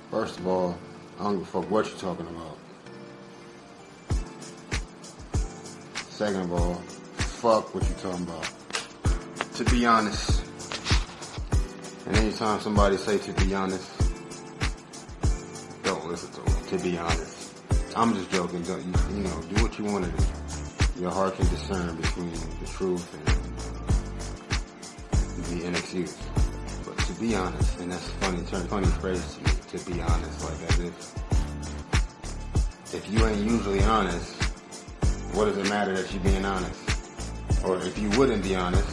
First of all, I don't give a fuck what you're talking about. Second of all, fuck what you're talking about. To be honest. And anytime somebody say to be honest, don't listen to them. To be honest. I'm just joking. Don't you know, do what you want to do. Your heart can discern between the truth and the inexcused. But to be honest, and that's a funny phrase to me, to be honest, like as if you ain't usually honest, what does it matter that you being honest? Or if you wouldn't be honest,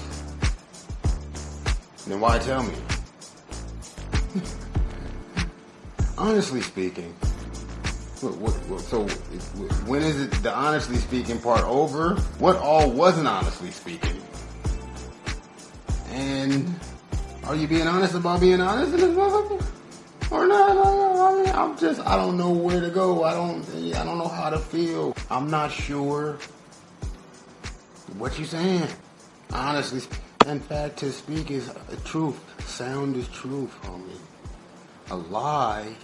then why tell me? Honestly speaking, so when is it the honestly speaking part over? What all wasn't honestly speaking? And are you being honest about being honest in this motherfucker? Or not? I don't know where to go. I don't know how to feel. I'm not sure what you saying. Honestly, in fact, to speak is truth. Sound is truth, homie. A lie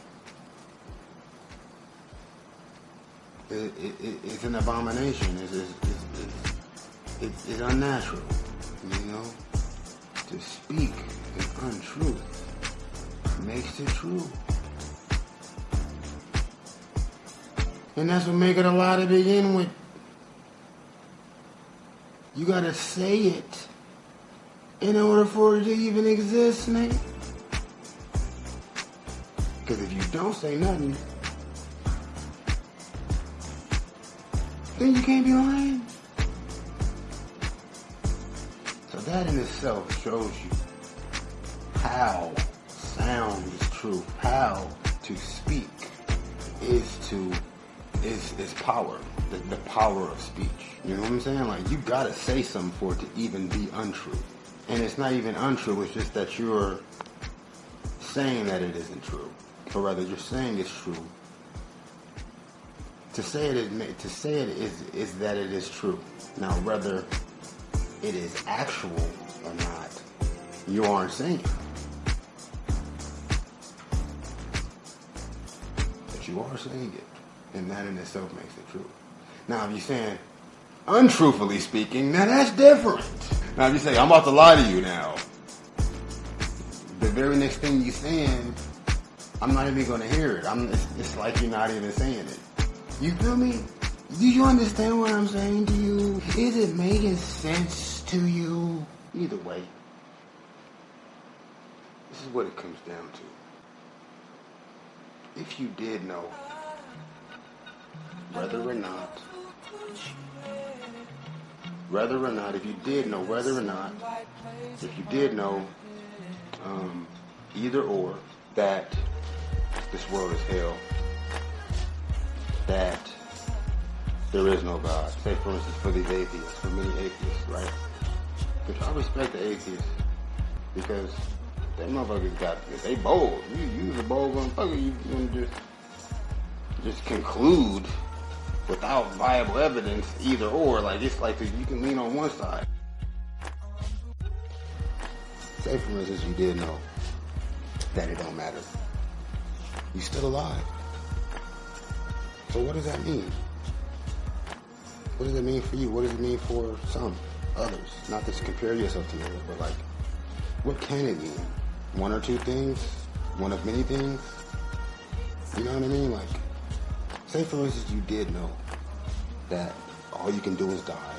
it's an abomination. It's unnatural, you know. To speak an untruth makes it true, and that's what make it a lie to begin with. You gotta say it in order for it to even exist, man. Because if you don't say nothing, then you can't be lying. So that in itself shows you how sound is true, how to speak is power, the power of speech. You know what I'm saying? Like, you gotta say something for it to even be untrue. And it's not even untrue, it's just that you're saying that it isn't true. Or rather, you're saying it's true. To say it is that it is true. Now, whether it is actual or not, you aren't saying it. But you are saying it. And that in itself makes it true. Now, if you're saying, untruthfully speaking, now that's different. Now, if you say, I'm about to lie to you now, the very next thing you're saying, I'm not even going to hear it. It's like you're not even saying it. You feel me? Do you understand what I'm saying to you? Is it making sense to you? Either way, this is what it comes down to. If you did know, whether or not, if you did know, either or, that this world is hell, that there is no God. Say, for instance, for these atheists, for many atheists, right? Which I respect the atheists, because they motherfuckers they bold. You's a bold motherfucker. You want to just conclude without viable evidence, either or. Like, it's like you can lean on one side. Say, for instance, you did know that it don't matter. You still alive. So what does that mean? What does it mean for you? What does it mean for some others? Not to compare yourself to others, but like, what can it mean? One or two things? One of many things? You know what I mean? Like, say for instance you did know that all you can do is die.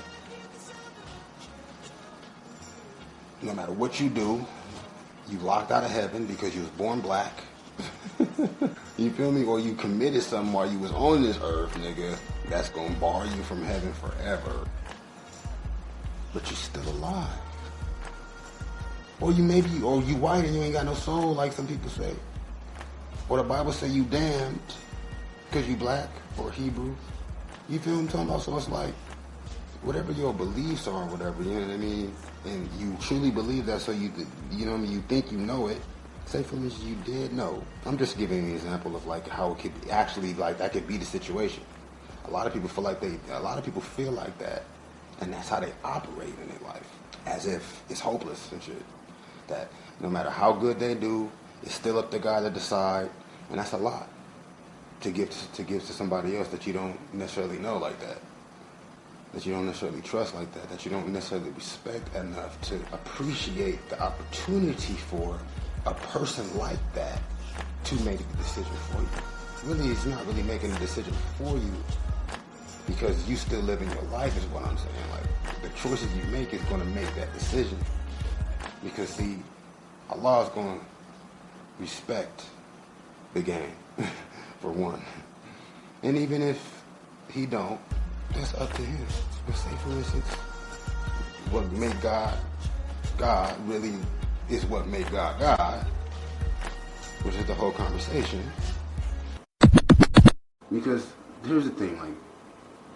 No matter what you do, you locked out of heaven because you was born black. You feel me? Or you committed something while you was on this earth, nigga, that's gonna bar you from heaven forever. But you're still alive. Or you white and you ain't got no soul, like some people say. Or the Bible say you damned because you black or Hebrew. You feel what I'm talking about? So it's like, whatever your beliefs are or whatever, you know what I mean? And you truly believe that, so you know what I mean? You think you know it. Say for instance you did know. I'm just giving an example of like how it could actually, like, that could be the situation. A lot of people feel like that, and that's how they operate in their life, as if it's hopeless and shit. That no matter how good they do, it's still up to God to decide, And that's a lot to give to somebody else that you don't necessarily know like that you don't necessarily trust like that you don't necessarily respect enough to appreciate the opportunity for a person like that to make the decision for you. Really, he's not really making a decision for you because you still living your life is what I'm saying. Like, the choices you make is going to make that decision. Because, see, Allah is going to respect the game, for one. And even if he don't, that's up to him. Let's say, for instance, what made God really is what made God, which is the whole conversation. Because here's the thing, like,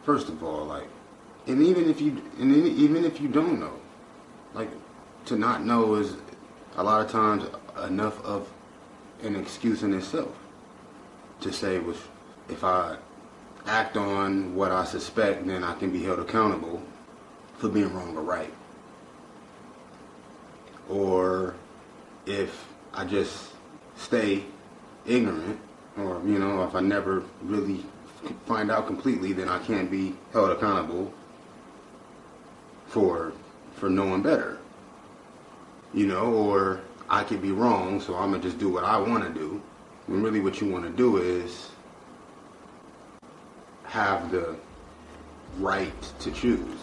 first of all, like, and even if you don't know, like, to not know is a lot of times enough of an excuse in itself. To say, which if I act on what I suspect, then I can be held accountable for being wrong or right. Or if I just stay ignorant, or, you know, if I never really find out completely, then I can't be held accountable for knowing better. You know, or I could be wrong, so I'm going to just do what I want to do. When really what you want to do is have the right to choose,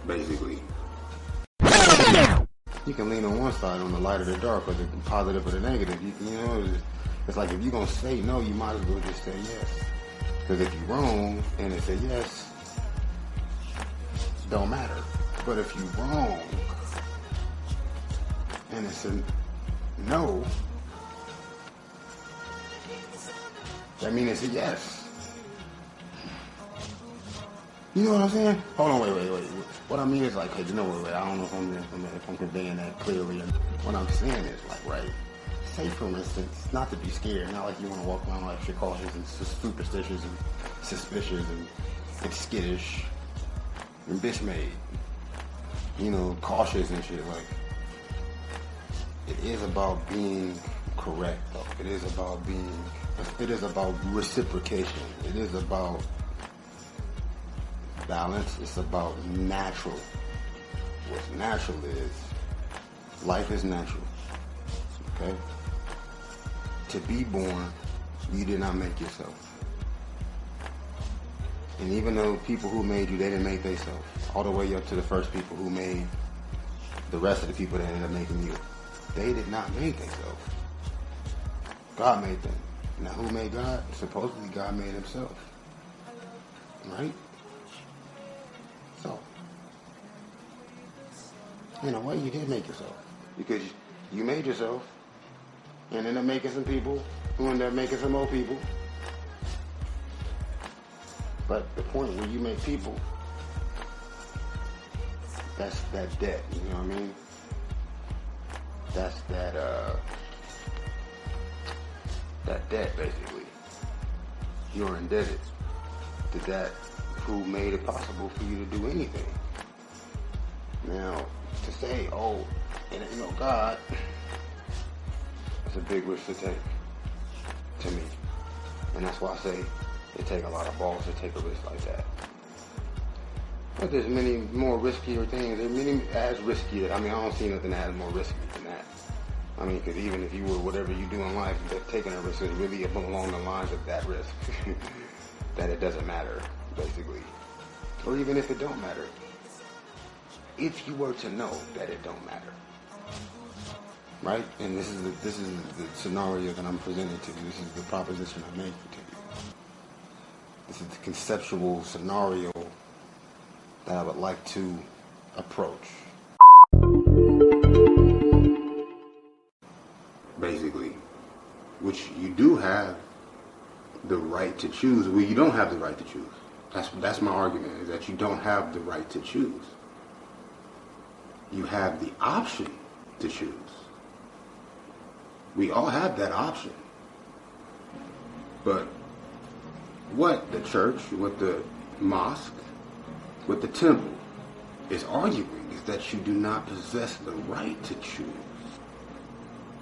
basically. You can lean on one side, on the light or the dark, or the positive or the negative. You know, it's like if you're going to say no, you might as well just say yes. Because if you're wrong and it's a yes, don't matter. But if you're wrong and it's a no, that means it's a yes. You know what I'm saying? Hold on, wait. What I mean is like, hey, you know what? I don't know if I'm conveying that clearly. And what I'm saying is like, right? Say for instance, not to be scared, not like you want to walk around like you're cautious and superstitious and suspicious and skittish and bitch-made. You know, cautious and shit. Like, it is about being correct, though. It is about reciprocation. It is about balance. It's about natural. What's natural is life is natural. Okay? To be born, you did not make yourself. And even though people who made you, they didn't make themselves. All the way up to the first people who made the rest of the people that ended up making you. They did not make themselves. God made them. Now who made God? Supposedly God made himself. Right? So, in a way you did make yourself. Because you made yourself and ended up making some people who ended up making some more people. But the point where you make people, that's that debt, you know what I mean? That's that debt, basically. You're indebted to that who made it possible for you to do anything. Now, to say, oh, it ain't no God, that's a big risk to take, to me. And that's why I say it take a lot of balls to take a risk like that. But there's many more riskier things. There's many as riskier. I mean, I don't see nothing as more risky than that. I mean, because even if you were whatever you do in life, taking a risk is really along the lines of that risk. That it doesn't matter, basically. Or even if it don't matter. If you were to know that it don't matter. Right? And this is the scenario that I'm presenting to you. This is the proposition I'm making to you. This is the conceptual scenario that I would like to approach. Basically, which you do have the right to choose. Well, you don't have the right to choose. That's my argument, is that you don't have the right to choose. You have the option to choose. We all have that option. But what the church, what the mosque, what the temple is arguing is that you do not possess the right to choose.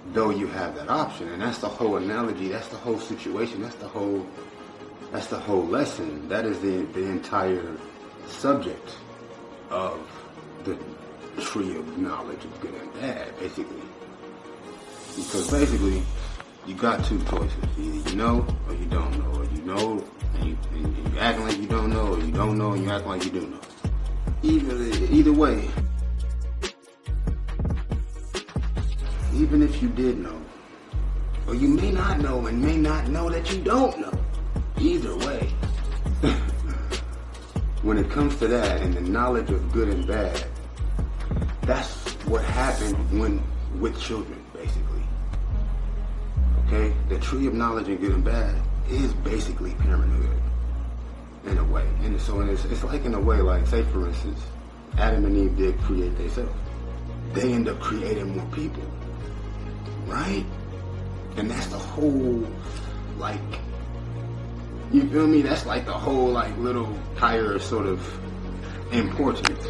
though you have that option. And that's the whole analogy, that's the whole situation, that's the whole lesson. That is the entire subject of the tree of knowledge of good and bad, basically. Because basically, you got two choices. Either you know or you don't know. Or you know and you acting like you don't know, or you don't know and you acting like you do know. Either way, even if you did know, or you may not know and may not know that you don't know. Either way, when it comes to that and the knowledge of good and bad, that's what happened with children, basically. Okay? The tree of knowledge of good and bad is basically parenthood, in a way. And so it's like, in a way, like, say for instance, Adam and Eve did create themselves. They end up creating more people, right? And that's the whole, like, you feel me? That's like the whole, like, little higher sort of importance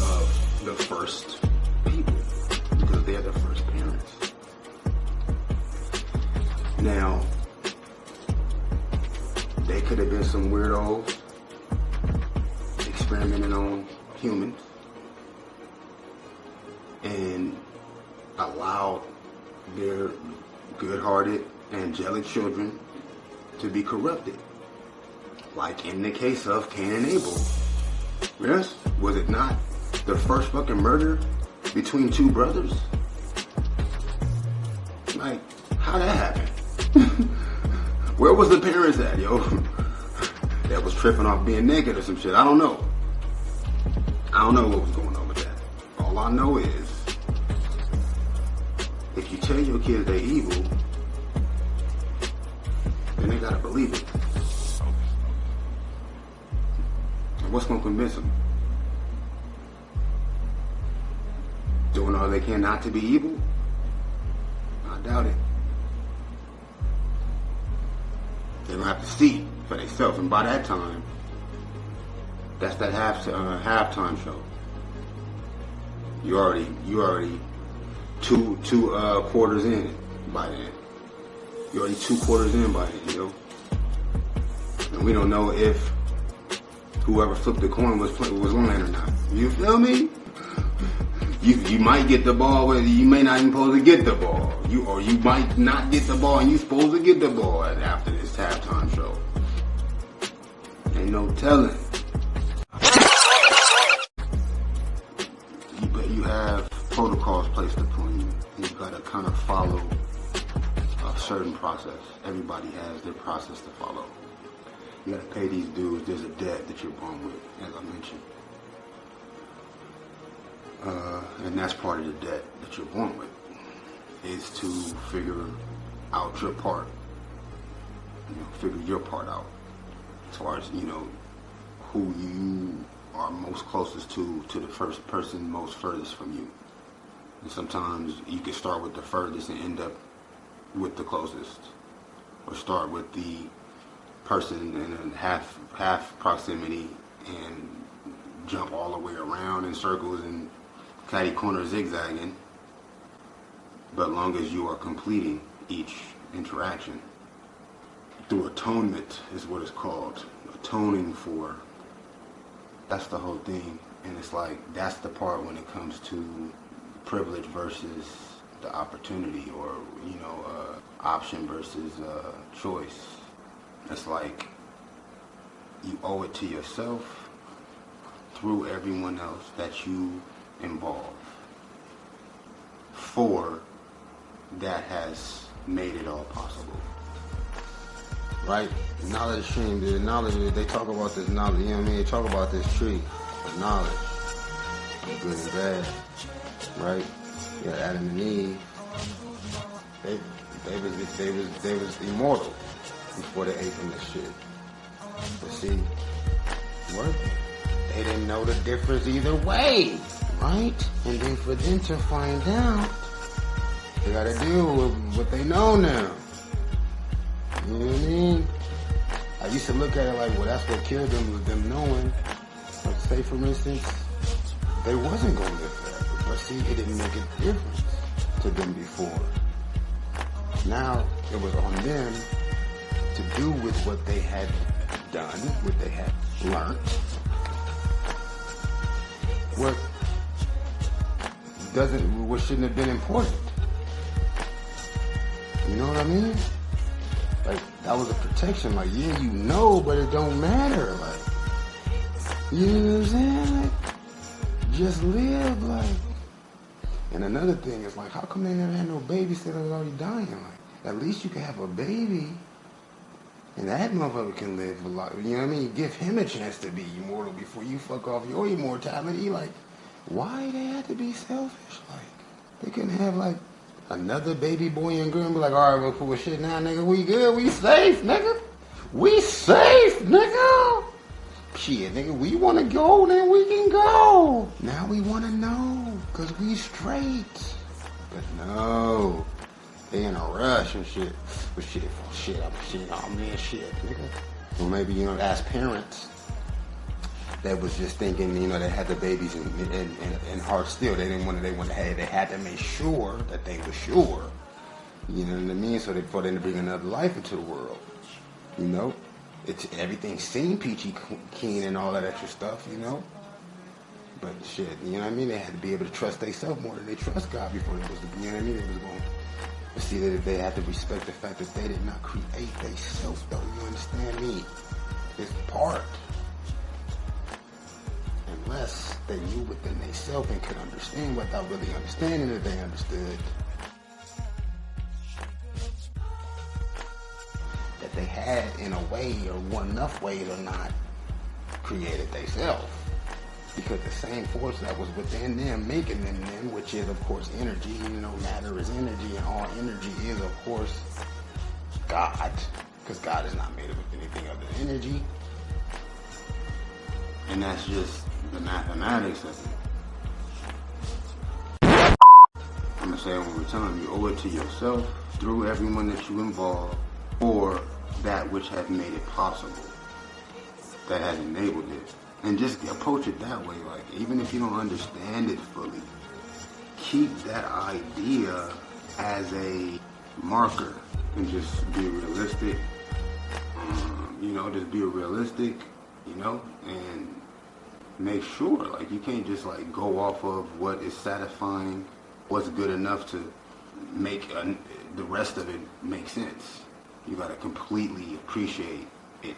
of the first people, because they're the first parents. Now, they could have been some weirdos experimenting on humans and allowed their good-hearted, angelic children to be corrupted. Like in the case of Cain and Abel. Yes? Was it not the first fucking murder between two brothers? Like, how that happened? Where was the parents at, yo? That was tripping off being naked or some shit. I don't know. I don't know what was going on with that. All I know is, if you tell your kids they evil, then they gotta believe it. And what's gonna convince them? Doing all they can not to be evil? I doubt it. They're gonna have to see for themselves, and by that time, that's that halftime show. You already two quarters in by then. You're already 2 quarters in by then, yo. And we don't know if whoever flipped the coin was lying or not. You feel me? You might get the ball, whether you may not even supposed to get the ball. You might not get the ball and you supposed to get the ball after this halftime show. Ain't no telling. But you have protocols placed upon you. You gotta kind of follow a certain process. Everybody has their process to follow. You gotta pay these dues. There's a debt that you're born with, as I mentioned. And that's part of the debt that you're born with, is to figure out your part. Figure your part out. As far as, who you are most closest to the first person most furthest from you. And sometimes you can start with the furthest and end up with the closest. Or start with the person in half proximity and jump all the way around in circles and catty corner zigzagging. But long as you are completing each interaction through atonement is what it's called. Atoning for. That's the whole thing. And it's like, that's the part when it comes to privilege versus the opportunity, or, option versus choice. It's like, you owe it to yourself through everyone else that you involve. For that has made it all possible. Right? Knowledge stream, the knowledge, they talk about this knowledge, they talk about this tree of knowledge, of good and bad, right? You got Adam and Eve, they was immortal before they ate from this shit. But see, what? They didn't know the difference either way, right? And then for them to find out, they gotta deal with what they know now. You know what I mean? I used to look at it like, well, that's what killed them, was them knowing. Like, say, for instance, they wasn't going to live forever. But see, it didn't make a difference to them before. Now it was on them to do with what they had done, what they had learned, what shouldn't have been important. You know what I mean? Like, that was a protection. Like, yeah, you know, but it don't matter. Like, you know what I'm saying? Like, just live, like. And another thing is, like, how come they never had no babysitter already dying? Like, at least you can have a baby, and that motherfucker can live a lot. You know what I mean? You give him a chance to be immortal before you fuck off your immortality. Like, why they had to be selfish? Like, they couldn't have, like, another baby boy and girl and be like, all right, well, cool shit now, nigga. We good. We safe, nigga. We safe, nigga. Shit, nigga, we want to go, then we can go. Now we want to know, because we straight. But no, they in a rush and shit. But shit, oh man, shit, nigga. Or maybe, you know, as parents, that was just thinking, you know, they had the babies in heart still. They had to make sure that they were sure. You know what I mean? So before they bring another life into the world, you know? Everything seemed peachy keen and all that extra stuff, you know? But shit, you know what I mean? They had to be able to trust themselves more than they trust God before they was, you know what I mean? They was going to see that they had to respect the fact that they did not create themselves, though. You understand me? It's part. Unless they knew within themselves and could understand without really understanding that they understood. That they had, in a way, or one enough way to not created themselves. Because the same force that was within them, making them, which is, of course, energy. You know, matter is energy, and all energy is, of course, God. Because God is not made up of anything other than energy. And that's just the mathematics of it. I'm going to say it one more time. You owe it to yourself, through everyone that you involve, or that which has made it possible, that has enabled it. And just approach it that way. Like, even if you don't understand it fully, keep that idea as a marker and just be realistic. You know, just be realistic, you know, and make sure, like, you can't just, like, go off of what is satisfying, what's good enough to make the rest of it make sense. You gotta completely appreciate it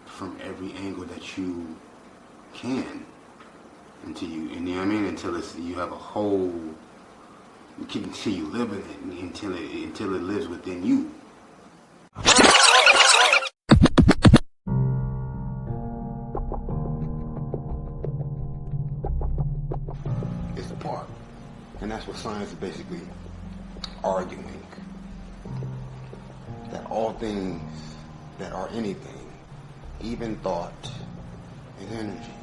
from every angle that you can, until you know what I mean? Until you have a whole, until you live with it, until it lives within you. It's a part, and that's what science is basically arguing. That all things that are anything, even thought, is energy.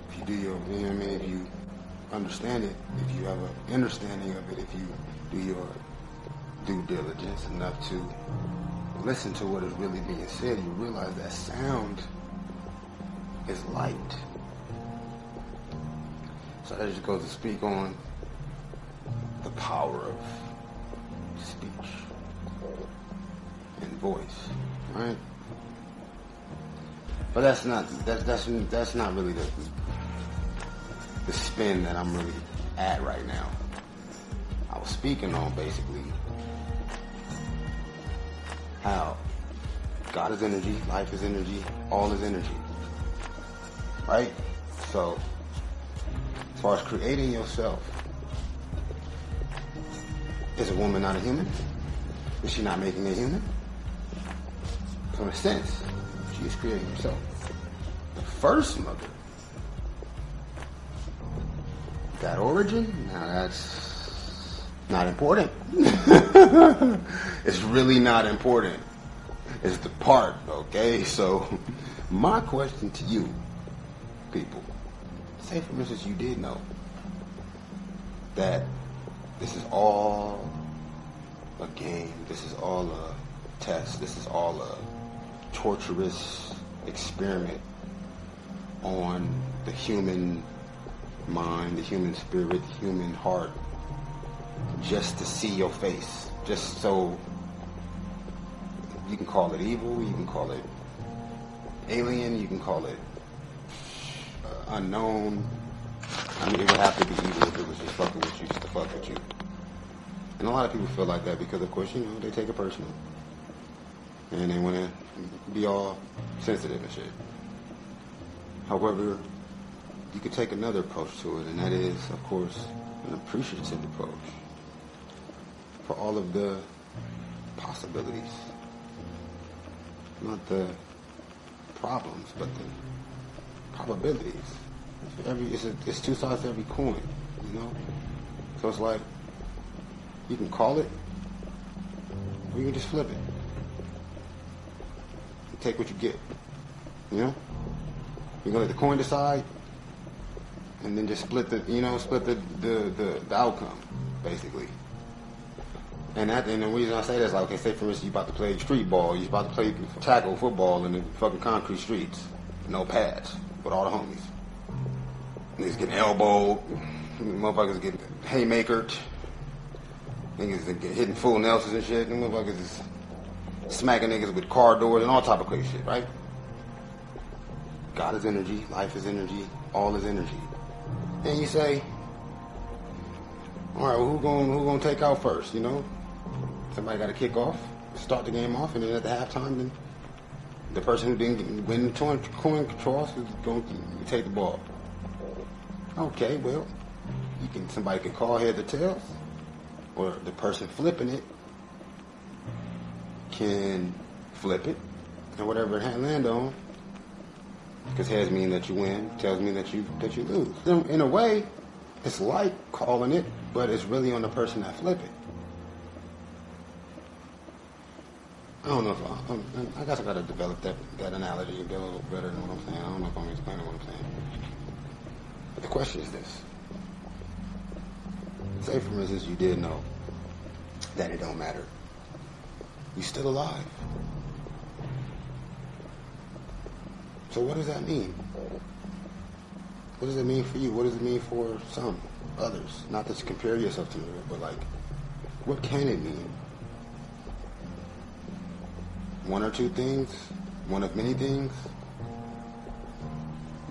If you do your, you know what I mean, if you understand it, if you have an understanding of it, if you do your due diligence enough to listen to what is really being said, you realize that sound is light. So that just goes to speak on the power of speech and voice, right? But that's not really the spin that I'm really at right now. I was speaking on basically how God is energy, life is energy, all is energy, right? So as far as creating yourself, is a woman not a human? Is she not making a human? So in a sense, she is creating herself. The first mother, that origin, now that's not important. It's really not important. It's the part, okay? So my question to you, people, say for instance you did know that this is all a game, this is all a test, this is all a torturous experiment on the human mind, the human spirit, the human heart, just to see your face, just so you can call it evil, you can call it alien, you can call it unknown. I mean, it would have to be evil if it was just fucking with you, just to fuck with you. And a lot of people feel like that because, of course, you know, they take it personal. And they want to be all sensitive and shit. However, you could take another approach to it, and that is, of course, an appreciative approach for all of the possibilities. Not the problems, but the probabilities. It's two sides to every coin, you know? So it's like, you can call it, or you can just flip it. You take what you get, you know? You're gonna let the coin decide, and then just split the outcome, basically. And the reason I say that is like, okay, say for instance you about to play street ball, you about to play tackle football in the fucking concrete streets, no pads, with all the homies. Niggas getting elbowed, motherfuckers getting haymakered, niggas getting hitting full Nelsons and shit, and motherfuckers is smacking niggas with car doors and all type of crazy shit, right? God is energy, life is energy, all is energy. And you say, all right, well, who gonna take out first, you know? Somebody got to kick off, start the game off, and then at the halftime, then the person who didn't win the coin toss is going to take the ball. Okay, well, somebody can call heads or tails, or the person flipping it can flip it, and whatever it land on, because heads mean that you win, tails mean that you lose. In a way, it's like calling it, but it's really on the person that flip it. I don't know if I guess I got to develop that analogy and get a little better than what I'm saying. I don't know if I'm explaining what I'm saying. But the question is this. Say, for instance, you did know that it don't matter. You're still alive. So what does that mean? What does it mean for you? What does it mean for some others? Not to compare yourself to me, but like, what can it mean? One or two things? One of many things?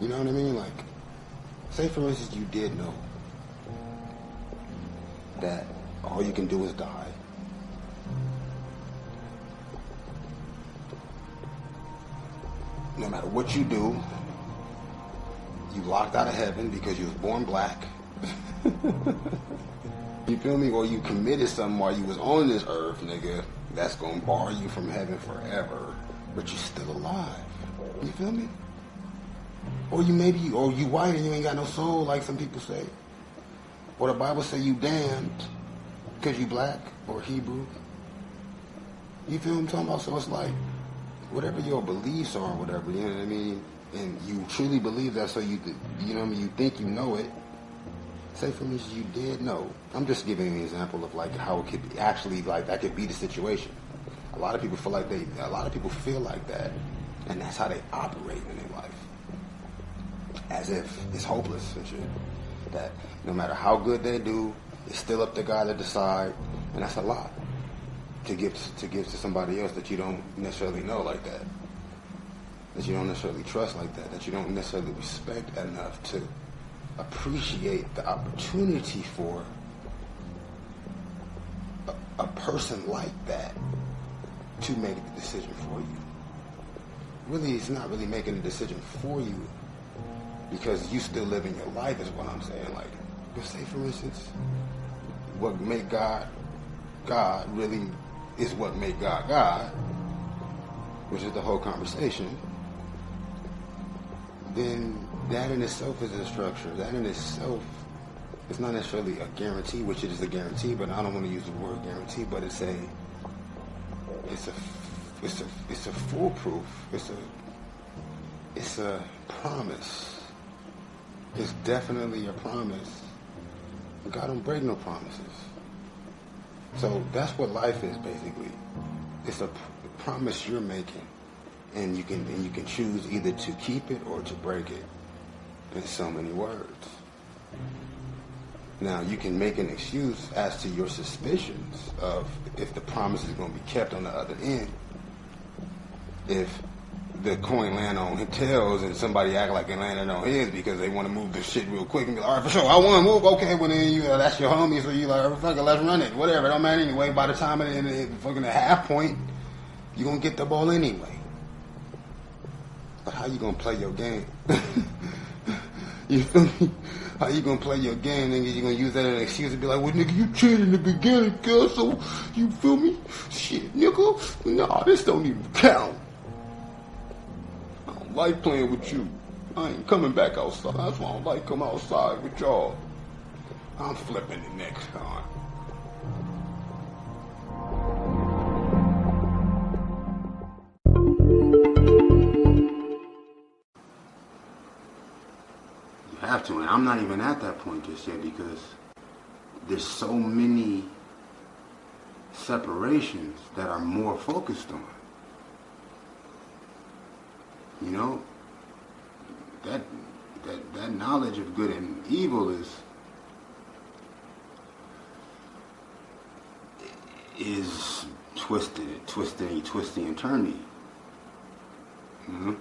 You know what I mean? Like, say for instance you did know that all you can do is die. No matter what you do, you locked out of heaven because you was born black. You feel me? Or you committed something while you was on this earth, nigga, that's gonna bar you from heaven forever, but you're still alive. You feel me? Or you white and you ain't got no soul, like some people say. Or the Bible say you damned because you black or Hebrew. You feel what I'm talking about? So it's like, whatever your beliefs are, or whatever, you know what I mean? And you truly believe that, so you know what I mean? You think you know it. Say for instance you did know. I'm just giving an example of like how it could be actually, like, that could be the situation. A lot of people feel like that, and that's how they operate in their life. As if it's hopeless and shit. That no matter how good they do, it's still up to God to decide, and that's a lot to give to somebody else that you don't necessarily know like that you don't necessarily trust like that you don't necessarily respect enough to appreciate the opportunity for a person like that to make the decision for you. Really, it's not really making a decision for you because you still living your life is what I'm saying. Like, let's say for instance, what made God really is what made God, which is the whole conversation. Then that in itself is a structure. That in itself is not necessarily a guarantee, which it is a guarantee, but I don't want to use the word guarantee, but it's a foolproof. It's a promise. It's definitely a promise. God don't break no promises. So that's what life is basically. It's a promise you're making. And you can choose either to keep it or to break it in so many words. Now, you can make an excuse as to your suspicions of if the promise is going to be kept on the other end. If the coin land on his tails and somebody act like it landed on his because they want to move this shit real quick and be like, all right, for sure, I want to move. Okay, well then you that's your homie, so you like, all right, fuck it, let's run it. Whatever, it don't matter anyway. By the time it in fucking a half point, you're going to get the ball anyway. But how you going to play your game? You feel me? How you gonna play your game, nigga? You gonna use that as an excuse to be like, well, nigga, you cheated in the beginning, cuz, so you feel me? Shit, nigga, nah, this don't even count. I don't like playing with you. I ain't coming back outside. That's why I don't like coming outside with y'all. I'm flipping it next time. Have to, and I'm not even at that point just yet because there's so many separations that are more focused on. You know, that knowledge of good and evil is twisting and turning. You know?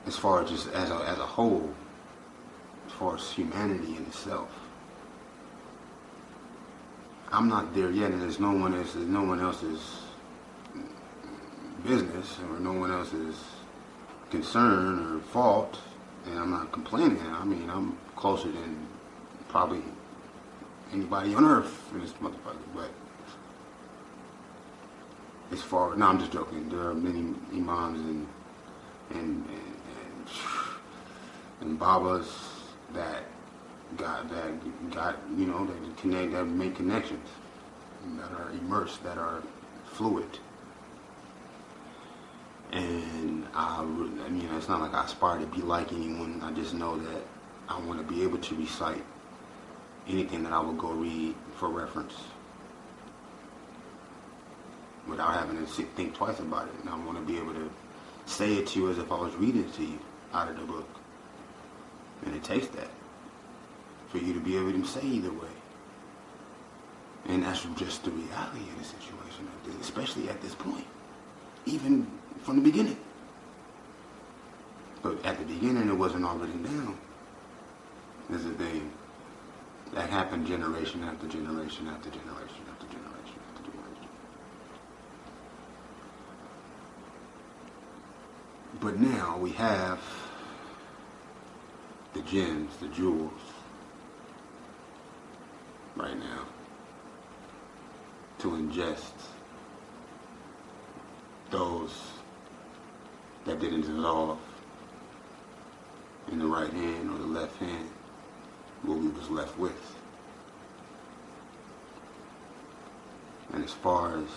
As far as just as a whole, as far as humanity in itself, I'm not there yet, and there's no one else's business or no one else's concern or fault, and I'm not complaining. I mean, I'm closer than probably anybody on earth in this motherfucker. But as far, no, I'm just joking. There are many imams and babas that got you know, that make connections, that are immersed, that are fluid. And I mean, it's not like I aspire to be like anyone. I just know that I want to be able to recite anything that I will go read for reference without having to think twice about it. And I want to be able to say it to you as if I was reading it to you out of the book. And it takes that for you to be able to say either way. And that's just the reality of the situation, especially at this point, even from the beginning. But at the beginning, it wasn't all written down. There's a thing that happened generation after generation after generation after generation after generation. But now we have the gems, the jewels, right now, to ingest those that didn't dissolve in the right hand or the left hand, what we was left with. And as far as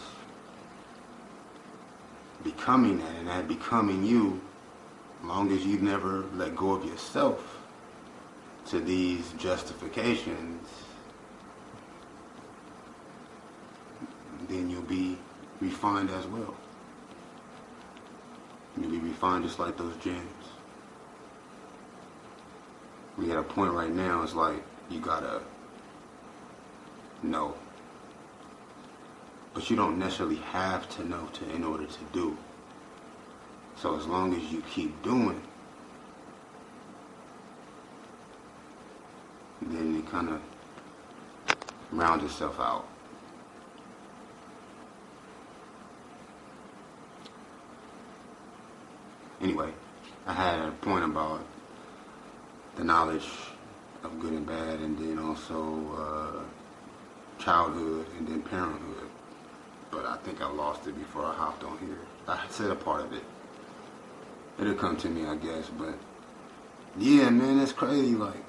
becoming that, and that becoming you, as long as you never let go of yourself to these justifications, then you'll be refined as well. You'll be refined just like those gems. We at a point right now, it's like you gotta know. But you don't necessarily have to know in order to do. So as long as you keep doing, then it kind of rounds itself out. Anyway, I had a point about the knowledge of good and bad, and then also childhood, and then parenthood. But I think I lost it before I hopped on here. I said a part of it. It'll come to me, I guess, but yeah, man, that's crazy. Like,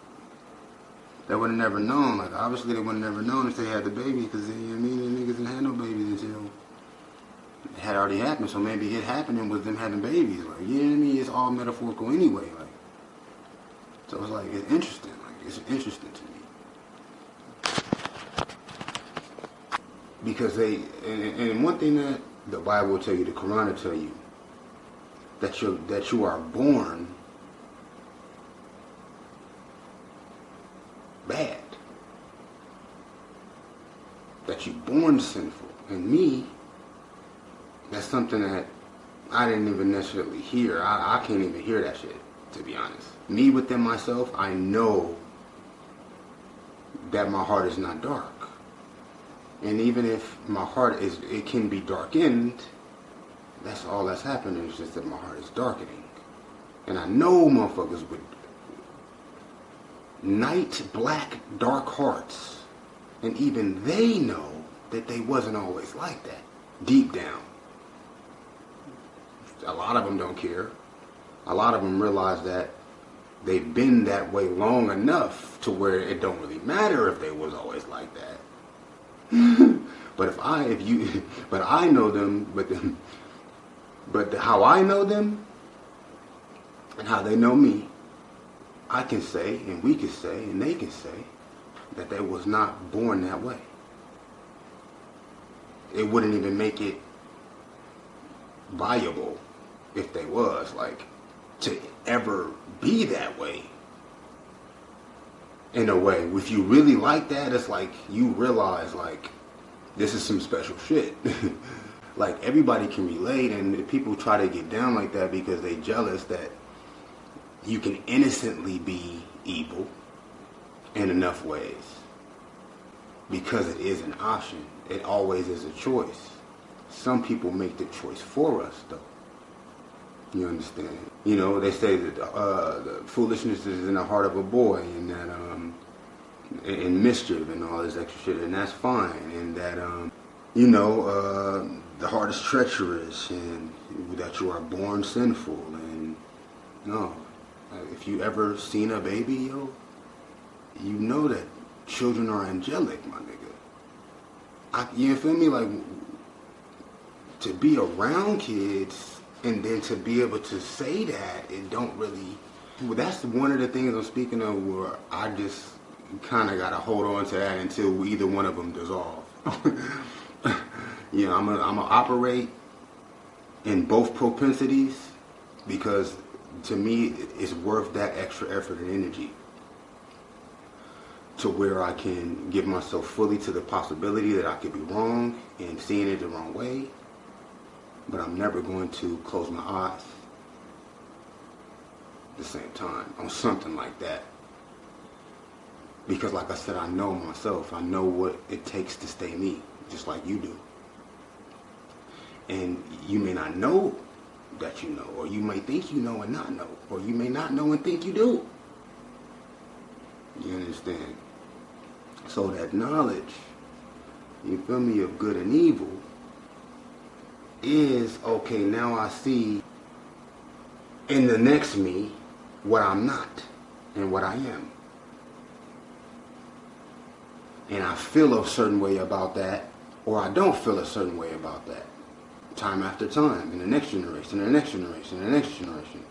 they would have never known. Like, obviously they would have never known if they had the baby, because, you know what I mean, the niggas didn't have no babies until it had already happened. So maybe it happening with them having babies. Like, you know what I mean? It's all metaphorical anyway. Like, so it's like, it's interesting. Like, it's interesting to me. Because and one thing that the Bible will tell you, the Quran will tell you, that you are born bad. That you're born sinful. And me, that's something that I didn't even necessarily hear. I can't even hear that shit, to be honest. Me within myself, I know that my heart is not dark. And even if my heart it can be darkened, that's all that's happening. It's just that my heart is darkening. And I know motherfuckers with night black dark hearts, and even they know that they wasn't always like that, deep down. A lot of them don't care. A lot of them realize that they've been that way long enough to where it don't really matter if they was always like that. But I know them, but how I know them and how they know me, I can say, and we can say, and they can say that they was not born that way. It wouldn't even make it viable if they was, like, to ever be that way. In a way, if you really like that, it's like you realize, like, this is some special shit. Like, everybody can relate, and people try to get down like that because they jealous that you can innocently be evil in enough ways. Because it is an option. It always is a choice. Some people make the choice for us, though. You understand? You know, they say that the foolishness is in the heart of a boy, and that and mischief and all this extra shit, and that's fine. And that the heart is treacherous, and that you are born sinful. And no, if you ever seen a baby, yo, you know that children are angelic, my nigga. You feel me? Like, to be around kids and then to be able to say that, it don't really... Well, that's one of the things I'm speaking of where I just kind of got to hold on to that until either one of them dissolve. I'm gonna operate in both propensities because to me it's worth that extra effort and energy to where I can give myself fully to the possibility that I could be wrong and seeing it the wrong way, but I'm never going to close my eyes at the same time on something like that. Because like I said, I know myself. I know what it takes to stay me, just like you do. And you may not know that you know, or you may think you know and not know, or you may not know and think you do. You understand? So that knowledge, you feel me, of good and evil is, okay, now I see in the next me what I'm not and what I am. And I feel a certain way about that, or I don't feel a certain way about that. Time after time, in the next generation, and the next generation, and the next generation.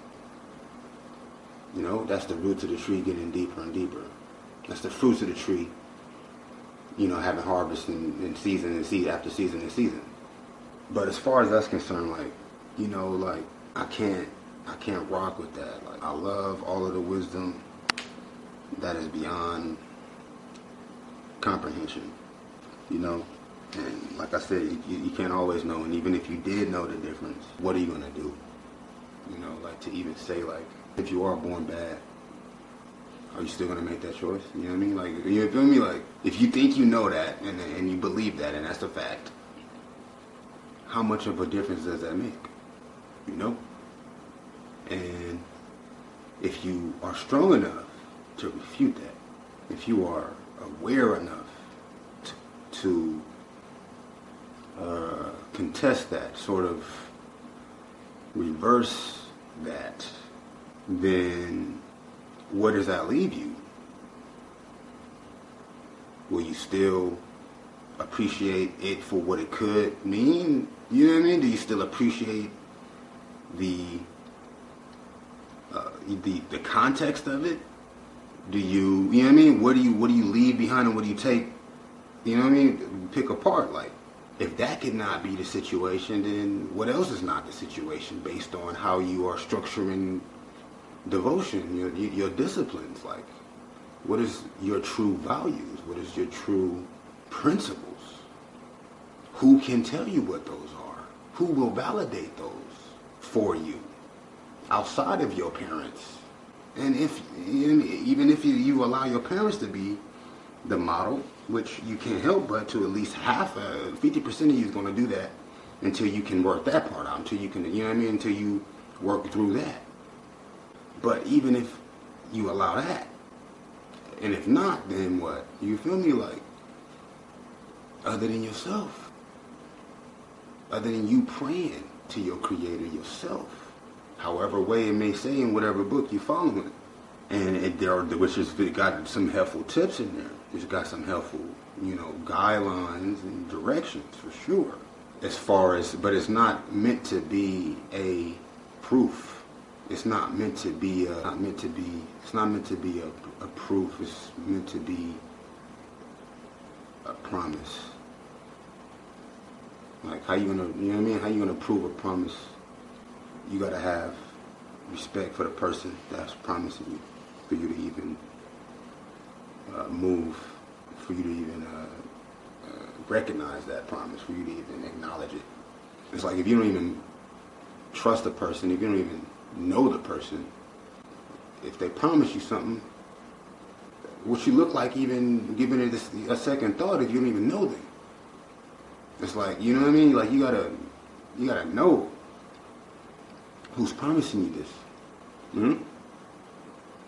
You know, that's the roots of the tree getting deeper and deeper. That's the fruits of the tree, you know, having harvest in season and season after season and season. But as far as that's concerned, like, you know, like, I can't rock with that. Like, I love all of the wisdom that is beyond comprehension, you know. And like I said, you can't always know. And even if you did know the difference, what are you gonna do? You know, like, to even say, like, if you are born bad, are you still gonna make that choice? You know what I mean? Like, you feel me? Like, if you think you know that and you believe that and that's a fact, how much of a difference does that make? You know? And if you are strong enough to refute that, if you are aware enough to contest that, sort of reverse that, then where does that leave you? Will you still appreciate it for what it could mean? You know what I mean? Do you still appreciate the context of it? Do you, you know what I mean? What do you leave behind and what do you take, you know what I mean, pick apart? Like, if that could not be the situation, then what else is not the situation based on how you are structuring devotion, your disciplines? Like, What is your true values? What is your true principles? Who can tell you what those are? Who will validate those for you outside of your parents? And even if you allow your parents to be the model, which you can't help but to at least 50% of you is going to do that until you can work that part out, until you can, you know what I mean, until you work through that. But even if you allow that, and if not, then what? You feel me? Like, other than yourself, other than you praying to your creator yourself, however way it may say in whatever book you're following, which has got some helpful tips in there. It's got some helpful, guidelines and directions for sure. But it's not meant to be a proof. It's not meant to be a proof. It's meant to be a promise. Like, how you gonna, you know what I mean? How you gonna prove a promise? You gotta have respect for the person that's promising you, for you to even move, for you to even recognize that promise, for you to even acknowledge it. It's like, if you don't even trust the person, if you don't even know the person, if they promise you something, what you look like even giving it a second thought if you don't even know them? It's like, you know what I mean? Like, you gotta know who's promising you this. Mm-hmm.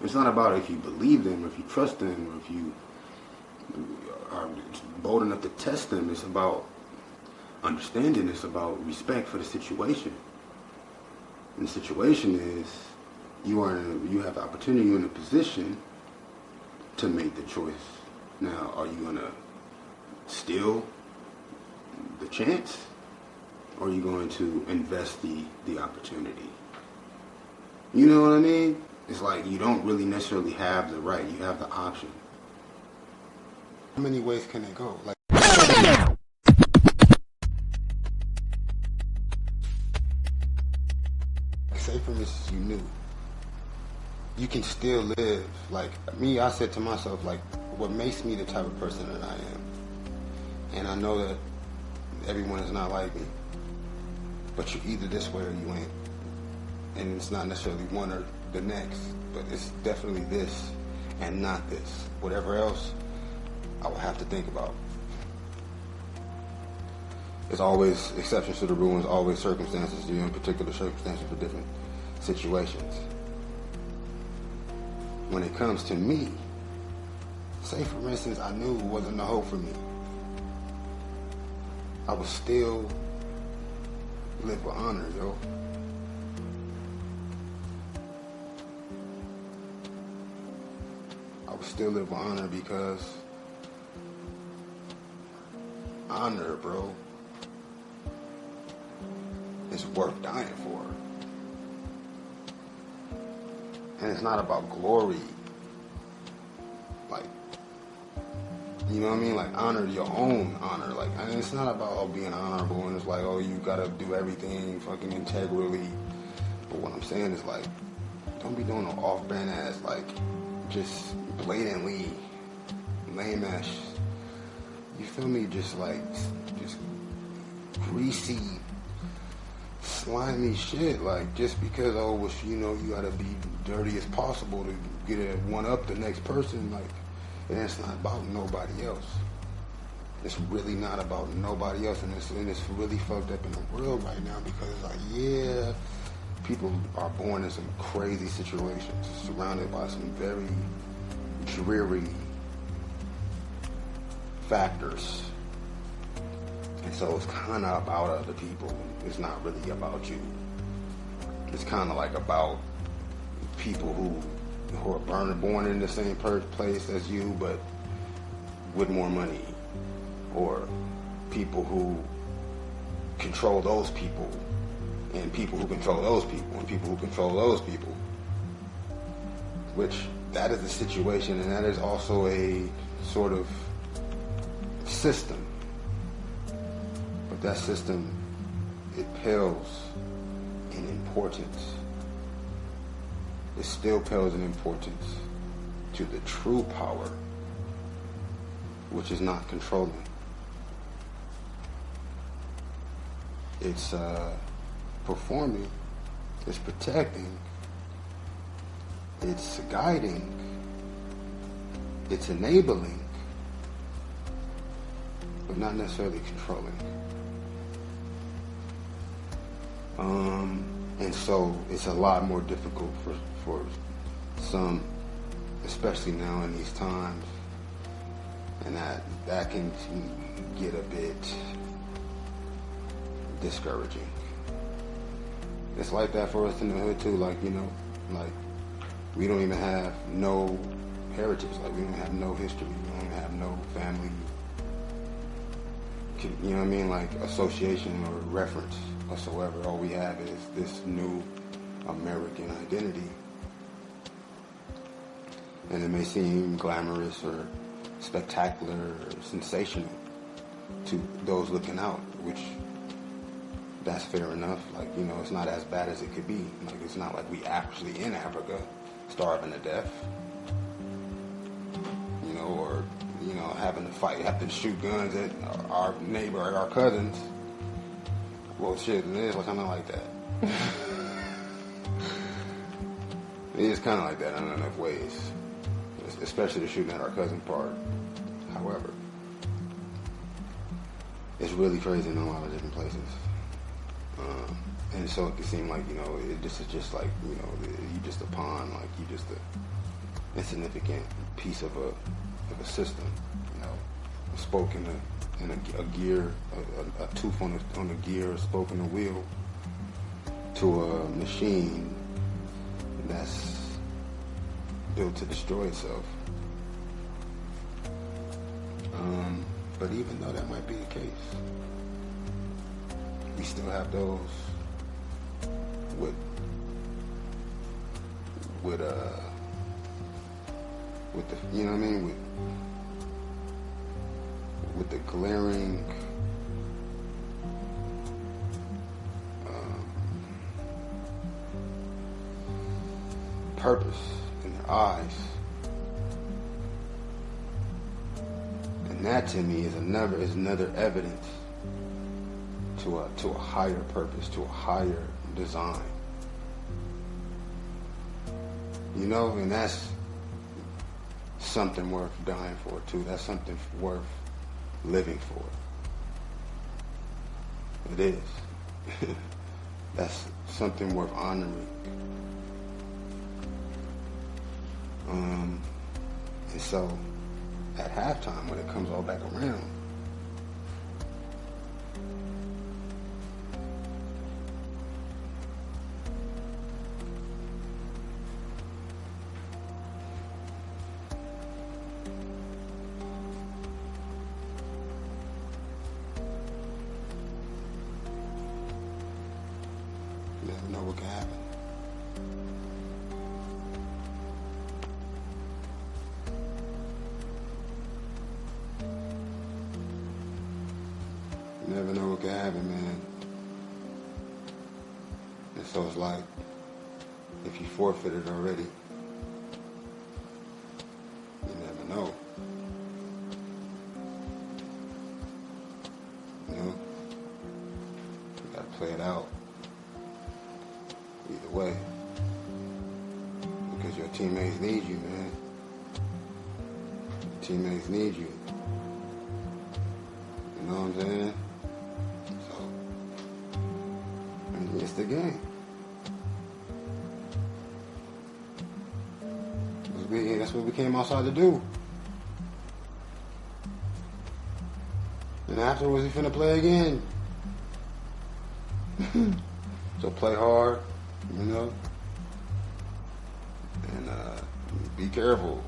It's not about if you believe them, or if you trust them, or if you are bold enough to test them. It's about understanding. It's about respect for the situation. And the situation is, you have the opportunity, you're in a position to make the choice. Now, are you gonna steal the chance, or are you going to invest the opportunity? You know what I mean? It's like, you don't really necessarily have the right, you have the option. How many ways can it go? Like, say for instance, you knew you can still live. Like me, I said to myself, like, what makes me the type of person that I am, and I know that everyone is not like me, but you're either this way or you ain't. And it's not necessarily one or the next, but it's definitely this and not this. Whatever else, I will have to think about. There's always exceptions to the rule, and there's always circumstances. You're in particular circumstances for different situations. When it comes to me, say for instance, I knew it wasn't a hope for me, I would still live with honor, yo. I would still live with honor, because honor, bro, is worth dying for. And it's not about glory. Like, you know what I mean? Like, honor your own honor. Like, and it's not about being honorable, and it's like, you gotta do everything fucking integrally. But what I'm saying is, like, don't be doing no off-brand ass, like, just blatantly lame ass, you feel me? Just greasy, slimy shit. Like, just because, you gotta be dirty as possible to get a one up the next person. Like, and it's not about nobody else. It's really not about nobody else, and it's really fucked up in the world right now, because it's like, yeah, people are born in some crazy situations, surrounded by some very dreary factors. And so it's kind of about other people. It's not really about you. It's kind of like about people who are born in the same place as you, but with more money. Or people who control those people, and people who control those people, and people who control those people. Which, that is the situation, and that is also a sort of system. But that system, it pales in importance. It still pales in importance to the true power, which is not controlling. It's performing, it's protecting, it's guiding, it's enabling, but not necessarily controlling. And so it's a lot more difficult for some, especially now in these times, and that can get a bit discouraging. It's like that for us in the hood too, like, you know, like we don't even have no heritage, like we don't have no history, we don't have no family, you know what I mean, like association or reference whatsoever. All we have is this new American identity. And it may seem glamorous or spectacular or sensational to those looking out, which that's fair enough. Like, you know, it's not as bad as it could be. Like, it's not like we actually in Africa starving to death, you know, or, you know, having to fight, having to shoot guns at our neighbor, our cousins. Well, shit, it is kind of like that. It is kind of like that in enough ways, especially the shooting at our cousin part. However, it's really crazy in a lot of different places. And so it can seem like, you know, it just is just like, you know, you just a pawn, like you just a insignificant piece of a system, you know, a spoke in a gear, a tooth on a gear, a spoke in a wheel, to a machine that's built to destroy itself. But even though that might be the case, we still have those with the, you know what I mean, with the glaring purpose in their eyes. And that to me is another evidence to a higher purpose, to a higher design. You know, and that's something worth dying for too. That's something worth living for. It is. That's something worth honoring. And so, at halftime, when it comes all back around, you never know what can happen. You never know what can happen, man. And so it's like, if you forfeited already, you never know. You know? You gotta play it out. Either way. Because your teammates need you, man. Your teammates need you. You know what I'm saying? It's the game. That's what we came outside to do. And afterwards, we finna play again. So play hard, you know, and be careful.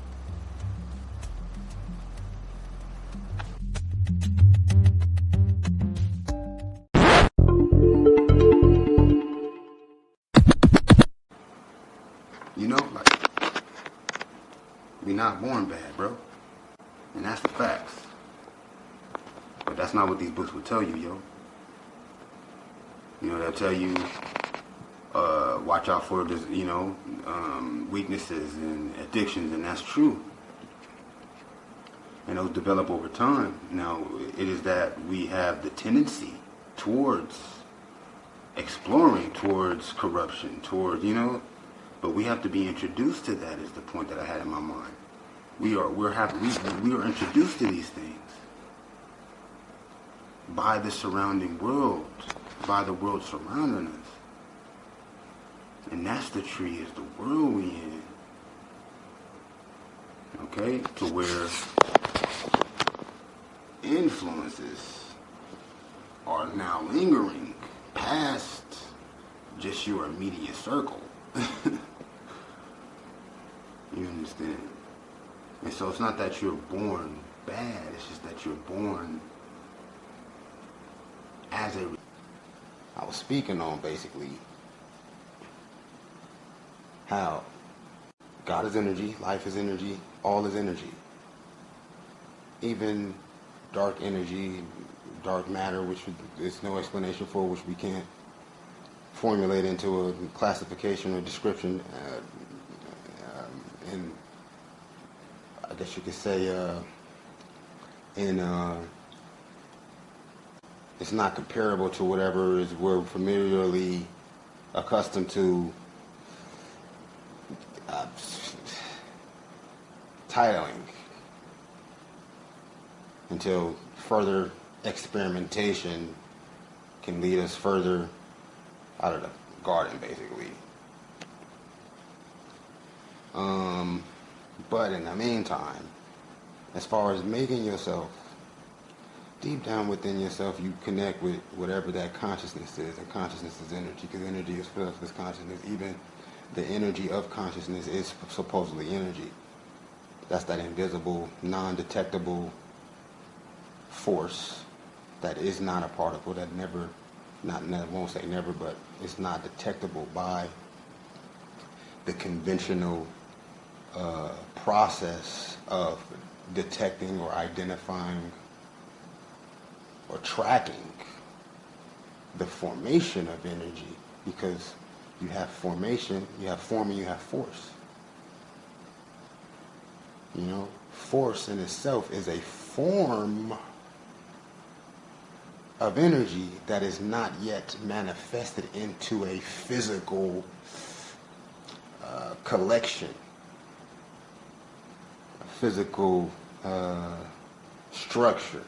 You know, like, we not born bad, bro. And that's the facts. But that's not what these books will tell you, yo. You know, they'll tell you watch out for this, weaknesses and addictions, and that's true. And those develop over time. Now, it is that we have the tendency towards exploring, towards corruption, towards, but we have to be introduced to that, is the point that I had in my mind. We are introduced to these things by the surrounding world, by the world surrounding us. And that's the tree, is the world we in. Okay? To where influences are now lingering past just your immediate circle. You understand? And so it's not that you're born bad, it's just that you're born as a... I was speaking on basically how God is energy, life is energy, all is energy. Even dark energy, dark matter, which there's no explanation for, which we can't formulate into a classification or description. And I guess you could say, it's not comparable to whatever is we're familiarly accustomed to titling, until further experimentation can lead us further out of the garden, basically. But in the meantime, as far as making yourself, deep down within yourself, you connect with whatever that consciousness is, and consciousness is energy, because energy is filled with consciousness. Even the energy of consciousness is supposedly energy. That's that invisible, non-detectable force that is not a particle, that never, I won't say never, but it's not detectable by the conventional process of detecting or identifying or tracking the formation of energy, because you have formation, you have form, and you have force. Force in itself is a form of energy that is not yet manifested into a physical collection, a physical structure,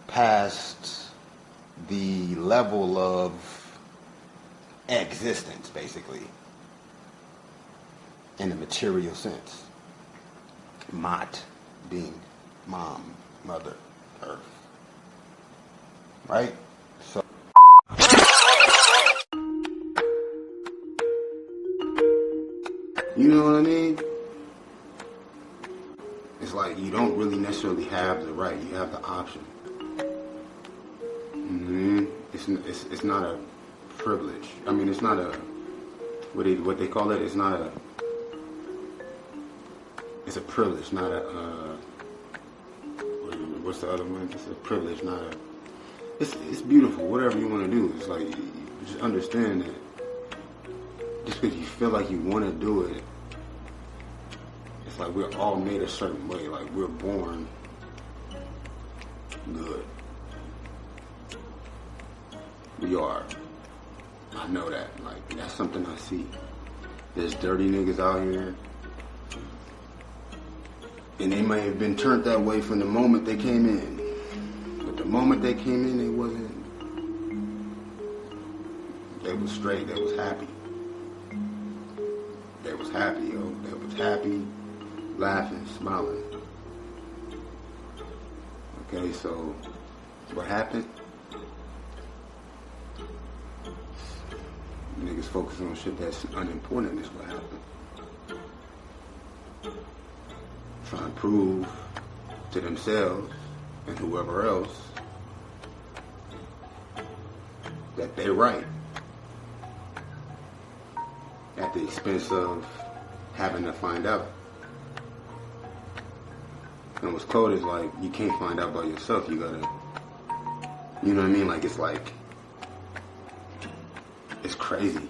past the level of existence, basically, in a material sense. Mat being mom, mother, earth. Right? So you know what I mean? It's like you don't really necessarily have the right, you have the option. Mm-hmm. It's not a privilege. I mean, it's not a, what they call it, it's not a, it's a privilege, not a, what's the other one? It's a privilege, not a, it's beautiful, whatever you want to do. It's like, you just understand that just because you feel like you want to do it, it's like we're all made a certain way. Like, we're born good. We are. I know that. Like, that's something I see. There's dirty niggas out here, and they may have been turned that way from the moment they came in. But the moment they came in, they was straight, they was happy. They was happy, yo. They was happy, laughing, smiling. Okay, so what happened? Niggas focus on shit that's unimportant is what happened. Trying to prove to themselves and whoever else that they're right, at the expense of having to find out. And what's cold is, like, you can't find out by yourself. You gotta, you know what I mean? Like, it's like It's crazy.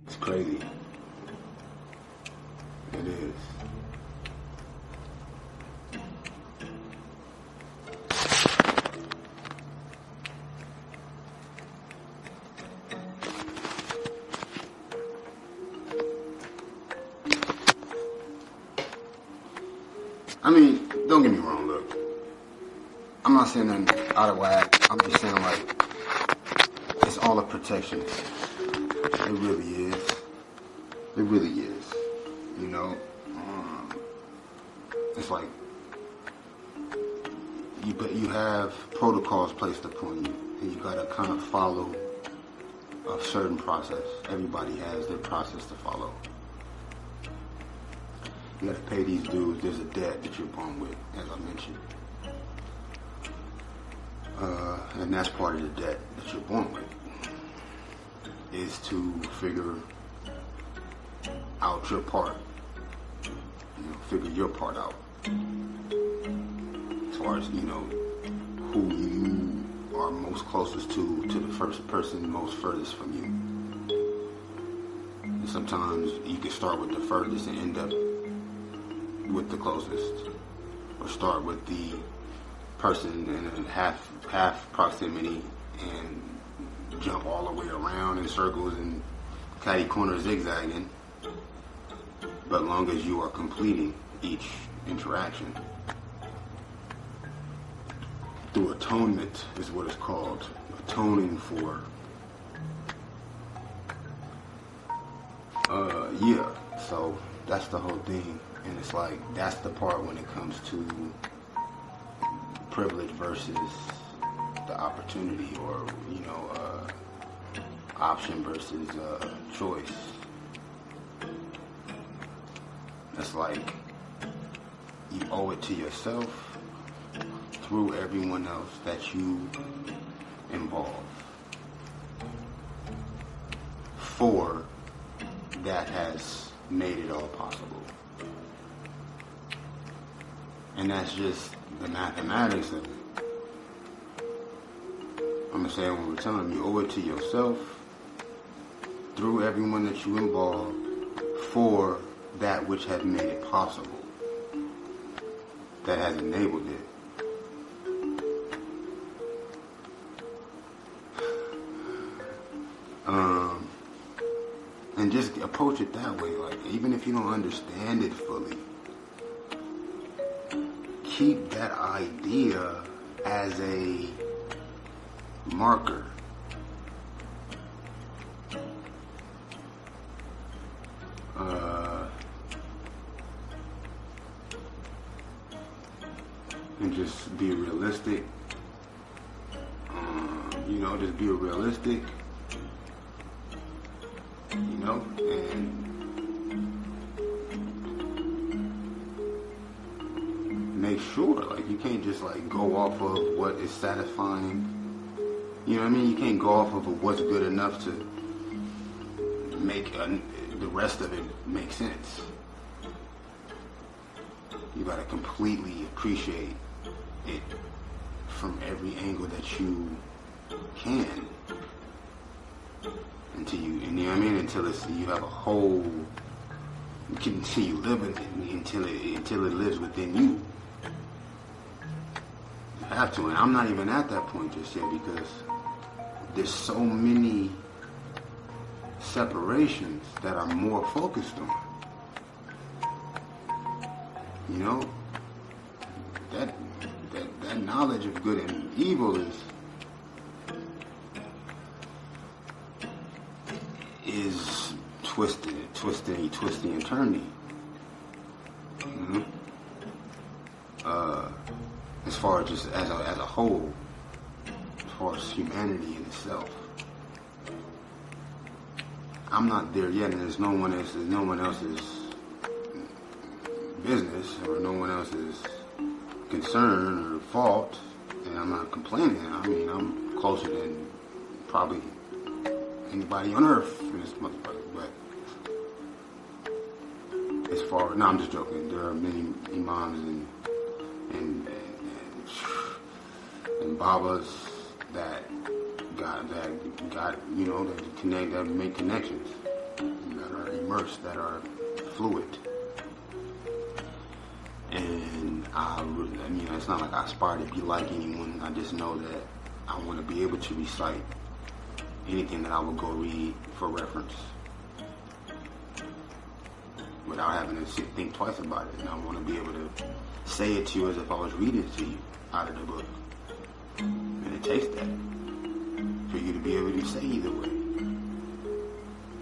It's crazy. It is. I mean, don't get me wrong, look. I'm not saying nothing out of whack. I'm just saying, like, it's all a protection. It really is. It really is. You know? It's like, you have protocols placed upon you, and you gotta kind of follow a certain process. Everybody has their process to follow. You gotta pay these dues. There's a debt that you're born with, as I mentioned. And that's part of the debt that you're born with, is to figure out your part. You know, figure your part out. As far as, you know, who you are most closest to the first person most furthest from you. And sometimes you can start with the furthest and end up with the closest, or start with the person in half proximity and jump all the way around in circles and catty corner zigzagging. But long as you are completing each interaction through atonement is what it's called, atoning for. Yeah. So that's the whole thing. And it's like, that's the part when it comes to privilege versus the opportunity, or, you know, option versus choice. It's like, you owe it to yourself through everyone else that you involve, for that has made it all possible. And that's just the mathematics of it. I'm going to say it one more time. You owe it to yourself through everyone that you involve, for that which has made it possible, that has enabled it. And just approach it that way. Like, even if you don't understand it fully, keep that idea as a marker. And just be realistic. You know, just be realistic. You know, and make sure, like, you can't just, like, go off of what is satisfying. You know what I mean? You can't go off of what's good enough to make the rest of it make sense. You gotta completely appreciate it from every angle that you can. Until you know what I mean? Until you have a whole, until you live with it, until it lives within you. You have to, and I'm not even at that point just yet, because there's so many separations that I'm more focused on. You know, that knowledge of good and evil is twisting and turning. Mm-hmm. As far as just as a whole, as far as humanity in itself, I'm not there yet, and there's no one else's business, or no one else's concern or fault, and I'm not complaining. I mean, I'm closer than probably anybody on earth in this motherfucker. But as far, no, I'm just joking. There are many imams and babas that got you know, that make connections, that are immersed, that are fluid. And I mean, it's not like I aspire to be like anyone. I just know that I want to be able to recite anything that I would go read for reference without having to think twice about it. And I want to be able to say it to you as if I was reading it to you out of the book. And it takes that for you to be able to say either way.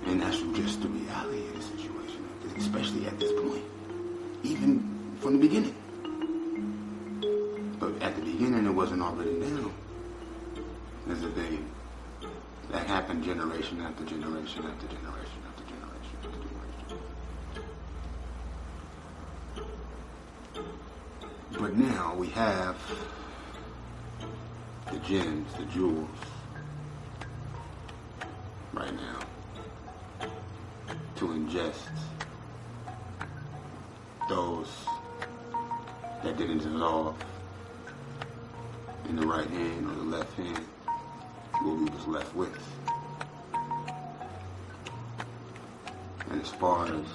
And that's just the reality of the situation, especially at this point. Even from the beginning. But at the beginning, it wasn't all written down. There's a thing that happened generation after generation after generation after generation after generation. But now we have the gems, the jewels, right now, to ingest those that didn't dissolve in the right hand or the left hand, what we was left with. And as far as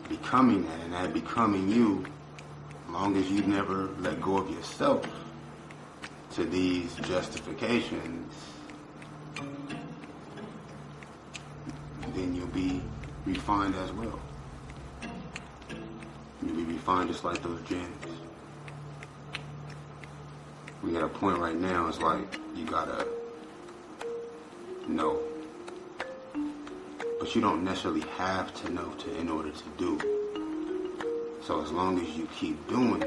becoming that, and that becoming you, as long as you never let go of yourself to these justifications, then you'll be refined as well. You'll be refined just like those gems. We at a point right now, it's like you gotta know. But you don't necessarily have to know in order to do. So as long as you keep doing,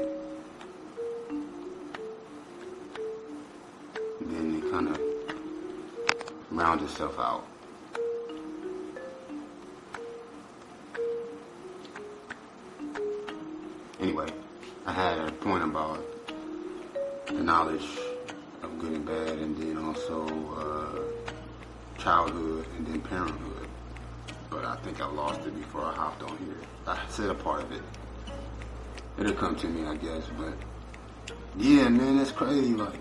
then it kind of rounds itself out. Anyway, I had a point about the knowledge of good and bad, and then also childhood, and then parenthood. But I think I lost it before I hopped on here. I said a part of it. It'll come to me, I guess. But yeah, man, that's crazy. Like,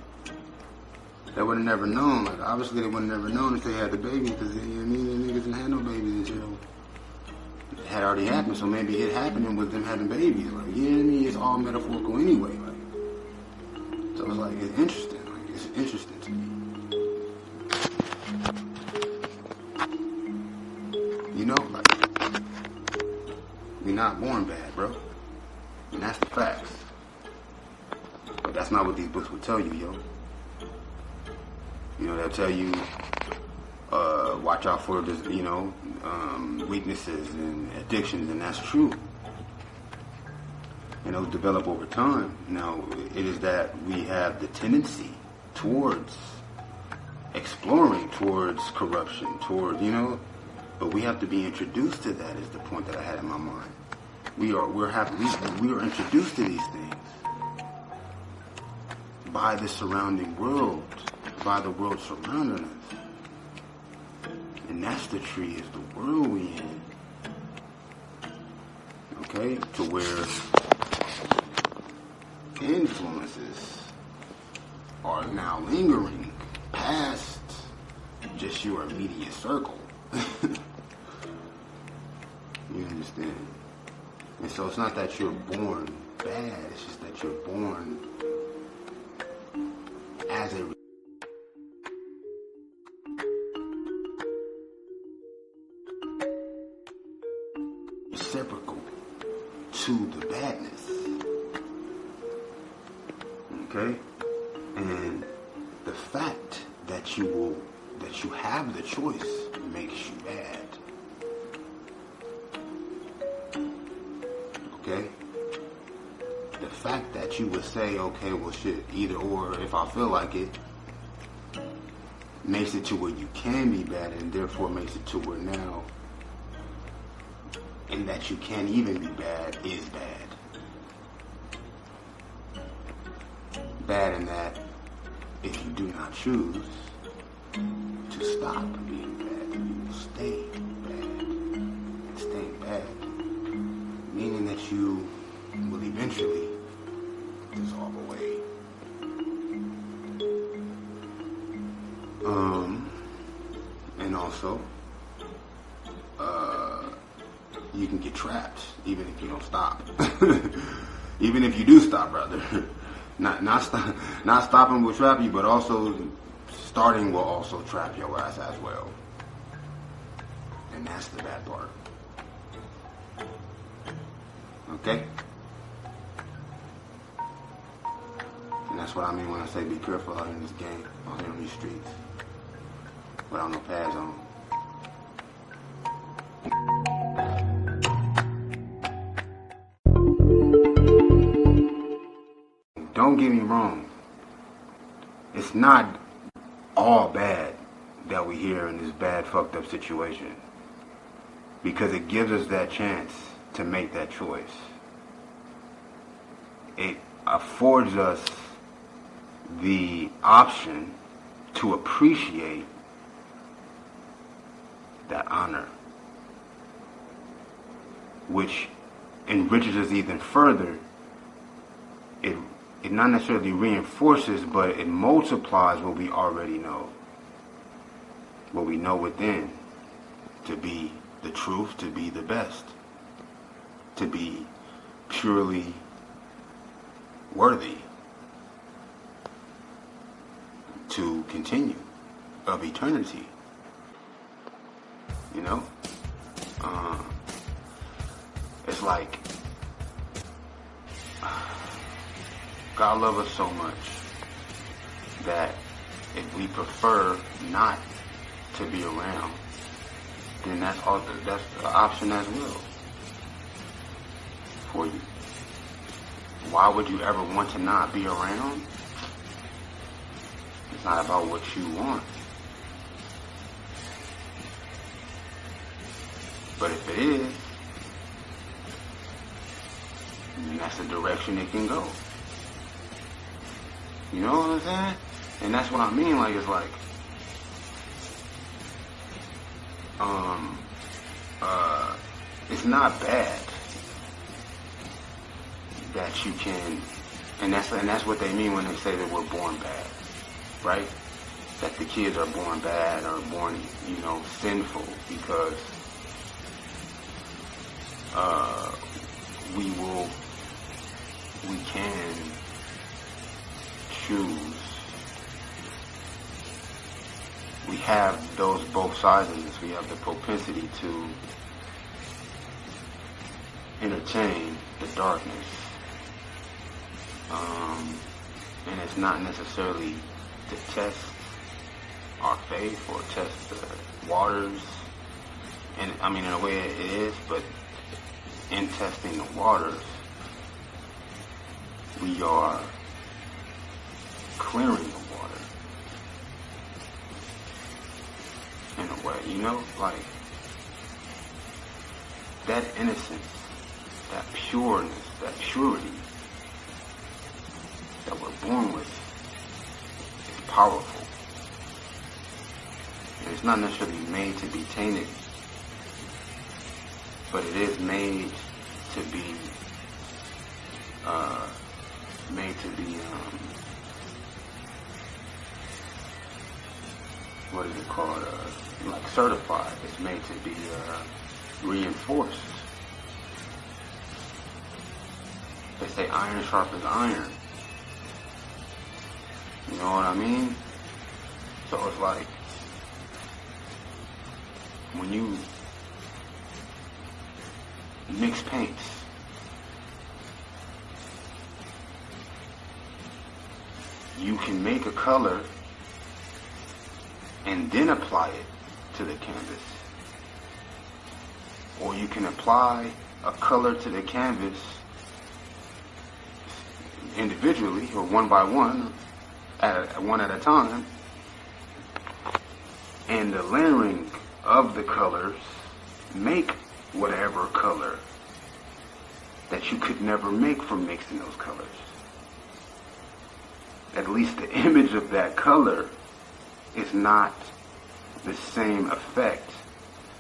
they would have never known. Like, obviously, they would have never known if they had the baby, because you know what I mean, the niggas didn't have no babies until it had already happened. So maybe it happening with them having babies. Like, you know what I mean? It's all metaphorical anyway. Like, so it's like, it's interesting. Like, it's interesting to me. You know, like, we're not born bad, bro. And that's the facts. But that's not what these books would tell you, yo. You know, they'll tell you, watch out for, you know, weaknesses and addictions, and that's true. And those develop over time. Now, it is that we have the tendency towards exploring, towards corruption, towards, you know, but we have to be introduced to that, is the point that I had in my mind. We are introduced to these things by the surrounding world, by the world surrounding us. And that's the tree, is the world we in. Okay? To where influences are now lingering past just your immediate circle. You understand? And so it's not that you're born bad, it's just that you're born as a reciprocal to the badness. Okay? And the fact that you have the choice makes you bad. Okay? The fact that you would say, okay, well shit, either or, if I feel like it, makes it to where you can be bad, and therefore makes it to where now, and that you can't even be bad, is bad. Bad in that, if you do not choose to stop being bad, you will stay bad. And staying bad meaning that you will eventually dissolve away. And also, you can get trapped even if you don't stop. Even if you do stop, rather. Not stopping will trap you, but also starting will also trap your ass as well. And that's the bad part. Okay? And that's what I mean when I say be careful out in this game, out here on these streets. Without no pads on. Don't get me wrong. It's not all bad that we hear in this bad, fucked up situation. Because it gives us that chance to make that choice. It affords us the option to appreciate that honor, which enriches us even further. It not necessarily reinforces, but it multiplies what we already know. What we know within to be the truth, to be the best, to be purely worthy to continue of eternity. You know? It's like God loves us so much that if we prefer not to be around, then that's the option as well for you. Why would you ever want to not be around? It's not about what you want. But if it is, then that's the direction it can go. You know what I'm saying? And that's what I mean, like, it's like, it's not bad that you can, and that's what they mean when they say that we're born bad, right? That the kids are born bad or born, sinful, because we can choose. We have those both sides of this. We have the propensity to entertain the darkness. And it's not necessarily to test our faith or test the waters. And I mean, in a way it is, but in testing the waters, we are clearing the water. In a way, like that innocence, that pureness, that purity that we're born with is powerful. And it's not necessarily made to be tainted, but it is made to be, what is it called? Like certified. It's made to be reinforced. They say iron sharpens iron. You know what I mean? So it's like, when you mix paints, you can make a color and then apply it to the canvas. Or you can apply a color to the canvas individually or one by one, one at a time, and the layering of the colors make whatever color that you could never make from mixing those colors. At least the image of that color is not the same effect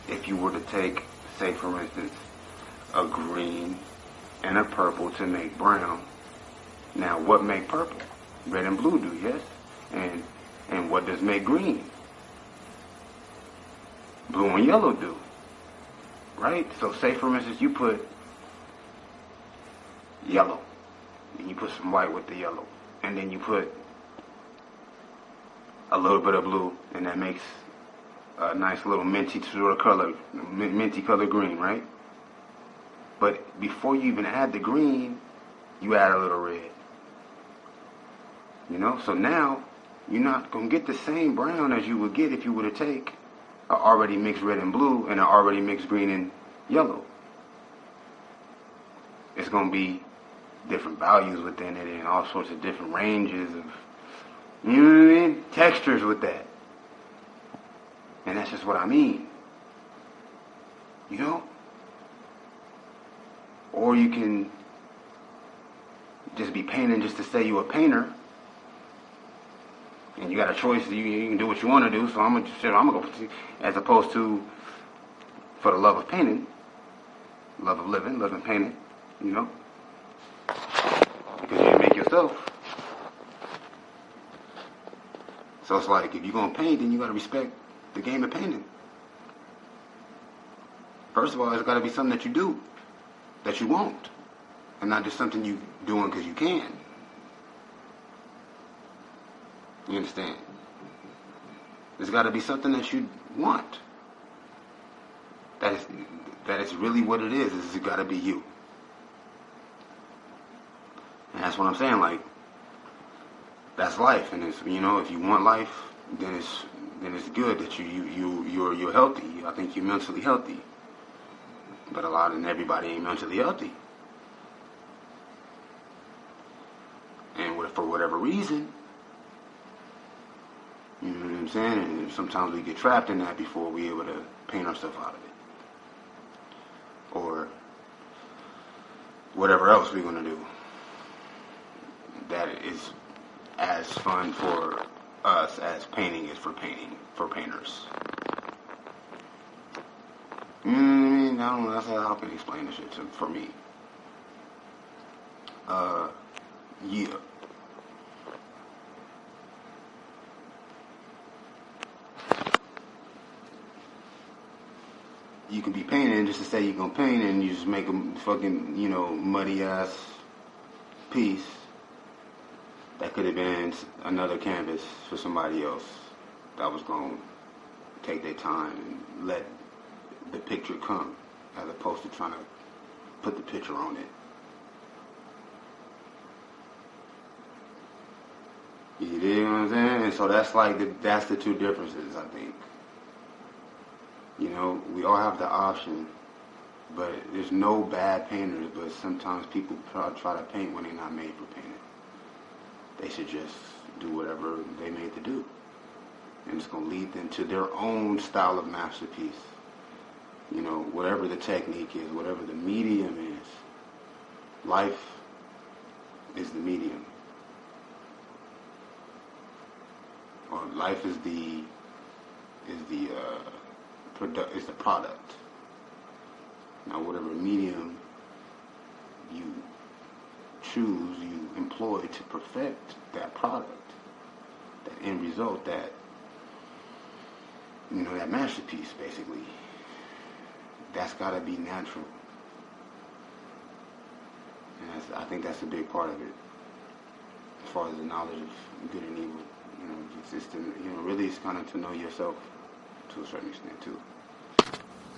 if you were to take, say for instance, a green, and a purple to make brown. Now, what make purple? Red and blue do, yes? And what does make green? Blue and yellow do, right? So say, for instance, you put yellow, and you put some white with the yellow, and then you put a little bit of blue, and that makes a nice little minty sort of color, minty color green, right? But before you even add the green, you add a little red. You know, so now you're not going to get the same brown as you would get if you were to take an already mixed red and blue and an already mixed green and yellow. It's going to be different values within it and all sorts of different ranges of, you know what I mean, textures with that. And that's just what I mean. You know? Or you can just be painting just to say you're a painter. And you got a choice. You can do what you want to do. So I'm gonna go, as opposed to for the love of painting, love of living, love of painting. You know, because you make yourself. So it's like if you're gonna paint, then you gotta respect the game of painting. First of all, it's gotta be something that you do, that you want, and not just something you doing because you can. You understand? There's got to be something that you want. That is really what it is. It's got to be you. And that's what I'm saying. Like, that's life. And it's, you know, if you want life, then it's good that you're healthy. I think you're mentally healthy. But everybody ain't mentally healthy. And for whatever reason. You know what I'm saying? And sometimes we get trapped in that before we're able to paint ourselves out of it. Or whatever else we're going to do. That is as fun for us as painting is for painters. You know what I mean? I don't know. That's how I can explain this shit for me. Yeah. You can be painting just to say you're gonna paint and you just make a fucking, you know, muddy ass piece that could have been another canvas for somebody else that was gonna take their time and let the picture come as opposed to trying to put the picture on it. You dig what I'm saying? And so that's like that's the two differences, I think. You know, we all have the option, but there's no bad painters, but sometimes people try to paint when they're not made for painting. They should just do whatever they made to do. And it's going to lead them to their own style of masterpiece. You know, whatever the technique is, whatever the medium is. Life is the medium. Or life is the product. Now, whatever medium you choose, you employ to perfect that product, that end result, that, you know, that masterpiece, basically. That's got to be natural. And I think that's a big part of it, as far as the knowledge of good and evil. You know, it's to, you know, really it's kind of to know yourself to a certain extent too.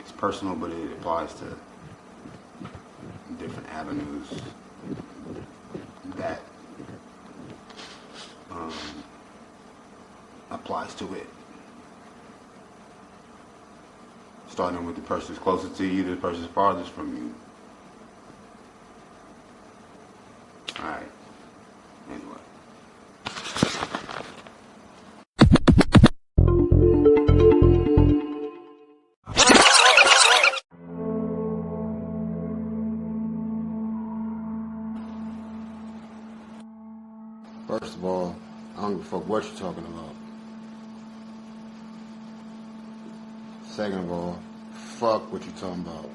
It's personal, but it applies to different avenues that applies to it. Starting with the person closest to you, the person farthest from you. Alright. Anyway. First of all, I don't give a fuck what you're talking about. Second of all, fuck what you're talking about.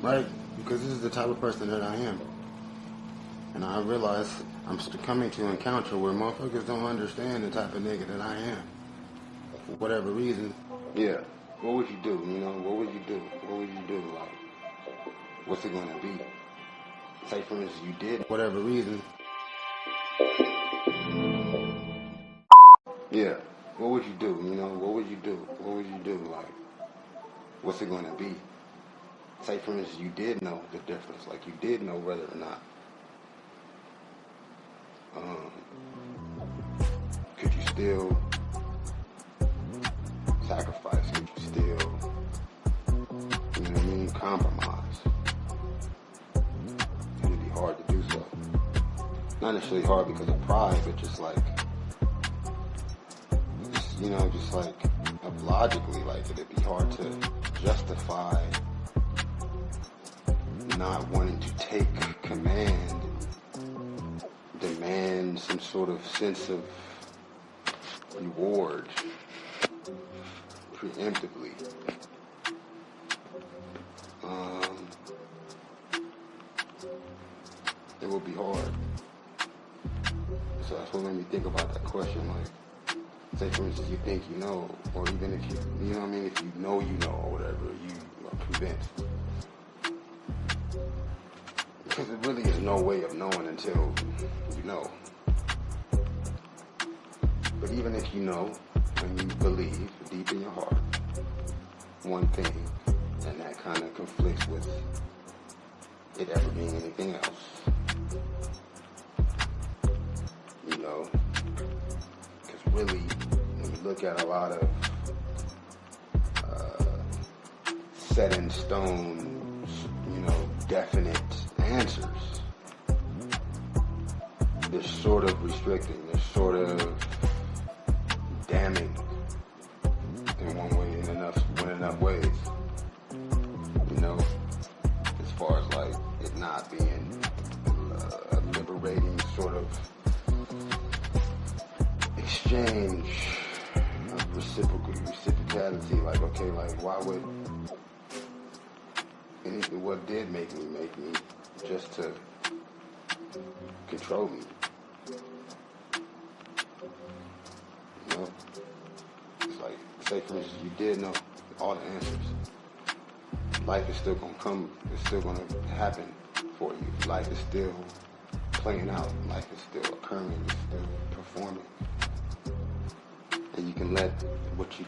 right? Because this is the type of person that I am. And I realize I'm coming to encounter where motherfuckers don't understand the type of nigga that I am. For whatever reason. Yeah. What would you do? You know, what would you do? What would you do? Like, what's it gonna be? Say for instance you did whatever reason. Yeah. What would you do? You know, what would you do? What would you do? Like, what's it gonna be? Say for instance you did know the difference. Like you did know whether or not. Could you still sacrifice? Could you still, you know what I mean, compromise? It'd be hard to do so. Not necessarily hard because of pride, but just like, you know, just like logically, like it'd be hard to justify not wanting to take command, demand some sort of sense of reward preemptively. It would be hard. So that's what made me think about that question. Like, say for instance, you think you know, or even if you know what I mean, if you know, or whatever, you are convinced. Because there really is no way of knowing until you know. But even if you know, and you believe deep in your heart one thing, and that kind of conflicts with it ever being anything else, you know, because really, when you look at a lot of set in stone, you know, definite answers, they're sort of restricting, they're sort of damning in one way, in enough ways, you know, as far as like it not being a liberating sort of exchange of reciprocality. Like, okay, like why would anything? What did make me just to control me? You know, it's like, say for instance, you did know all the answers. Life is still gonna come. It's still gonna happen for you. Life is still playing out. Life is still occurring. It's still performing. And you can let what you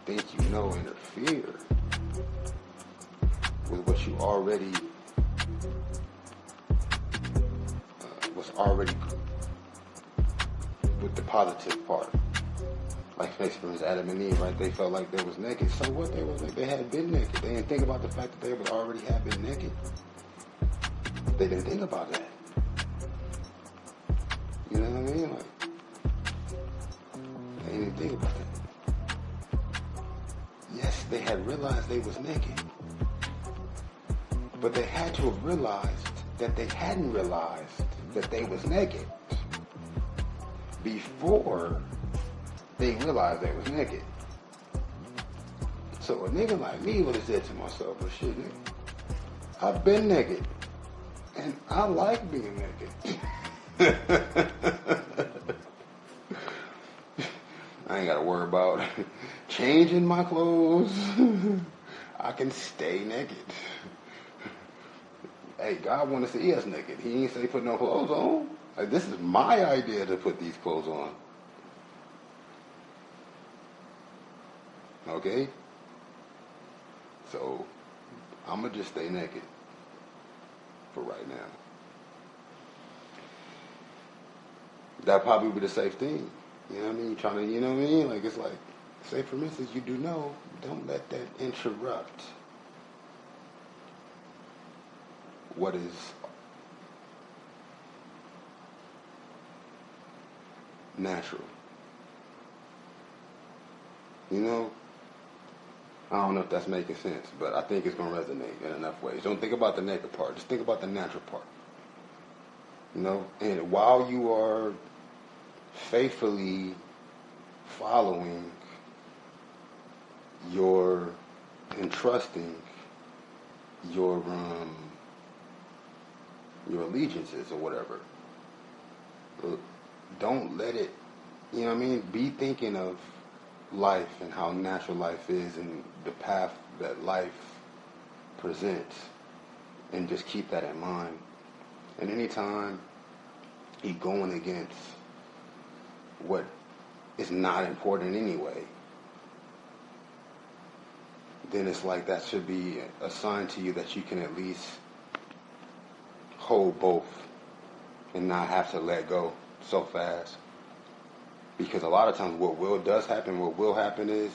think you know interfere with what you already was already with the positive part. Like, for instance, Adam and Eve, right? They felt like they was naked. So what? They was like, they had been naked. They didn't think about the fact that they would already have been naked. They didn't think about that. You know what I mean? Like, they didn't think about that. Yes, they had realized they was naked. But they had to have realized that they hadn't realized that they was naked before they realized they was naked. So a nigga like me would have said to myself, well shit, nigga, I've been naked. And I like being naked. I ain't gotta worry about changing my clothes. I can stay naked. Hey, God wanted to see us naked. He ain't say put no clothes on. Like, this is my idea to put these clothes on. Okay? So, I'ma just stay naked for right now. That'd probably be the safe thing. You know what I mean? Trying to, you know what I mean? Like, it's like, say for instance, you do know, don't let that interrupt what is natural. You know? I don't know if that's making sense, but I think it's going to resonate in enough ways. Don't think about the naked part. Just think about the natural part. You know? And while you are faithfully following your and trusting your allegiances or whatever. Don't let it, you know what I mean? Be thinking of life and how natural life is and the path that life presents, and just keep that in mind. And anytime you're going against what is not important anyway, then it's like that should be a sign to you that you can at least hold both and not have to let go so fast. Because a lot of times what will happen is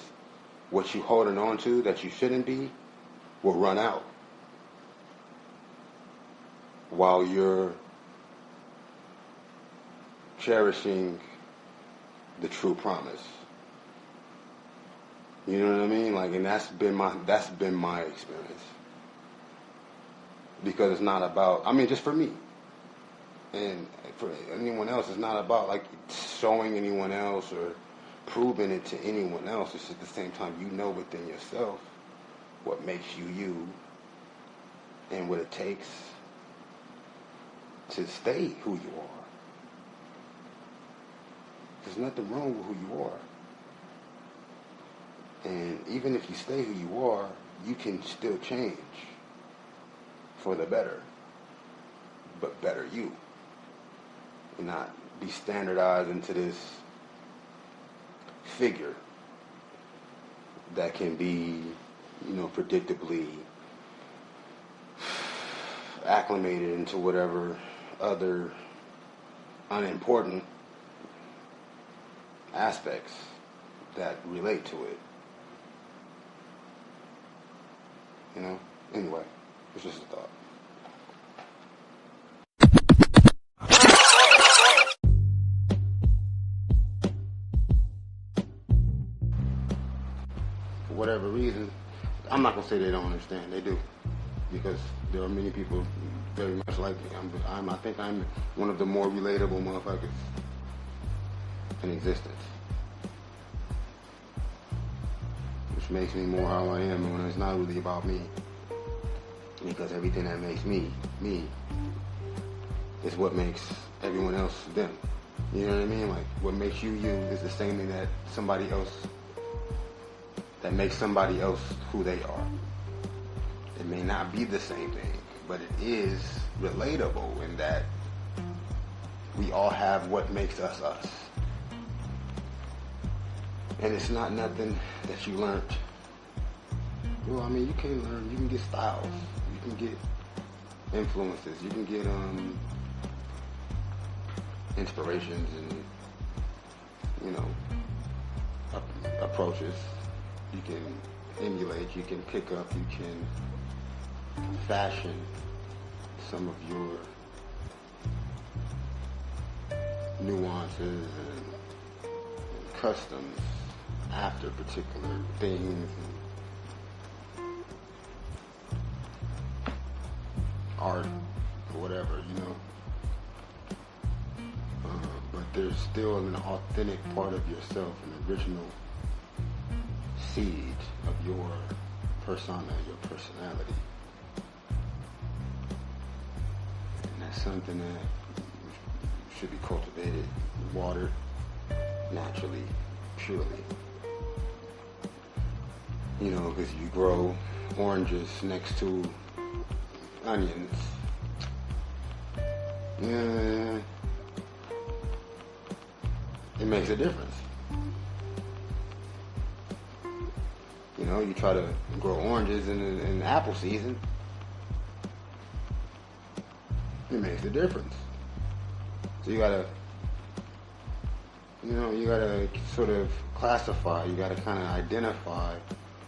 what you holding on to that you shouldn't be will run out while you're cherishing the true promise. You know what I mean? Like, and that's been my experience. Because it's not about, I mean, just for me. And for anyone else, it's not about like showing anyone else or proving it to anyone else. It's at the same time, you know within yourself what makes you you and what it takes to stay who you are. There's nothing wrong with who you are. And even if you stay who you are, you can still change for the better. But better you. And not be standardized into this figure that can be, you know, predictably acclimated into whatever other unimportant aspects that relate to it. You know? Anyway, it's just a thought. For whatever reason, I'm not going to say they don't understand. They do. Because there are many people very much like me. I think I'm one of the more relatable motherfuckers in existence. Which makes me more how I am when it's not really about me. Because everything that makes me, me, is what makes everyone else them. You know what I mean? Like, what makes you you is the same thing that makes somebody else who they are. It may not be the same thing, but it is relatable in that we all have what makes us us. And it's not nothing that you learned. Well, I mean, you can learn, you can get styles, you can get influences, you can get inspirations and, you know, approaches. You can emulate, you can pick up, you can fashion some of your nuances and customs after particular things and art or whatever, you know. But there's still an authentic part of yourself, an original seed of your persona, your personality. And that's something that should be cultivated, watered, naturally, purely. You know, because you grow oranges next to onions. Yeah, it makes a difference. You know, you try to grow oranges in apple season, it makes a difference. So you gotta sort of classify, you gotta kind of identify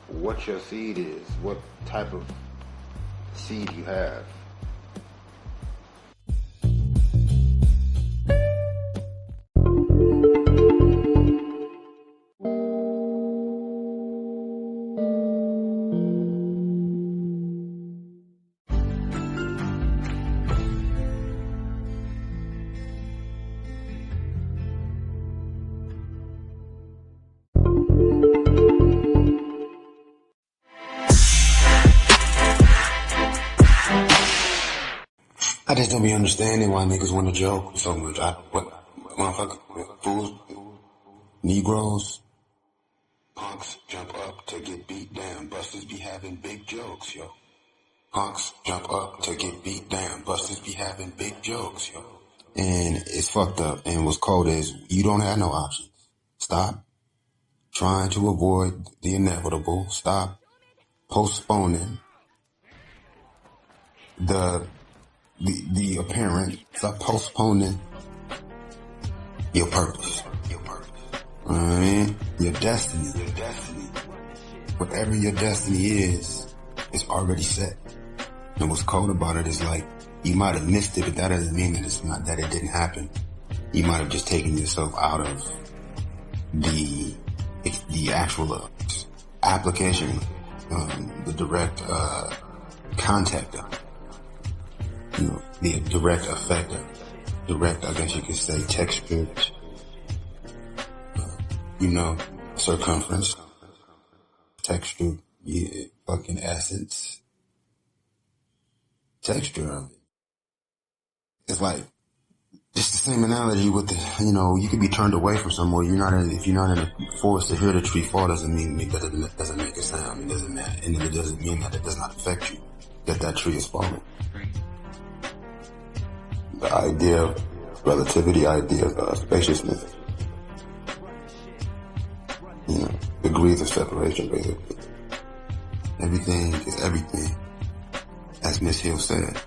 what your seed is, what type of seed you have. don't be understanding why niggas want to joke so much. Motherfucker, fools, Negroes, punks jump up to get beat down. Busters be having big jokes, yo. Punks jump up to get beat down. Busters be having big jokes, yo. And it's fucked up. And what's cold is you don't have no options. Stop trying to avoid the inevitable. Stop postponing the apparent. Stop postponing your purpose. You know what I mean? Your destiny. Whatever your destiny is, it's already set. And what's cold about it is like, you might have missed it, but that doesn't mean that that it didn't happen. You might have just taken yourself out of the actual application, the direct contact of it. You know, the direct effect of it. Direct, I guess you could say, texture, circumference, texture, yeah, fucking essence, texture of it. It's like, it's the same analogy with you could be turned away from somewhere. If you're not in a forest to hear the tree fall, doesn't make a sound. It doesn't matter, and it doesn't mean that it does not affect you, that tree is falling. The idea of relativity, idea of spaciousness, degrees of separation, basically. Everything is everything, as Miss Hill said.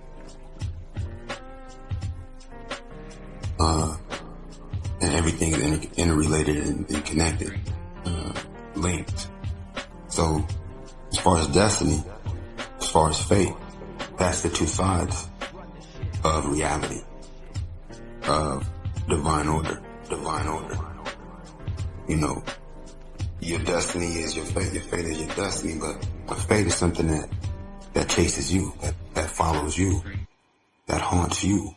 And everything is interrelated and connected, linked. So, as far as destiny, as far as fate, that's the two sides of reality, of divine order. Your destiny is your fate is your destiny, but a fate is something that chases you, that follows you, that haunts you,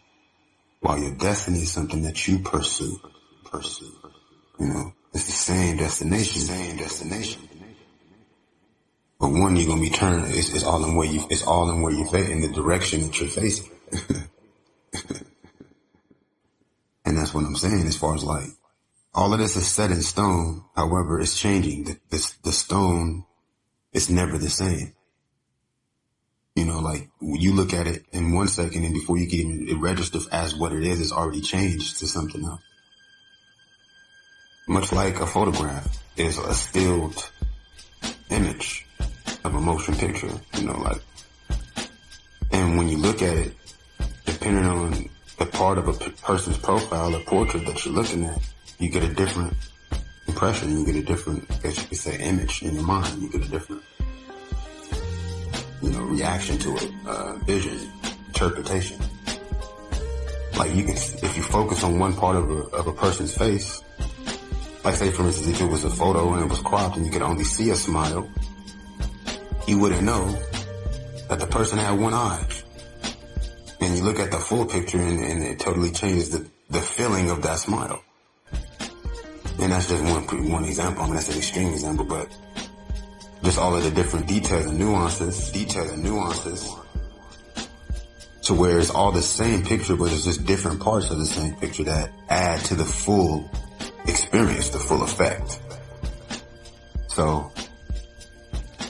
while your destiny is something that you pursue. It's the same destination. But one, you're gonna be turned. It's all in where you're facing, in the direction that you're facing. And that's what I'm saying. As far as like, all of this is set in stone. However, it's changing. The stone is never the same. Like you look at it in 1 second, and before you can even register as what it is, it's already changed to something else. Much like a photograph is a stilled image of a motion picture, and when you look at it, depending on the part of a person's profile or portrait that you're looking at, you get a different impression, you get a different, I guess you could say, image in your mind, you get a different, reaction to it, vision, interpretation. Like if you focus on one part of a person's face, like say for instance, if it was a photo and it was cropped and you could only see a smile, you wouldn't know that the person had one eye. And you look at the full picture and it totally changes the feeling of that smile. And that's just one example. I mean, that's an extreme example, but just all of the different details and nuances, to where it's all the same picture, but it's just different parts of the same picture that add to the full experience, the full effect. So,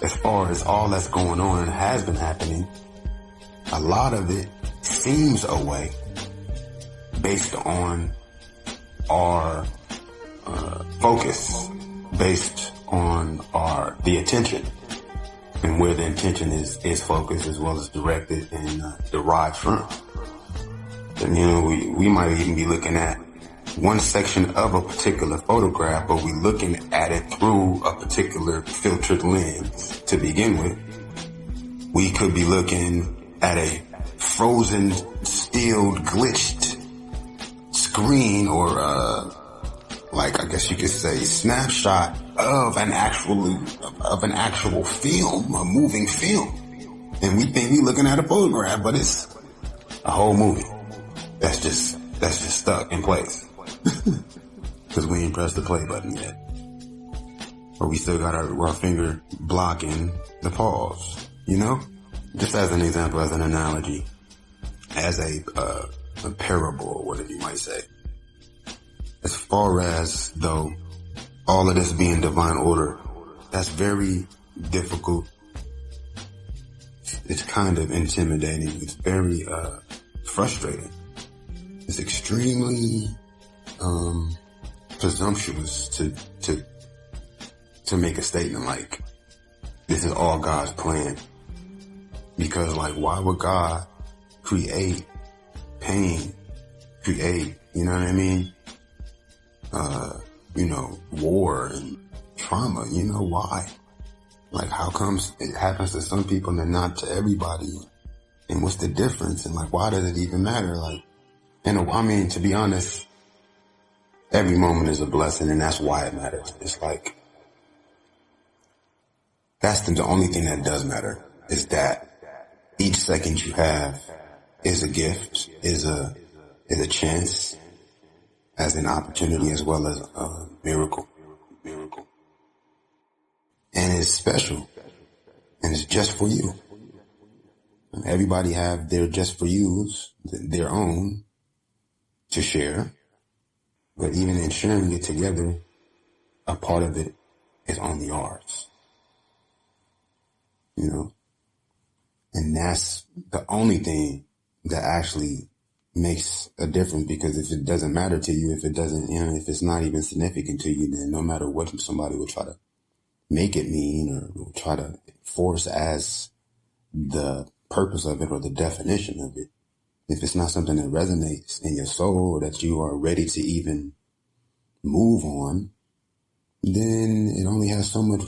as far as all that's going on and has been happening, a lot of it seems a way based on our focus, based on the attention, and where the intention is focused as well as directed and derived from. And we might even be looking at one section of a particular photograph, but we're looking at it through a particular filtered lens to begin with. We could be looking at a frozen, stilled, glitched screen, or like I guess you could say snapshot of an actual film, a moving film. And we think we're looking at a photograph, but it's a whole movie that's just stuck in place. Because we ain't pressed the play button yet. Or we still got our finger blocking the pause, Just as an example, as an analogy. as a parable, or whatever you might say. As far as, though, all of this being divine order, that's very difficult. It's kind of intimidating. It's very frustrating. It's extremely presumptuous to make a statement like, this is all God's plan. Because, like, why would God create pain, create, you know what I mean? War and trauma, why? Like, how comes it happens to some people and not to everybody? And what's the difference? And like, why does it even matter? Like, I mean, to be honest, every moment is a blessing, and that's why it matters. It's like, that's the only thing that does matter, is that each second you have is a gift, is a chance, as an opportunity, as well as a miracle. And it's special. And it's just for you. Everybody have their just for yous, their own, to share. But even in sharing it together, a part of it is only ours. And that's the only thing that actually makes a difference, because if it doesn't matter to you, if it doesn't, if it's not even significant to you, then no matter what somebody will try to make it mean or will try to force as the purpose of it or the definition of it, if it's not something that resonates in your soul or that you are ready to even move on, then it only has so much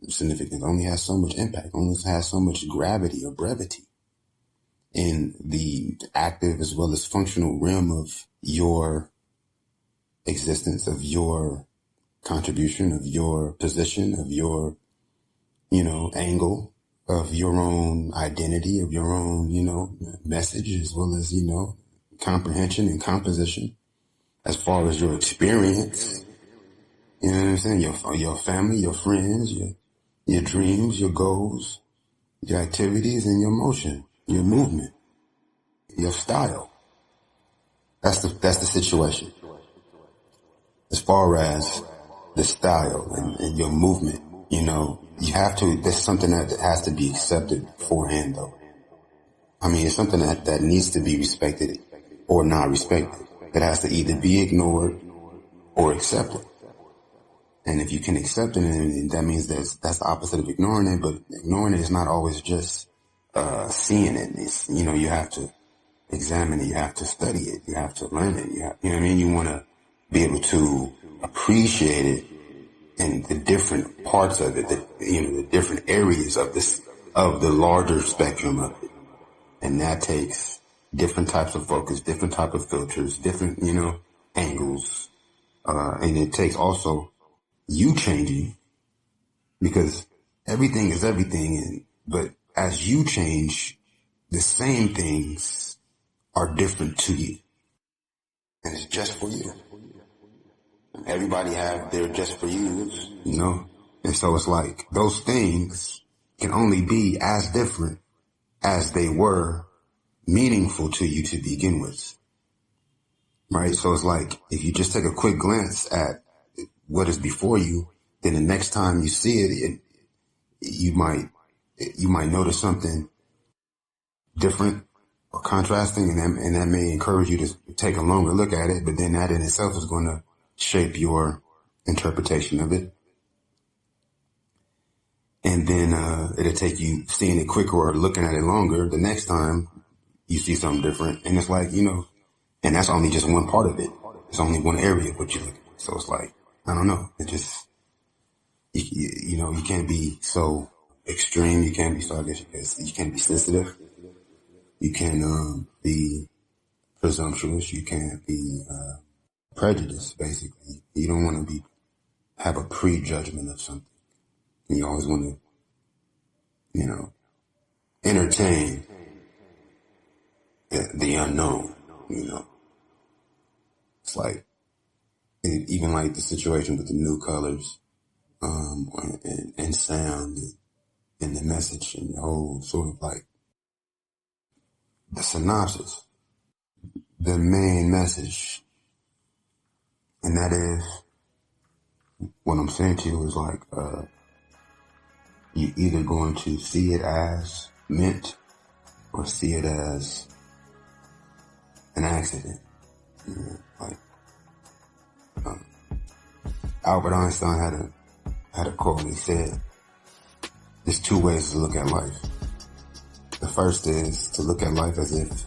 significance, only has so much impact, only has so much gravity or brevity in the active as well as functional realm of your existence, of your contribution, of your position, of your, angle, of your own identity, of your own, message, as well as, comprehension and composition, as far as your experience, you know what I'm saying? Your family, your friends, your dreams, your goals, your activities, and your motion, your movement, your style. That's the situation. As far as the style and your movement, you have to, there's something that has to be accepted beforehand, though. I mean, it's something that needs to be respected or not respected. It has to either be ignored or accepted. And if you can accept it, then that means that's the opposite of ignoring it. But ignoring it is not always just seeing it. It's, you have to examine it. You have to study it. You have to learn it. You know what I mean? You want to be able to appreciate it and the different parts of it, the different areas of the larger spectrum of it. And that takes different types of focus, different type of filters, different, angles. And it takes also you changing, because everything is everything. But as you change, the same things are different to you. And it's just for you. Everybody have their just for yous, And so it's like those things can only be as different as they were meaningful to you to begin with. Right? So it's like, if you just take a quick glance at what is before you, then the next time you see it, you might notice something different or contrasting, and that may encourage you to take a longer look at it. But then that in itself is going to shape your interpretation of it. And then it'll take you seeing it quicker or looking at it longer. The next time you see something different, and it's like, and that's only just one part of it. It's only one area of what you look at. So it's like, I don't know. It just, you can't be so extreme. You can't be so, I guess you can't be sensitive. You can't be presumptuous. You can't be prejudiced, basically. You don't want to have a prejudgment of something. You always want to, entertain the unknown, It's like, even like the situation with the new colors, and sound and the message and the whole sort of like the synopsis, the main message, and that is, what I'm saying to you is like, you're either going to see it as meant or see it as an accident. Like, Albert Einstein had a quote. He said, there's two ways to look at life. The first is to look at life as if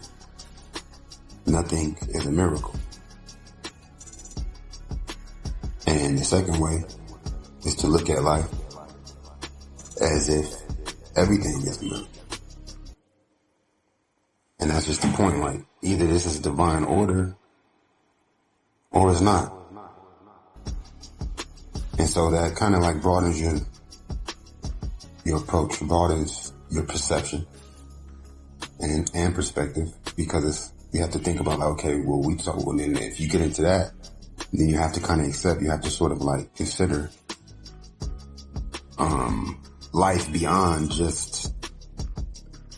nothing is a miracle. And the second way is to look at life as if everything is a miracle. And that's just the point. Like, either this is divine order or it's not. And so that kind of like broadens your approach, broadens your perception and perspective, because you have to think about, like, okay, well, then if you get into that, then you have to kind of accept, you have to sort of like consider life beyond just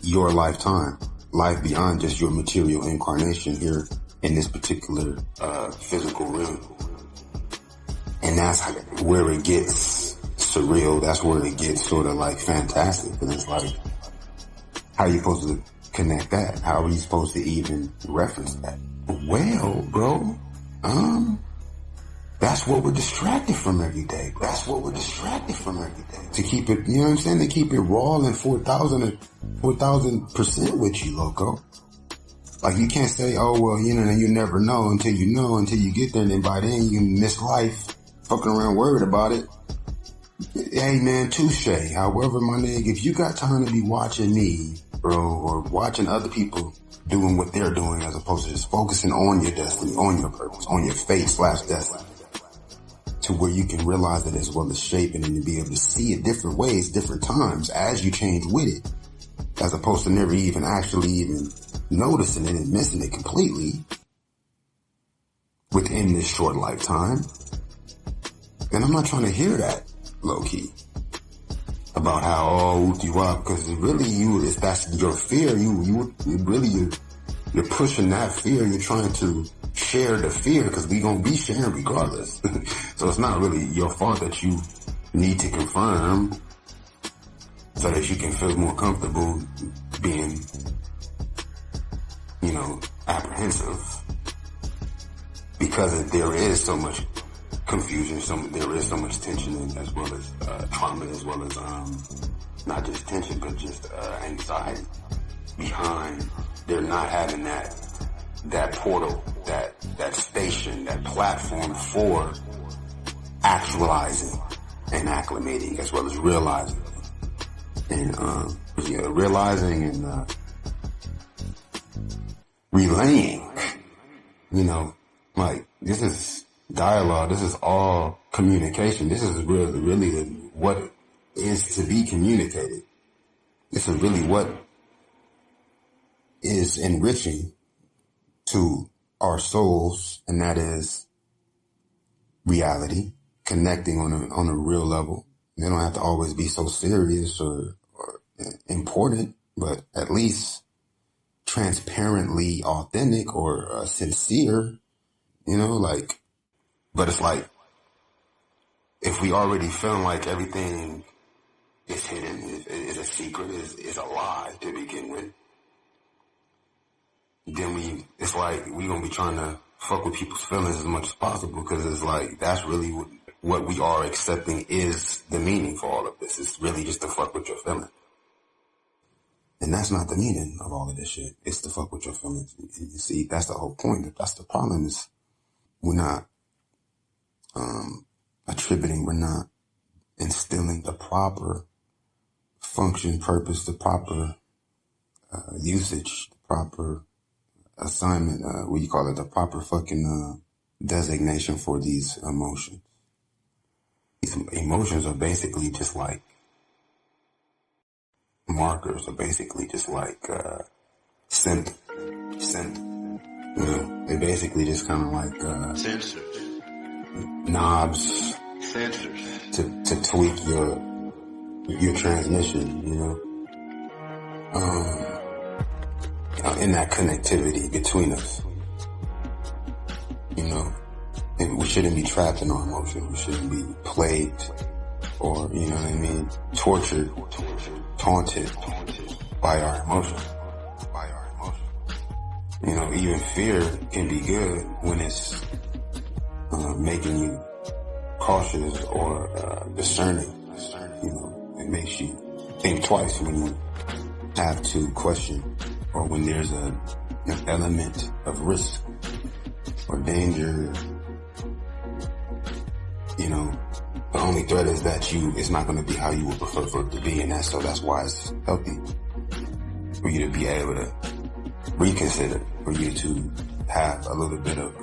your lifetime, life beyond just your material incarnation here in this particular physical realm. And that's where it gets surreal. That's where it gets sort of like fantastic. Because it's like, how are you supposed to connect that? How are you supposed to even reference that? Well, bro, that's what we're distracted from every day. That's what we're distracted from every day. To keep it, you know what I'm saying? To keep it raw and 4,000% with you, loco. Like, you can't say, oh, well, you never know until you get there. And then by then you miss life, fucking around worried about it. Hey, man, touche. However, my nigga, if you got time to be watching me, bro, or watching other people doing what they're doing, as opposed to just focusing on your destiny, on your purpose, on your fate/destiny, to where you can realize it as well as shape it, and to be able to see it different ways, different times as you change with it, as opposed to never even actually even noticing it and missing it completely within this short lifetime. And I'm not trying to hear that, low key, about how, oh, you up, because really if that's your fear, you're pushing that fear. You're trying to share the fear, because we gonna be sharing regardless. So it's not really your fault that you need to confirm so that you can feel more comfortable being, apprehensive, because there is so much confusion, there is so much tension, and as well as trauma, as well as not just tension, but just anxiety behind there not having that portal, that station, that platform for actualizing and acclimating, as well as realizing and realizing and relaying. Like, this is dialogue. This is all communication. This is really what is to be communicated. This is really what is enriching to our souls, and that is reality, connecting on a real level. They don't have to always be so serious or important, but at least transparently authentic or sincere, but it's like, if we already feel like everything is hidden, is a secret, is a lie to begin with, then it's like we gonna be trying to fuck with people's feelings as much as possible, because it's like, that's really what we are accepting is the meaning for all of this. It's really just to fuck with your feelings. And that's not the meaning of all of this shit. It's to fuck with your feelings. And you see, that's the whole point. That's the problem, is we're not attributing, we're not instilling the proper function, purpose, the proper usage, the proper assignment, the proper fucking designation for these emotions. These emotions are basically just like markers, are basically just like symptoms. They basically just kind of like Sensors. knobs, Sensors. to tweak your transmission, in that connectivity between us. You know, and we shouldn't be trapped in our emotions. We shouldn't be plagued or, you know what I mean, tortured, taunted by our emotions. You know, even fear can be good when it's making you cautious or discerning. You know, it makes you think twice when you have to question or when there's an element of risk or danger. You know, the only threat is that it's not going to be how you would prefer for it to be, and that's why it's healthy for you to be able to reconsider, for you to have a little bit of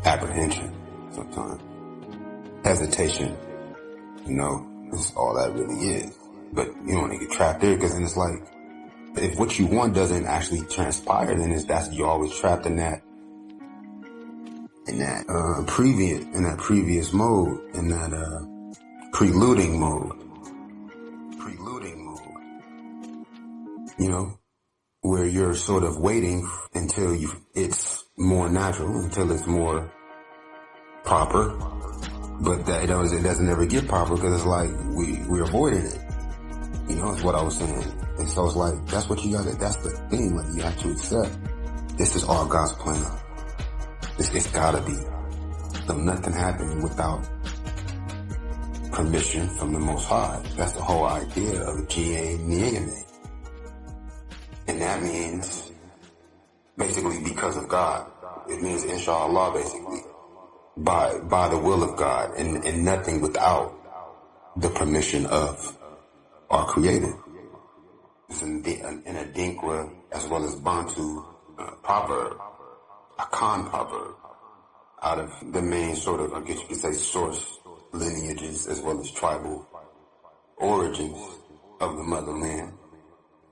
apprehension sometimes. Hesitation, you know, is all that really is. But you don't want to get trapped there, because then it's like, if what you want doesn't actually transpire, then you're always trapped in that previous mode, in that preluding mode. You know, where you're sort of waiting until it's more natural, until it's more proper, but that it doesn't ever get proper, because it's like we're avoiding it. You know, it's what I was saying. And so it's like, that's what you gotta, that's the thing, like, you have to accept this is all God's plan. It's gotta be. So nothing happening without permission from the Most High. That's the whole idea of G-A-N-E-A-N-E. And that means basically because of God. It means inshallah, basically. By the will of God, and nothing without the permission of our Creator. It's in a Dinkwa as well as Bantu proverb, a Khan proverb, out of the main sort of, I guess you could say, source lineages as well as tribal origins of the motherland.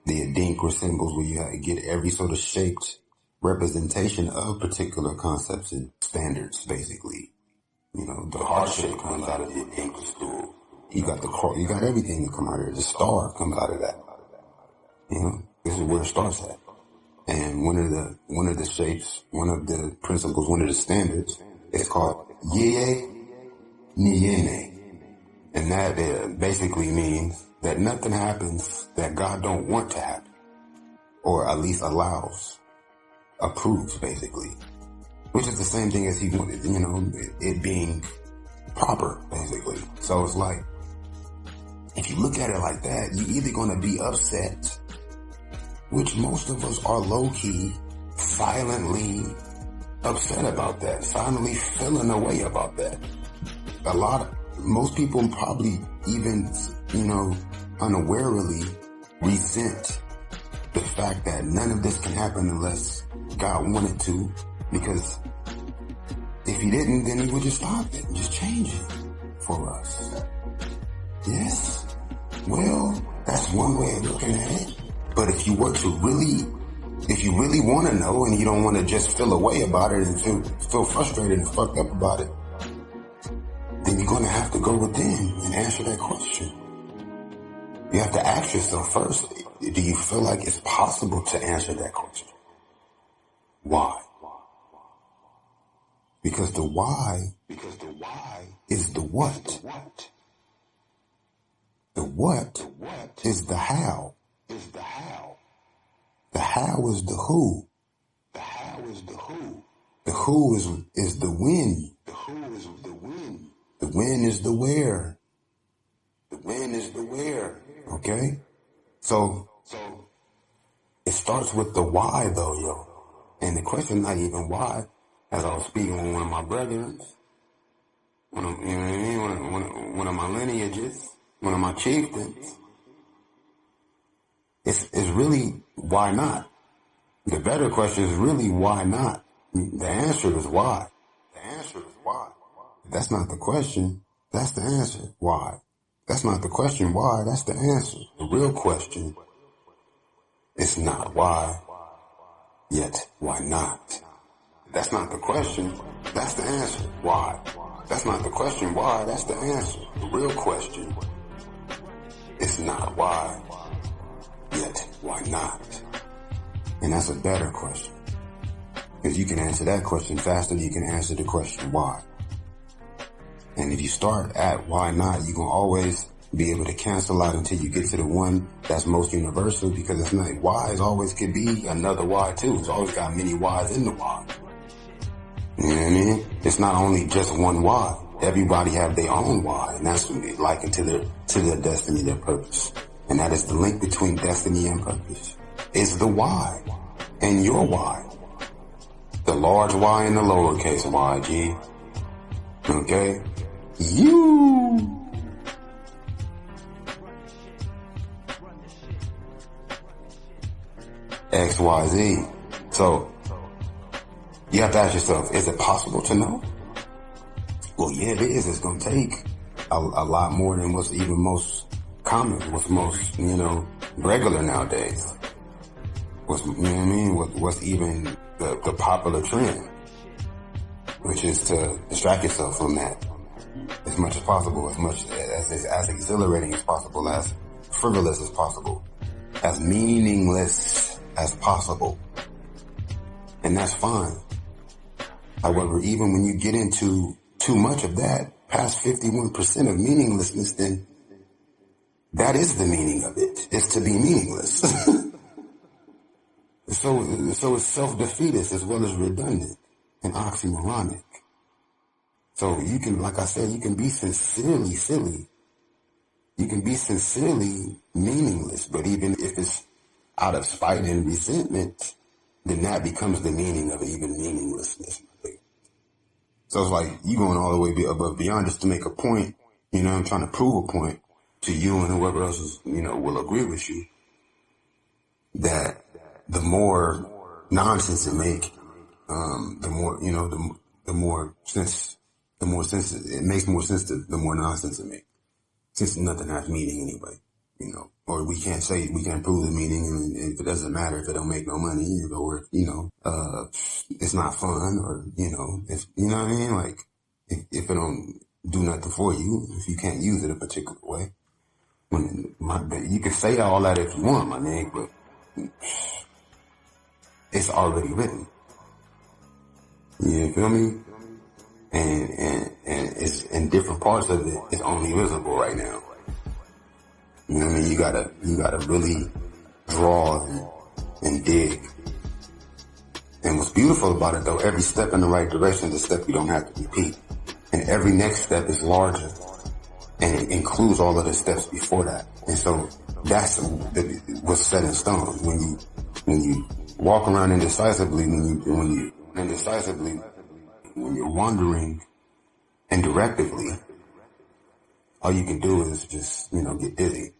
The Adinkra symbols, where you get every sort of shaped representation of particular concepts and standards, basically. You know, the heart shape comes out of the Adinkra stool. You got the cross, you got everything that come out of there. The star comes out of that. You know, this is where it starts at. And one of the shapes, one of the principles, one of the standards, is called Yeye Niyene. And that basically means that nothing happens that God don't want to happen, or at least allows, approves, basically, which is the same thing as he wanted, you know, it being proper, basically. So it's like, if you look at it like that, you're either going to be upset, which most of us are low-key, silently upset about that, silently feeling a way about that. Most people probably even, you know, unawarely resent the fact that none of this can happen unless God wanted to, because if he didn't, then he would just stop it and just change it for us. Yes? Well, that's one way of looking at it. But if you really want to know, and you don't want to just feel a way about it and feel frustrated and fucked up about it, then you're going to have to go within and answer that question. You have to ask yourself first, do you feel like it's possible to answer that question? Why? Because the why is the what. The what is the how. The how is the who. The who is the when. The when is the where. Okay? So it starts with the why, though, yo. And the question not even why, as I was speaking with one of my brethren, one of my lineages, one of my chieftains, it's really why not. The better question is really why not. The answer is why. That's not the question. That's the answer. Why? That's not the question. Why? That's the answer. The real question is not why, yet why not? That's not the question. That's the answer. Why? That's not the question. Why? That's the answer. The real question is not why, yet why not? And that's a better question. Because you can answer that question faster than you can answer the question why. And if you start at why not, you're going to always be able to cancel out until you get to the one that's most universal, because it's not, whys always could be another why too. It's always got many whys in the why. You know what I mean? It's not only just one why. Everybody have their own why, and that's what they liken to their destiny, their purpose. And that is the link between destiny and purpose. It's the why and your why. The large Y and the lowercase y, G. Okay? You. X, Y, Z. So, you have to ask yourself, is it possible to know? Well, yeah, it is. It's going to take a lot more than what's even most common, what's most, regular nowadays. What's, you know what I mean? What's even the popular trend, which is to distract yourself from that as much as possible, as exhilarating as possible, as frivolous as possible, as meaningless as possible. And that's fine. However, even when you get into too much of that, past 51% of meaninglessness, then that is the meaning of it. It's to be meaningless. So it's self-defeatist as well as redundant and oxymoronic. So you can, like I said, you can be sincerely silly. You can be sincerely meaningless, but even if it's out of spite and resentment, then that becomes the meaning of even meaninglessness. So it's like you going all the way above beyond just to make a point. I'm trying to prove a point to you and whoever else is, will agree with you, that the more nonsense it make, the more sense it makes more sense the more nonsense it makes. Since nothing has meaning anyway, or we can't prove the meaning, and if it doesn't matter, if it don't make no money, or, it's not fun, or, if, you know what I mean? Like, if it don't do nothing for you, if you can't use it a particular way, you can say all that if you want, my nigga, but it's already written. You feel me? And it's in different parts of it, it's only visible right now. You know what I mean? You gotta really draw and dig. And what's beautiful about it though, every step in the right direction is a step you don't have to repeat. And every next step is larger. And it includes all of the steps before that. And so that's what's set in stone. When you walk around indecisively, when you're wandering indirectly, all you can do is just, get dizzy.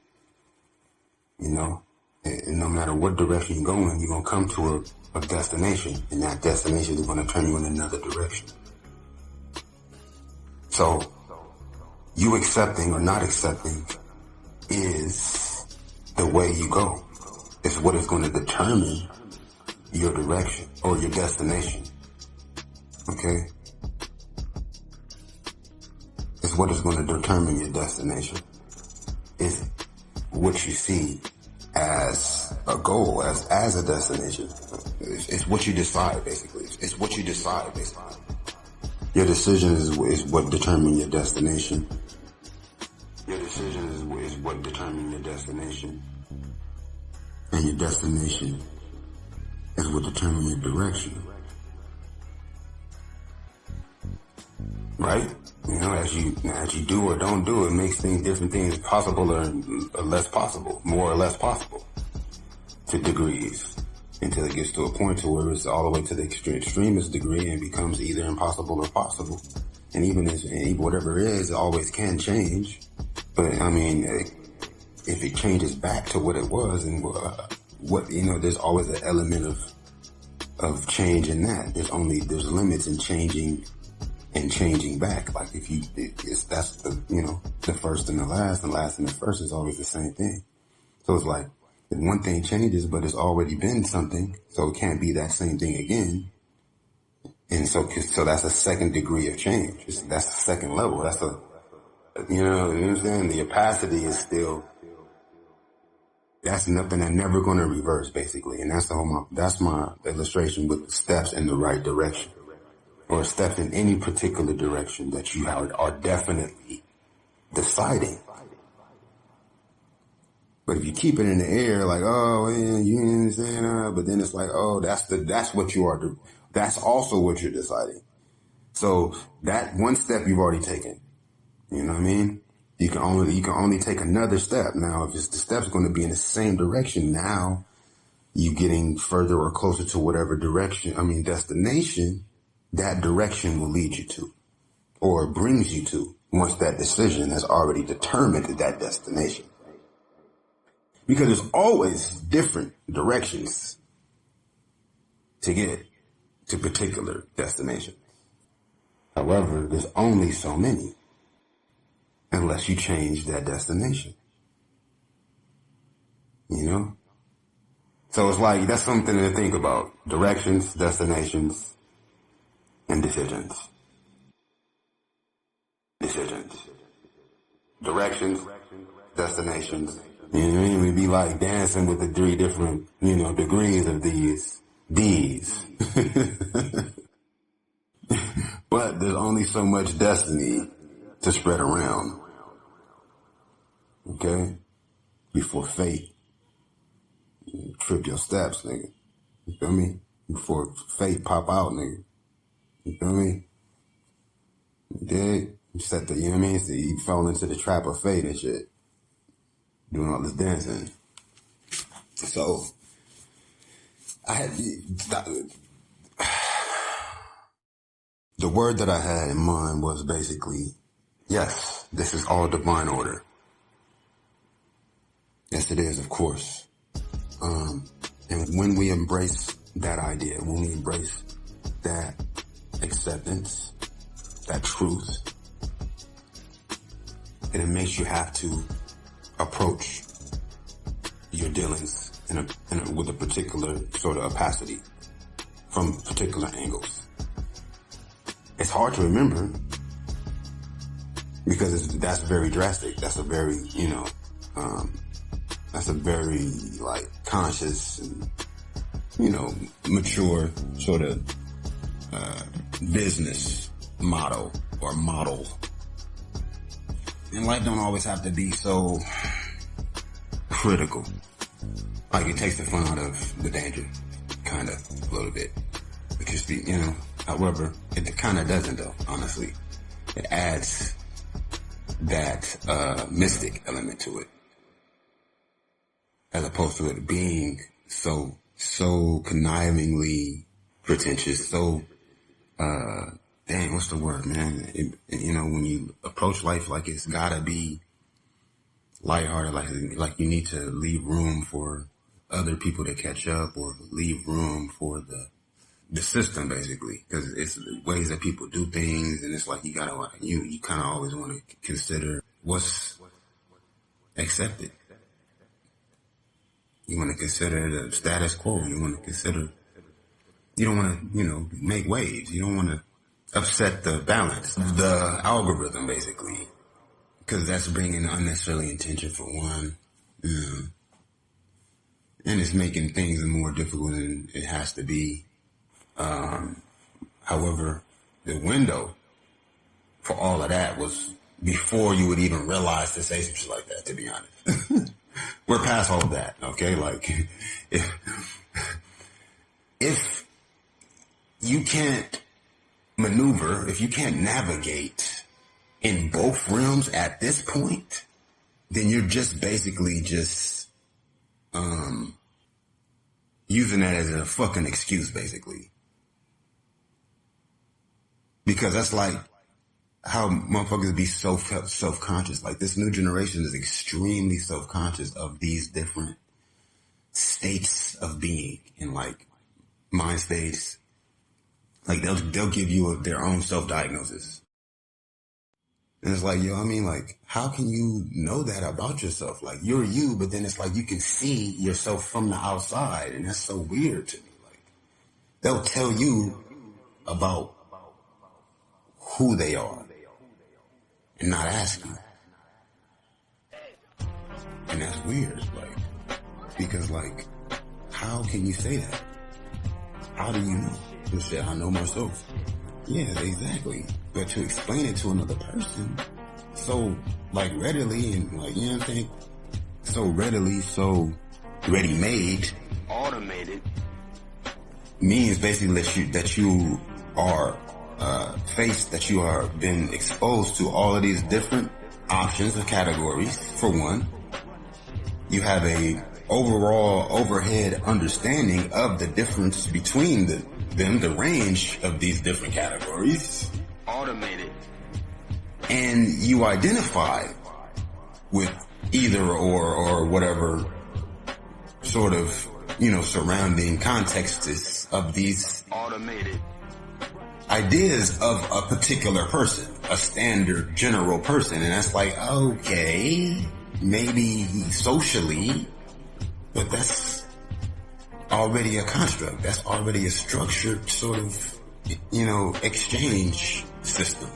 And no matter what direction you're going, you're going to come to a destination, and that destination is going to turn you in another direction. So, you accepting or not accepting is the way you go. It's what is going to determine your direction or your destination. Okay? It's what is going to determine your destination. It's what you see as a goal, as a destination. It's what you decide, basically. It's what you decide, basically. Your decision is what determines your destination. Your decision is what determines your destination. And your destination is what determines your direction. Right? As you do or don't do, it makes different things possible or less possible, more or less possible, to degrees, until it gets to a point to where it's all the way to the extremist degree and becomes either impossible or possible. And even whatever it is, it always can change. But if it changes back to what it was, and there's always an element of change in that. There's limits in changing and changing back. Like that's the first and the last and the first is always the same thing. So it's like, if one thing changes, but it's already been something, so it can't be that same thing again. And so that's a second degree of change. That's the second level. That's you know what I'm saying? The opacity is still That's nothing that never going to reverse, basically. And that's my illustration with the steps in the right direction, or steps in any particular direction that you are definitely deciding. But if you keep it in the air, like, oh, man, you understand, but then it's like, oh, that's what you are. That's also what you're deciding. So that one step you've already taken, you know what I mean? You can only take another step. Now, if the step's going to be in the same direction, now you getting further or closer to whatever destination that direction will lead you to, or brings you to, once that decision has already determined that destination. Because there's always different directions to get to particular destinations. However, there's only so many, unless you change that destination. You know? So it's like, that's something to think about. Directions, destinations, and decisions. Directions, destinations. You know what I mean? We'd be like dancing with the 3 different, degrees of these D's. But there's only so much destiny to spread around. Okay? Before fate trip your steps, nigga. You feel me? Before fate pop out, nigga. You feel me? You dig? You set the, you know what I mean? So you fell into the trap of fate and shit. Doing all this dancing. So, the word that I had in mind was basically, yes, this is all divine order. Yes, it is, of course. And when we embrace that idea, when we embrace that acceptance, that truth, then it makes you have to approach your dealings with a particular sort of opacity from particular angles. It's hard to remember because that's very drastic. That's a very, that's a very like conscious and, mature sort of business motto or model. And life don't always have to be so critical. Like it takes the fun out of the danger, kind of, a little bit. Because, however, it kind of doesn't though, honestly. It adds that mystic element to it. As opposed to it being so connivingly pretentious, so, dang, what's the word, man? When you approach life like it's gotta be lighthearted, like you need to leave room for other people to catch up, or leave room for the system, basically, because it's ways that people do things, and it's like you kind of always want to consider what's accepted. You want to consider the status quo. You want to consider. You don't want to, make waves. You don't want to upset the balance, the algorithm, basically, because that's bringing unnecessarily attention for one. And it's making things more difficult than it has to be. However, the window for all of that was before you would even realize to say some shit like that, to be honest. We're past all of that, okay? Like, if you can't maneuver, if you can't navigate in both realms at this point, then you're just basically using that as a fucking excuse, basically. Because that's like how motherfuckers be so self-conscious. Like this new generation is extremely self-conscious of these different states of being and like mind states. Like they'll give you their own self-diagnosis. And it's like, like, how can you know that about yourself? Like, you're you, but then it's like you can see yourself from the outside, and that's so weird to me. Like, they'll tell you about who they are and not ask you. And that's weird. Like, because like, how can you say that? How do you know? You say, I know myself. Yeah, exactly. But to explain it to another person so like readily and like, you know what I'm saying? So readily, so ready-made, automated, means basically that you are that you are been exposed to all of these different options or categories. For one, you have a overall overhead understanding of the difference between the range of these different categories, automated, and you identify with either or whatever sort of, you know, surrounding contexts of these automated ideas of a particular person, a standard general person. And that's like, okay, maybe socially, but that's already a construct. That's already a structured sort of, you know, exchange system.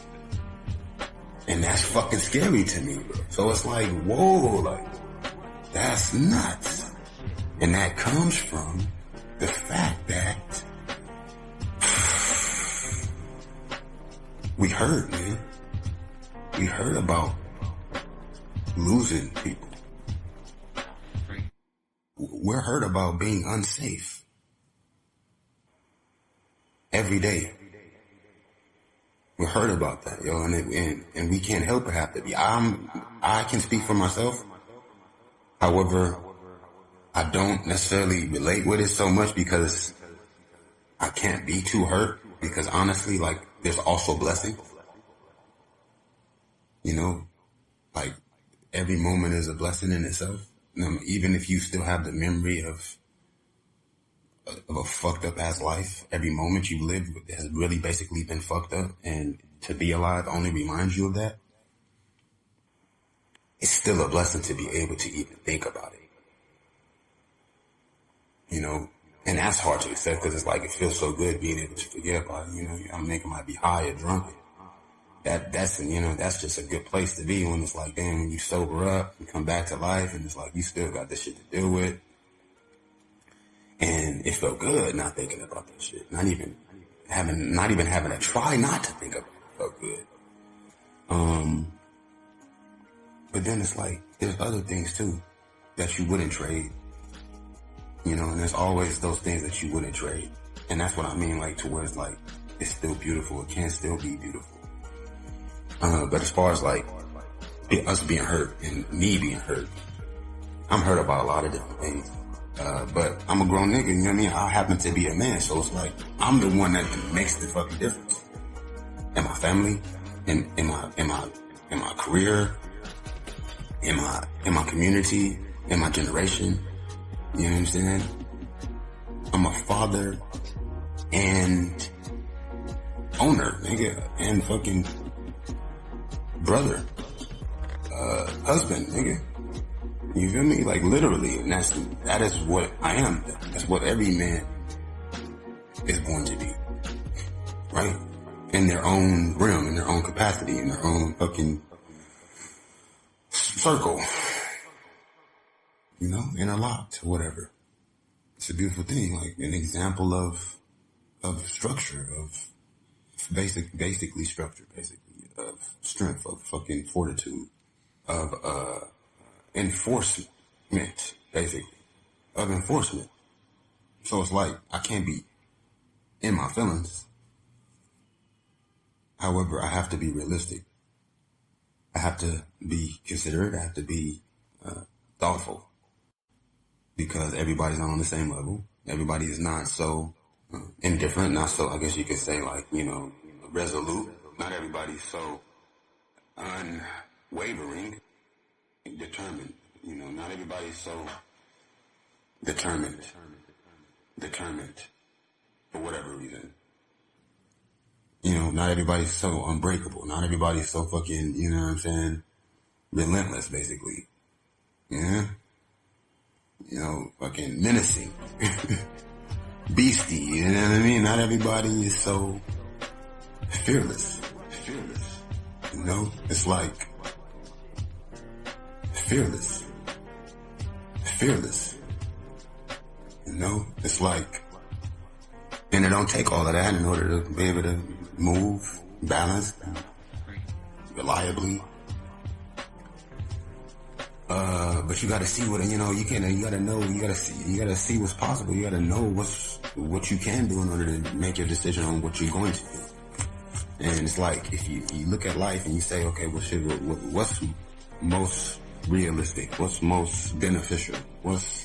And that's fucking scary to me, bro. So it's like, whoa, like, that's nuts. And that comes from the fact that we heard, man. We heard about losing people. We're heard about being unsafe every day. We heard about that, yo, and we can't help but have to be. I can speak for myself. However, I don't necessarily relate with it so much because I can't be too hurt, because honestly, like, there's also blessing. You know, like, every moment is a blessing in itself. Even if you still have the memory of a fucked up ass life, every moment you lived has really basically been fucked up, and to be alive only reminds you of that. It's still a blessing to be able to even think about it. You know, and that's hard to accept because it's like, it feels so good being able to forget about it. You know, I'm thinking I might be high or drunk. That's you know, that's just a good place to be when it's like, damn, when you sober up and come back to life and it's like, you still got this shit to deal with. And it felt good not thinking about that shit. Not even having to try not to think about it felt good. But then it's like, there's other things too that you wouldn't trade. You know, and there's always those things that you wouldn't trade. And that's what I mean, like, to where it's like, it's still beautiful. It can still be beautiful. But as far as like us being hurt and me being hurt, I'm hurt about a lot of different things. But I'm a grown nigga, you know what I mean? I happen to be a man, so it's like, I'm the one that makes the fucking difference. In my family, in my career, in my community, in my generation. You know what I'm saying? I'm a father and owner, nigga, and fucking brother, husband, nigga. You feel me? Like, literally, and that is what I am. That's what every man is born to be, right? In their own realm, in their own capacity, in their own fucking circle, you know, interlocked or whatever. It's a beautiful thing, like an example of structure, of basically structure, of strength, of fucking fortitude, of enforcement, basically, of enforcement. So it's like, I can't be in my feelings. However, I have to be realistic. I have to be considerate. I have to be thoughtful, because everybody's not on the same level. Everybody is not so indifferent, not so, I guess you could say, like, you know, resolute. Not everybody's so unwavering, determined. You know, not everybody's so determined for whatever reason. You know, not everybody's so unbreakable. Not everybody's so fucking, you know what I'm saying, relentless, basically. Yeah? You know, fucking menacing. Beastie, you know what I mean? Not everybody is so fearless. You know? It's like, fearless. You know, it's like, and it don't take all of that in order to be able to move balanced, reliably. But you gotta see what, you know, you gotta see what's possible. You gotta know what you can do in order to make your decision on what you're going to do. And it's like, if you look at life and you say, okay, well, shit, what's most realistic? What's most beneficial? What's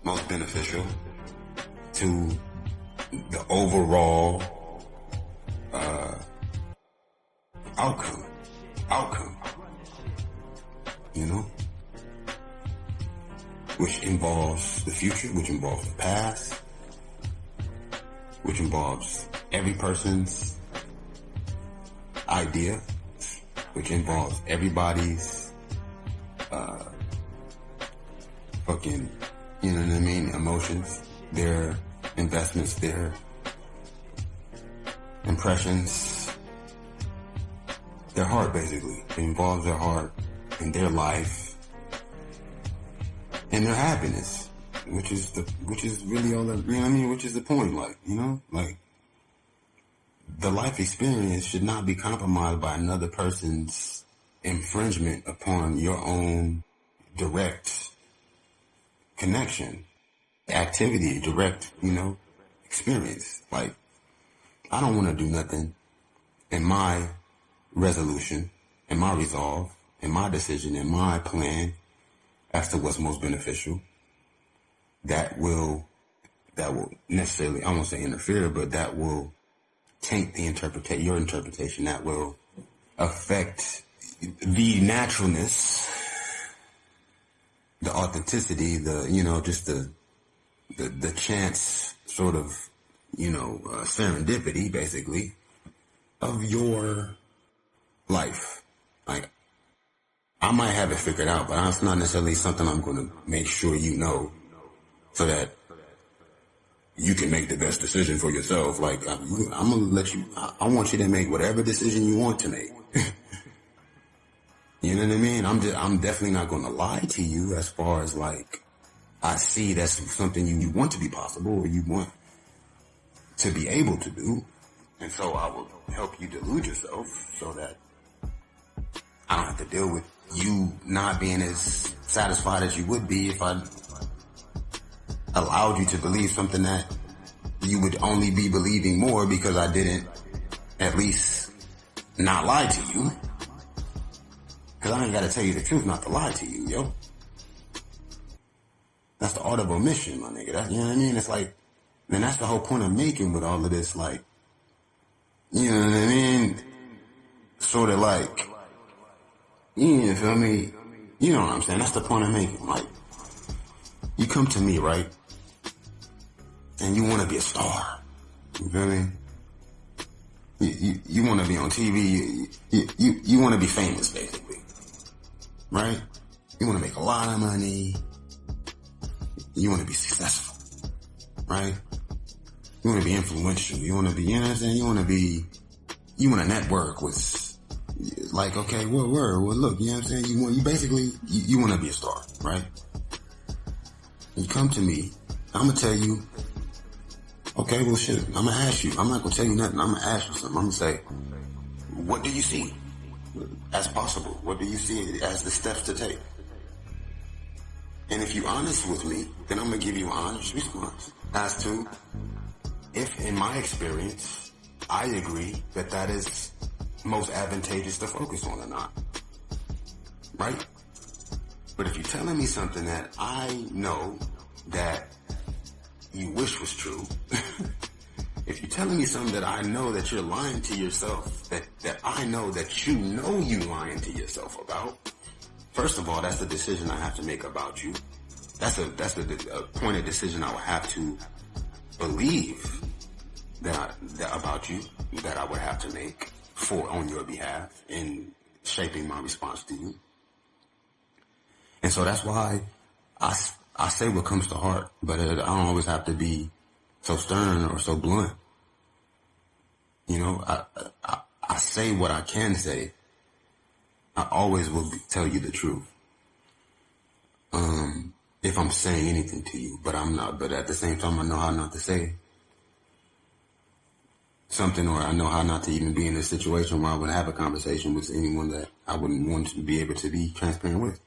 most beneficial to the overall outcome, you know, which involves the future, which involves the past, which involves every person's idea, which involves everybody's fucking, you know what I mean, emotions, their investments, their impressions, their heart, basically. It involves their heart and their life and their happiness, which is really all that, you know what I mean, which is the point, like, you know, like, the life experience should not be compromised by another person's infringement upon your own direct connection, activity, direct, you know, experience. Like, I don't want to do nothing in my resolution, in my resolve, in my decision, in my plan as to what's most beneficial. That will necessarily, I won't say interfere, but that will taint your interpretation. That will affect the naturalness, the authenticity, you know, just the chance sort of, you know, serendipity, basically, of your life. Like, I might have it figured out, but it's not necessarily something I'm going to make sure you know, so that you can make the best decision for yourself. Like, I'm going to let you, I want you to make whatever decision you want to make. You know what I mean? I'm definitely not going to lie to you as far as, like, I see that's something you want to be possible, or you want to be able to do. And so I will help you delude yourself so that I don't have to deal with you not being as satisfied as you would be if I allowed you to believe something that you would only be believing more because I didn't at least not lie to you. Because I ain't got to tell you the truth not to lie to you, yo. That's the art of omission, my nigga. You know what I mean? It's like, man, that's the whole point I'm making with all of this, like, you know what I mean? Sort of like, you feel me? You know what I'm saying? That's the point I'm making. Like, you come to me, right? And you want to be a star. You feel me? You want to be on TV. You want to be famous, basically. Right? You want to make a lot of money. You want to be successful. Right? You want to be influential. You want to be, you know what I'm saying? You want to network with, like, okay, well, look, you know what I'm saying? You want to be a star, right? You come to me, I'm going to tell you, okay, well, shit, I'm going to ask you. I'm not going to tell you nothing. I'm going to ask you something. I'm going to say, what do you see as possible? What do you see as the steps to take? And if you're honest with me, then I'm going to give you an honest response as to if, in my experience, I agree that is most advantageous to focus on or not. Right? But if you're telling me something that I know that you wish was true, if you're telling me something that I know that you're lying to yourself, that I know that you know you lying to yourself about, first of all, that's the decision I have to make about you. That's a point of decision I would have to believe that about you, that I would have to make on your behalf in shaping my response to you. And so that's why I say what comes to heart, but I don't always have to be so stern or so blunt. You know, I say what I can say. I always will tell you the truth. if I'm saying anything to you, but I'm not. But at the same time, I know how not to say something, or I know how not to even be in a situation where I would have a conversation with anyone that I wouldn't want to be able to be transparent with,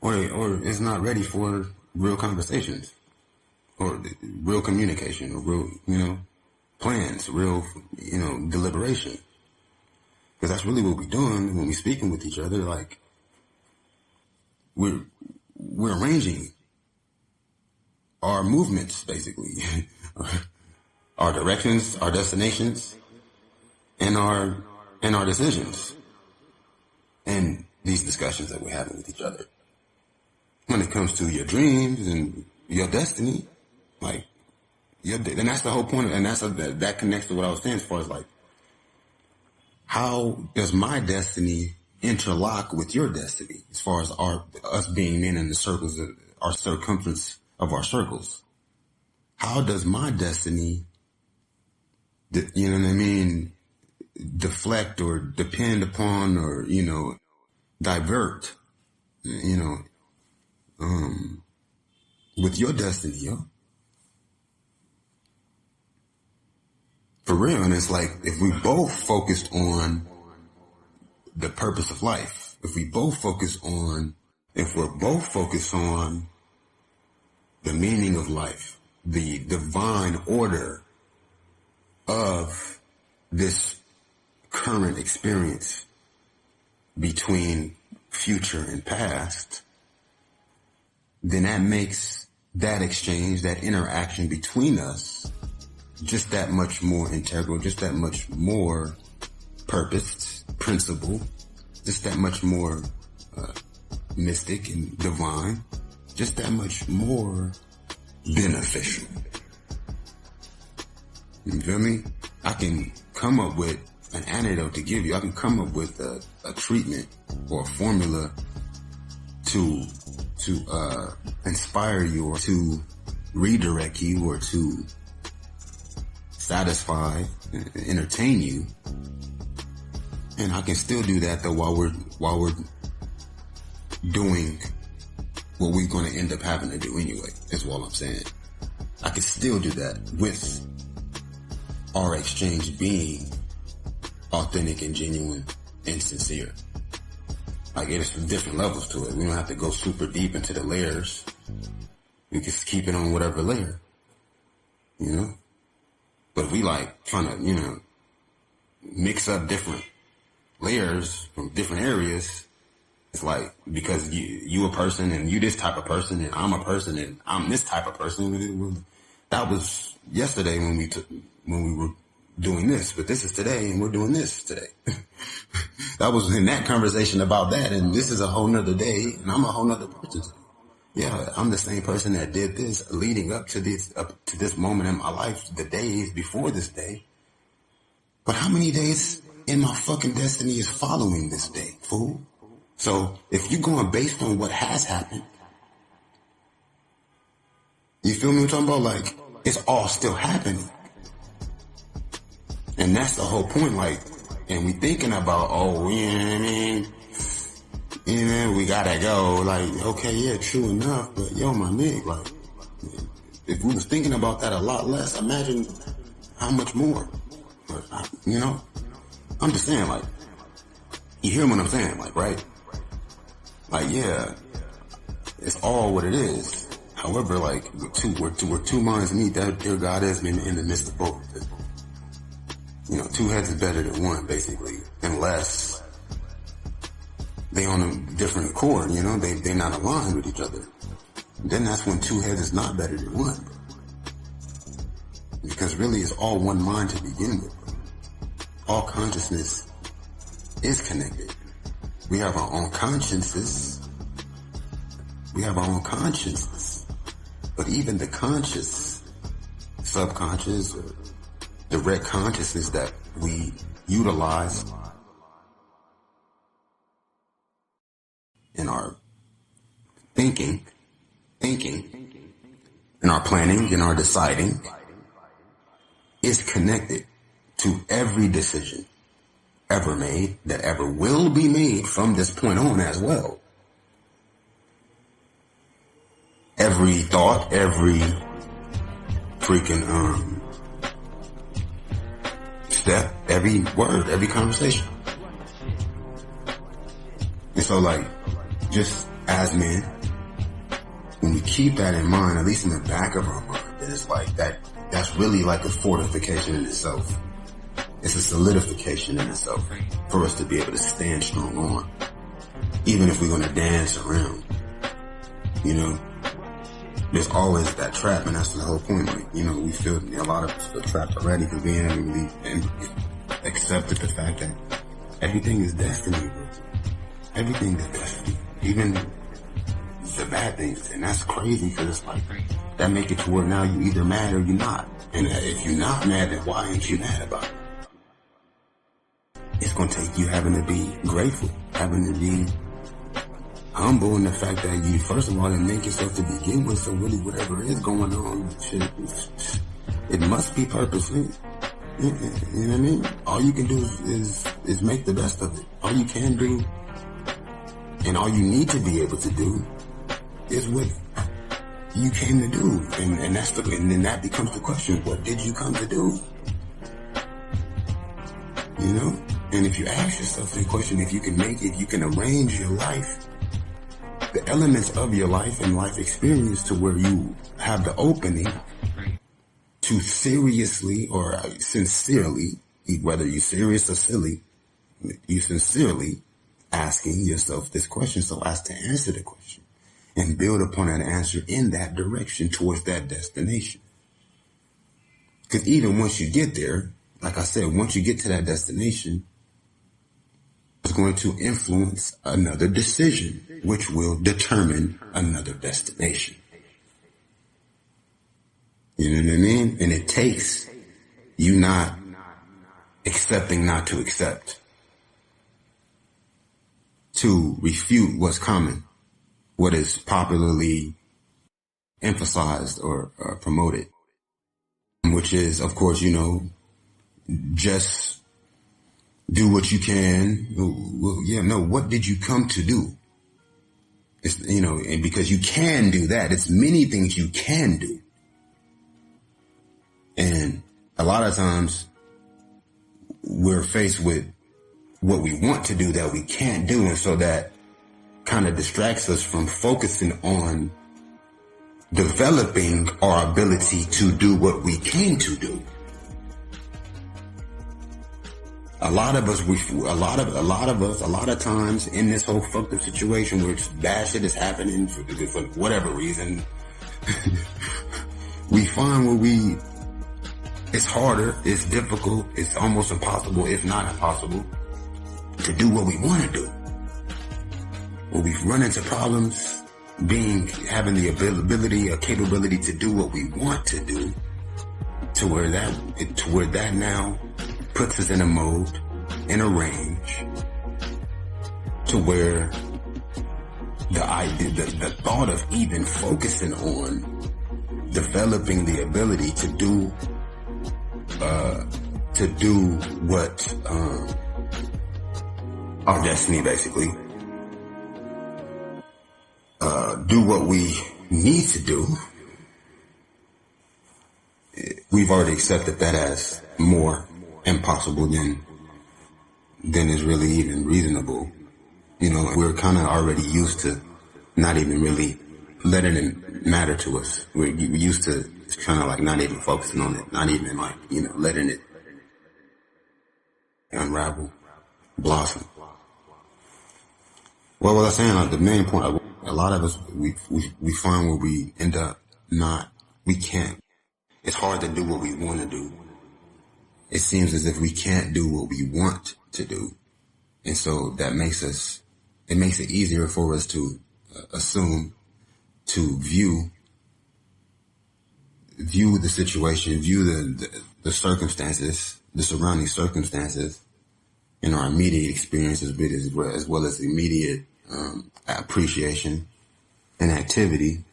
or is not ready for real conversations, or real communication, or real, plans, real, deliberation. Because that's really what we're doing when we're speaking with each other. Like, we're arranging our movements, basically, our directions, our destinations, and our decisions, and these discussions that we're having with each other. When it comes to your dreams and your destiny, like, and that's the whole point, and that connects to what I was saying as far as like, how does my destiny interlock with your destiny as far as us being men in the circles, our circumference of our circles? How does my destiny, deflect or depend upon or, divert, with your destiny, yo? For real. And it's like, if we both focused on the purpose of life, if we're both focused on the meaning of life, the divine order of this current experience between future and past, then that makes that exchange, that interaction between us, just that much more integral, just that much more purposed, principle, just that much more mystic and divine, just that much more beneficial. You feel me? I can come up with an antidote to give you. I can come up with a treatment or a formula to inspire you, or to redirect you, or to satisfy, entertain you. And I can still do that though while we're doing what we're going to end up having to do anyway, is what I'm saying. I can still do that with our exchange being authentic and genuine and sincere. Like, there's different levels to it. We don't have to go super deep into the layers. We can keep it on whatever layer, But we like trying to, mix up different layers from different areas. It's like, because you a person and you this type of person and I'm a person and I'm this type of person. That was yesterday when we were doing this, but this is today and we're doing this today. That was in that conversation about that, and this is a whole nother day and I'm a whole nother person. Yeah, I'm the same person that did this leading up to this moment in my life, the days before this day. But how many days in my fucking destiny is following this day, fool? So if you're going based on what has happened, you feel me? What I'm talking about? Like, it's all still happening. And that's the whole point. Like, and we thinking about, we gotta go. Like, okay, yeah, true enough. But yo, my nigga, like, if we was thinking about that a lot less, imagine how much more. I'm just saying, like, you hear what I'm saying, like, right? Like, yeah, it's all what it is. However, like, where two minds meet, that dear God has been in the midst of both. Two heads is better than one, basically, unless they on a different accord, they're not aligned with each other. Then that's when two heads is not better than one. Because really it's all one mind to begin with. All consciousness is connected. We have our own consciences. But even the conscious, subconscious, or direct consciousness that we utilize in our thinking, in our planning, in our deciding, is connected to every decision ever made, that ever will be made from this point on as well. every thought, every freaking step, every word, every conversation. And so, like, just as men, when we keep that in mind, at least in the back of our mind, it's like that's really like a fortification in itself. It's a solidification in itself for us to be able to stand strong on, even if we're going to dance around. You know, there's always that trap, and that's the whole point. Like, you know, we feel, a lot of us feel trapped already because we haven't really accepted the fact that everything is destiny, bro. Everything is destiny, even the bad things. And that's crazy, because it's like, that make it to where now you either mad or you're not. And if you're not mad, then why aren't you mad about it? It's going to take you having to be grateful, having to be humble in the fact that you, first of all, didn't make yourself to begin with. So really, whatever is going on, it must be purposely. You know what I mean? All you can do is make the best of it. All you can do, and all you need to be able to do, is what you came to do. And then that becomes the question: what did you come to do? You know? And if you ask yourself the question, if you can arrange your life, the elements of your life and life experience to where you have the opening to seriously or sincerely, whether you're serious or silly, you sincerely asking yourself this question so as to answer the question and build upon that answer in that direction towards that destination. Because even once you get there, like I said, once you get to that destination, it's going to influence another decision, which will determine another destination. You know what I mean? And it takes you not accepting not to accept, to refute what's common, what is popularly emphasized or promoted, which is, of course, you know, just do what you can. Well, yeah, no, what did you come to do? It's, you know, and because you can do that, it's many things you can do. And a lot of times we're faced with what we want to do that we can't do. And so that kind of distracts us from focusing on developing our ability to do what we came to do. A lot of us, a lot of times in this whole fucked up situation where bad shit is happening for whatever reason, we find where it's harder, it's difficult, it's almost impossible, if not impossible, to do what we want to do. When we run into problems, having the ability or capability to do what we want to do, to where that now puts us in a mode, in a range, to where the thought of even focusing on developing the ability to do what our destiny, basically, do what we need to do. We've already accepted that as more impossible than is really even reasonable. You know, we're kind of already used to not even really letting it matter to us. We're used to kind of like not even focusing on it, not even like, you know, letting it unravel, blossom. What was I saying? Like, the main point, a lot of us, we find where we end up we can't. It's hard to do what we want to do. It seems as if we can't do what we want to do. And so that makes it easier for us to assume, to view the situation, view the circumstances, the surrounding circumstances in our immediate experiences, as well as immediate appreciation and activity.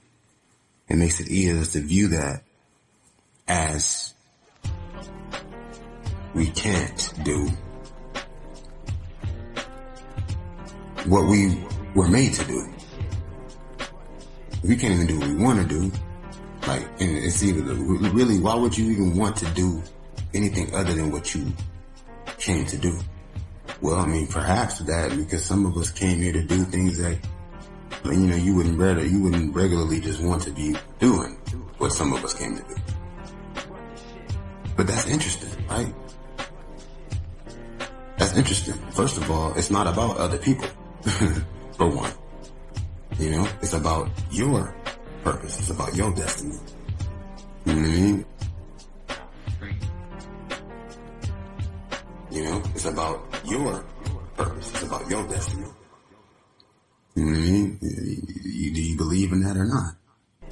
It makes it easier to view that as we can't do what we were made to do. We can't even do what we want to do. Like, and it's either really, why would you even want to do anything other than what you came to do? Well, I mean, perhaps that because some of us came here to do things that, you know, you wouldn't regularly just want to be doing what some of us came to do. But that's interesting, right? That's interesting. First of all, it's not about other people, for one. You know, it's about your purpose. It's about your destiny. You know what I mean? You know, it's about your purpose. It's about your destiny. You know what I mean? Do you believe in that or not?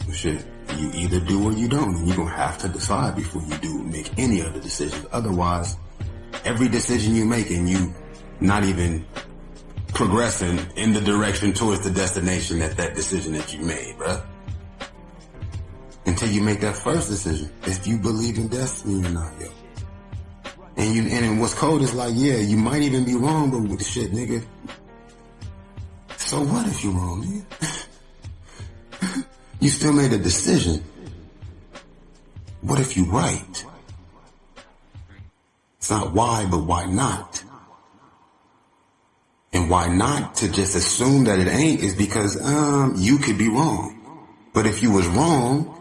Well, shit, you either do or you don't. And you're going to have to decide before you do make any other decisions. Otherwise, every decision you make and you not even progressing in the direction towards the destination that decision that you made, bruh. Until you make that first decision, if you believe in destiny or not, yo. And what's cold is like, yeah, you might even be wrong, but with the shit, nigga. So what if you're wrong, nigga? You still made a decision. What if you're right? It's not why, but why not? And why not to just assume that it ain't is because, you could be wrong. But if you was wrong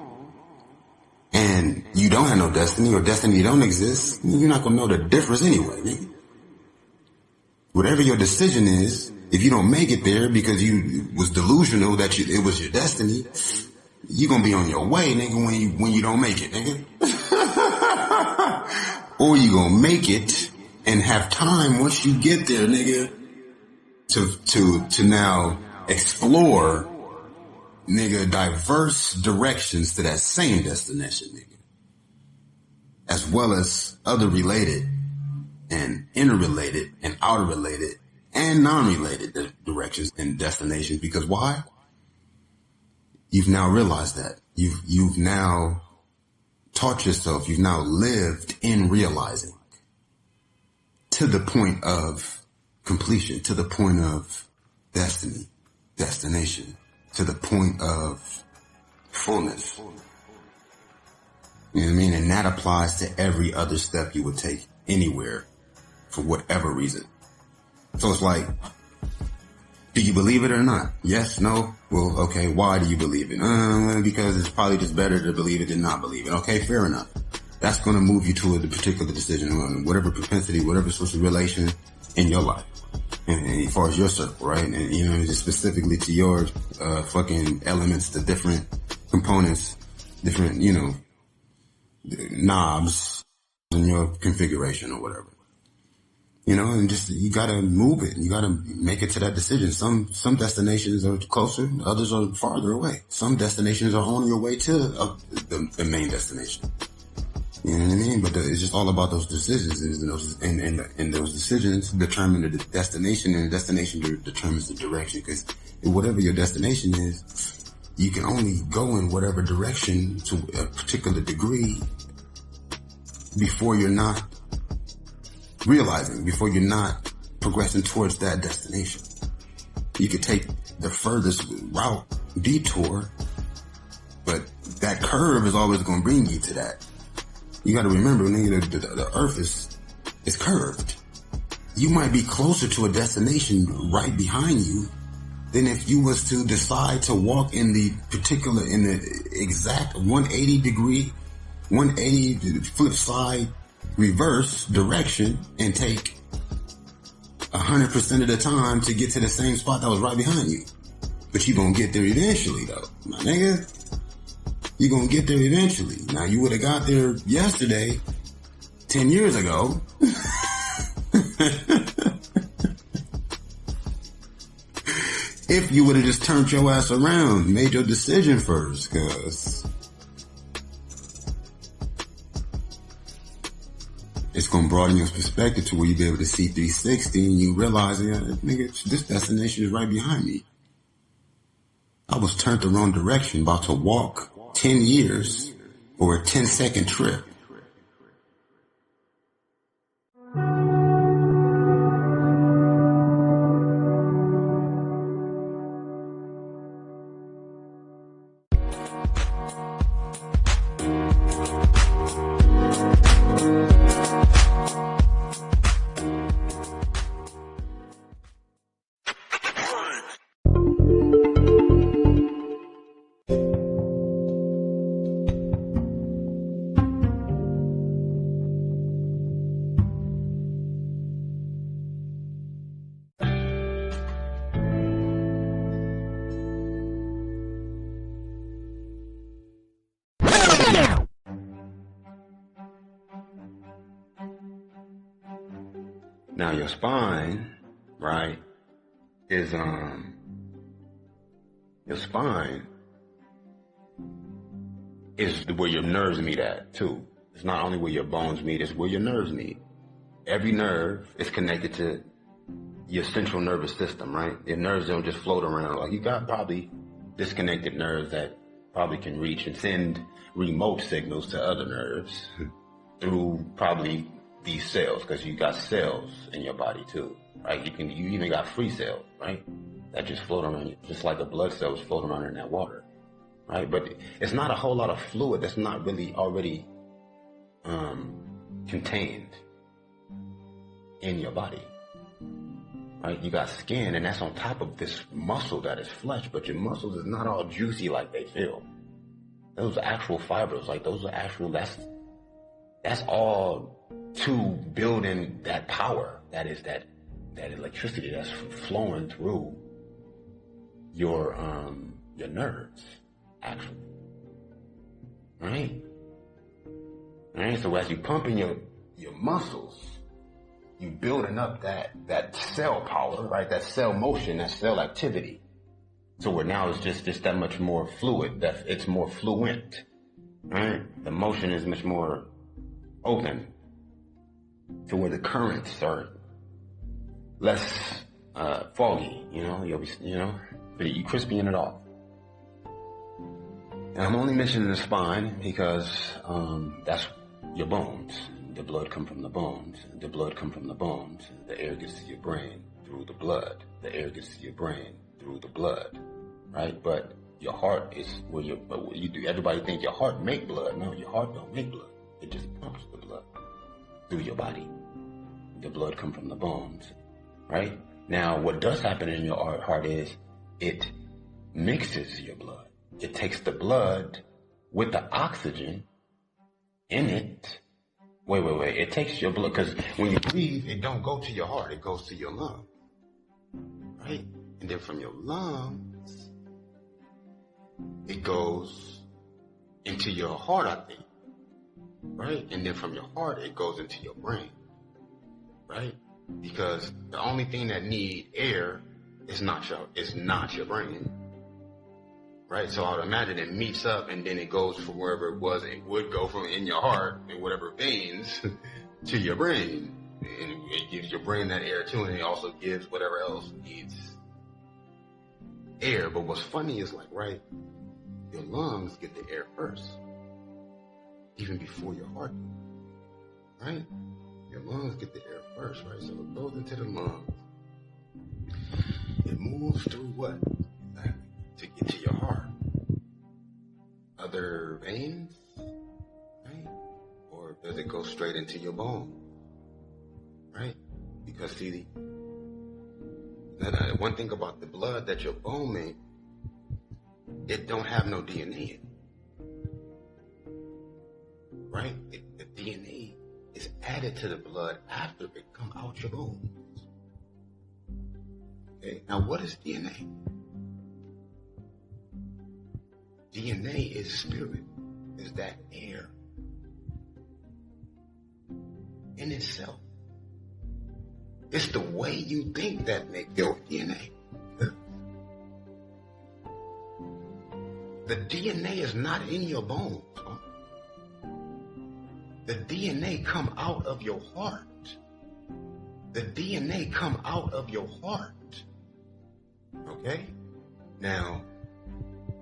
and you don't have no destiny or destiny don't exist, you're not going to know the difference anyway, nigga. Whatever your decision is, if you don't make it there because you was delusional that it was your destiny, you're going to be on your way, nigga, when you don't make it, nigga. Or you going to make it and have time once you get there, nigga, to now explore, nigga, diverse directions to that same destination, nigga. As well as other related and interrelated and outer related and non-related directions and destinations. Because why? You've now realized that. You've now taught yourself. You've now lived in realizing to the point of completion, to the point of destiny, destination, to the point of fullness. You know what I mean? And that applies to every other step you would take anywhere for whatever reason. So it's like, do you believe it or not? Yes, no? Well, okay, why do you believe it? Because it's probably just better to believe it than not believe it. Okay, fair enough. That's going to move you to a particular decision on whatever propensity, whatever social relation in your life. And as far as your circle, right? And, you know, just specifically to your, fucking elements, the different components, different, you know, knobs in your configuration or whatever. You know, and just, you gotta move it. You gotta make it to that decision. Some destinations are closer, others are farther away. Some destinations are on your way to the main destination. You know what I mean? But it's just all about those decisions, and those decisions determine the destination, and the destination determines the direction. Because whatever your destination is, you can only go in whatever direction to a particular degree before you're not realizing, before you're not progressing towards that destination. You could take the furthest route, detour, but that curve is always going to bring you to that. You got to remember, nigga, the earth is curved. You might be closer to a destination right behind you than if you was to decide to walk in the exact 180 flip side reverse direction and take 100% of the time to get to the same spot that was right behind you. But you gonna get there eventually, though, my nigga. You gonna get there eventually. Now, you would have got there yesterday, 10 years ago. If you would have just turned your ass around, made your decision first, cause it's going to broaden your perspective to where you be able to see 360 and you realize, yeah, nigga, this destination is right behind me. I was turned the wrong direction, about to walk 10 years for a 10-second trip. Now your spine, right, is your spine is where your nerves meet at too. It's not only where your bones meet, it's where your nerves meet. Every nerve is connected to your central nervous system, right? Your nerves don't just float around. Like, you got probably disconnected nerves that probably can reach and send remote signals to other nerves through probably these cells, because you got cells in your body too, right? You even got free cells, right? That just float around, just like a blood cells float around in that water, right? But it's not a whole lot of fluid that's not really already contained in your body, right? You got skin, and that's on top of this muscle that is flesh, but your muscles is not all juicy like they feel. Those are actual fibers, like those are actual, that's all to building that power, that is that electricity that's flowing through your nerves, actually, right? Right. So as you pumping your muscles, you building up that cell power, right? That cell motion, that cell activity. So where now it's just that much more fluid, that it's more fluent, right? The motion is much more open, to where the currents are less foggy, but you crisping it off. And I'm only mentioning the spine because that's your bones. The blood come from the bones. The blood come from the bones. The air gets to your brain through the blood. The air gets to your brain through the blood, right? But your heart is where what you do. Everybody think your heart make blood. No, your heart don't make blood. It just pumps the blood through your body. The blood come from the bones, right? Now, what does happen in your heart is it mixes your blood. It takes the blood with the oxygen in it. Wait. It takes your blood, because when you breathe, it don't go to your heart. It goes to your lungs, right? And then from your lungs, it goes into your heart, I think, right? And then from your heart, it goes into your brain, right? Because the only thing that need air is not your brain, right? So I would imagine it meets up, and then it goes from wherever it would go from in your heart and whatever veins to your brain, and it gives your brain that air too, and it also gives whatever else needs air. But what's funny is, like, right, your lungs get the air first, even before your heart, right? Your lungs get the air first, right? So it goes into the lungs. It moves through what? Exactly. To get to your heart. Other veins, right? Or does it go straight into your bone? Right? Because see, one thing about the blood that your bone make, it don't have no DNA in it. Right? The DNA is added to the blood after it come out your bones. Okay, now what is DNA? DNA is spirit, is that air in itself. It's the way you think that makes your DNA. The DNA is not in your bones. Huh? The DNA come out of your heart. The DNA come out of your heart. Okay? Now,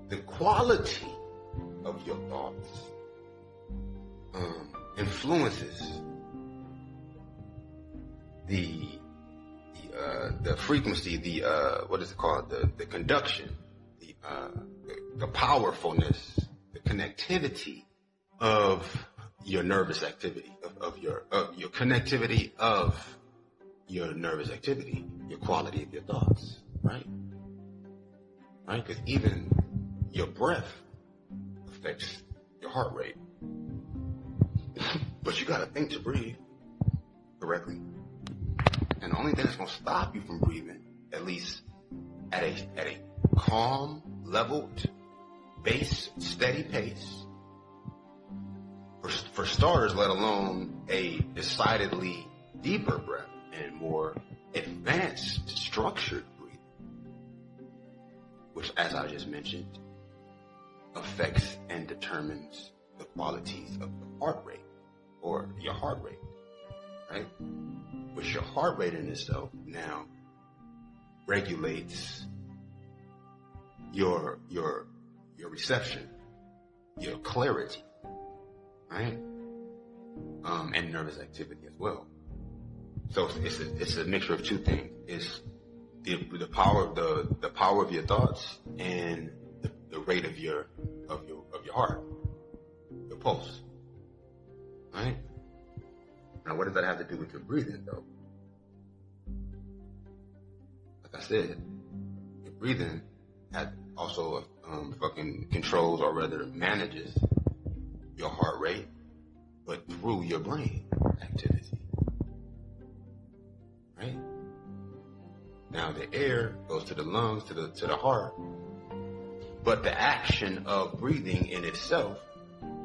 the quality of your thoughts influences the frequency, what is it called? The conduction, the powerfulness, the connectivity of your nervous activity, of your connectivity of your nervous activity, your quality of your thoughts, right? Right? Because even your breath affects your heart rate. But you gotta think to breathe correctly. And the only thing that's gonna stop you from breathing, at least at a calm, leveled, base, steady pace, for starters, let alone a decidedly deeper breath and more advanced structured breathing, which, as I just mentioned, affects and determines the qualities of the heart rate, or your heart rate, right? Which your heart rate in itself now regulates your reception, your clarity, right? And nervous activity as well. So it's a mixture of two things. It's the power of your thoughts and the rate of your heart, your pulse, right? Now, what does that have to do with your breathing, though? Like I said, your breathing also fucking controls, or rather manages, your heart rate, but through your brain activity, right? Now the air goes to the lungs, to the heart, but the action of breathing in itself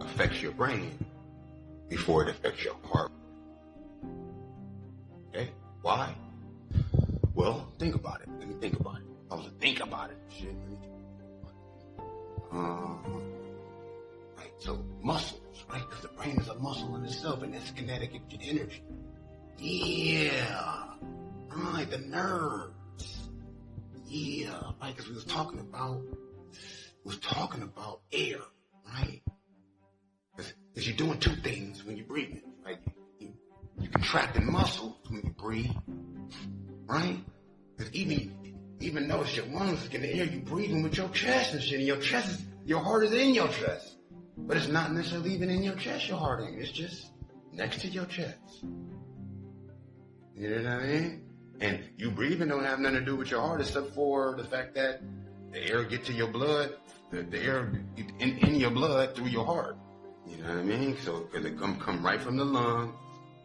affects your brain before it affects your heart. Okay? Why? Well, think about it. Let me think about it. I was to think about it. Shit. Let me think about it. Right. So muscles, right? Because the brain is a muscle in itself, and it's kinetic energy. Yeah. Right. The nerves. Yeah. Right. Because we was talking about air, right? Because you're doing two things when you're breathing, right? You're contracting muscles when you breathe, right? Because even though it's your lungs in the air, you're breathing with your chest and shit. And your heart is in your chest, but it's not necessarily even in your chest. Your heart ain't. It's just next to your chest. You know what I mean? And you breathing don't have nothing to do with your heart, except for the fact that the air get to your blood, the air in your blood through your heart. You know what I mean? So, because it come right from the lung,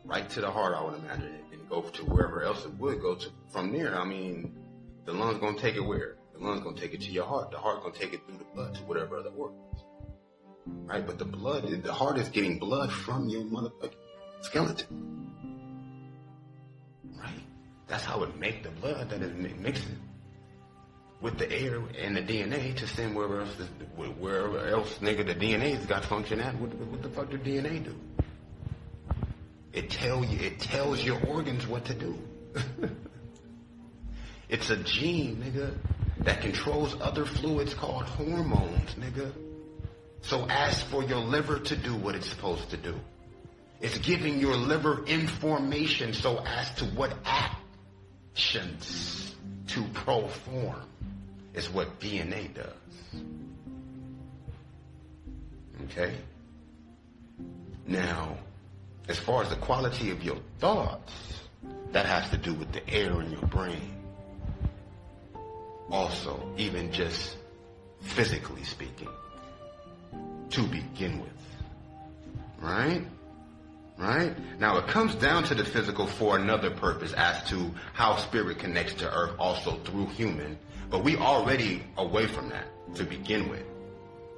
right to the heart, I would imagine, and go to wherever else it would go to from there. I mean, the lung's gonna take it where? The lung's gonna take it to your heart. The heart gonna take it through the blood to whatever other organs. Right? But the heart is getting blood from your motherfucking skeleton. Right? That's how it make the blood that is mixing with the air and the DNA to send wherever else, nigga, the DNA's got function at. What the fuck do DNA do? It tells your organs what to do. It's a gene, nigga, that controls other fluids called hormones, nigga. So as for your liver to do what it's supposed to do, it's giving your liver information so as to what actions to perform is what DNA does. Okay? Now, as far as the quality of your thoughts, that has to do with the air in your brain. Also, even just physically speaking, to begin with. Right? Right? Now, it comes down to the physical for another purpose as to how spirit connects to earth also through human. But we already away from that to begin with.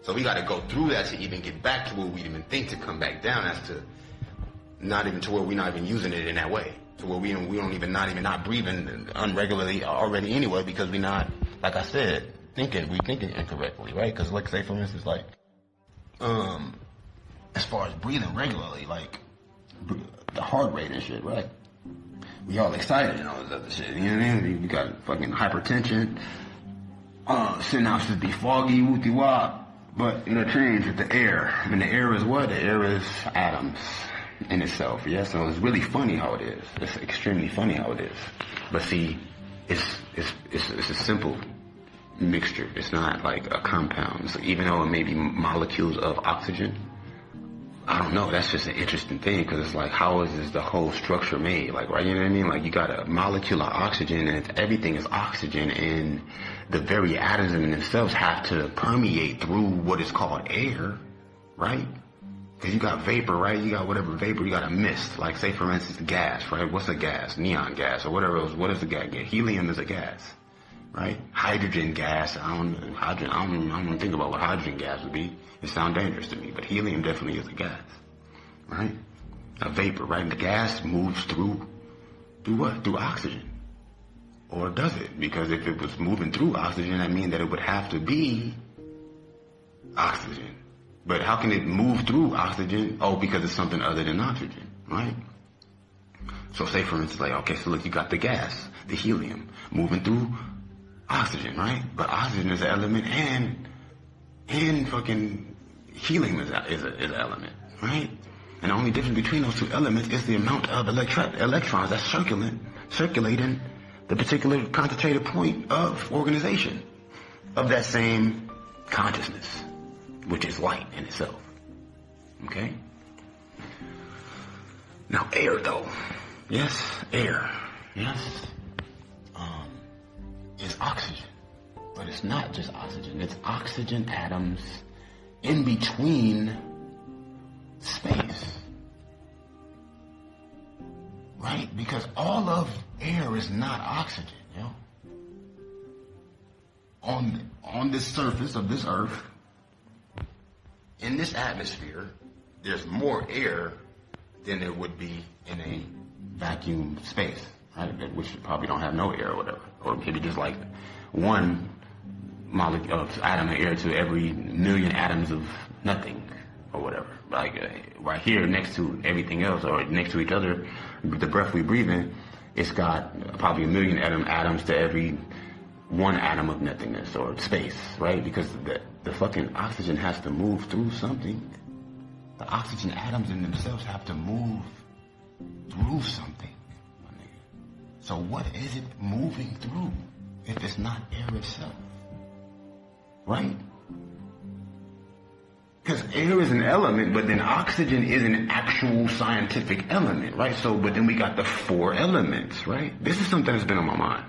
So we got to go through that to even get back to what we even think to come back down as to not even to where we're not even using it in that way. To where we don't even not breathing unregularly already anyway, because we're not, like I said, we thinking incorrectly, right? Because like say for instance, like, as far as breathing regularly, like the heart rate and shit, right? We all excited and all this other shit, you know what I mean? You got fucking hypertension, synapses be foggy, wooty wop, but it'll change with the air. I mean, the air is what? The air is atoms in itself, yeah? So it's really funny how it is. It's extremely funny how it is. But see, it's a simple mixture. It's not like a compound. So even though it may be molecules of oxygen, I don't know, that's just an interesting thing, because it's like, how is the whole structure made? Like, right, you know what I mean? Like, you got a molecule of oxygen, and everything is oxygen, and the very atoms in themselves have to permeate through what is called air, right? Because you got vapor, right? You got whatever vapor, you got a mist. Like, say, for instance, gas, right? What's a gas? Neon gas, or whatever else. What is a gas? Helium is a gas, right? Hydrogen gas, I don't think about what hydrogen gas would be. It sounds dangerous to me, but helium definitely is a gas, right? A vapor, right? And the gas moves through Through what? Through oxygen. Or does it? Because if it was moving through oxygen, that means that it would have to be oxygen. But how can it move through oxygen? Oh, because it's something other than oxygen, right? So say for instance, like, okay, so look, you got the gas, the helium, moving through oxygen, right? But oxygen is an element and fucking helium is an element, right? And the only difference between those two elements is the amount of electrons that's circulating the particular concentrated point of organization of that same consciousness, which is light in itself. Okay? Now air though. Yes, air. Yes. Is oxygen. But it's not just oxygen. It's oxygen atoms in between space. Right? Because all of air is not oxygen, you know? On this surface of this earth, in this atmosphere, there's more air than there would be in a vacuum space, right? Which probably don't have no air or whatever. Or maybe just like one molecule of atom of air to every million atoms of nothing or whatever. Like right here next to everything else or next to each other, the breath we breathe in, it's got probably a million atoms to every one atom of nothingness or space, right? Because the fucking oxygen has to move through something. The oxygen atoms in themselves have to move through something. So what is it moving through if it's not air itself? Right? Because air is an element, but then oxygen is an actual scientific element, right? So, but then we got the 4 elements, right? This is something that's been on my mind.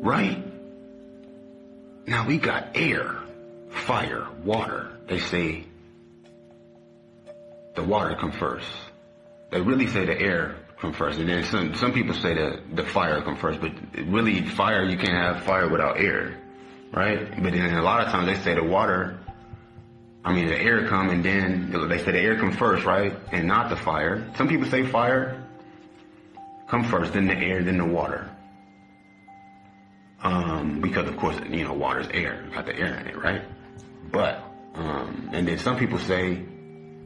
Right? Now we got air, fire, water. They say the water comes first. They really say the air comes first. And then some people say the fire comes first. But really, fire, you can't have fire without air. Right? But then a lot of times they say the air come and then they say the air comes first, right? And not the fire. Some people say fire come first, then the air, then the water. Because of course, water's air, got the air in it, right? But, and then some people say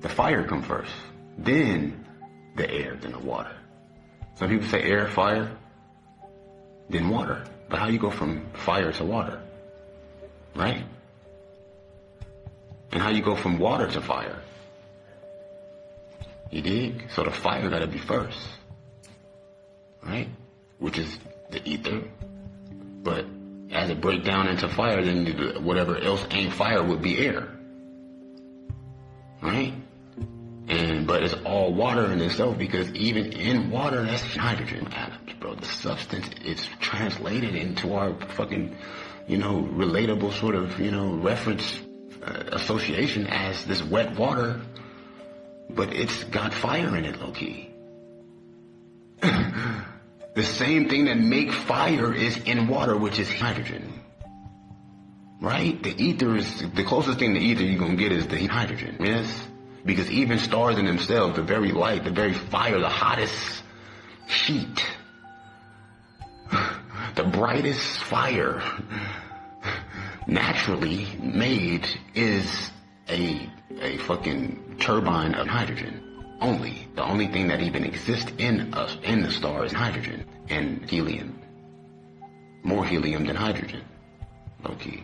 the fire come first, then the air, then the water. Some people say air, fire, then water. But how you go from fire to water, right? And how you go from water to fire? You dig? So the fire gotta be first, right? Which is the ether. But as it breaks down into fire, then whatever else ain't fire would be air. Right? But it's all water in itself because even in water, that's hydrogen atoms, bro. The substance is translated into our fucking, relatable sort of, reference association as this wet water. But it's got fire in it, low-key. The same thing that make fire is in water, which is hydrogen. Right? The ether is, the closest thing to ether you're going to get is the hydrogen. Yes? Because even stars in themselves, the very light, the very fire, the hottest heat, the brightest fire naturally made is a fucking turbine of hydrogen. The only thing that even exists in us, in the star, is hydrogen and helium. More helium than hydrogen. Okay.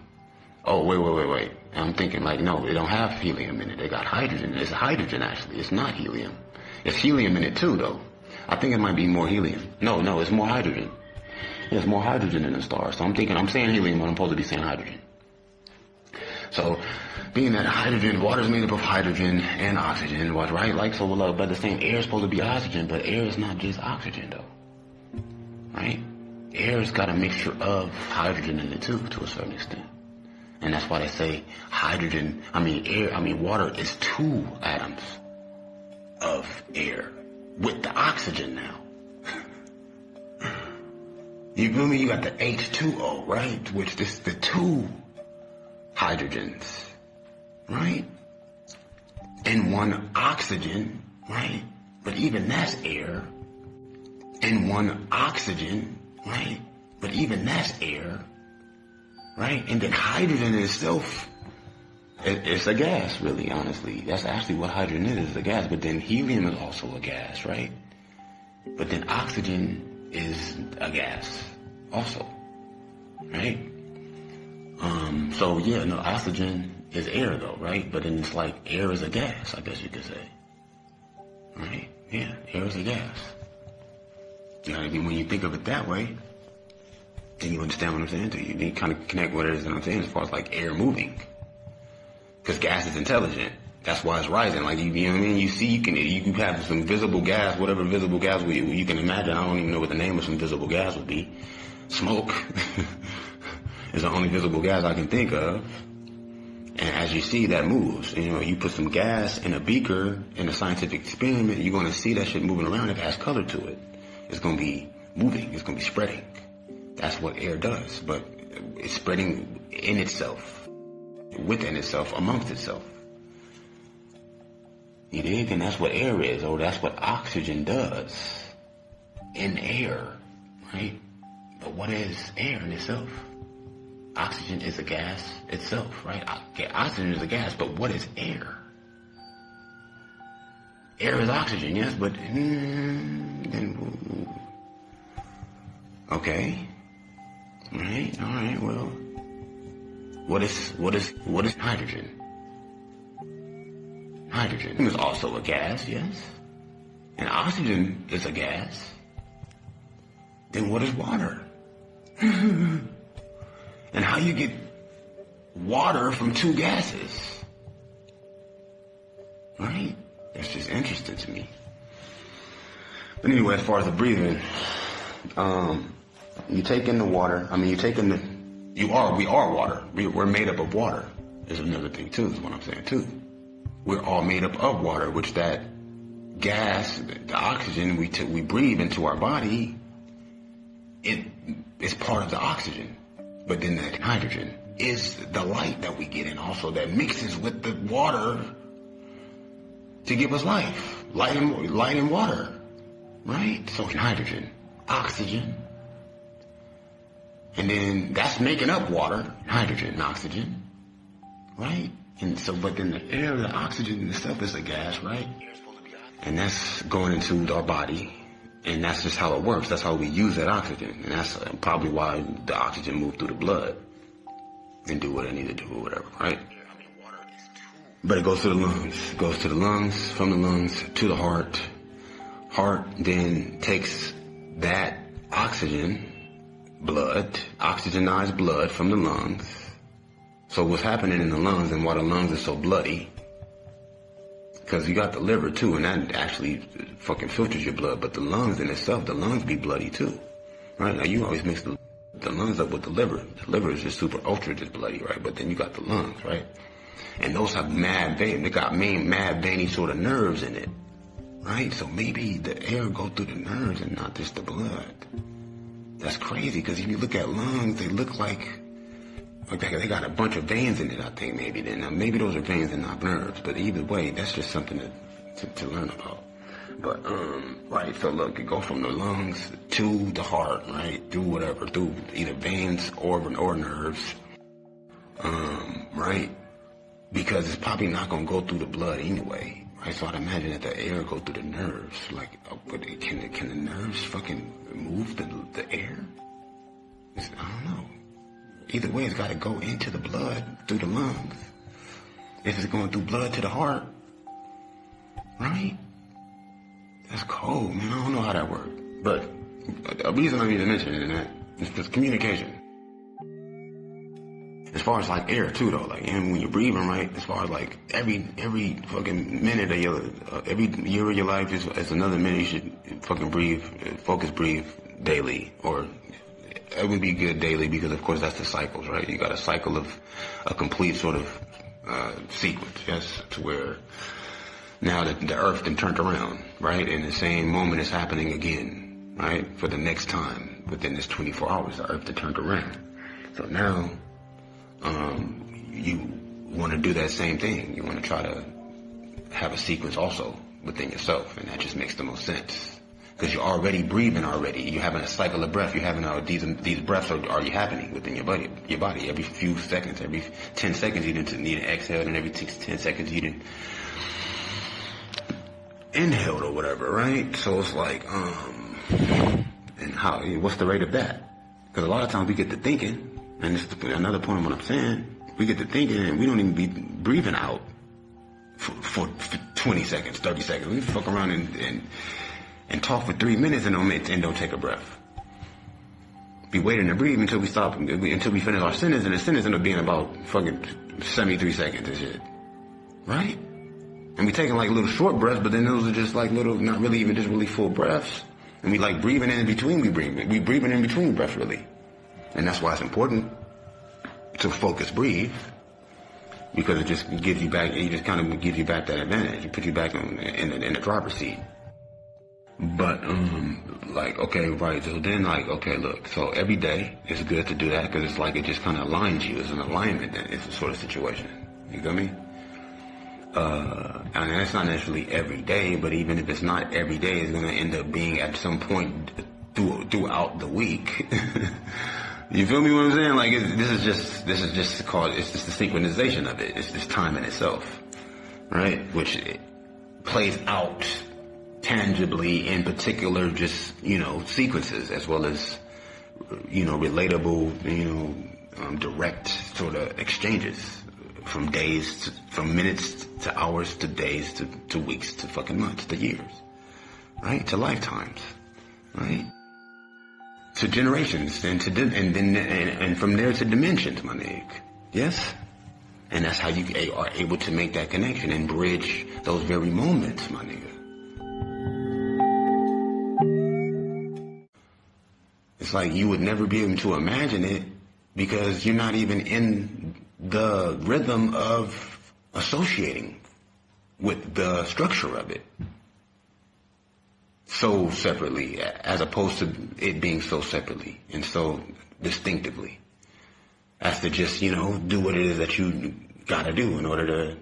Oh, wait. I'm thinking no, they don't have helium in it. They got hydrogen. It's hydrogen, actually. It's not helium. It's helium in it, too, though. I think it might be more helium. No, it's more hydrogen. There's more hydrogen in the star. So I'm saying helium, but I'm supposed to be saying hydrogen. So, being that water is made up of hydrogen and oxygen, right? But the same air is supposed to be oxygen, but air is not just oxygen, though. Right? Air's got a mixture of hydrogen in it, too, to a certain extent. And that's why they say water is 2 atoms of air with the oxygen now. You feel me? You got the H2O, right? Which is the 2 hydrogens right? And one oxygen, right? But even that's air. And one oxygen, right? But even that's air, right? And then hydrogen itself, it's a gas, really, honestly. That's actually what hydrogen is a gas. But then helium is also a gas, right? But then oxygen is a gas also, right? So yeah, no, oxygen is air though, right? But then it's like air is a gas, I guess you could say. Right? Yeah, air is a gas. You know, when you think of it that way, then you understand what I'm saying to you. Then you kind of connect what it is that I'm saying as far as like air moving. Because gas is intelligent. That's why it's rising. Like, you know what I mean? You see, you can have some visible gas, whatever visible gas you can imagine. I don't even know what the name of some visible gas would be. Smoke is the only visible gas I can think of. And as you see, that moves. You know, you put some gas in a beaker in a scientific experiment, you're going to see that shit moving around. It has color to it. It's going to be moving. It's going to be spreading. That's what air does. But it's spreading in itself, within itself, amongst itself. You dig? And that's what air is, or that's what oxygen does in air, right? But what is air in itself? Oxygen is a gas itself, right? Okay, oxygen is a gas, but what is air? Air is oxygen, yes, but then okay, all right. Well, what is hydrogen? Hydrogen is also a gas, yes, and oxygen is a gas. Then what is water? And how you get water from two gases, right? That's just interesting to me. But anyway, as far as the breathing, you take in the water. I mean, we are water. We're made up of water. Is another thing too, is what I'm saying too. We're all made up of water, which that gas, the oxygen we breathe into our body, it is part of the oxygen. But then that hydrogen is the light that we get in also that mixes with the water to give us life. Light and water, right? So hydrogen, oxygen, and then that's making up water, hydrogen and oxygen, right? And so, but then the air, the oxygen itself is a gas, right? And that's going into our body. And that's just how it works. That's how we use that oxygen. And that's probably why the oxygen moved through the blood and do what it needed to do or whatever, right? But it goes to the lungs. It goes to the lungs, from the lungs to the heart. Heart then takes that oxygenized blood from the lungs. So what's happening in the lungs and why the lungs are so bloody, because you got the liver too, and that actually fucking filters your blood. But the lungs in itself, the lungs be bloody too, right? Now you always mix the lungs up with the liver. The liver is just super ultra just bloody, right? But then you got the lungs, right? And those have mad veiny sort of nerves in it, right? So maybe the air go through the nerves and not just the blood. That's crazy, because if you look at lungs, they look like they got a bunch of veins in it, I think, maybe. Now, maybe those are veins and not nerves, but either way, that's just something to learn about. But, right, so look, it goes from the lungs to the heart, right, through either veins or nerves, right, because it's probably not going to go through the blood anyway, right, so I'd imagine that the air go through the nerves, like, but can the nerves fucking move the air? I don't know. Either way, it's got to go into the blood through the lungs. If it's going through blood to the heart, right? That's cold, man. I don't know how that works. But a reason I need to mention it in that is because communication. As far as like air too, though, like, and when you're breathing, right? As far as like every fucking minute of every year of your life is another minute you should fucking breathe daily, or it would be good daily, because of course that's the cycles, right? You got a cycle of a complete sort of sequence, yes, to where now that the earth then turned around, right? And the same moment is happening again, right? For the next time within this 24 hours, the earth then turned around. So now, want to do that same thing. You want to try to have a sequence also within yourself, and that just makes the most sense. Because you're already breathing already. You're having a cycle of breath. You're having these breaths are already happening within your body. Every few seconds, every 10 seconds you need an exhale, and every 10 seconds you need inhaled or whatever, right? So it's like, and what's the rate of that? Because a lot of times we get to thinking, and this is another point of what I'm saying, we get to thinking and we don't even be breathing out for 20 seconds, 30 seconds. We fuck around and talk for 3 minutes and don't take a breath. Be waiting to breathe until we stop, until we finish our sentence, and the sentence end up being about fucking 73 seconds and shit. Right? And we taking like little short breaths, but then those are just like little, not really even just really full breaths. And we like breathing in between, we breathing in between breaths really. And that's why it's important to focus breathe, because it just gives you back, it just kind of gives you back that advantage. It puts you back in the driver's seat. But, like, okay, right, so then, like, okay, look, so every day it's good to do that, because it's like it just kind of aligns you. It's an alignment, then it's a sort of situation. You feel me? And it's not necessarily every day, but even if it's not every day, it's going to end up being at some point throughout the week. You feel me what I'm saying? Like, this is just called, it's just the synchronization of it. It's just time in itself, right? Which plays out tangibly in particular, just, sequences, as well as, relatable, direct sort of exchanges from minutes to hours to days to weeks to fucking months to years, right? To lifetimes, right? To generations and from there to dimensions, my nigga. Yes? And that's how you are able to make that connection and bridge those very moments, my nigga. It's like you would never be able to imagine it because you're not even in the rhythm of associating with the structure of it so separately, as opposed to it being so separately and so distinctively, as to just, do what it is that you gotta do in order to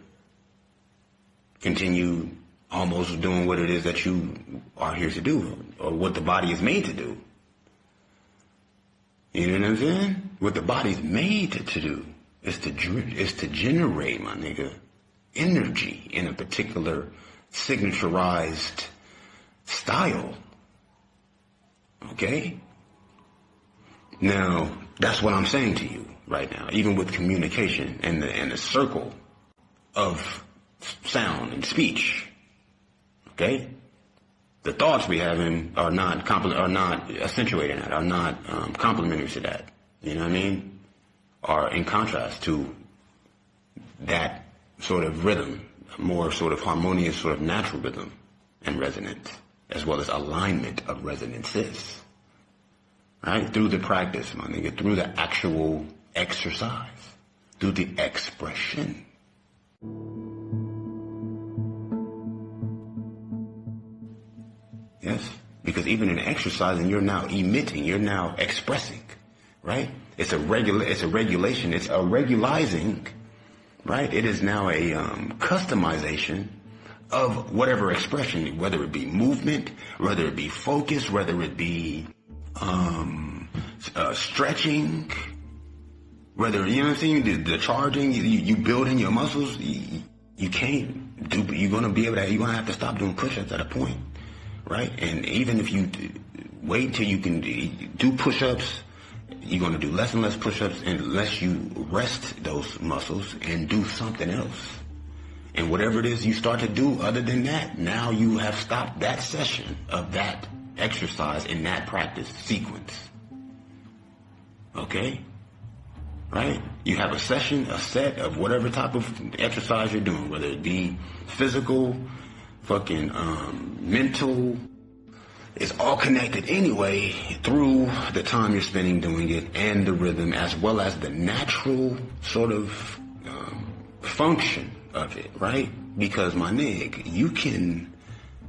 continue almost doing what it is that you are here to do, or what the body is made to do. You know what I'm saying? What the body's made to do is to generate, my nigga, energy in a particular signaturized style. Okay? Now, that's what I'm saying to you right now, even with communication and the circle of sound and speech. Okay? The thoughts we have are not accentuating that, are not complementary to that. You know what I mean? Are in contrast to that sort of rhythm, more sort of harmonious, sort of natural rhythm and resonance, as well as alignment of resonances. Right? Through the practice, my nigga, through the actual exercise, through the expression. Yes, because even in exercising, you're now emitting, you're now expressing, right? It's a regulation, it's a regularizing, right? It is now a customization of whatever expression, whether it be movement, whether it be focus, whether it be stretching, whether, you know what I'm saying, the charging, you building your muscles, you can't do, you're going to have to stop doing push-ups at a point. Right? And even if you wait till you can do push-ups, you're going to do less and less push-ups unless you rest those muscles and do something else. And whatever it is you start to do other than that, now you have stopped that session of that exercise in that practice sequence. Okay? Right? You have a set of whatever type of exercise you're doing, whether it be physical, fucking mental. It's all connected anyway through the time you're spending doing it and the rhythm, as well as the natural sort of function of it, right? Because, my nigga,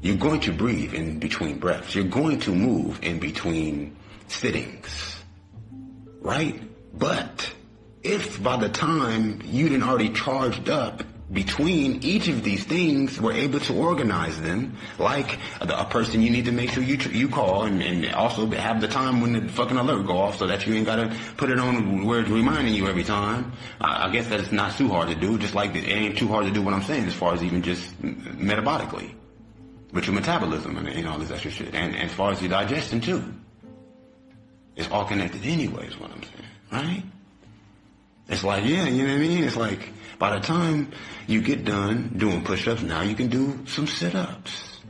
you're going to breathe in between breaths. You're going to move in between sittings, right? But if by the time you done already charged up between each of these things, we're able to organize them like a person you need to make sure you call, and also have the time when the fucking alert go off so that you ain't gotta put it on where it's reminding you every time. I guess that it's not too hard to do, just like it ain't too hard to do what I'm saying as far as even just metabolically. With your metabolism and all this extra shit. And as far as your digestion too. It's all connected anyway is what I'm saying, right? It's like, yeah, you know what I mean? It's like, by the time you get done doing push-ups, now you can do some sit-ups.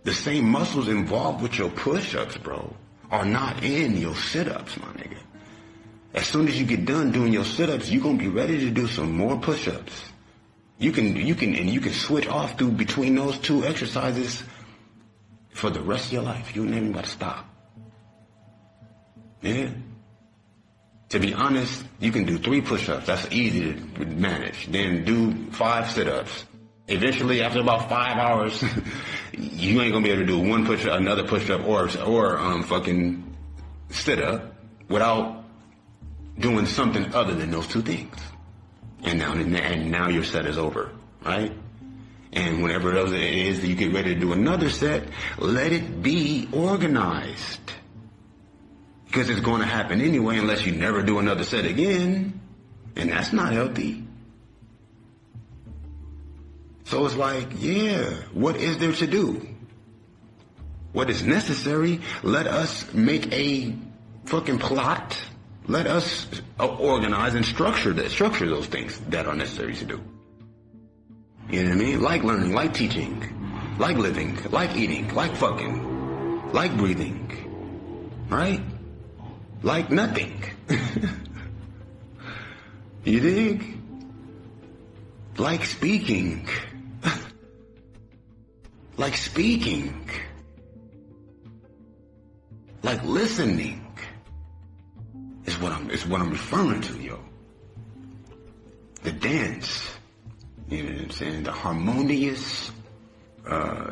The same muscles involved with your push-ups, bro, are not in your sit-ups, my nigga. As soon as you get done doing your sit-ups, you're gonna be ready to do some more push-ups. You can switch off through between those two exercises for the rest of your life. You ain't even gotta stop. Yeah. To be honest, you can do 3 push-ups. That's easy to manage. Then do 5 sit-ups. Eventually, after about 5 hours, you ain't gonna be able to do one push-up, another push-up, or fucking sit-up without doing something other than those 2 things. And now your set is over, right? And whenever else it is that you get ready to do another set, let it be organized. Because it's going to happen anyway unless you never do another set again. And that's not healthy. So it's like, yeah, what is there to do? What is necessary? Let us make a fucking plot. Let us organize and structure those things that are necessary to do. You know what I mean? Like learning, like teaching, like living, like eating, like fucking, like breathing, right? Like nothing. You dig? Like speaking. Like speaking. Like listening. Is what I'm referring to, yo. The dance. You know what I'm saying? The harmonious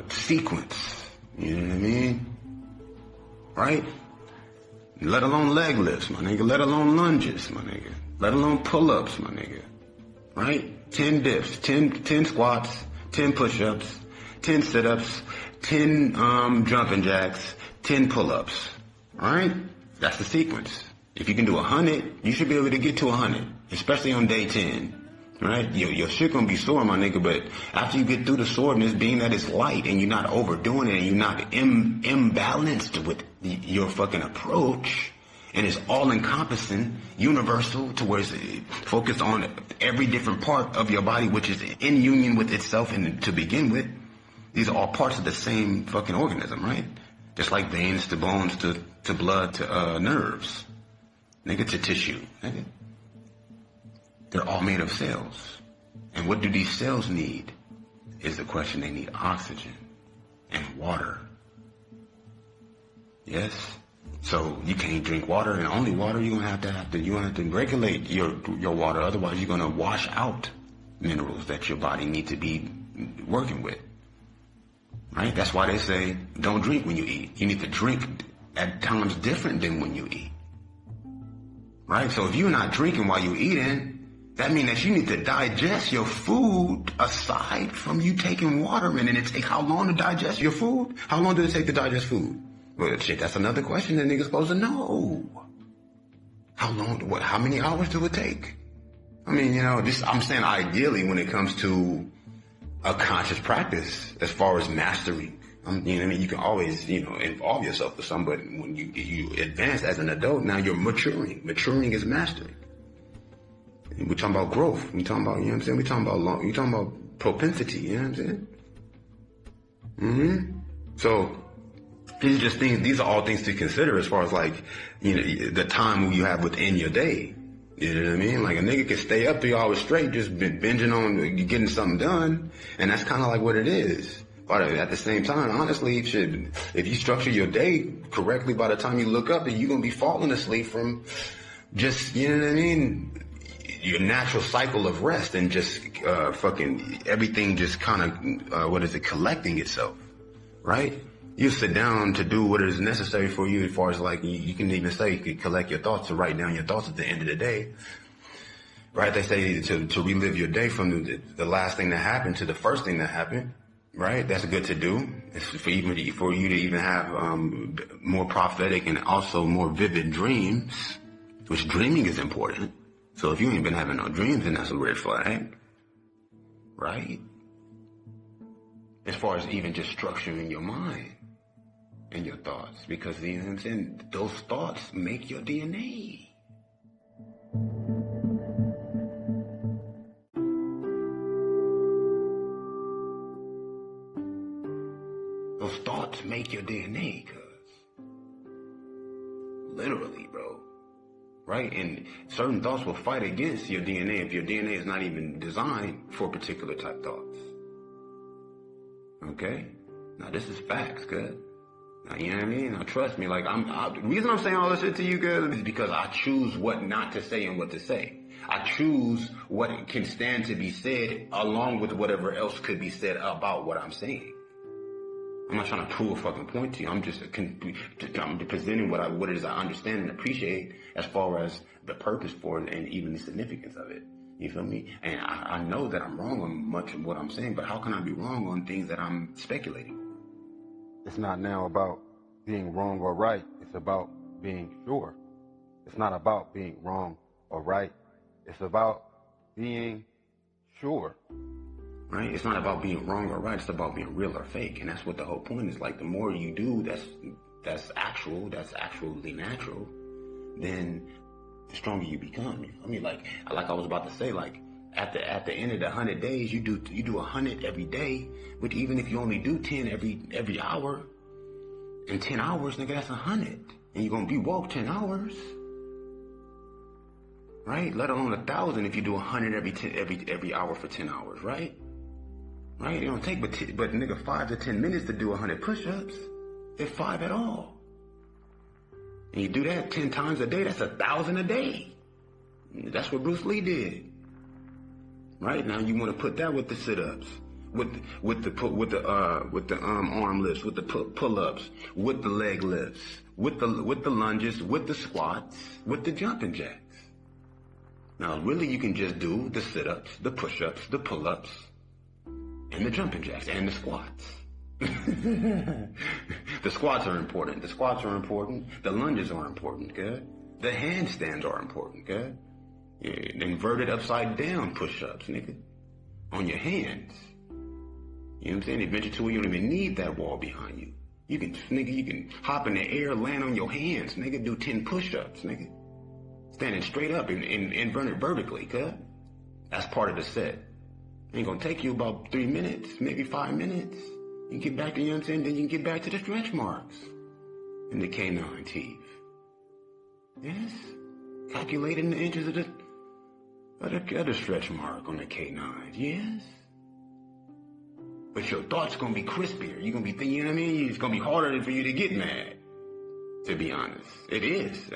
sequence. You know what I mean? Right? Let alone leg lifts, my nigga. Let alone lunges, my nigga. Let alone pull-ups, my nigga. Right? 10 dips, 10 squats, 10 push-ups, 10 sit-ups, 10 jumping jacks, 10 pull-ups. Alright? That's the sequence. If you can do 100, you should be able to get to 100, especially on day 10. Right? Your shit gonna be sore, my nigga, but after you get through the soreness, being that it's light and you're not overdoing it and you're not imbalanced with your fucking approach, and it's all-encompassing, universal, to where it's focused on every different part of your body, which is in union with itself and to begin with. These are all parts of the same fucking organism, right? Just like veins to bones to blood to nerves. Nigga, to tissue. Nigga. They're all made of cells. And what do these cells need is the question. They need oxygen and water. Yes? So you can't drink water and only water. You're gonna have to regulate your water. Otherwise you're gonna wash out minerals that your body needs to be working with. Right? That's why they say don't drink when you eat. You need to drink at times different than when you eat. Right? So if you're not drinking while you're eating, that means that you need to digest your food aside from you taking water in. And it takes how long to digest your food? How long does it take to digest food? Well, shit, that's another question that niggas supposed to know. How long, how many hours do it take? I mean, you know, I'm saying ideally when it comes to a conscious practice, as far as mastering. You know what I mean? You can always, involve yourself with somebody. When you advance as an adult, now you're maturing. Maturing is mastering. We're talking about growth. We're talking about, you know what I'm saying? We're talking about propensity, you know what I'm saying? So, these are all things to consider as far as like, the time you have within your day. You know what I mean? Like a nigga can stay up 3 hours straight just binging on getting something done. And that's kind of like what it is. But at the same time, honestly, if you structure your day correctly, by the time you look up, you're going to be falling asleep from just, you know what I mean? Your natural cycle of rest and just fucking everything just kind of, collecting itself, right? You sit down to do what is necessary for you as far as like, you can even say you could collect your thoughts to write down your thoughts at the end of the day. right? They say to relive your day from the last thing that happened to the first thing that happened, right? That's good to do. It's for you to even have more prophetic and also more vivid dreams, which dreaming is important. So if you ain't been having no dreams, then that's a red flag, right? As far as even just structuring your mind and your thoughts, because you know what I'm saying, those thoughts make your DNA. Those thoughts make your DNA, cuz. Literally, bro. Right? And certain thoughts will fight against your DNA if your DNA is not even designed for particular type thoughts. Okay? Now, this is facts, cuz. Now, you know what I mean? Now, trust me, like, the reason I'm saying all this shit to you, cuz, is because I choose what not to say and what to say. I choose what can stand to be said along with whatever else could be said about what I'm saying. I'm not trying to prove a fucking point to you. I'm just I'm presenting what it is I understand and appreciate as far as the purpose for it and even the significance of it. You feel me? And I know that I'm wrong on much of what I'm saying, but how can I be wrong on things that I'm speculating? It's not now about being wrong or right. It's about being sure. It's not about being wrong or right. It's about being sure. Right? It's not about being wrong or right. It's about being real or fake. And that's what the whole point is. Like, the more you do that's actually natural, then the stronger you become. I mean, like I was about to say, like, at the end of the 100 days, you do 100 every day, which even if you only do 10 every hour, in 10 hours, nigga, that's 100. And you're gonna be woke 10 hours. Right? Let alone 1,000 if you do 100 every hour for 10 hours, right? Right? It don't take but nigga 5 to 10 minutes to do 100 push-ups. If 5 at all. And you do that 10 times a day, that's 1,000 a day. That's what Bruce Lee did. Right? Now you want to put that with the sit-ups, with the arm lifts, with the pull-ups, with the leg lifts, with the lunges, with the squats, with the jumping jacks. Now really you can just do the sit-ups, the push-ups, the pull-ups, and the jumping jacks, and the squats. The squats are important. The squats are important. The lunges are important, good. The handstands are important, good. Yeah, inverted upside down push-ups, nigga. On your hands. You know what I'm saying? Eventually to where you don't even need that wall behind you. You can hop in the air, land on your hands, nigga, do 10 push-ups, nigga. Standing straight up and invert it vertically, cuz. That's part of the set. Ain't gonna take you about 3 minutes, maybe 5 minutes. You get back to, you know what I'm saying? Then you can get back to the stretch marks in the canine teeth. Yes? Calculating the inches of the other stretch mark on the canines, yes? But your thoughts gonna be crispier. You're gonna be thinking, you know what I mean? It's gonna be harder for you to get mad. To be honest, it is.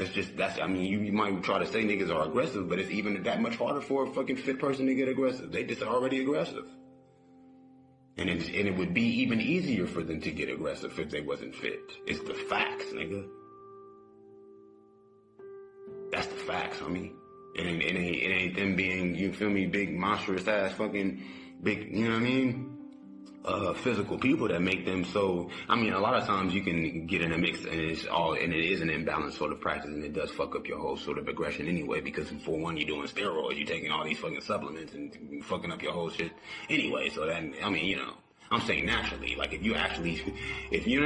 I mean, you might try to say niggas are aggressive, but it's even that much harder for a fucking fit person to get aggressive. They just already aggressive. And it would be even easier for them to get aggressive if they wasn't fit. It's the facts, nigga. That's the facts, homie. It ain't them being, you feel me, big monstrous ass fucking big, you know what I mean? Physical people that make them so. I mean, a lot of times you can get in a mix and it is an imbalanced sort of practice, and it does fuck up your whole sort of aggression anyway, because for one, you're doing steroids, you're taking all these fucking supplements and fucking up your whole shit anyway. So that, I mean, you know, I'm saying naturally, like if you know what I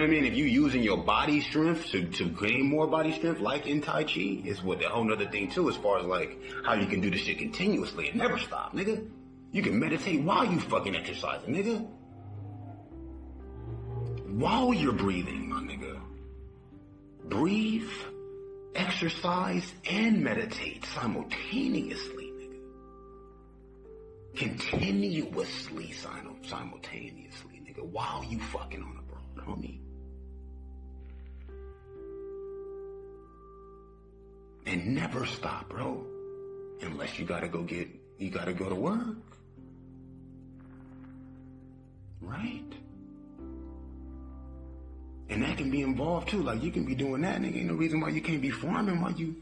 mean, if you using your body strength to gain more body strength, like in Tai Chi, is what a whole nother thing too, as far as like how you can do the shit continuously and never stop, nigga. You can meditate while you fucking exercising, nigga. While you're breathing, my nigga. Breathe, exercise, and meditate simultaneously, nigga. Continuously, simultaneously, nigga, while you fucking on a broad, homie. And never stop, bro. Unless you gotta go to work. Right? And that can be involved too. Like, you can be doing that, nigga. Ain't no reason why you can't be farming while you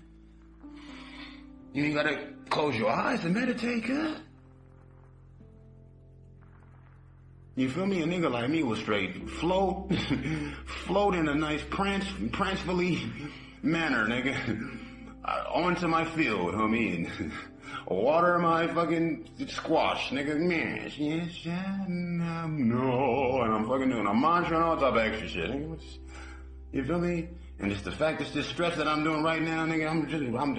ain't gotta close your eyes and meditate, cuz. You feel me? A nigga like me will straight float in a nice prancefully manner, nigga. Onto my field, homie, and water my fucking squash, nigga. Man, yes, no, and I'm fucking doing a mantra and all type of extra shit, nigga. You feel me? And it's the fact that this stretch that I'm doing right now, nigga,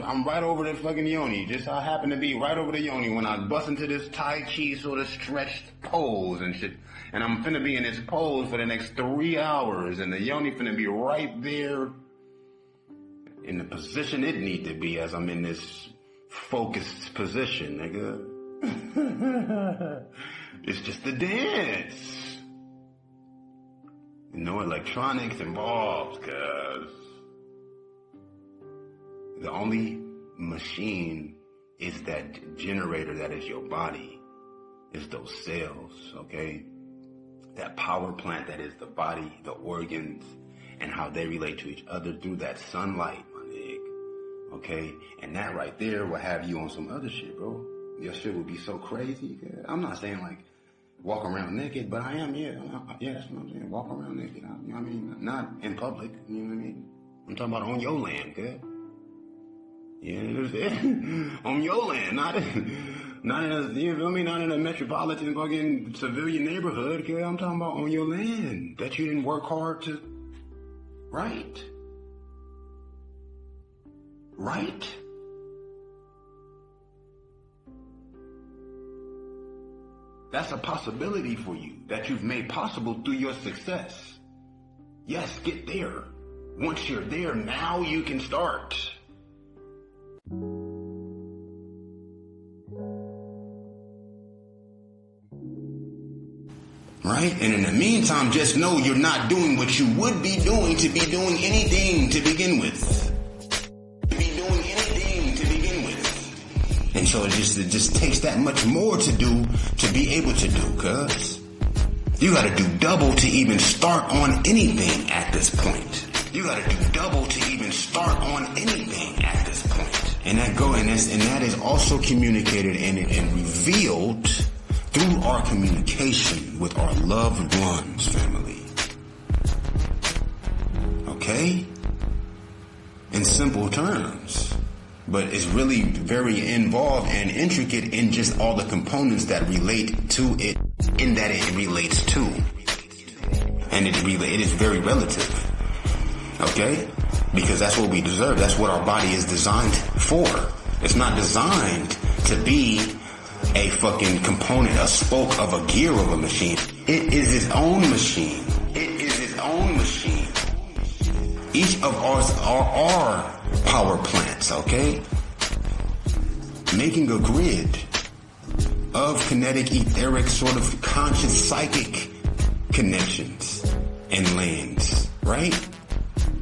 I'm right over the fucking yoni. Just I happen to be right over the yoni when I bust into this Tai Chi sort of stretched pose and shit. And I'm finna be in this pose for the next 3 hours, and the yoni finna be right there in the position it need to be as I'm in this focused position, nigga. It's just a dance. No electronics involved, cuz. The only machine is that generator that is your body. It's those cells, okay? That power plant that is the body, the organs, and how they relate to each other through that sunlight, my nigga. Okay? And that right there will have you on some other shit, bro. Your shit will be so crazy. Cuz. I'm not saying like walk around naked, but I am, yeah, that's what I'm saying. Walk around naked, you know what I mean? Not in public, you know what I mean? I'm talking about on your land, cuz. Yeah, on your land, not in a, you feel me? Not in a metropolitan fucking civilian neighborhood, cuz. I'm talking about on your land that you didn't work hard to, right? Right? That's a possibility for you that you've made possible through your success. Yes, get there. Once you're there, now you can start. Right? And in the meantime, just know you're not doing what you would be doing to be doing anything to begin with. And so it just takes that much more to do to be able to do, cuz. You gotta do double to even start on anything at this point. You gotta do double to even start on anything at this point. And that is also communicated and revealed through our communication with our loved ones, family. Okay? In simple terms. But it's really very involved and intricate in just all the components that relate to it, in that it relates to. And it is very relative. Okay? Because that's what we deserve. That's what our body is designed for. It's not designed to be a fucking component, a spoke of a gear of a machine. It is its own machine. It is its own machine. Each of ours are our power plants, okay? Making a grid of kinetic, etheric, sort of conscious, psychic connections and lanes, right?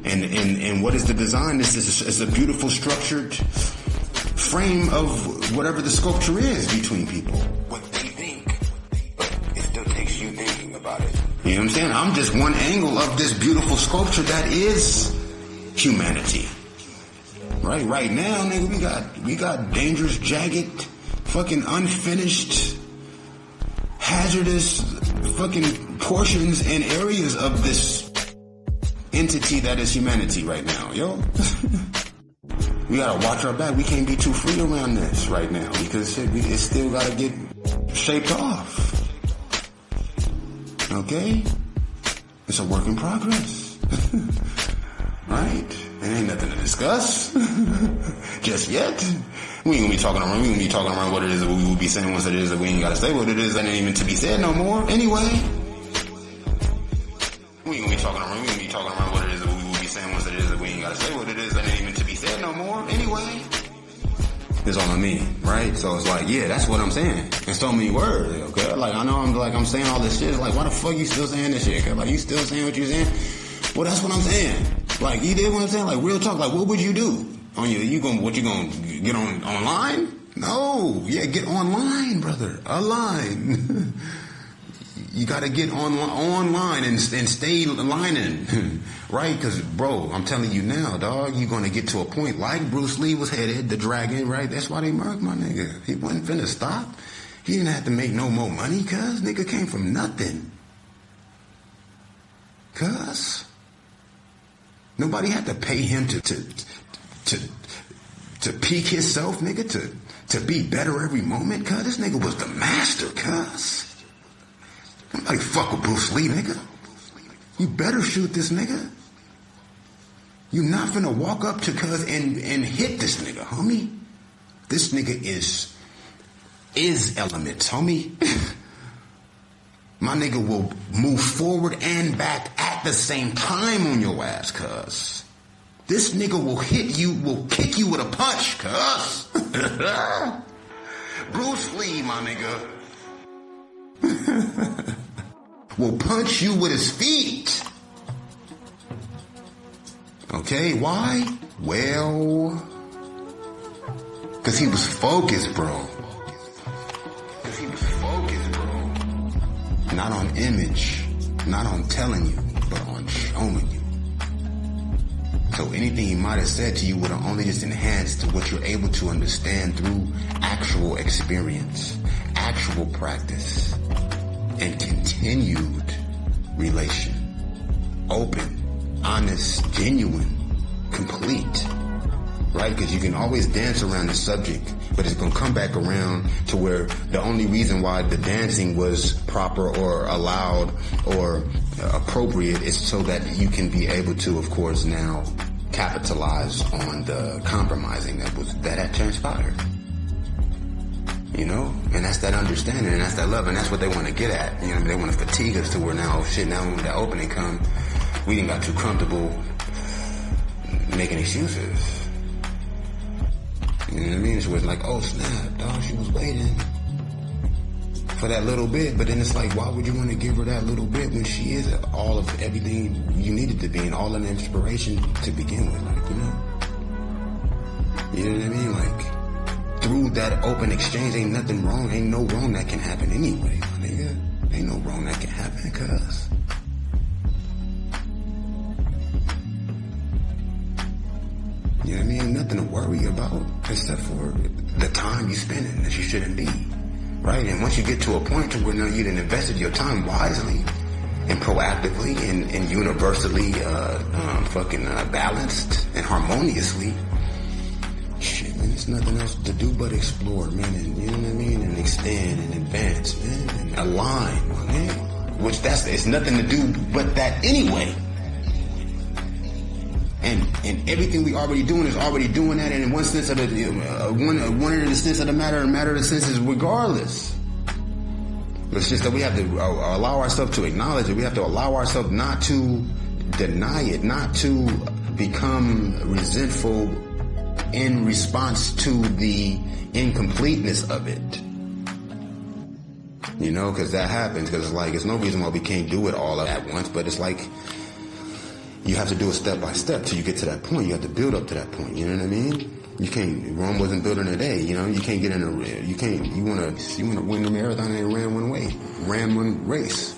And what is the design? This is a beautiful structured frame of whatever the sculpture is between people. What they think, but it still takes you thinking about it. You know what I'm saying? I'm just one angle of this beautiful sculpture that is humanity. Right now, nigga, we got dangerous, jagged, fucking unfinished, hazardous fucking portions and areas of this entity that is humanity right now, yo. We gotta watch our back. We can't be too free around this right now because it's still gotta get shaped off. Okay? It's a work in progress. Right? It ain't nothing to discuss. Just yet. We ain't gonna be talking around what it is that we will be saying once it is that we ain't gotta say what it is that ain't even to be said no more. Anyway. We ain't gonna be talking around what it is that we will be saying once it is that we ain't gotta say what it is that ain't even to be said no more. Anyway. That's all I mean, right? So it's like, yeah, that's what I'm saying. In so many words, okay? Like, I know I'm saying all this shit. It's like, why the fuck you still saying this shit? Like, you still saying what you're saying? Well, that's what I'm saying. Like, you did what I'm saying? Like, real talk. Like, what would you do? You gonna get online? No. Yeah, get online, brother. Align. You gotta get online and stay lining, right? Because, bro, I'm telling you now, dog, you're gonna get to a point like Bruce Lee was headed, the dragon, right? That's why they murked my nigga. He wasn't finna stop. He didn't have to make no more money, cuz nigga came from nothing. Cuz nobody had to pay him to peak himself, nigga, to be better every moment, cuz this nigga was the master, cuz. Nobody fuck with Bruce Lee, nigga. You better shoot this nigga. You not finna walk up to cuz and hit this nigga, homie. This nigga is elements, homie. My nigga will move forward and back at the same time on your ass, cuz. This nigga will hit you, will kick you with a punch, cuz. Bruce Lee, my nigga, will punch you with his feet. Okay, why? Well, because he was focused, bro. Not on image, not on telling you, but on showing you. So anything he might have said to you would have only just enhanced what you're able to understand through actual experience, actual practice, and continued relation. Open, honest, genuine, complete. Right? Because you can always dance around the subject, but it's going to come back around to where the only reason why the dancing was proper or allowed or appropriate is so that you can be able to, of course, now capitalize on the compromising that had transpired. You know? And that's that understanding, and that's that love, and that's what they want to get at. You know, they want to fatigue us to where now, oh shit, now when that opening come, we didn't got too comfortable making excuses. You know what I mean? So it's like, oh snap, dog, she was waiting for that little bit, but then it's like, why would you want to give her that little bit when she is all of everything you needed to be and all of the inspiration to begin with, like, you know? You know what I mean? Like, through that open exchange, ain't nothing wrong, ain't no wrong that can happen anyway, my nigga. Ain't no wrong that can happen, cuz. You know what I mean? Nothing to worry about except for the time you spending that you shouldn't be, right? And once you get to a point to where now you done invested your time wisely and proactively and universally balanced and harmoniously, shit, man, there's nothing else to do but explore, man, and you know what I mean? And expand and advance, man, and align, man. Which it's nothing to do but that anyway. And everything we already doing is already doing that, and in one sense of the one of the sense of the matter of the senses regardless. It's just that we have to allow ourselves to acknowledge it. We have to allow ourselves not to deny it, not to become resentful in response to the incompleteness of it. You know, because that happens. Because it's like, there's no reason why we can't do it all at once, but it's like, you have to do it step by step till you get to that point. You have to build up to that point. You know what I mean? You can't. Rome wasn't built in a day. You know, you can't get in a. You can't. You wanna win the marathon and ran one race.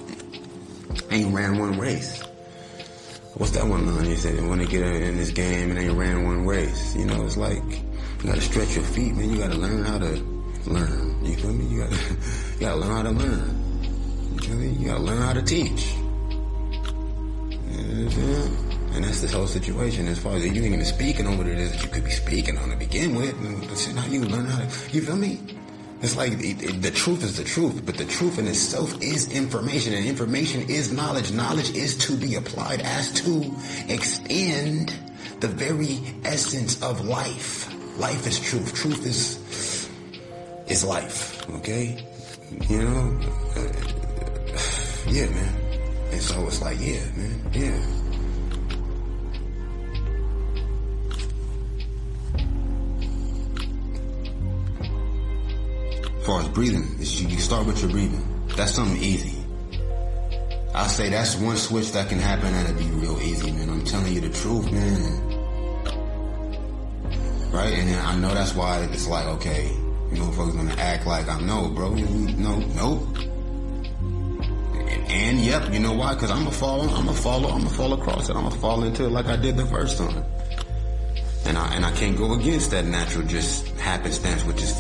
Ain't ran one race. What's that one line? You said you want to get in this game and ain't ran one race. You know, it's like you gotta stretch your feet, man. You gotta learn how to learn. You feel me? You gotta learn how to learn. You feel me? You gotta learn how to teach. And that's this whole situation as far as you ain't even speaking on what it is that you could be speaking on to begin with. Now you learn how to, you feel me? It's like the truth is the truth, but the truth in itself is information, and information is knowledge. Knowledge is to be applied as to extend the very essence of life. Life is truth. Truth is life, okay? You know? Yeah, man. And so it's like, yeah, man, yeah. As far as breathing, you start with your breathing. That's something easy. I say that's one switch that can happen and it'd be real easy, man. I'm telling you the truth, man. Right? And I know that's why it's like, okay, you know, folks gonna act like I know, bro. No. And yep, you know why? Because I'm gonna fall across it. I'm gonna fall into it like I did the first time. And I can't go against that natural just happenstance, which is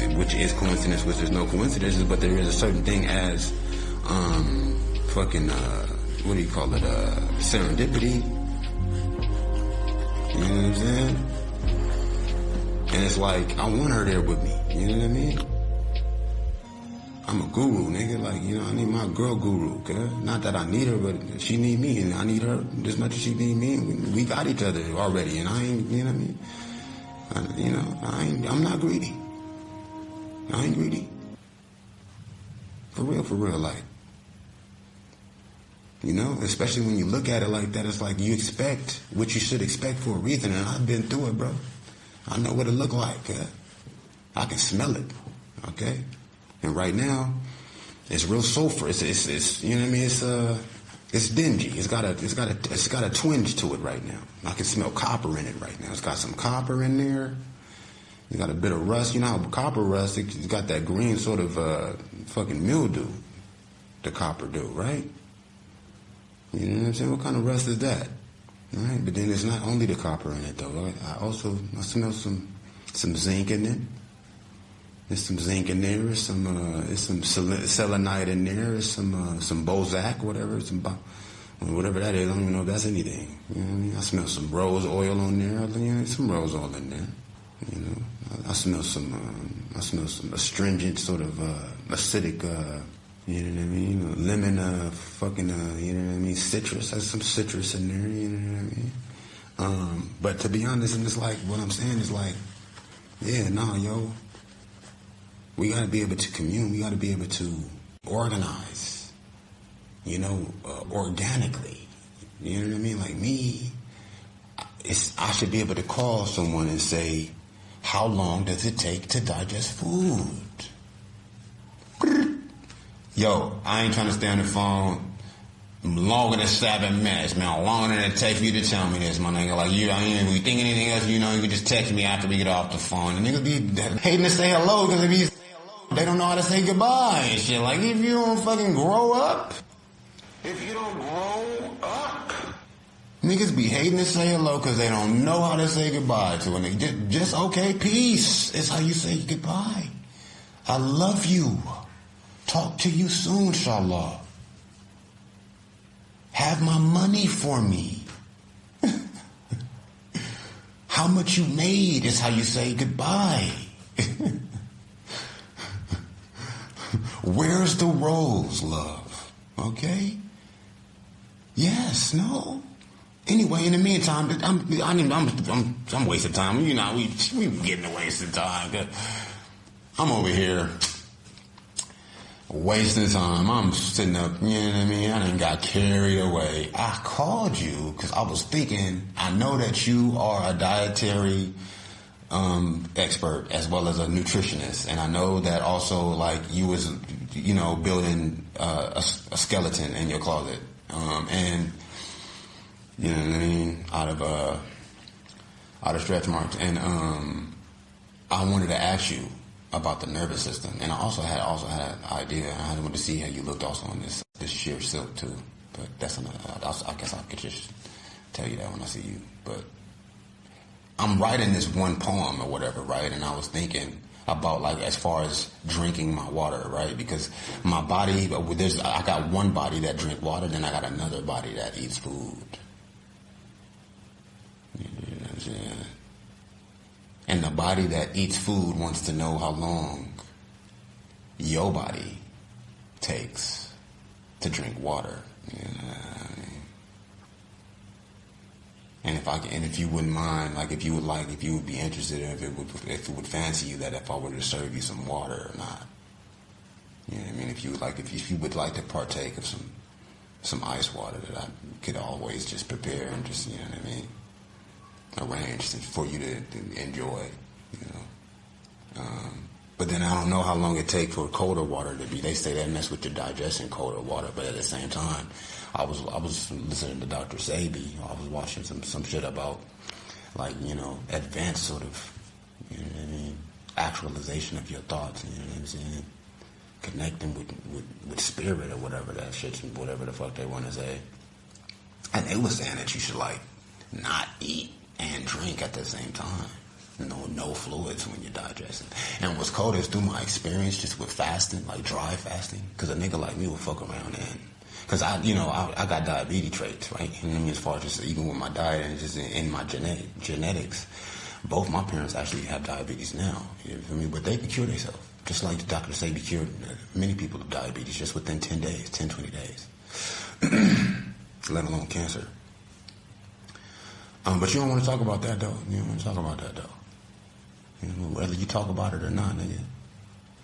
coincidence, which there's no coincidences, but there is a certain thing as what do you call it? Serendipity. You know what I'm saying? And it's like, I want her there with me. You know what I mean? I'm a guru, nigga. Like, you know, I need my girl guru, girl. Not that I need her, but she need me, and I need her as much as she need me. We got each other already, and I ain't, you know what I mean? I'm not greedy. I ain't greedy. For real, like. You know, especially when you look at it like that, it's like you expect what you should expect for a reason, and I've been through it, bro. I know what it look like. I can smell it, okay? And right now, it's real sulfur. It's you know what I mean? It's dingy. It's got a twinge to it right now. I can smell copper in it right now. It's got some copper in there. It's got a bit of rust. You know how copper rust? It's got that green sort of fucking mildew. The copper do, right? You know what I'm saying? What kind of rust is that? All right, but then it's not only the copper in it though. I smell some zinc in it. There's some zinc in there. There's some selenite in there. There's some Bozak, whatever. Whatever that is. I don't even know if that's anything. You know what I mean? I smell some rose oil on there. You know, some rose oil in there. You know, I smell some astringent sort of acidic. You know what I mean? Lemon, you know what I mean? Citrus. There's some citrus in there. You know what I mean? But to be honest, and it's like what I'm saying is like, yeah, nah, yo. We got to be able to commune. We got to be able to organize, you know, organically. You know what I mean? Like me, I should be able to call someone and say, how long does it take to digest food? Yo, I ain't trying to stay on the phone longer than 7 minutes, man. Longer than it takes for you to tell me this, my nigga. Like, you think anything else, you know, you can just text me after we get off the phone. And niggas be hating to say hello because they don't know how to say goodbye and shit. Like, if you don't fucking grow up, niggas be hating to say hello because they don't know how to say goodbye to a nigga. Just okay, peace. It's how you say goodbye. I love you. Talk to you soon, inshallah. Have my money for me. How much you made is how you say goodbye. Where's the rose, love? Okay? Yes, no. Anyway, in the meantime, I'm wasting time. You know, we getting a waste of time. I'm over here wasting time. I'm sitting up, you know what I mean? I done got carried away. I called you because I was thinking, I know that you are a dietary expert as well as a nutritionist, and I know that also like you was, you know, building a skeleton in your closet, and you know what I mean, out of stretch marks, and I wanted to ask you about the nervous system, and I also had an idea. I wanted to see how you looked also on this sheer silk too, but that's another. I guess I could just tell you that when I see you, but. I'm writing this one poem or whatever, right? And I was thinking about like as far as drinking my water, right? Because my body, I got one body that drink water, then I got another body that eats food. You know what I'm saying? And the body that eats food wants to know how long your body takes to drink water. You know what I mean? And if you wouldn't mind, like if you would be interested, if it would fancy you that if I were to serve you some water or not, you know what I mean? If you would like to partake of some ice water that I could always just prepare and just, you know what I mean, arrange for you to enjoy, you know. But then I don't know how long it takes for colder water to be. They say that mess with your digestion, colder water, but at the same time, I was listening to Dr. Sabi. I was watching some shit about, like, you know, advanced sort of, you know what I mean, actualization of your thoughts, you know what I'm saying? connecting with spirit or whatever that shit, whatever the fuck they want to say. And they were saying that you should like not eat and drink at the same time. No fluids when you're digesting. And what's cold is through my experience just with fasting, like dry fasting, because a nigga like me will fuck around and, because I got diabetes traits, right? And I mean, as far as just even with my diet and just in my genetics, both my parents actually have diabetes now. You feel me? But they can cure themselves. Just like the doctors say, be cured. Many people have diabetes just within 10 days, 10, 20 days. Let alone cancer. But you don't want to talk about that, though. You don't want to talk about that, though. You know, whether you talk about it or not, nigga,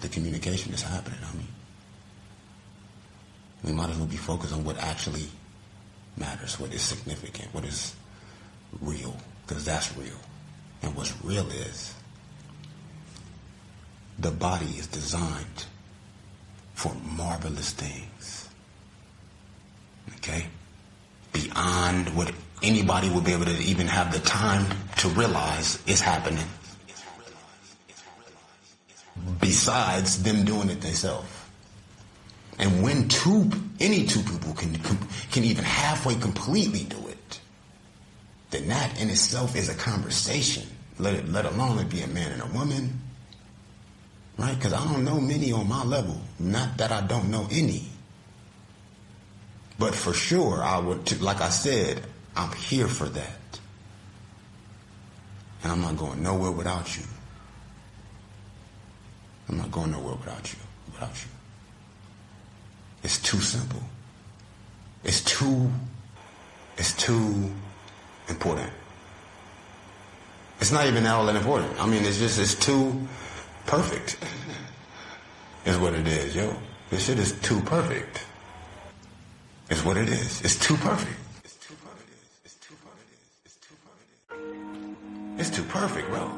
the communication is happening. I mean, we might as well be focused on what actually matters, what is significant, what is real, because that's real. And what's real is the body is designed for marvelous things. Okay? Beyond what anybody would be able to even have the time to realize is happening. Besides them doing it themselves. And when any two people can even halfway completely do it, then that in itself is a conversation. Let alone it be a man and a woman. Right? Because I don't know many on my level. Not that I don't know any. But for sure, I would, like I said, I'm here for that. And I'm not going nowhere without you. I'm not going nowhere without you. It's too simple. It's too important. It's not even all that important. I mean, it's too perfect. Is what it is, yo. This shit is too perfect. Is what it is. It's too perfect. It's too perfect, bro.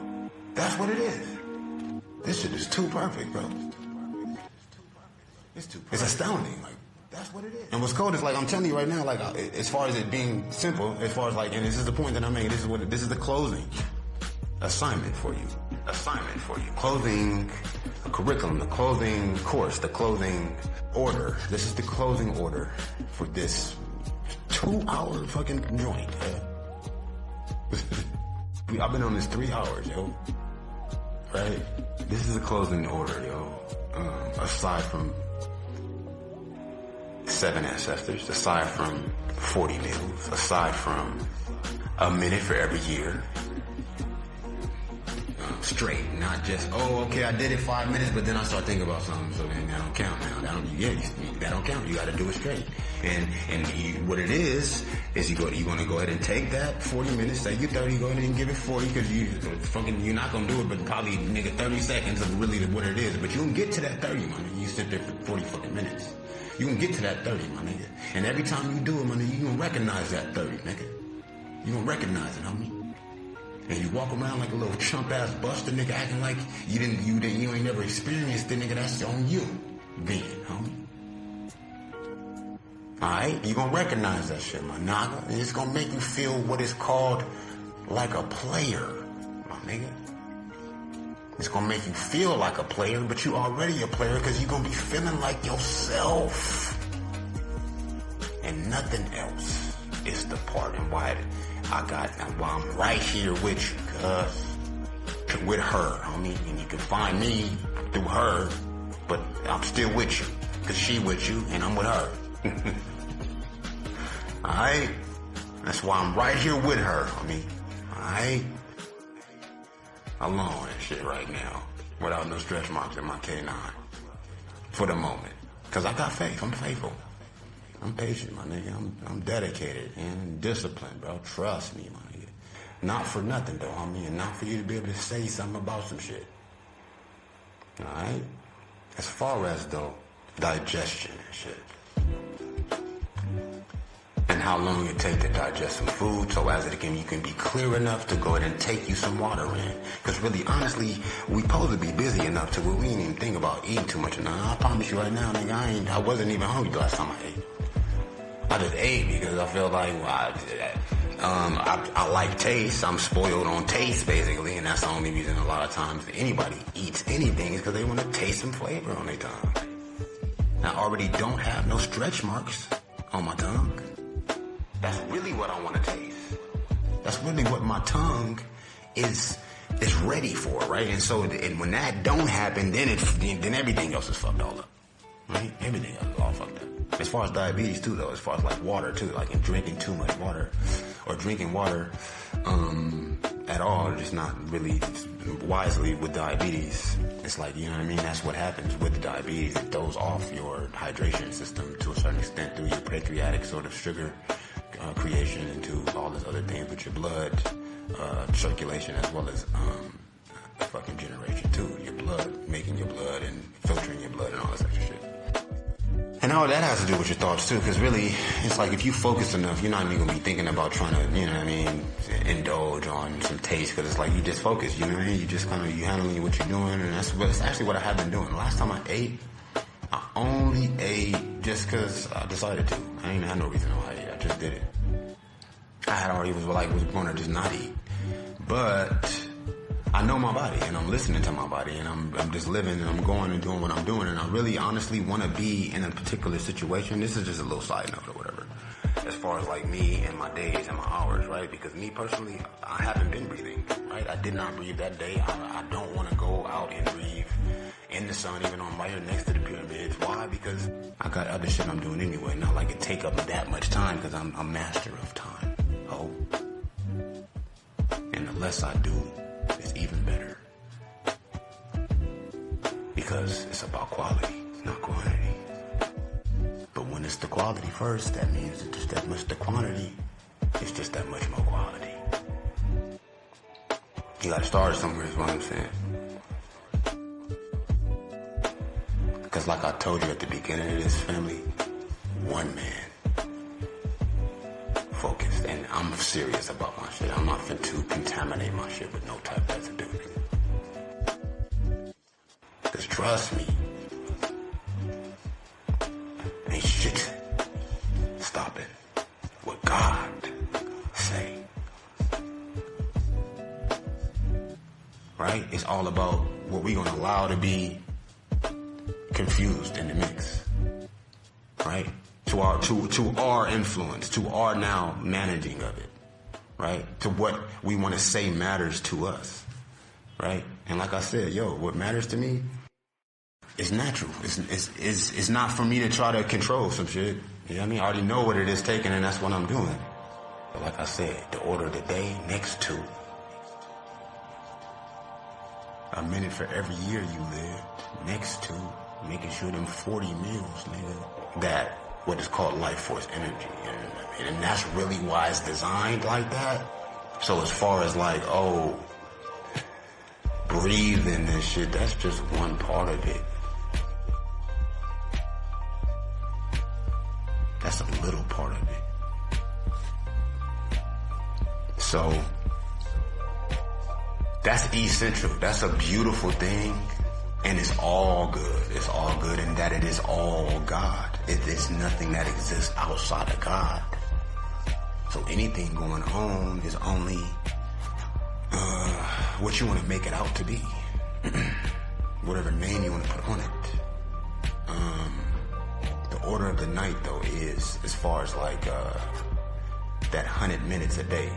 That's what it is. This shit is too perfect, bro. It's astounding. Like, that's what it is. And what's cold is, like, I'm telling you right now, like, as far as it being simple, as far as, like, and this is the point that I'm making, this is the closing assignment for you. Closing curriculum, the closing course, the closing order. This is the closing order for this 2-hour fucking joint. I've been on this 3 hours, yo. Right? This is a closing order, yo. Aside from 7 ancestors, aside from 40 meals, aside from a minute for every year. Straight, not just, okay, I did it 5 minutes, but then I start thinking about something, so then that don't count now. That don't count. You got to do it straight. And what it is you're going to go ahead and take that 40 minutes, say you 30, go ahead and give it 40, because you're not going to do it, but probably, nigga, 30 seconds of really what it is. But you can get to that 30, my nigga. You sit there for 40 fucking minutes. You can get to that 30, my nigga. And every time you do it, my nigga, you can recognize that 30, nigga. You can recognize it, homie. And you walk around like a little chump-ass buster, nigga, acting like you ain't never experienced it, nigga. That's on you, then, homie. Alright? You gonna recognize that shit, my nigga. And it's gonna make you feel what is called like a player, my nigga. It's gonna make you feel like a player, but you already a player because you're gonna be feeling like yourself. And nothing else is the part and why I'm right here with you, cuz. With her, homie. And you can find me through her, but I'm still with you. Cause she with you and I'm with her. Alright? That's why I'm right here with her, homie. Alright? Alone and shit right now. Without no stretch marks in my K9. For the moment. Cause I got faith. I'm faithful. I'm patient, my nigga. I'm dedicated and disciplined, bro. Trust me, my nigga. Not for nothing, though, homie. And not for you to be able to say something about some shit. Alright? As far as, though, digestion and shit. And how long it take to digest some food, so as you can be clear enough to go ahead and take you some water in. Because really, honestly, we supposed to be busy enough to where we ain't even think about eating too much. Now, I promise you right now, nigga, I wasn't even hungry the last time I ate. I just ate because I feel like, well, I like taste. I'm spoiled on taste, basically, and that's the only reason a lot of times anybody eats anything is because they want to taste some flavor on their tongue. I already don't have no stretch marks on my tongue. That's really what I want to taste. That's really what my tongue is ready for, right? And so, and when that don't happen, then everything else is fucked all up, right? Everything else is all fucked up. As far as diabetes too, though, as far as like water too, like in drinking too much water, or drinking water at all, just not really wisely with diabetes. It's like, you know what I mean? That's what happens with the diabetes. It throws off your hydration system to a certain extent through your pancreatic sort of sugar creation into all this other things with your blood circulation, as well as fucking generation too. Your blood, making your blood and filtering your blood and all this extra shit. And all that has to do with your thoughts too, because really, it's like if you focus enough, you're not even gonna be thinking about trying to, you know what I mean, indulge on some taste, because it's like you just focus, you know what I mean? You just kind of, you handling what you're doing, and that's actually what I have been doing. The last time I ate, I only ate just because I decided to. I didn't have no reason why I ate. I just did it. I had already was going to just not eat, but I know my body, and I'm listening to my body, and I'm just living, and I'm going and doing what I'm doing, and I really honestly want to be in a particular situation. This is just a little side note or whatever, as far as like me and my days and my hours, right? Because me personally, I haven't been breathing, right? I did not breathe that day. I don't want to go out and breathe in the sun, even though I'm right here next to the pyramids. Why? Because I got other shit I'm doing anyway. Not like it take up that much time, because I'm a master of time. Oh, and the less I do, it's even better, because it's about quality, it's not quantity. But when it's the quality first, that means it's just that much the quantity, it's just that much more quality. You gotta start somewhere is what I'm saying. Because like I told you at the beginning of this, family, one man, focused, and I'm serious about my shit. I'm not finna contaminate my shit with no type of residue. Cause trust me, ain't shit stopping what God say. Right? It's all about what we gonna allow to be confused in the mix. Right? To our influence, to our now managing of it, right? To what we want to say matters to us, right? And like I said, what matters to me is natural. It's not for me to try to control some shit. You know what I mean? I already know what it is taking, and that's what I'm doing. But like I said, the order of the day next to a minute for every year you lived, next to making sure them 40 meals, nigga, that what is called life force energy, you know what I mean? And that's really why it's designed like that. So as far as like, breathing and shit, that's just one part of it. That's a little part of it. So that's essential. That's a beautiful thing. And it's all good. It's all good in that it is all God. It is nothing that exists outside of God. So anything going on is only what you want to make it out to be. Whatever name you want to put on it. The order of the night, though, is as far as like that 100 minutes a day,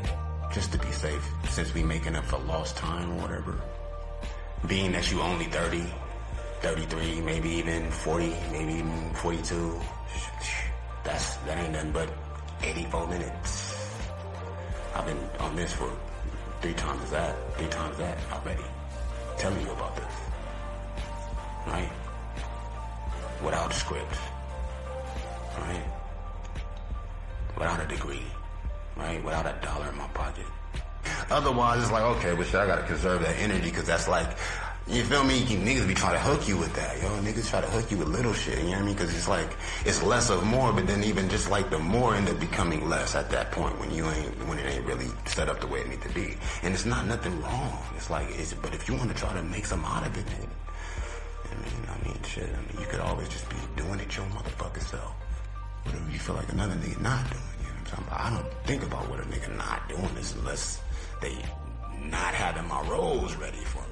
just to be safe, since we making up for lost time or whatever. Being that you only 30, 33, maybe even 40, maybe even 42, that ain't nothing but 84 minutes. I've been on this for 3 times that already, telling you about this, right? Without a script, right? Without a degree, right? Without a dollar in my pocket. Otherwise, it's like, okay, but shit, I gotta conserve that energy, because that's like, you feel me? Niggas be trying to hook you with that, yo. Niggas try to hook you with little shit, you know what I mean? Because it's like, it's less of more, but then even just like the more end up becoming less at that point when it ain't really set up the way it need to be. And it's not nothing wrong. It's like, but if you want to try to make some out of it, man, shit, you could always just be doing it your motherfucking self. Whatever you feel like another nigga not doing, you know what I'm talking about? I don't think about what a nigga not doing is unless they not having my roles ready for me.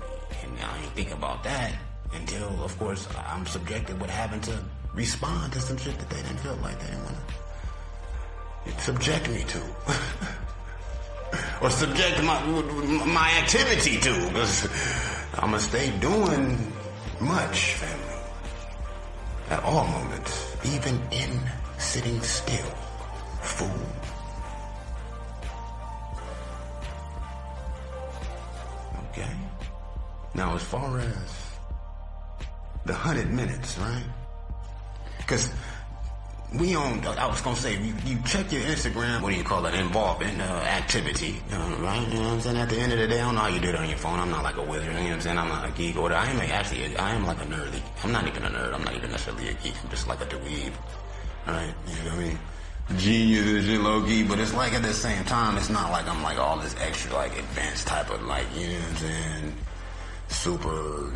And I ain't think about that until, of course, I'm subjected what happened to respond to some shit that they didn't feel like they didn't want to subject me to. Or subject my activity to. Because I'm going to stay doing much, family. At all moments. Even in sitting still. Fool. Okay. Now, as far as the 100 minutes, right? Because we on, I was going to say, you check your Instagram, what do you call it, involvement, activity, right? You know what I'm saying? At the end of the day, I don't know how you do it on your phone. I'm not like a wizard, you know what I'm saying? I'm not a geek or whatever. I am like a nerd. I'm not even a nerd. I'm not even necessarily a geek. I'm just like a dweeb, right? You know what I mean? Genius and shit, low-key, but it's like at the same time, it's not like I'm like all this extra, like, advanced type of, like, you know what I'm saying, super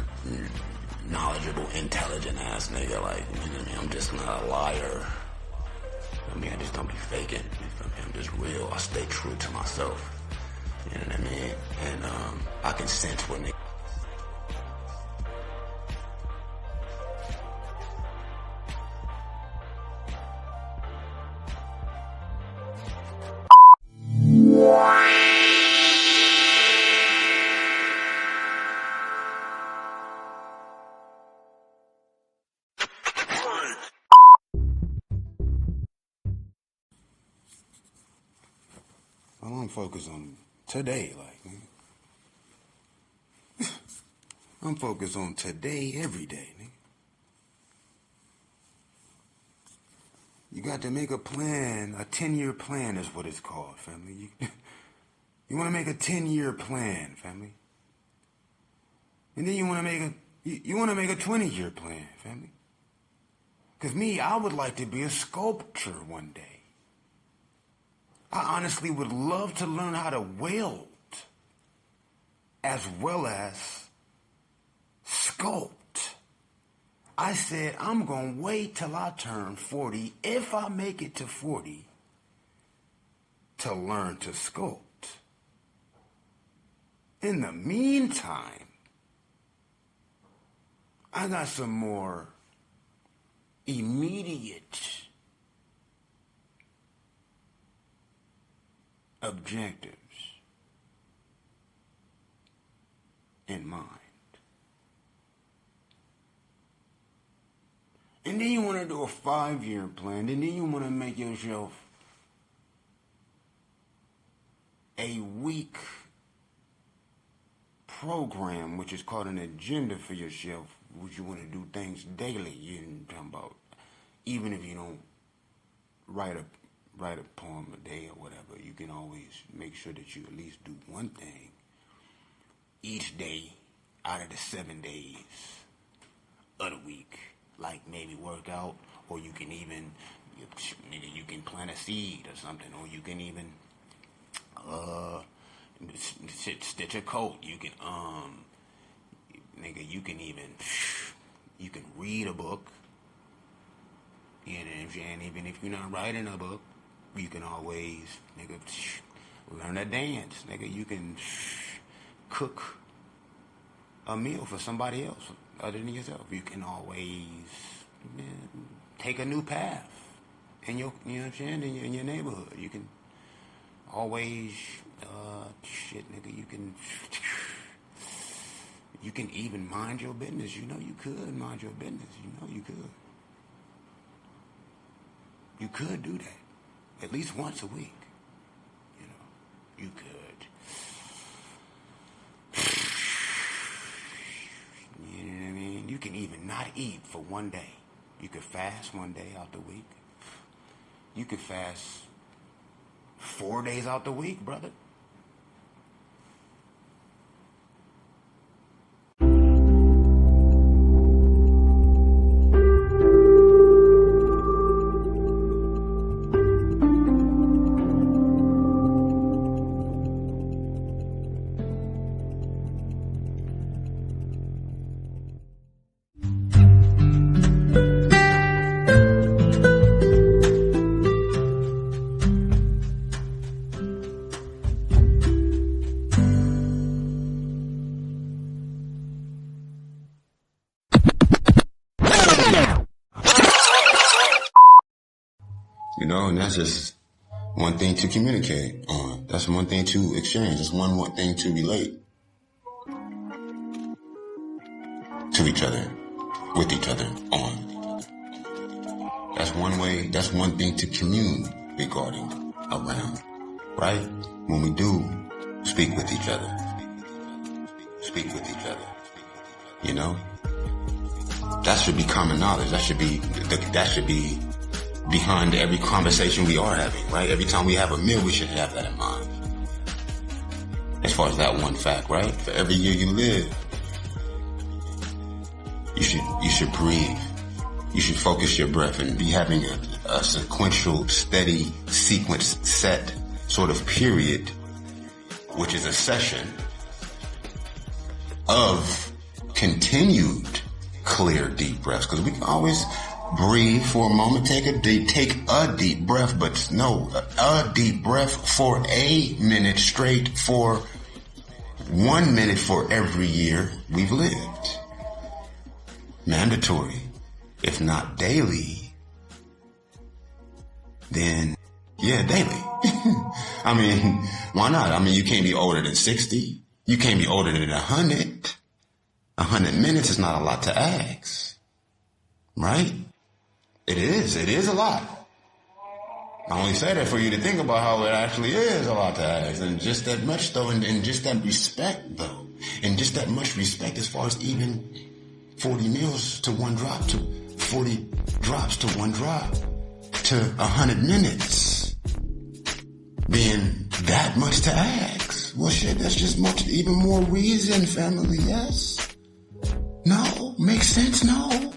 knowledgeable, intelligent ass nigga, like, you know what I mean? I'm just not a liar. I mean, I just don't be faking. You feel me? I'm just real. I stay true to myself. You know what I mean? And I can sense when niggas. I'm focused on today, like, I'm focused on today, every day, nigga. You got to make a plan, a 10-year plan is what it's called, family. You want to make a 10-year plan, family. And then you want to make a 20-year plan, family. Because me, I would like to be a sculptor one day. I honestly would love to learn how to weld as well as sculpt. I said, I'm going to wait till I turn 40, if I make it to 40, to learn to sculpt. In the meantime, I got some more immediate objectives in mind. And then you want to do a 5-year plan, and then you want to make yourself a week program, which is called an agenda for yourself, which you want to do things daily. You're talking about, even if you don't write a poem a day or whatever, you can always make sure that you at least do one thing each day out of the 7 days of the week. Like maybe work out, or you can even, you can plant a seed or something, or you can even stitch a coat. You can you can read a book. You know what I'm saying? Even if you're not writing a book, you can always, learn to dance. You can cook a meal for somebody else other than yourself. You can always take a new path in your, you know what I'm saying, in your neighborhood. You can always, you can even mind your business. You know you could mind your business. You know you could. You could do that at least once a week. You know, you could. You know what I mean? You can even not eat for one day. You could fast one day out the week. You could fast 4 days out the week, brother. You know, and that's just one thing to communicate on. That's one thing to exchange. That's one more thing to relate to each other, with each other on. That's one way, that's one thing to commune regarding, around, right? When we do speak with each other. Speak with each other. You know? That should be common knowledge. That should be behind every conversation we are having, right? Every time we have a meal, we should have that in mind. As far as that one fact, right? For every year you live, you should breathe. You should focus your breath and be having a sequential, steady, sequence set sort of period, which is a session of continued clear, deep breaths. Because we can always breathe for a moment, take a deep breath, but no, a deep breath for a minute straight for 1 minute for every year we've lived. Mandatory. If not daily, then yeah, daily. I mean, why not? I mean, you can't be older than 60. You can't be older than 100. 100 minutes is not a lot to ask, right? It is a lot. I only say that for you to think about how it actually is a lot to ask. And just that much though, and just that respect though. And just that much respect as far as even 40 meals to one drop, to 40 drops to one drop, to 100 minutes being that much to ask. Well shit, that's just much, even more reason, family, yes? No? Makes sense? No?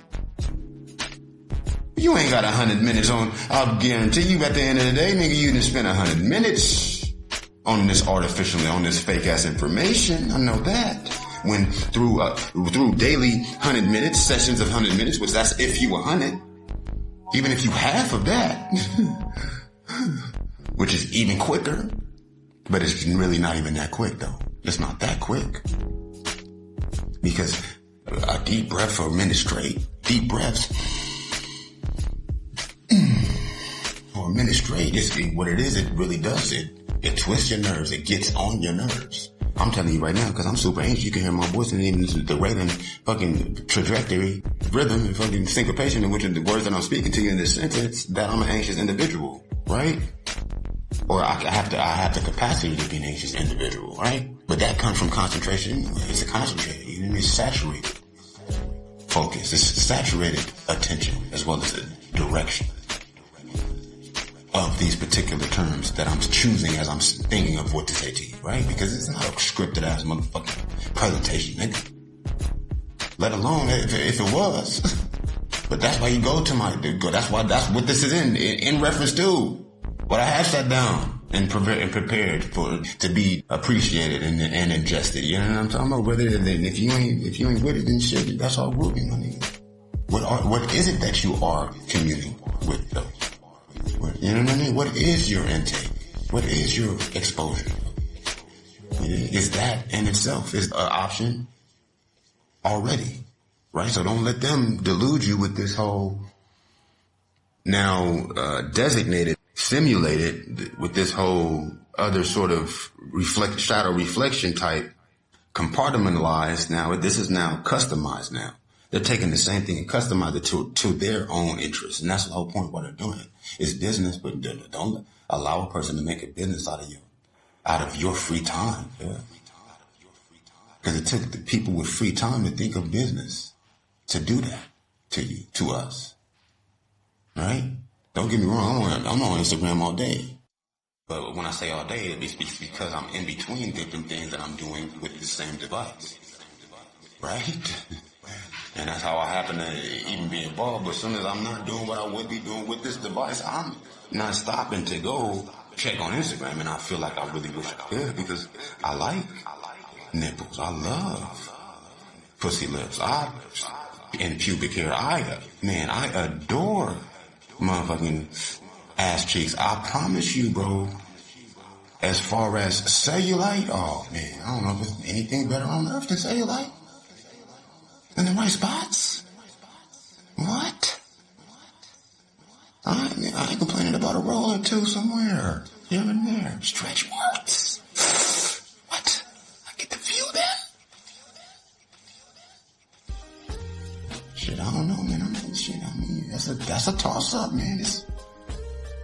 You ain't got 100 minutes on, I'll guarantee you at the end of the day, nigga, you didn't spend 100 minutes on this artificially, on this fake ass information. I know that. When through daily 100 minutes, sessions of 100 minutes, which that's if you 100, even if you half of that, which is even quicker, but it's really not even that quick though. It's not that quick. Because a deep breath for a minute straight, deep breaths for a minute straight, what it is, it really does it twists your nerves, it gets on your nerves. I'm telling you right now, because I'm super anxious. You can hear my voice and even the rate and fucking trajectory, rhythm, and fucking syncopation in which the words that I'm speaking to you in this sentence, that I'm an anxious individual, right? Or I have the capacity to be an anxious individual, right? But that comes from concentration. It's a concentrated, it's saturated focus. It's saturated attention as well as the direction of these particular terms that I'm choosing as I'm thinking of what to say to you, right? Because it's not a scripted ass motherfucking presentation, nigga. Let alone if it was. But that's why you go to that's what this is in reference to. What I have sat down and prepared for to be appreciated and ingested. You know what I'm talking about? Whether if you ain't with it, then shit, that's all groovy, my nigga. What is it that you are communing with though? You know what I mean? What is your intake? What is your exposure? Is that in itself is an option already, right? So don't let them delude you with this whole now designated, simulated with this whole other sort of shadow reflection type compartmentalized. Now this is now customized now. They're taking the same thing and customize it to their own interests. And that's the whole point of what they're doing. It's business, but don't allow a person to make a business out of your free time. Yeah. Because it took the people with free time to think of business to do that to you, to us. Right? Don't get me wrong, I'm on Instagram all day. But when I say all day, it's because I'm in between different things that I'm doing with the same device. Right? And that's how I happen to even be involved. But as soon as I'm not doing what I would be doing with this device, I'm not stopping to go check on Instagram. And I feel like I really wish I could because I like nipples. I love pussy lips. And pubic hair. I adore motherfucking ass cheeks. I promise you, bro. As far as cellulite, oh man, I don't know if there's anything better on earth than cellulite. In the right spots? What? I ain't complaining about a roll or two somewhere. Here and there. Stretch marks. What? I get to feel that? Shit, I don't know, man. That's a toss-up, man.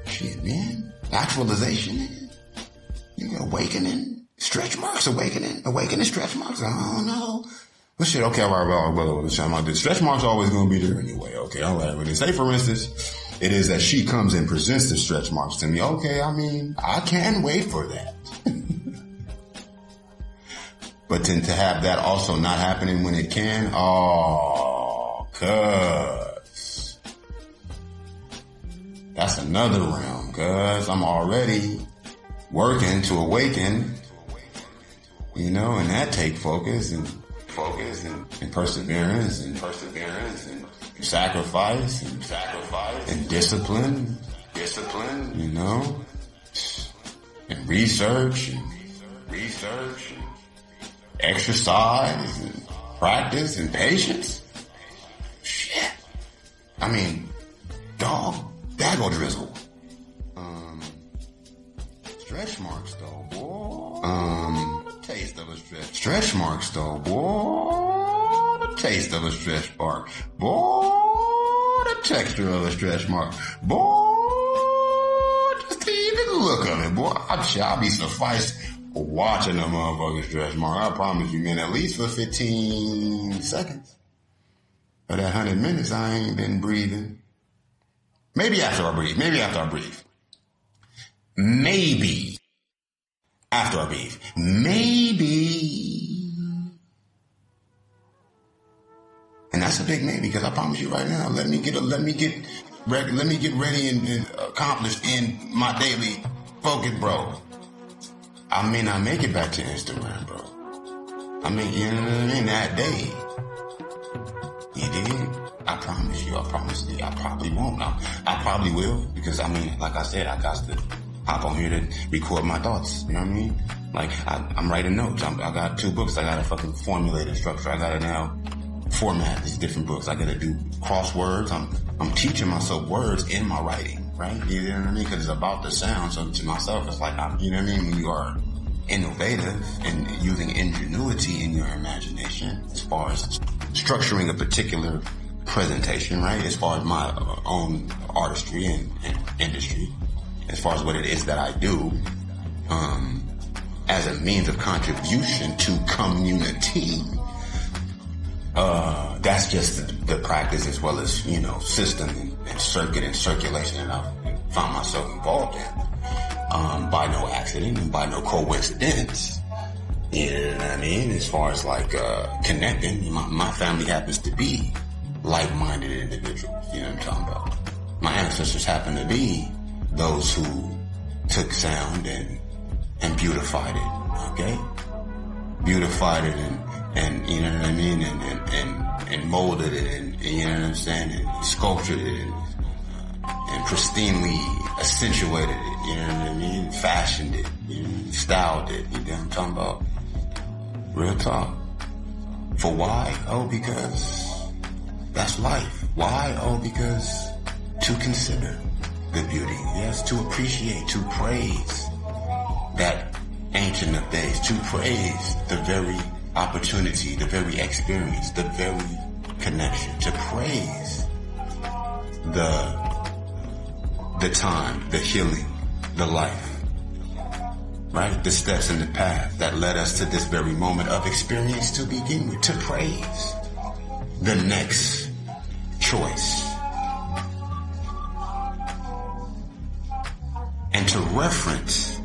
Shit, man. Actualization, man. You got awakening. Stretch marks, awakening, stretch marks. I don't know. Well, shit, okay, all right, well, the stretch marks are always going to be there anyway. Okay, all right. When they say, for instance, it is that she comes and presents the stretch marks to me. Okay, I mean, I can wait for that. But then to have that also not happening when it can, cuz that's another realm, cuz I'm already working to awaken, you know, and that take focus and perseverance and sacrifice and discipline, you know, and research and exercise and practice and patience. Shit. I mean, dog, daggle drizzle. Stretch marks though, boy. Taste of a stretch marks though, boy. The taste of a stretch mark, boy. The texture of a stretch mark, boy. Just to even look of it, boy. I'll be sufficed watching a motherfucking stretch mark. I promise you, man, at least for 15 seconds. For that 100 minutes, I ain't been breathing. Maybe after I breathe. Maybe after I breathe. And that's a big maybe, because I promise you right now, let me get ready and accomplished in my daily focus, bro. I may not make it back to Instagram, bro. I mean, you know what I mean? That day. You dig? I promise you, I probably won't. I probably will, because I mean, like I said, I got to hop on here to record my thoughts. You know what I mean? Like, I'm writing notes. I got 2 books. I got to fucking formulate a structure. I got to now format these different books. I got to do crosswords. I'm teaching myself words in my writing, right? You know what I mean? Because it's about the sound. So to myself, it's like, you know what I mean? When you are innovative and using ingenuity in your imagination as far as structuring a particular presentation, right? As far as my own artistry and industry, as far as what it is that I do, as a means of contribution to community, that's just the practice as well as, you know, system and circuit and circulation that I found myself involved in, by no accident and by no coincidence. You know what I mean? As far as like, connecting, my family happens to be like-minded individuals. You know what I'm talking about? My ancestors happen to be those who took sound and beautified it, okay? Beautified it and you know what I mean? And molded it and you know what I'm saying? And sculptured it and pristinely accentuated it, you know what I mean? Fashioned it, you know, styled it, you know what I'm talking about? Real talk. For why? Oh, because that's life. Why? Oh, because to consider the beauty, yes, to appreciate, to praise that ancient of days, to praise the very opportunity, the very experience, the very connection, to praise the time, the healing, the life, right? The steps in the path that led us to this very moment of experience to begin with, to praise the next choice. And to reference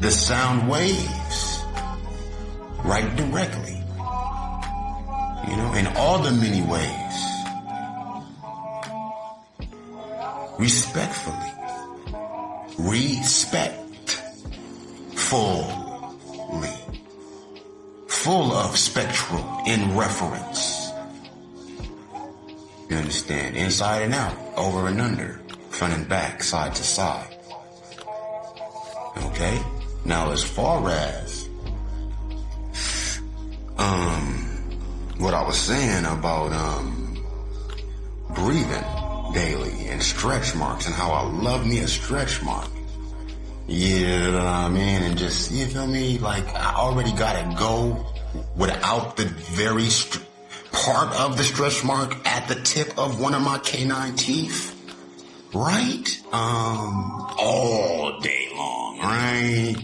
the sound waves right directly, you know, in all the many ways, respectfully, full of spectral in reference. You understand? Inside and out, over and under, front and back, side to side. Okay? Now, as far as what I was saying about breathing, daily and stretch marks and how I love me a stretch mark. You know what I mean? And just, you feel me? Like, I already gotta go without the very part of the stretch mark at the tip of one of my canine teeth. Right? All day long, right?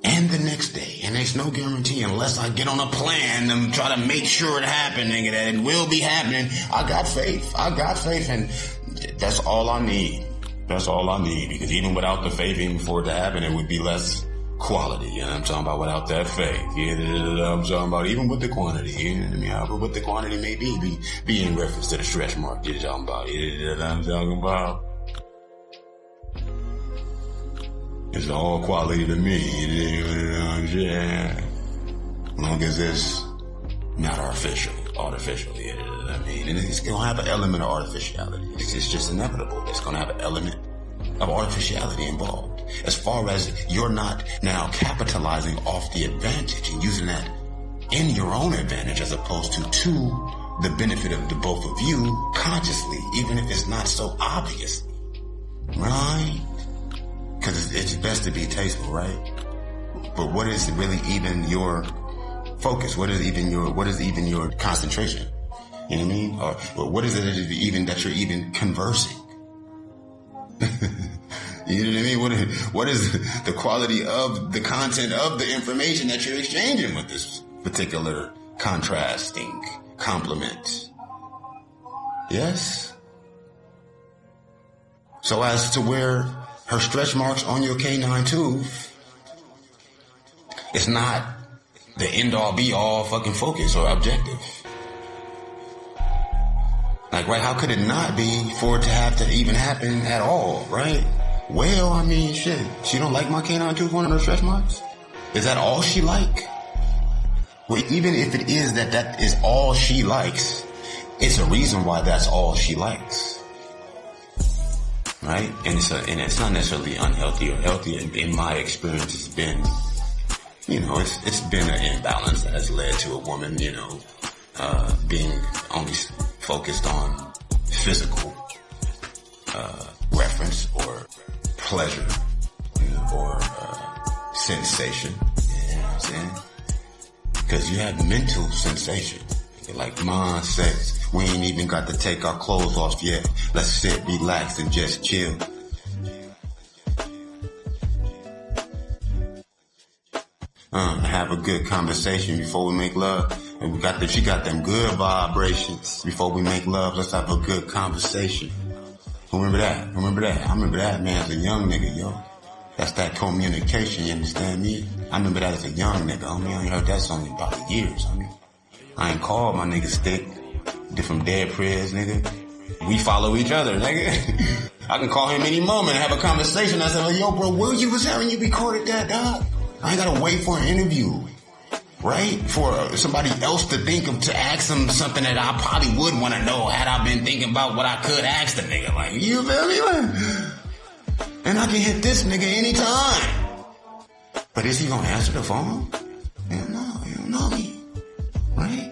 And the next day. And there's no guarantee unless I get on a plan and try to make sure it happens, nigga, that it will be happening. I got faith. And that's all I need. That's all I need. Because even without the faith, even for it to happen, it would be less quality. You know what I'm talking about? Without that faith. You know what I'm talking about? Even with the quantity. You know what I mean? However, what the quantity may be in reference to the stretch mark. You know what I'm talking about? You know what I'm talking about? It's all quality to me. You know what I'm saying? As long as it's not artificial. You know what I mean? And it's going to have an element of artificiality. It's just inevitable. It's going to have an element of artificiality involved. As far as you're not now capitalizing off the advantage and using that in your own advantage as opposed to the benefit of the both of you consciously, even if it's not so obvious. Right? Because it's best to be tasteful, right? But what is really even your focus? What is even your concentration? You know what I mean? Or what is it even that you're even conversing? You know what I mean? What is the quality of the content of the information that you're exchanging with this particular contrasting complement? Yes? So as to where her stretch marks on your canine tooth, it's not the end-all be-all fucking focus or objective. Like, right, how could it not be for it to have to even happen at all, right? Well, I mean, shit, she don't like my canine tooth on her stretch marks? Is that all she like? Well, even if it is that is all she likes, it's a reason why that's all she likes. Right? And it's not necessarily unhealthy or healthy. In my experience, it's been, it's been an imbalance that has led to a woman, being only focused on physical reference or pleasure or sensation. You know what I'm saying? Because you have mental sensation. Like mind sex. We ain't even got to take our clothes off yet. Let's sit, relax, and just chill. Have a good conversation before we make love. And she got them good vibrations before we make love. Let's have a good conversation. Remember that? I remember that, man, as a young nigga, yo. That's that communication, you understand me? I remember that as a young nigga, homie. I ain't heard that song in about years, homie. I ain't called my nigga Stick. From Dead Prayers, nigga. We follow each other, nigga. I can call him any moment and have a conversation. I said, like, yo, bro, where you was at when you recorded that, dog? I ain't gotta wait for an interview, right? For somebody else to ask him something that I probably would want to know had I been thinking about what I could ask the nigga. Like, you feel me, man? And I can hit this nigga anytime. But is he gonna answer the phone? Hell no, you don't know me, right?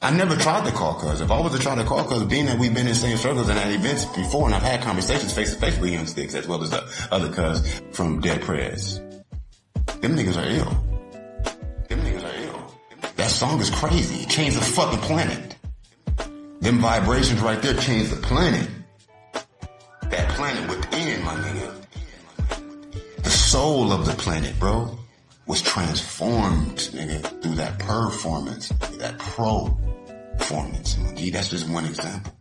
I never tried to call Cuz. If I was to try to call Cuz, being that we've been in the same circles and at events before, and I've had conversations face to face with Young Sticks as well as the other Cuz from Dead Prayers. Them niggas are ill. That song is crazy. It changed the fucking planet. Them vibrations right there changed the planet. That planet within, my nigga. The soul of the planet, bro, was transformed, nigga, through that performance, that performance. Gee, that's just one example.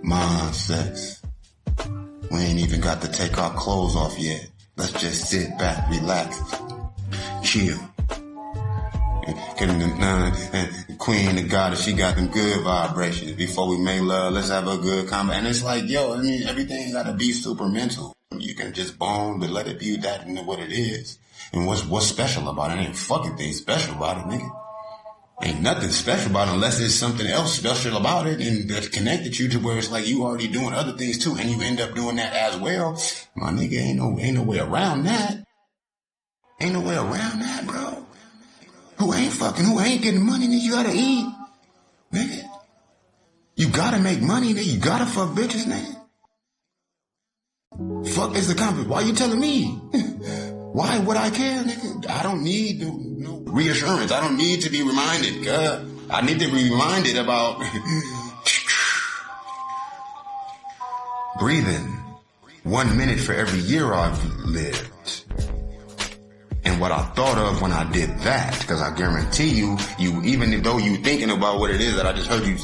Mind sex. We ain't even got to take our clothes off yet. Let's just sit back, relax, chill. And Queen, the goddess, she got them good vibrations. Before we make love, let's have a good comment. And it's like, yo, I mean, everything gotta be super mental. You can just bone, but let it be that and what it is. And what's special about it? Ain't fucking thing special about it, nigga. Ain't nothing special about it unless there's something else special about it and that's connected you to where it's like you already doing other things too, and you end up doing that as well. My nigga, ain't no way around that. Ain't no way around that, bro. Who ain't getting money, nigga, you gotta eat. Nigga. You gotta make money, nigga. You gotta fuck bitches, nigga. Fuck is the conflict. Why you telling me? Why would I care, nigga? I don't need no reassurance. I don't need to be reminded. I need to be reminded about breathing. 1 minute for every year I've lived. And what I thought of when I did that, because I guarantee you, even though you thinking about what it is that I just heard you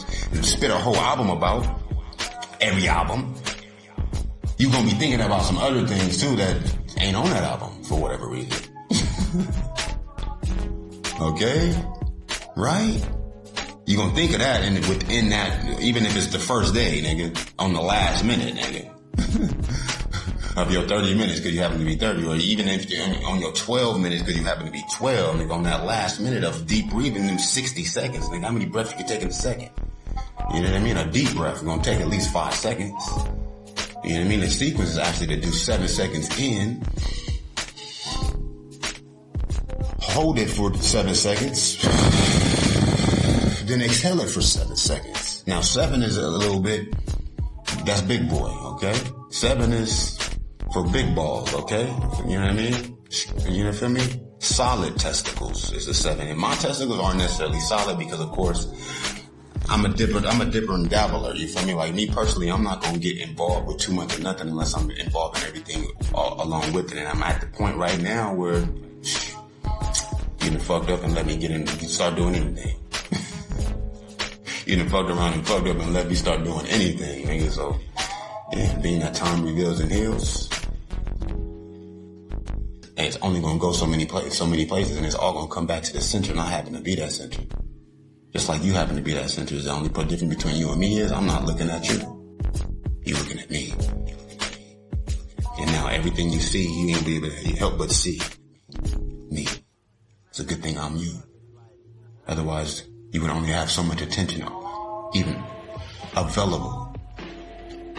spit a whole album about, every album, you gonna be thinking about some other things too that ain't on that album for whatever reason. Okay? Right? You gonna think of that, and within that, even if it's the first day, nigga, on the last minute, nigga, of your 30 minutes because you happen to be 30, or even if you're on your 12 minutes because you happen to be 12, nigga, on that last minute of deep breathing, them 60 seconds, nigga, how many breaths you can take in a second? You know what I mean? A deep breath is gonna take at least 5 seconds. You know what I mean? The sequence is actually to do 7 seconds in, hold it for 7 seconds, then exhale it for 7 seconds. Now 7 is a little bit, that's big boy, okay? 7 is for big balls, okay? You know what I mean? You know, feel me? Solid testicles is the 7. And my testicles aren't necessarily solid because, of course, I'm a dipper and dabbler, you feel me? Like me personally, I'm not gonna get involved with too much of nothing unless I'm involved in everything along with it. And I'm at the point right now where you done fucked up and let me get in, start doing anything. You done fucked around and fucked up and let me start doing anything, nigga. So, yeah, being that time reveals and heals, and it's only gonna go so many places, and it's all gonna come back to the center, and I happen to be that center. Just like you happen to be that center. The only difference between you and me is I'm not looking at you. You're looking at me. And now everything you see, you ain't be able to help but see me. It's a good thing I'm you. Otherwise, you would only have so much attention, even available,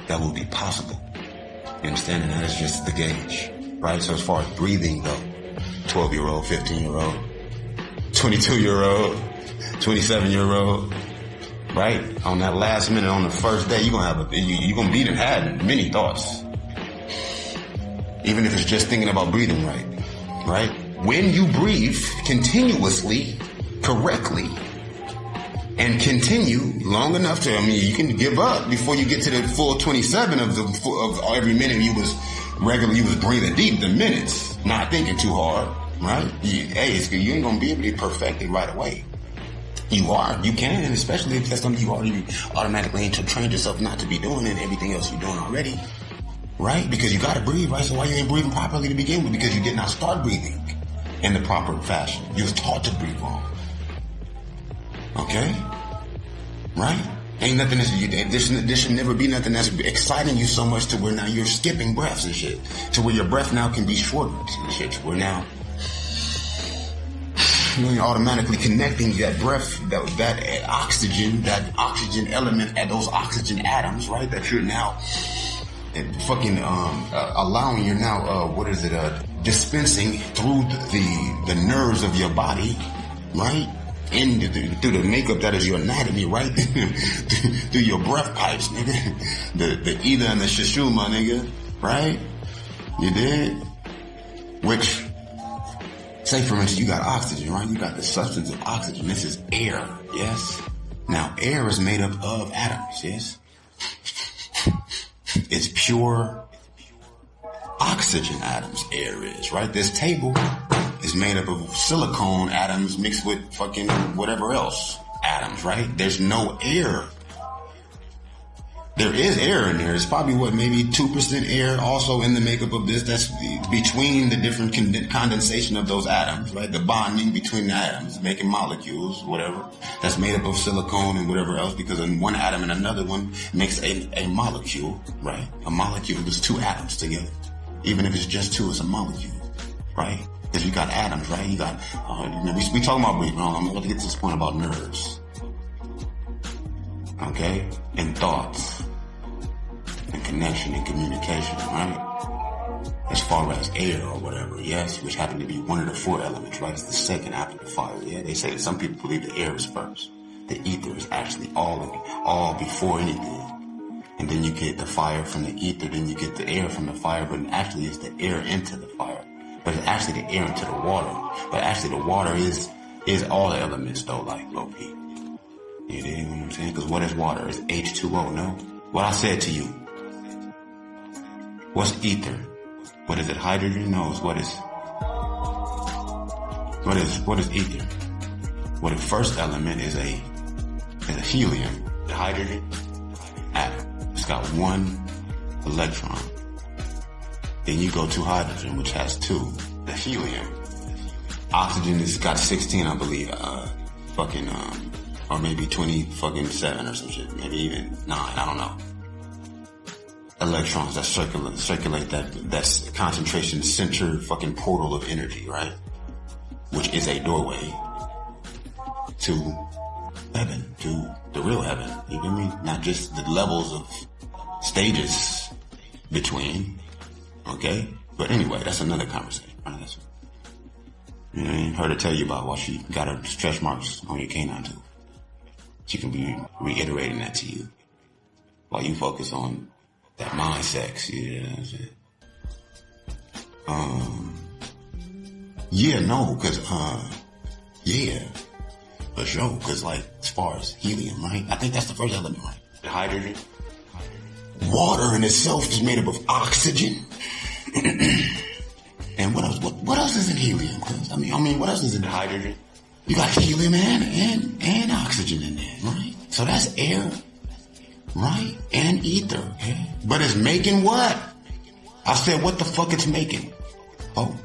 that would be possible. You understand? And that is just the gauge, right? So as far as breathing, though, 12-year-old, 15-year-old, 22-year-old, 27-year-old, right? On that last minute, on the first day, you're gonna be had many thoughts. Even if it's just thinking about breathing right? When you breathe continuously, correctly, and continue long enough to, you can give up before you get to the full 27 of every minute you was breathing deep, the minutes, not thinking too hard, right? You ain't gonna be able to perfect it right away. You can, especially if that's something you already automatically trained yourself not to be doing and everything else you're doing already, right? Because you gotta breathe, right? So why you ain't breathing properly to begin with? Because you did not start breathing in the proper fashion. You was taught to breathe wrong. Okay? Right? Ain't nothing there should never be nothing that's exciting you so much to where now you're skipping breaths and shit. To where your breath now can be shortened and shit. To where now you're automatically connecting that breath, that oxygen element, and those oxygen atoms, right? That you're now fucking allowing, you're now dispensing through the nerves of your body, right? Through the makeup that is your anatomy, right? Through your breath pipes, nigga. The ether and the shishuma, nigga, right? You did? Which, say for instance, you got oxygen, right? You got the substance of oxygen. This is air, yes? Now, air is made up of atoms, yes? It's pure oxygen atoms, air is, right? This table is made up of silicone atoms mixed with fucking whatever else atoms, right? There's no air. There is air in there. It's probably maybe 2% air also in the makeup of this. That's between the different condensation of those atoms, right? The bonding between the atoms, making molecules, whatever. That's made up of silicone and whatever else, because one atom and another one makes a molecule, right? A molecule is two atoms together. Even if it's just two, it's a molecule, right? Because you got atoms, right? You got, we talking about breathing. I'm about to get to this point about nerves. Okay? And thoughts. And connection and communication, right? As far as air or whatever, yes, which happen to be one of the 4 elements, right? It's the second after the fire, yeah? They say that some people believe the air is first. The ether is actually all before anything. And then you get the fire from the ether, then you get the air from the fire, but actually it's the air into the fire. But it's actually the air into the water. But actually the water is all the elements though, like low P. You dig what I'm saying? Because what is water? It's H2O, no? What I said to you. What's ether? What is it? Hydrogen? No, it's what is ether? Well, the first element is a helium. The hydrogen atom. It's got one electron. Then you go to hydrogen, which has two. The helium. Oxygen has got 16, I believe. Or maybe 27 or some shit. Maybe even 9. I don't know. Electrons that circulate that's concentration center fucking portal of energy, right? Which is a doorway to heaven, to the real heaven. You feel me? Not just the levels of stages between. Okay? But anyway, that's another conversation. Right? You know, I ain't heard her tell you about why she got her stretch marks on your canine too. She can be reiterating that to you while you focus on that mind sex. You know what I'm saying? Yeah, no, cause, yeah, for sure. Cause like, as far as helium, right? I think that's the first element, right? The hydrogen. Water in itself is made up of oxygen. And what else? What else is in helium? Cause I mean, what else is in the hydrogen? You got helium and oxygen in there, right? So that's air, right? And ether, okay? But it's making what? I said, what the fuck it's making? Oh.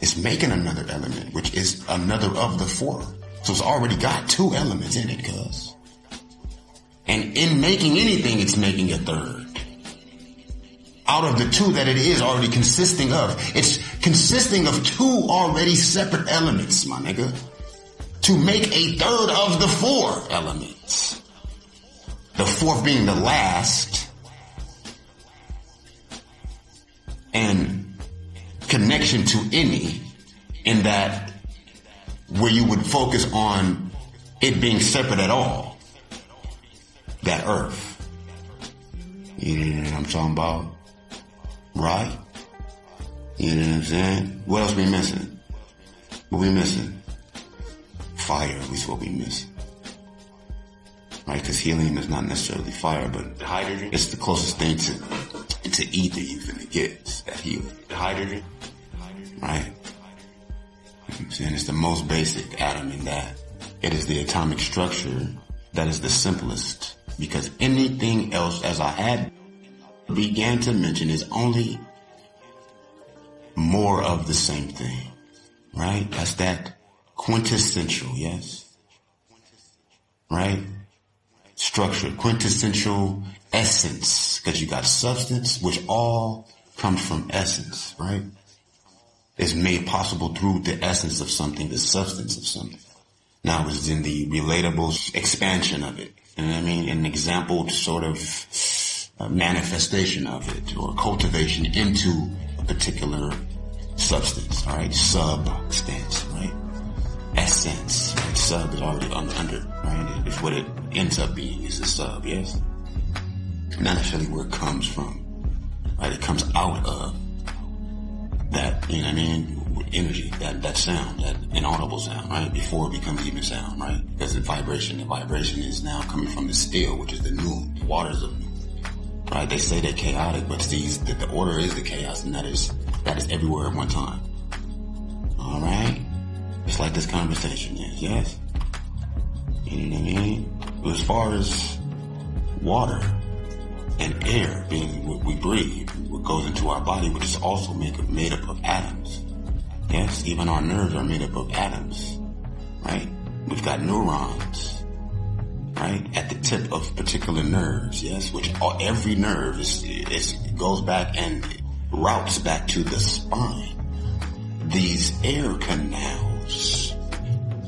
It's making another element, which is another of the four. So it's already got two elements in it, cuz. And in making anything, it's making a third. Out of the two that it is already consisting of. It's consisting of two already separate elements, my nigga. To make a third of the four elements. The fourth being the last. And connection to any, in that where you would focus on it being separate at all. That earth. You know what I'm talking about? Right? You know what I'm saying? What else we missing? What we missing? Fire is what we missing. Right? Because helium is not necessarily fire, but hydrogen, it's the closest thing to ether you finna get. It's that helium. The hydrogen. Right? You know what I'm saying? It's the most basic atom in that. It is the atomic structure that is the simplest. Because anything else, as I had began to mention, is only more of the same thing. Right? That's that quintessential, yes? Right? Structure, quintessential essence. Because you got substance, which all comes from essence, right? It's made possible through the essence of something, the substance of something. Now it's in the relatable expansion of it. You know what I mean? An example sort of manifestation of it, or cultivation into a particular substance, all right? Substance, right? Essence, right? Sub is already under, right? It's what it ends up being is a sub, yes? Not necessarily where it comes from, right? It comes out of that, you know what I mean? Energy, that sound, that inaudible sound, right? Before it becomes even sound, right? Because the vibration is now coming from the still, which is the new waters of new, right? They say they're chaotic, but the order is the chaos, and that is everywhere at one time. All right? Just like this conversation is, yes? You know what I mean? But as far as water and air being what we breathe, what goes into our body, which is also made up of atoms. Yes, even our nerves are made up of atoms, right? We've got neurons, right? At the tip of particular nerves, yes, which every nerve goes back and routes back to the spine. These air canals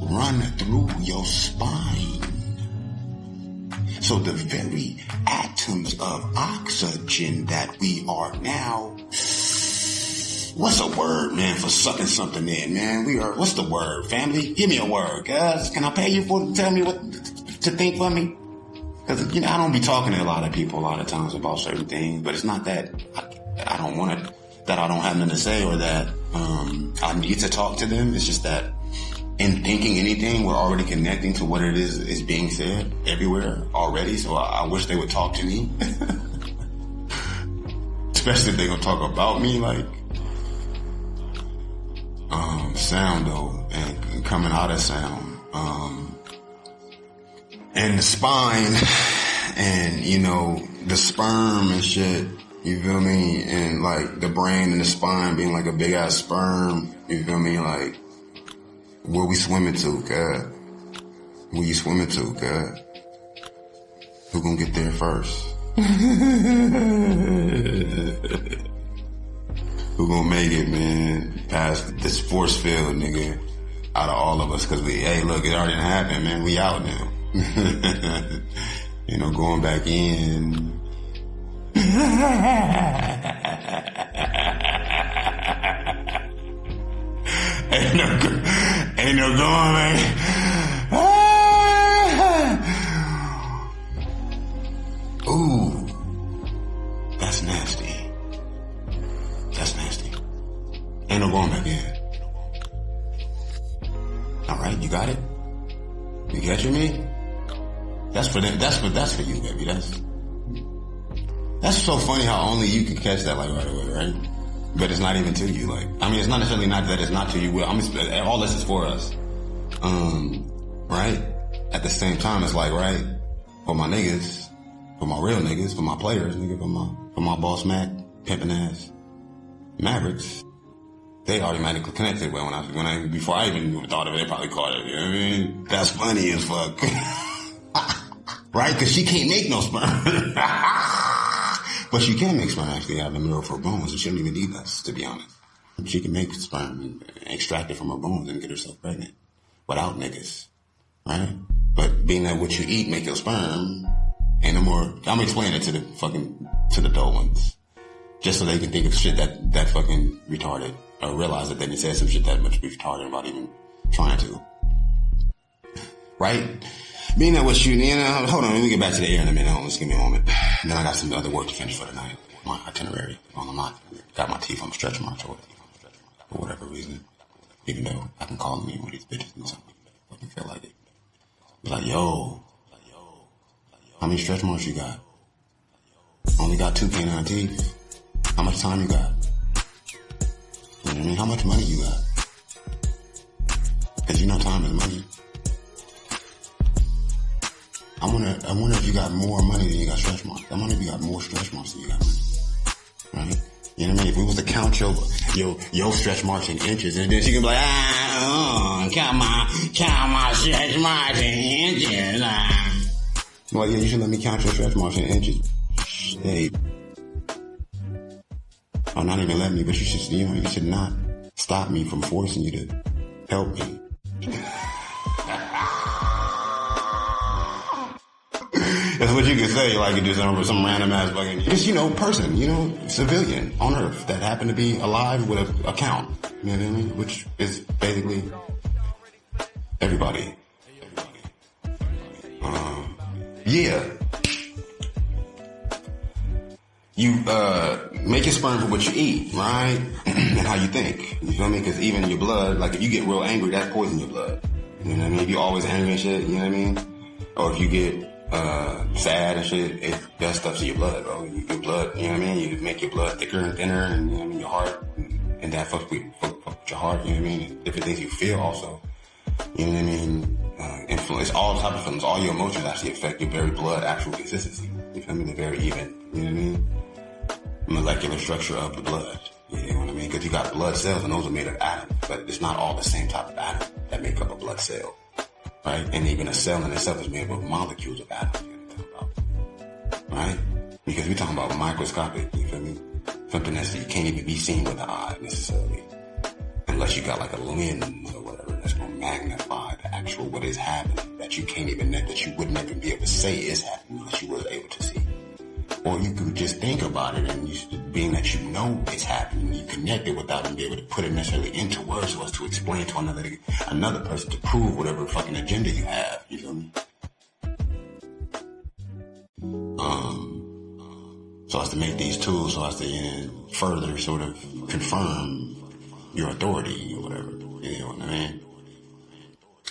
run through your spine. So the very atoms of oxygen that we are now What's a word, man, for sucking something in, man? What's the word, family? Give me a word, guys. Can I pay you to tell me what to think for me? Because, I don't be talking to a lot of people a lot of times about certain things, but it's not that I don't want to, that I don't have nothing to say or that I need to talk to them. It's just that in thinking anything, we're already connecting to what it is being said everywhere already. So I wish they would talk to me. Especially if they're going to talk about me, like, sound though, and coming out of sound, and the spine, and, the sperm and shit, you feel me? And like the brain and the spine being like a big ass sperm, you feel me? Like, where we swimming to, God? Where you swimming to, God? Who gonna get there first? Who gonna make it, man, past this force field, nigga, out of all of us? Cause hey, look, it already happened, man. We out now. Going back in. Ain't no going, man. Ooh, that's nasty. That's nasty. Ain't no going back in. All right, you got it. You catching me? That's for them. That's for you, baby. That's so funny how only you can catch that like right away, right? But it's not even to you. Like, I mean, it's not necessarily not that it's not to you. All this is for us. Right? At the same time, it's like, right, for my niggas, for my real niggas, for my players, nigga, for my boss Mac, pimping ass Mavericks, they automatically connected. Well, before I even thought of it, they probably caught it. You know what I mean? That's funny as fuck. Right? Cause she can't make no sperm. But she can make sperm actually out of the middle of her bones. She shouldn't even need us, to be honest. She can make sperm and extract it from her bones and get herself pregnant without niggas. Right? But being that what you eat make your sperm, ain't no more. I'm explaining it to the dull ones. Just so they can think of shit that fucking retarded. Or realize that they said some shit that much retarded about even trying to. Right? Being that what you, hold on, let me get back to the air in a minute. Hold on, just give me a moment. And then I got some other work to finish for tonight. My itinerary. Got my teeth on stretch marks for whatever reason. Even though I can call me one of these bitches and something. Fucking feel like it. Be like, yo, how many stretch marks you got? Only got 2 canine teeth. How much time you got? You know what I mean? How much money you got? Cause time is money. I wonder if you got more money than you got stretch marks. I wonder if you got more stretch marks than you got money. Right? You know what I mean? If we was to count your stretch marks in inches, and then she can be like, count my stretch marks in inches. Well, yeah, you should let me count your stretch marks in inches. Hey. Or not even let me, but you should not stop me from forcing you to help me. That's what you can say, like you do some random ass fucking, just, person, civilian on Earth that happened to be alive with an account. You know what I mean? Which is basically everybody. Yeah. You, make your sperm for what you eat, right? And how you think. You feel me? Because even your blood, like if you get real angry, that poisons your blood. You know what I mean? If you're always angry and shit, you know what I mean? Or if you get, sad and shit, it does stuff to your blood, bro. Your blood, you know what I mean? You make your blood thicker and thinner, and, you know what I mean? Your heart, and that fucks with your heart, you know what I mean? And different things you feel also. You know what I mean? Influence, all type of feelings, all your emotions actually affect your very blood actual consistency. You feel me? They're very even, you know what I mean? Molecular structure of the blood. You know what I mean? Because you got blood cells and those are made of atoms, but it's not all the same type of atom that make up a blood cell. Right? And even a cell in itself is made up of molecules of atoms. Right? Because we're talking about microscopic, you feel me? Something that you can't even be seen with the eye necessarily. Unless you got like a lens or whatever that's going to magnify the actual what is happening that you can't even, that you wouldn't even be able to say is happening unless you was able to see. Or you could just think about it and you should being that you know it's happening, you connect it without them being able to put it necessarily into words so as to explain to another person to prove whatever fucking agenda you have. You feel me? So as to make these tools, so as to further sort of confirm your authority or whatever. You know what I mean?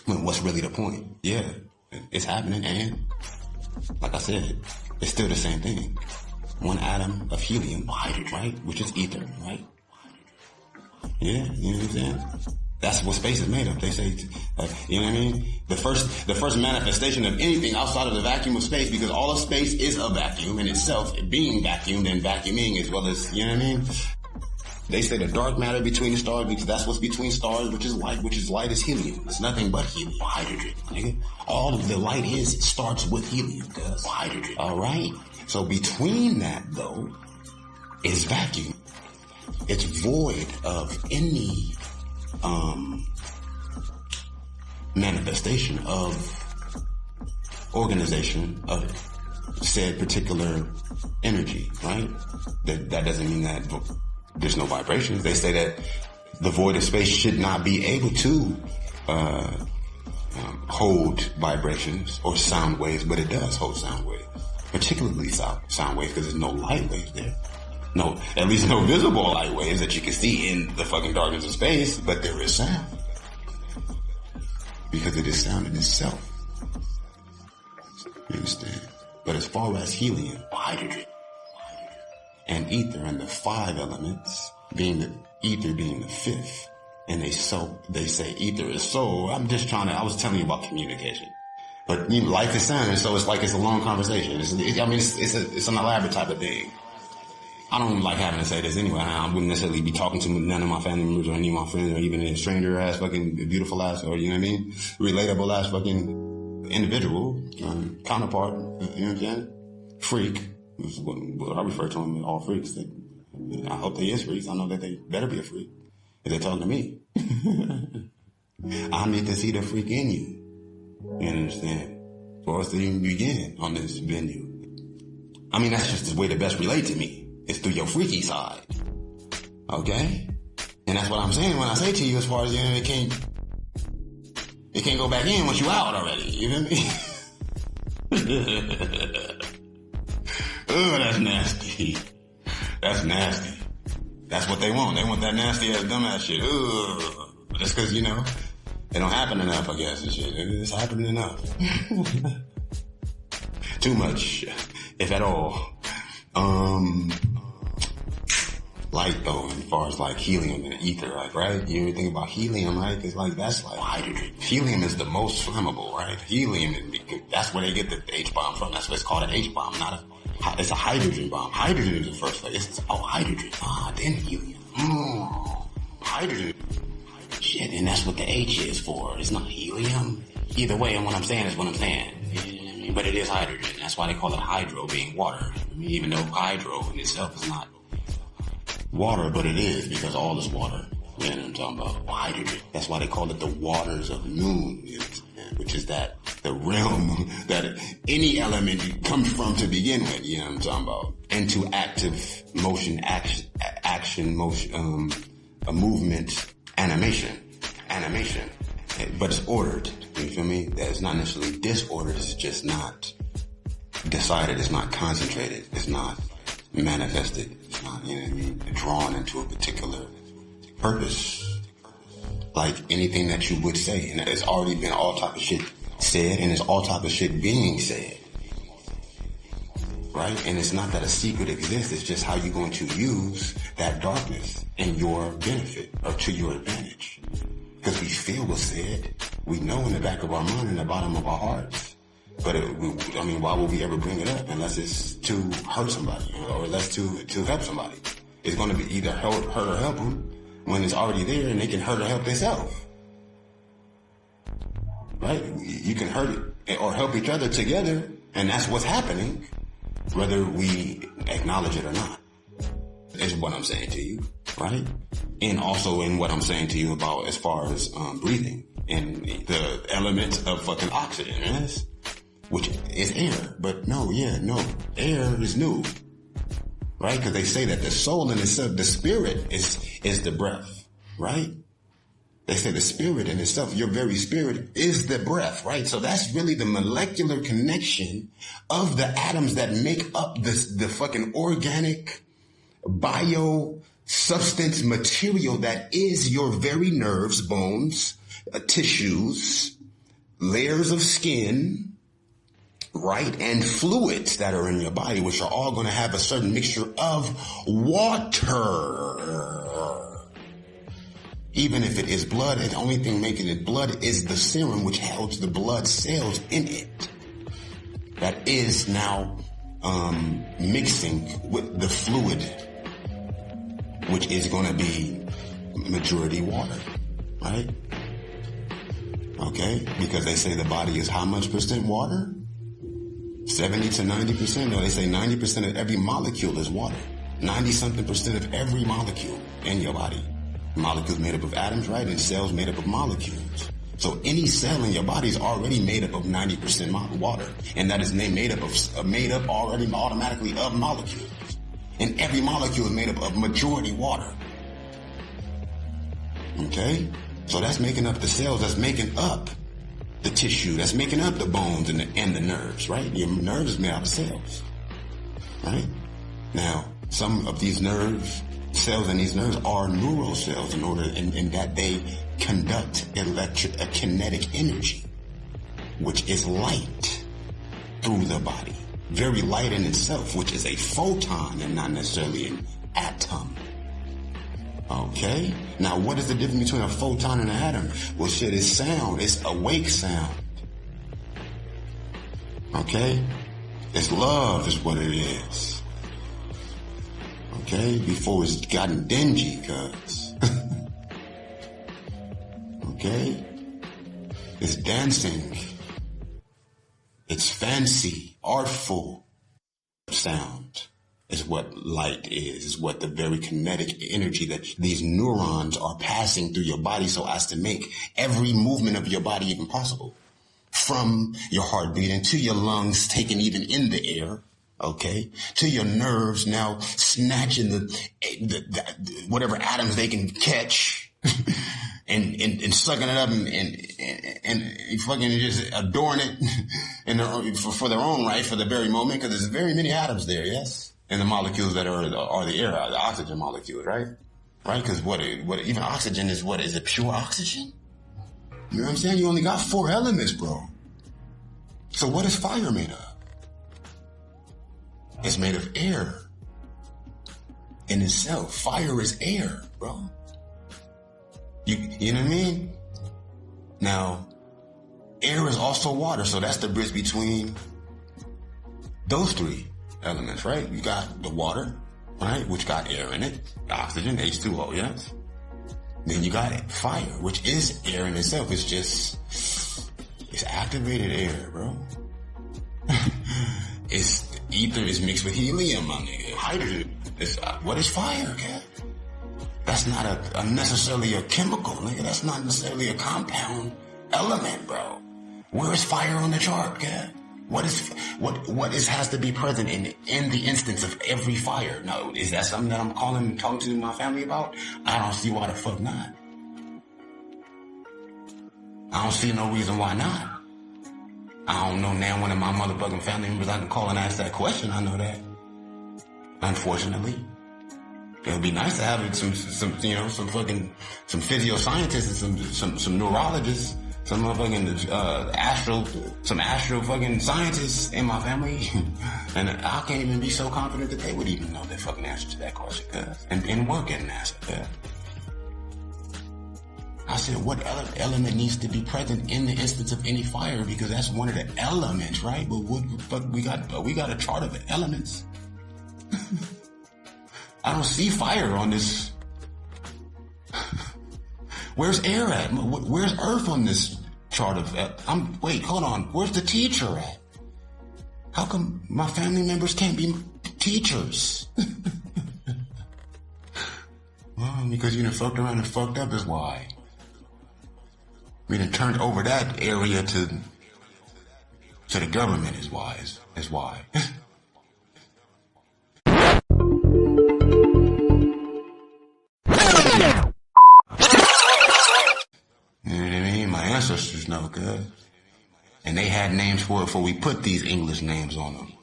But what's really the point? Yeah, it's happening, and like I said, it's still the same thing. One atom of helium, hydrogen, right? Which is ether, right? Yeah, you know what I'm saying? That's what space is made of. They say, you know what I mean? The first manifestation of anything outside of the vacuum of space, because all of space is a vacuum in itself, being vacuumed and vacuuming as well as, you know what I mean? They say the dark matter between the stars, because that's what's between stars, which is light is helium. It's nothing but helium, hydrogen, nigga. All of the light it starts with helium, cuz hydrogen. All right. So between that though is vacuum. It's void of any manifestation of organization of said particular energy, right? That doesn't mean that there's no vibrations. They say that the void of space should not be able to hold vibrations or sound waves, but it does hold sound waves, particularly sound waves, because there's no light waves there. No, at least no visible light waves that you can see in the fucking darkness of space, but there is sound. Because it is sound in itself. You understand? But as far as helium, hydrogen, and ether, and the 5 elements, ether being the 5th, and they say ether is soul. I was telling you about communication. But life is sound, and so it's like it's a long conversation. It's an elaborate type of thing. I don't like having to say this anyway. I wouldn't necessarily be talking to none of my family members or any of my friends or even a stranger ass fucking beautiful ass, or you know what I mean, relatable ass fucking individual, counterpart, you know what I'm saying? Freak. Is what I refer to them as, all freaks. I hope they is freaks. I know that they better be a freak if they're talking to me. I need to see the freak in you. You understand? For us to even begin on this venue. I mean, that's just the way to best relate to me. It's through your freaky side. Okay? And that's what I'm saying when I say to you, as far as, it can't go back in once you out already. You feel me? Oh, that's nasty. That's nasty. That's what they want. They want that nasty ass dumbass shit. Ugh. Just cause, it don't happen enough, I guess, and shit. It's happening enough. Too much, if at all. Light though, as far as like helium and ether, like, right? You ever think about helium, right? Cause like, that's like hydrogen. Helium is the most flammable, right? Helium, that's where they get the H-bomb from. That's what it's called, an H-bomb, it's a hydrogen bomb. Hydrogen is the first place. It's hydrogen. Then helium. Hydrogen. Shit, and that's what the H is for. It's not helium. Either way, and what I'm saying is what I'm saying. But it is hydrogen. That's why they call it hydro, being water. Even though hydro in itself is not water, but it is, because all is water. You know what I'm talking about? Hydrogen. That's why they call it the waters of noon, which is the realm that any element comes from to begin with. You know what I'm talking about? Into active motion, action, motion, a movement, animation. But it's ordered. You feel me? That's not necessarily disordered. It's just not decided. It's not concentrated. It's not manifested. It's not, drawn into a particular purpose. Like anything that you would say. And there's already been all type of shit said, and there's all type of shit being said. Right? And it's not that a secret exists. It's just how you're going to use that darkness in your benefit or to your advantage. Because we feel what's said. We know in the back of our mind and the bottom of our hearts. But why would we ever bring it up unless it's to hurt somebody or unless to help somebody? It's going to be either hurt or help them when it's already there, and they can hurt or help themselves. Right? You can hurt it or help each other together, and that's what's happening, whether we acknowledge it or not. Is what I'm saying to you, right? And also in what I'm saying to you about as far as breathing and the element of fucking oxygen, yes? Which is air. But air is new. right? Because they say that the soul in itself, the spirit is the breath, right? They say the spirit in itself, your very spirit is the breath, right? So that's really the molecular connection of the atoms that make up the fucking organic bio substance material that is your very nerves, bones, tissues, layers of skin, right? And fluids that are in your body, which are all going to have a certain mixture of water. Even if it is blood, the only thing making it blood is the serum, which holds the blood cells in it. That is now mixing with the fluid, which is going to be majority water, right? Okay, because they say the body is how much percent water? 70 to 90%. No, they say 90% of every molecule is water. 90-something% of every molecule in your body. Molecules made up of atoms, right? And cells made up of molecules. So any cell in your body is already made up of 90% water. And that is made up already automatically of molecules. And every molecule is made up of majority water. Okay? So that's making up the cells, that's making up the tissue, that's making up the bones and the nerves, right? Your nerves is made out of cells, right? Now, some of these cells in these nerves are neural cells in that they conduct kinetic energy, which is light through the body. Very light in itself, which is a photon and not necessarily an atom. Okay? Now, what is the difference between a photon and an atom? Well, shit, it's sound. It's awake sound. Okay? It's love is what it is. Okay? Before it's gotten dingy, cuz. Okay? It's dancing. It's fancy, artful sound is what light is what the very kinetic energy that these neurons are passing through your body so as to make every movement of your body even possible. From your heart beating to your lungs taken even in the air, okay, to your nerves now snatching the whatever atoms they can catch and sucking it up and fucking just adoring it for their own right, for the very moment, because there's very many atoms there, yes? And the molecules that are the air, the oxygen molecules, right? Right? Because what even oxygen is what? Is it pure oxygen? You know what I'm saying? You only got 4 elements, bro. So what is fire made of? It's made of air. In itself, fire is air, bro. You know what I mean? Now, air is also water, so that's the bridge between those 3 elements, right? You got the water, right, which got air in it, oxygen, H2O, yes? Then you got fire, which is air in itself. It's activated air, bro. It's ether is mixed with helium, my nigga. Hydrogen. What is fire, cat? That's not necessarily a chemical, nigga. That's not necessarily a compound element, bro. Where is fire on the chart, cat? What has to be present in the instance of every fire? No, is that something that I'm talking to my family about? I don't see why the fuck not. I don't see no reason why not. I don't know now one of my motherfucking family members I can call and ask that question. I know that. Unfortunately. It would be nice to have some physioscientists and some neurologists, some motherfucking astro fucking scientists in my family. And I can't even be so confident that they would even know the fucking answer to that question, cuz. And work at NASA, cuz. I said, what element needs to be present in the instance of any fire? Because that's one of the elements, right? But we got a chart of the elements. I don't see fire on this. Where's air at? Where's earth on this chart of... wait, hold on. Where's the teacher at? How come my family members can't be teachers? Well, because you done fucked around and fucked up is why. We done turned over that area to the government is why. ancestors know, cuz. And they had names for it before we put these English names on them.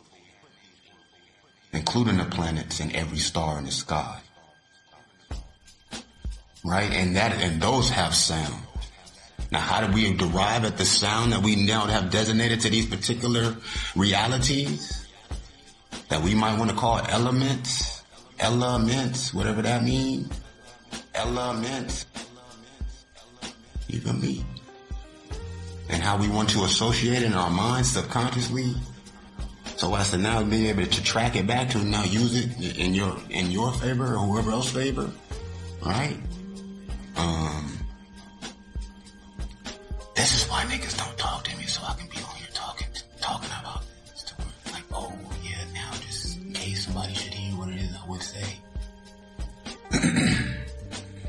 Including the planets and every star in the sky. Right? And those have sound. Now, how do we derive at the sound that we now have designated to these particular realities that we might want to call elements, whatever that means, elements, you feel me? And how we want to associate it in our minds subconsciously, so as to now be able to track it back to now use it in your favor or whoever else's favor, right? This is why niggas don't talk to me, so I can be on here talking about this. Like, oh yeah, now just in case somebody should hear what it is I would say.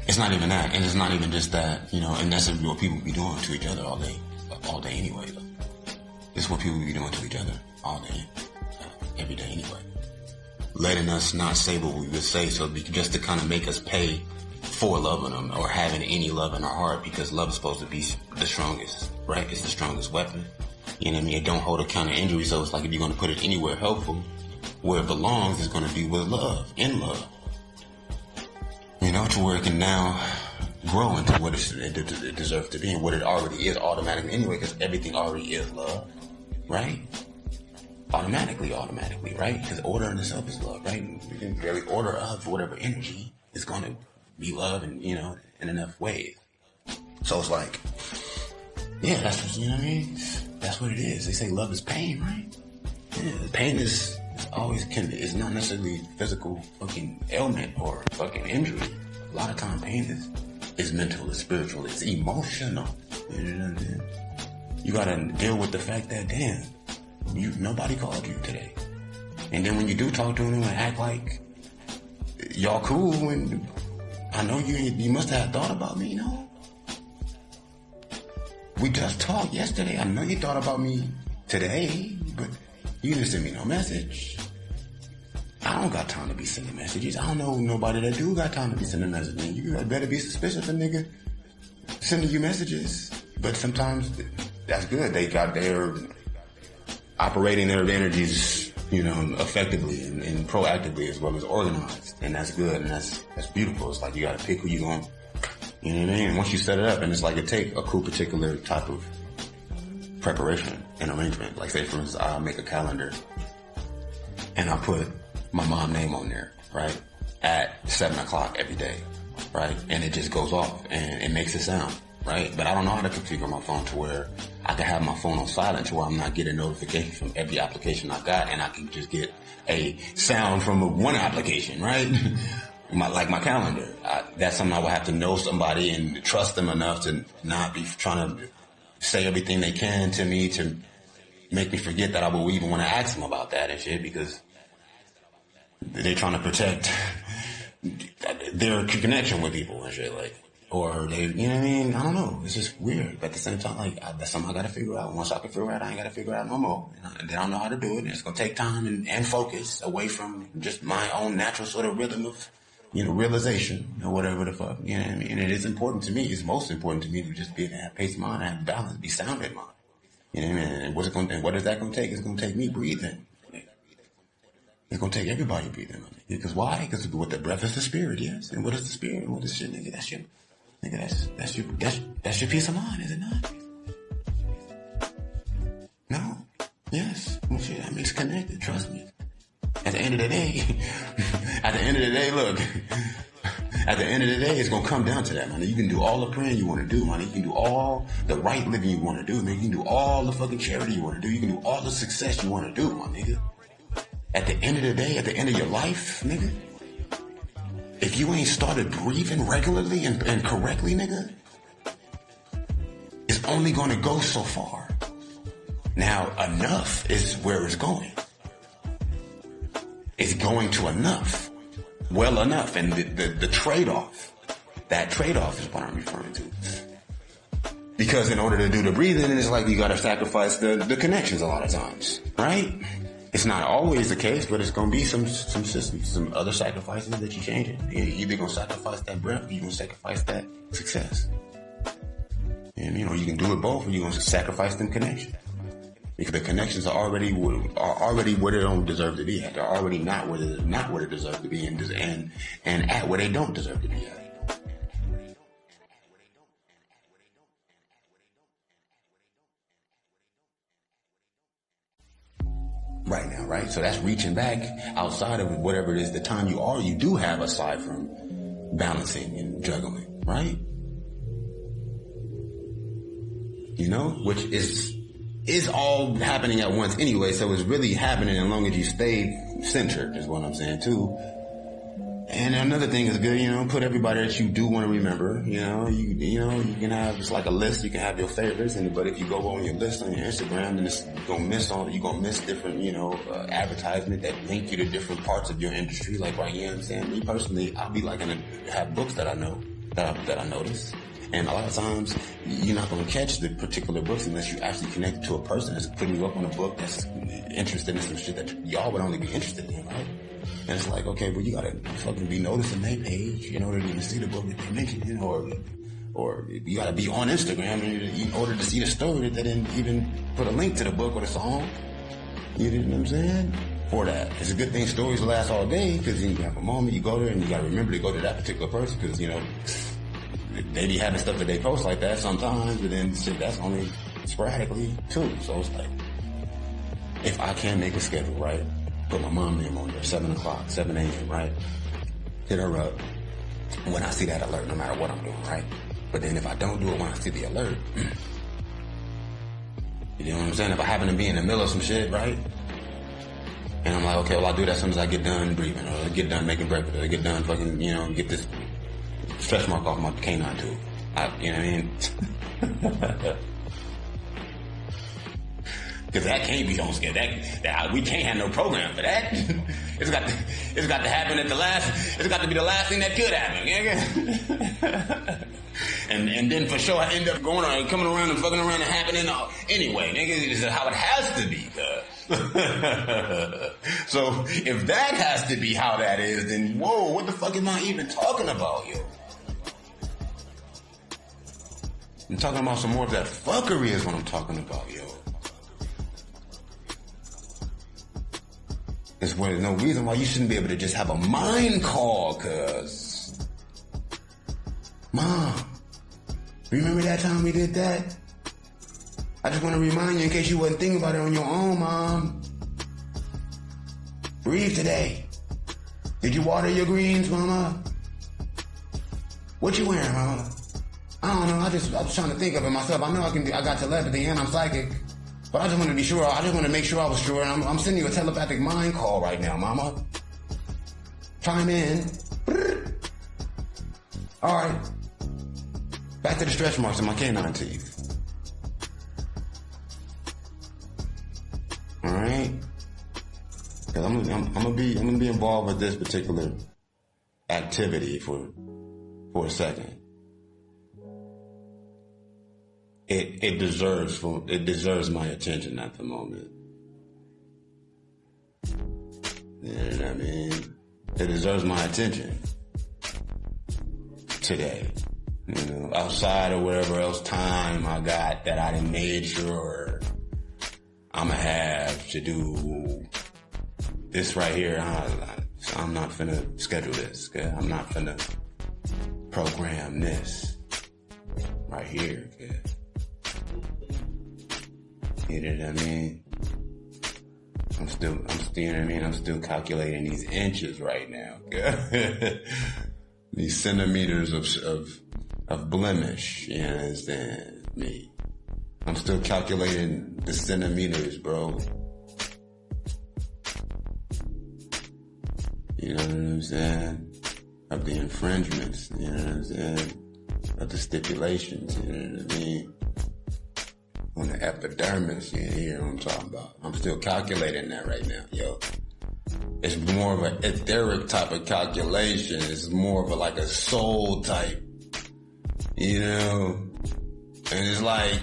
It's not even that, and it's not even just that, you know, and that's what people be doing to each other all day anyway, though. This is what people be doing to each other all day, every day anyway. Letting us not say what we would say, so just to kind of make us pay for loving them or having any love in our heart, because love is supposed to be the strongest, right? It's the strongest weapon. You know what I mean? It don't hold a counter injury, so it's like if you're going to put it anywhere helpful, where it belongs is going to be with love, in love. You know, to where it can now grow into what it deserves to be and what it already is automatically anyway, because everything already is love, right? Automatically, right? Because order in itself is love, right? The very order of whatever energy is going to be love, and, you know, in enough ways. So it's like, yeah, that's what, you know what I mean? That's what it is. They say love is pain, right? Yeah, pain is always it's not necessarily physical fucking ailment or fucking injury. A lot of time pain is mental, it's spiritual, it's emotional. You know what I mean? You gotta deal with the fact that, damn, nobody called you today. And then when you do talk to them and act like y'all cool, and I know you must have thought about me, you know? We just talked yesterday. I know you thought about me today, but you didn't send me no message. I don't got time to be sending messages. I don't know nobody that do got time to be sending messages. You better be suspicious of nigga sending you messages. But sometimes that's good. They're operating their energies, you know, effectively and proactively as well as organized. And that's good, and that's beautiful. It's like you gotta pick who you going, you know what I mean? And once you set it up, and it's like it take a cool particular type of preparation and arrangement. Like, say for instance, I'll make a calendar and I'll put my mom's name on there, right? At 7 o'clock every day, right? And it just goes off and it makes a sound, right? But I don't know how to configure my phone to where I can have my phone on silent to where I'm not getting notifications from every application I got, and I can just get a sound from one application, right? Like my calendar. That's something I would have to know somebody and trust them enough to not be trying to say everything they can to me to make me forget that I would even want to ask them about that and shit, because they're trying to protect their connection with people and shit, like, or they, you know what I mean? I don't know. It's just weird. But at the same time, like, that's something I gotta figure out. Once I can figure it out, I ain't gotta figure it out no more. And I don't know how to do it. And it's gonna take time and focus away from just my own natural sort of rhythm of, you know, realization or whatever the fuck. You know what I mean? And it is important to me. It's most important to me to just be able to have peace of mind, have balance, be sound in mind. You know what I mean? And what is that gonna take? It's gonna take me breathing. It's gonna take everybody breathing. Because why? Because with the breath is the spirit, yes. And what is the spirit? What is shit, nigga? That's your, nigga, that's your peace of mind, is it not? No. Yes. Well, shit, that makes connected, trust me. At the end of the day, look, at the end of the day, it's gonna come down to that, man. You can do all the praying you want to do, man. You can do all the right living you want to do, man. You can do all the fucking charity you want to do. You can do all the success you want to do, my nigga. At the end of the day, at the end of your life, nigga, if you ain't started breathing regularly and correctly, nigga, it's only gonna go so far. Now, enough is where it's going. It's going to enough. Well enough. And the trade-off, that trade-off is what I'm referring to. Because in order to do the breathing, it's like you gotta sacrifice the connections a lot of times, right? It's not always the case, but it's gonna be some systems, some other sacrifices that you change it. You're either gonna sacrifice that breath or you're gonna sacrifice that success. And, you know, you can do it both, or you're going to sacrifice them connections. Because the connections are already where they don't deserve to be at. They're already not where they deserve to be, and at where they don't deserve to be at. Right now, right? So that's reaching back outside of whatever it is, the time you do have aside from balancing and juggling, right? You know, which is all happening at once anyway, so it's really happening as long as you stay centered, is what I'm saying too. And another thing is good, you know, put everybody that you do want to remember, you know, you can have, it's like a list, you can have your favorites, but if you go on your list on your Instagram, then you're gonna miss different, you know, advertisement that link you to different parts of your industry, like, right, you know what I'm saying? Me personally, I'll be like have books that I know, that I notice. And a lot of times, you're not going to catch the particular books unless you actually connect to a person that's putting you up on a book that's interested in some shit that y'all would only be interested in, right? And it's like, okay, well, you got to fucking be noticing their page in order to see the book that they mentioned, or you got to be on Instagram in order to see the story that didn't even put a link to the book or the song. You know what I'm saying? For that. It's a good thing stories last all day, because you have a moment, you go there, and you got to remember to go to that particular person, because, you know, they be having stuff that they post like that sometimes, but then shit, that's only sporadically too. So it's like, if I can make a schedule, right? Put my mom name on there, 7 a.m., right? Hit her up when I see that alert, no matter what I'm doing, right? But then if I don't do it when I see the alert, you know what I'm saying? If I happen to be in the middle of some shit, right? And I'm like, okay, well, I'll do that as soon as I get done breathing, or get done making breakfast, or get done fucking, you know, get this stretch mark off my canine tooth. You know what I mean? Because that can't be on schedule. That we can't have no program for that. It's got to happen at the last. It's got to be the last thing that could happen. And then for sure I end up going on, coming around and fucking around and happening anyway. Nigga, this is how it has to be. So if that has to be how that is, then whoa, what the fuck am I even talking about, yo? I'm talking about some more of that fuckery is what I'm talking about, yo. There's no reason why you shouldn't be able to just have a mind call, cuz. Mom, remember that time we did that? I just want to remind you in case you wasn't thinking about it on your own, Mom. Breathe today. Did you water your greens, Mama? What you wearing, Mama? I don't know. I was trying to think of it myself. I know I got telepathy and I'm psychic. But I just want to be sure. I just want to make sure I was sure. And I'm sending you a telepathic mind call right now, Mama. Chime in. All right. Back to the stretch marks in my canine teeth. All right. Because I'm gonna be involved with this particular activity for a second. It deserves my attention at the moment. You know what I mean? It deserves my attention today. You know, outside of whatever else time I got that I done made sure I'ma have to do this right here. I'm not finna schedule this. Okay? I'm not finna program this right here. Okay? You know what I mean? I'm still, you know what I mean? I'm still calculating these inches right now. Okay? These centimeters of blemish, you understand me? I'm still calculating the centimeters, bro. You know what I'm saying? Of the infringements, you know what I'm saying? Of the stipulations, you know what I mean? On the epidermis, you hear what I'm talking about? I'm still calculating that right now, yo. It's more of an etheric type of calculation. It's more of like a soul type, you know? And it's like,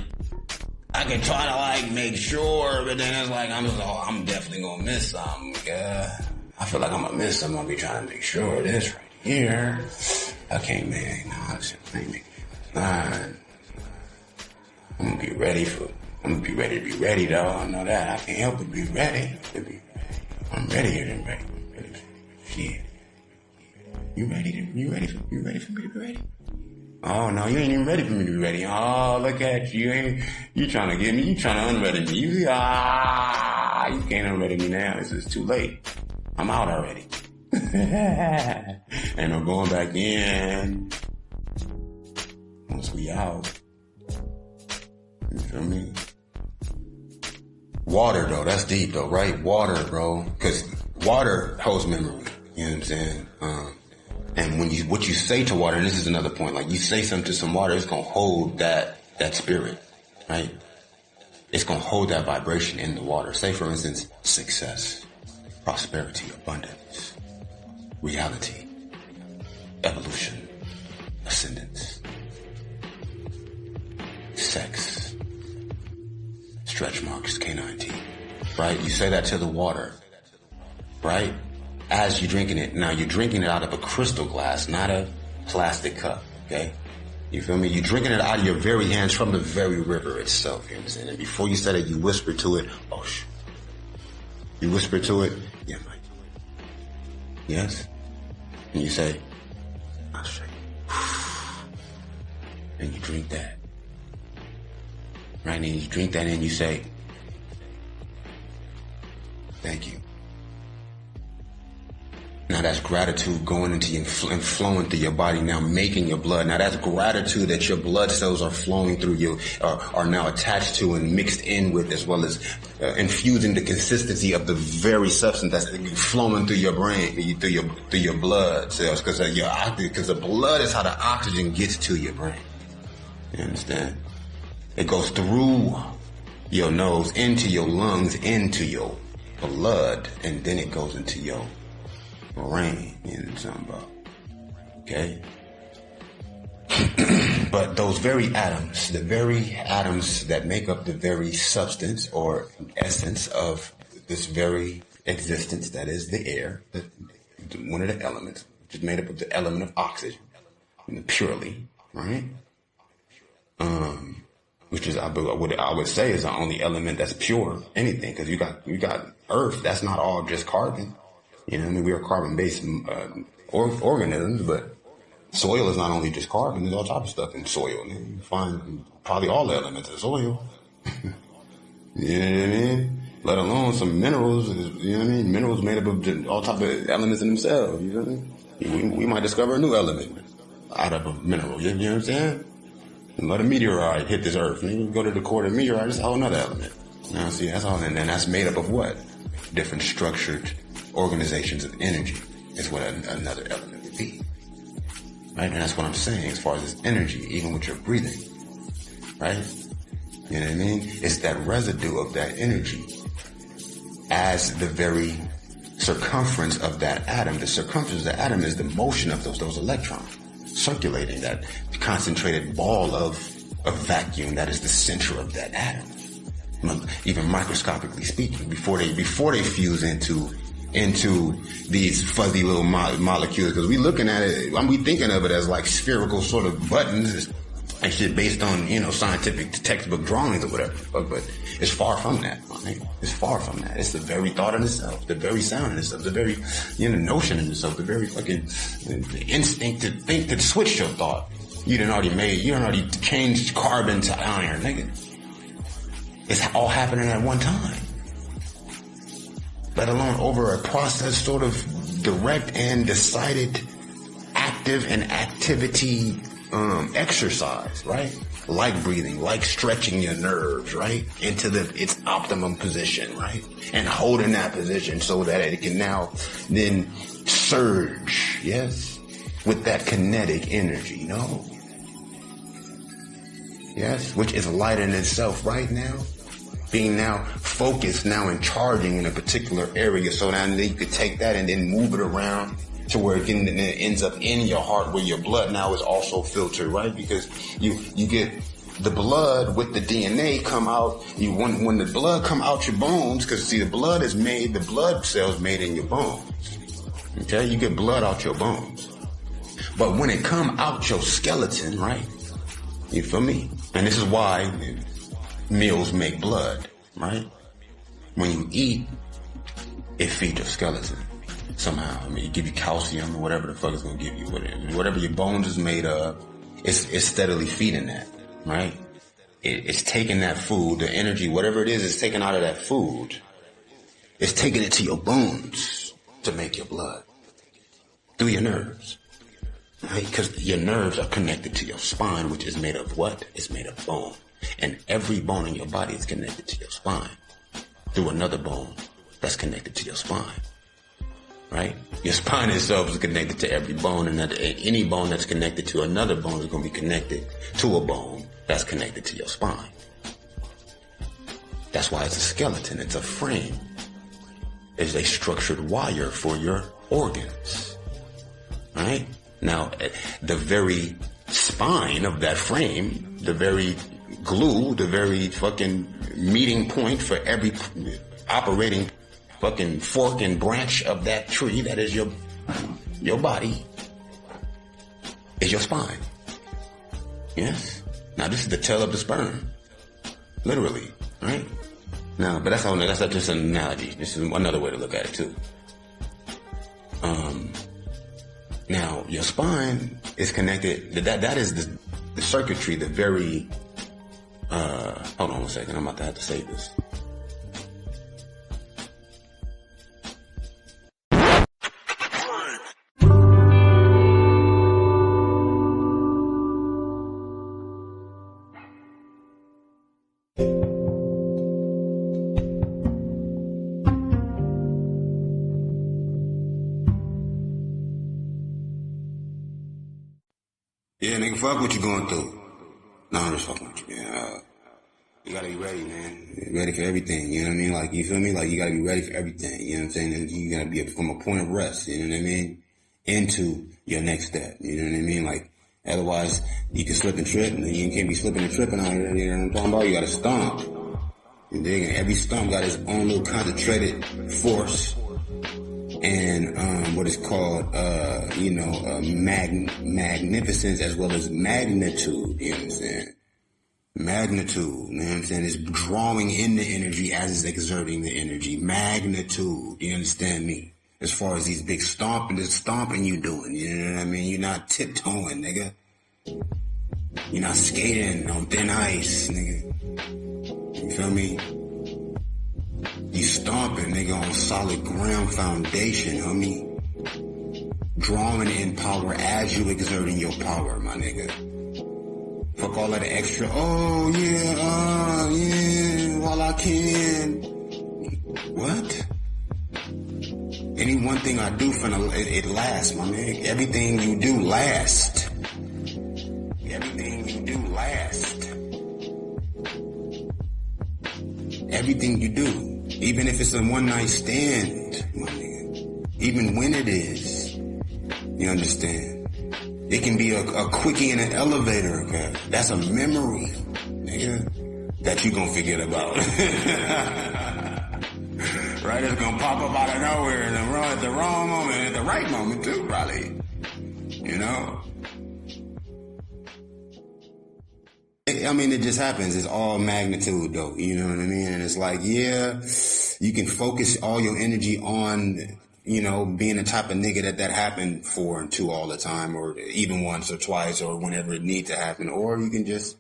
I can try to like make sure, but then it's like, I'm definitely gonna miss something. I feel like I'm gonna miss something. I'll be trying to make sure of this right here. I can't make, no, I ain't making, alright. I'm gonna be ready to be ready, though. I know that. I can't help but be ready. I'm readier than ready. Shit. You ready for me to be ready? Oh no, you ain't even ready for me to be ready. Oh, look at you. You trying to get me, you trying to unready me. You can't unready me now. It's too late. I'm out already. Ain't no going back in. Once we out. You feel me? Water though, that's deep though, right? Water, bro. Cause water holds memory. You know what I'm saying? And what you say to water, and this is another point, like you say something to some water, it's gonna hold that spirit, right? It's gonna hold that vibration in the water. Say for instance, success, prosperity, abundance, reality, evolution, ascendance, sex, stretch marks, canine teeth, right? You say that to the water, right? As you're drinking it. Now you're drinking it out of a crystal glass, not a plastic cup, okay? You feel me? You're drinking it out of your very hands from the very river itself, you know what I'm saying? And before you said it, you whisper to it, oh shit. You whisper to it, yeah, Mike. Yes? And you say, I'll show you. And you drink that. Right? And you drink that and you say, thank you. Now that's gratitude going into you and flowing through your body, now making your blood. Now that's gratitude that your blood cells are flowing through you, are now attached to and mixed in with, as well as infusing the consistency of the very substance that's flowing through your brain, through your blood cells, because the blood is how the oxygen gets to your brain. You understand? It goes through your nose, into your lungs, into your blood, and then it goes into your brain, you know what I'm talking about? Okay? But those very atoms, the very atoms that make up the very substance or essence of this very existence that is the air, one of the elements, which is made up of the element of oxygen, purely, right? Which is, what I would say is the only element that's pure anything, because you got earth, that's not all just carbon. You know what I mean? We are carbon-based organisms, but soil is not only just carbon, there's all types of stuff in soil. You find probably all the elements in soil. You know what I mean? Let alone some minerals, you know what I mean? Minerals made up of all types of elements in themselves, you know what I mean? We might discover a new element out of a mineral, you know what I'm saying? And let a meteorite hit this earth, and you go to the core of the meteorite, it's a whole nother element. Now, see, that's all, and that's made up of what? Different structured organizations of energy is what another element would be. Right? And that's what I'm saying as far as this energy, even with your breathing. Right? You know what I mean? It's that residue of that energy as the very circumference of that atom. The circumference of the atom is the motion of those electrons circulating that concentrated ball of vacuum that is the center of that atom. Even microscopically speaking, before they fuse into these fuzzy little molecules, because we looking at it, we thinking of it as like spherical sort of buttons and shit based on, scientific textbook drawings or whatever. But it's far from that, right? It's far from that. It's the very thought in itself, the very sound in itself, the very, notion in itself, the very fucking the instinct to think, to switch your thought. You done already changed carbon to iron, nigga. It's all happening at one time. Let alone over a process, sort of direct and decided active and activity exercise, right? Like breathing, like stretching your nerves, right? Into its optimum position, right? And holding that position so that it can now then surge, yes? With that kinetic energy, Yes? Which is light in itself right now. Being now focused now and charging in a particular area, so now you could take that and then move it around to where it ends up in your heart, where your blood now is also filtered, right? Because you get the blood with the DNA come out. When the blood come out your bones, because see, the blood cells made in your bones. Okay, you get blood out your bones, but when it come out your skeleton, right? You feel me? And this is why meals make blood, right? When you eat, it feeds your skeleton somehow. I mean, it give you calcium or whatever the fuck it's gonna give you. Whatever your bones is made of, it's steadily feeding that, right? It's taking that food, the energy, whatever it is, it's taken out of that food. It's taking it to your bones to make your blood through your nerves, right? Because your nerves are connected to your spine, which is made of what? It's made of bone. And every bone in your body is connected to your spine through another bone that's connected to your spine, right? Your spine itself is connected to every bone, and any bone that's connected to another bone is going to be connected to a bone that's connected to your spine. That's why it's a skeleton. It's a frame. It's a structured wire for your organs, right? Now, the very spine of that frame, the very glue, the very fucking meeting point for every operating fucking fork and branch of that tree that is your body is your spine. Yes? Now this is the tail of the sperm. Literally, right? Now, but that's just an analogy. This is another way to look at it too. Now your spine is connected, that is the circuitry, the very, hold on one second, I'm about to have to say this. Yeah, nigga, fuck what you going through. No, I'm just fucking with you, man. You gotta be ready, man. Ready for everything, you know what I mean? Like, you feel me? Like, you gotta be ready for everything, you know what I'm saying? And you gotta be from a point of rest, you know what I mean? Into your next step, you know what I mean? Like, otherwise, you can slip and trip, and you can't be slipping and tripping out here, you know what I'm talking about? You gotta stomp. You dig? And every stomp got its own little concentrated force. And what is called, magnificence as well as magnitude, you know what I'm saying? Magnitude, you know what I'm saying? It's drawing in the energy as it's exerting the energy. Magnitude, you understand me? As far as these big stomping you doing, you know what I mean? You're not tiptoeing, nigga. You're not skating on thin ice, nigga. You feel me? You stomping, nigga, on solid ground foundation, homie. Drawing in power as you exerting your power, my nigga. Fuck all that extra, oh yeah, while I can. What? Any one thing I do, it lasts, my nigga. Everything you do lasts. Everything you do lasts. Everything you do. Even if it's a one-night stand, my nigga. Even when it is. You understand? It can be a quickie in an elevator, okay? That's a memory, nigga, that you gonna forget about. Right? It's gonna pop up out of nowhere at the wrong moment, at the right moment too, probably. You know? I mean, it just happens. It's all magnitude, though. You know what I mean? And it's like, yeah, you can focus all your energy on, being the type of nigga that happened for and to all the time, or even once or twice, or whenever it needs to happen. Or you can just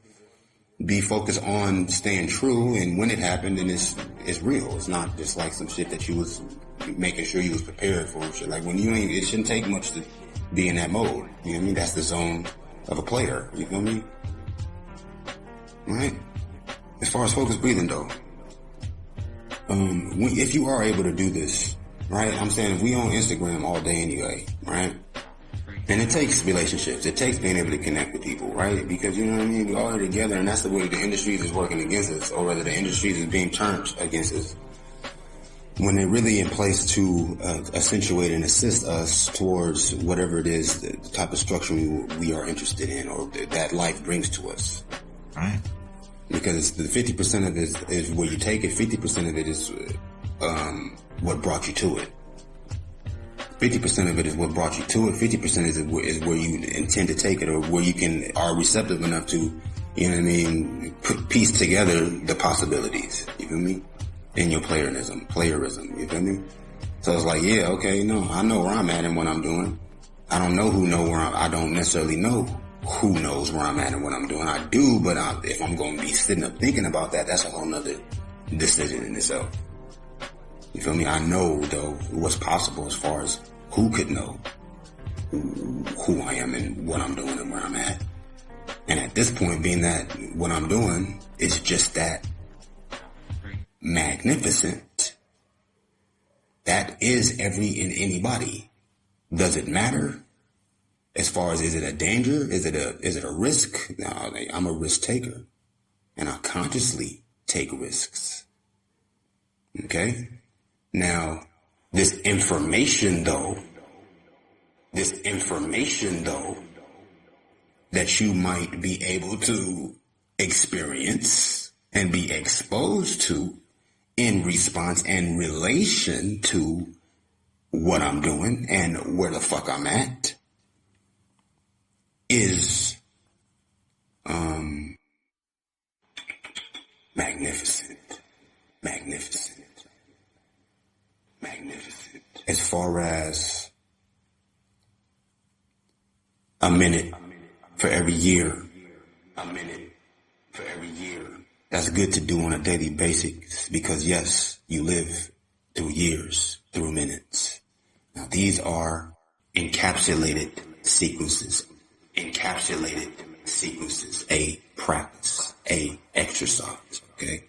be focused on staying true, and when it happened, then it's real. It's not just like some shit that you was making sure you was prepared for and shit. Like when it shouldn't take much to be in that mode. You know what I mean? That's the zone of a player. You feel me? Right? As far as focused breathing, though, if you are able to do this, right? I'm saying if we on Instagram all day anyway, right? And it takes relationships. It takes being able to connect with people, right? Because, you know what I mean? We all are together, and that's the way the industries is working against us, or rather the industries is being turned against us. When they're really in place to accentuate and assist us towards whatever it is, the type of structure we are interested in, or that life brings to us. Right. Because the 50% of it is where you take it, 50% of it is what brought you to it. 50% of it is what brought you to it, 50% is where you intend to take it, or where you are receptive enough to you know what I mean, piece together the possibilities, you feel me, in your playerism, you feel me? So it's like, yeah, okay, no, I know where I'm at and what I'm doing. I don't know who know where I don't necessarily know who knows where I'm at and what I'm doing. I do, but if I'm going to be sitting up thinking about that, that's a whole nother decision in itself. You feel me? I know, though, what's possible as far as who could know who I am and what I'm doing and where I'm at. And at this point, being that what I'm doing is just that magnificent, that is every and anybody. Does it matter? As far as, is it a danger? Is it a risk? No, I'm a risk taker, and I consciously take risks. Okay? Now, this information though, that you might be able to experience and be exposed to in response and relation to what I'm doing and where the fuck I'm at, is magnificent. As far as a minute for every year, that's good to do on a daily basis, because yes, you live through years, through minutes. Now these are encapsulated sequences, a practice, a exercise, okay?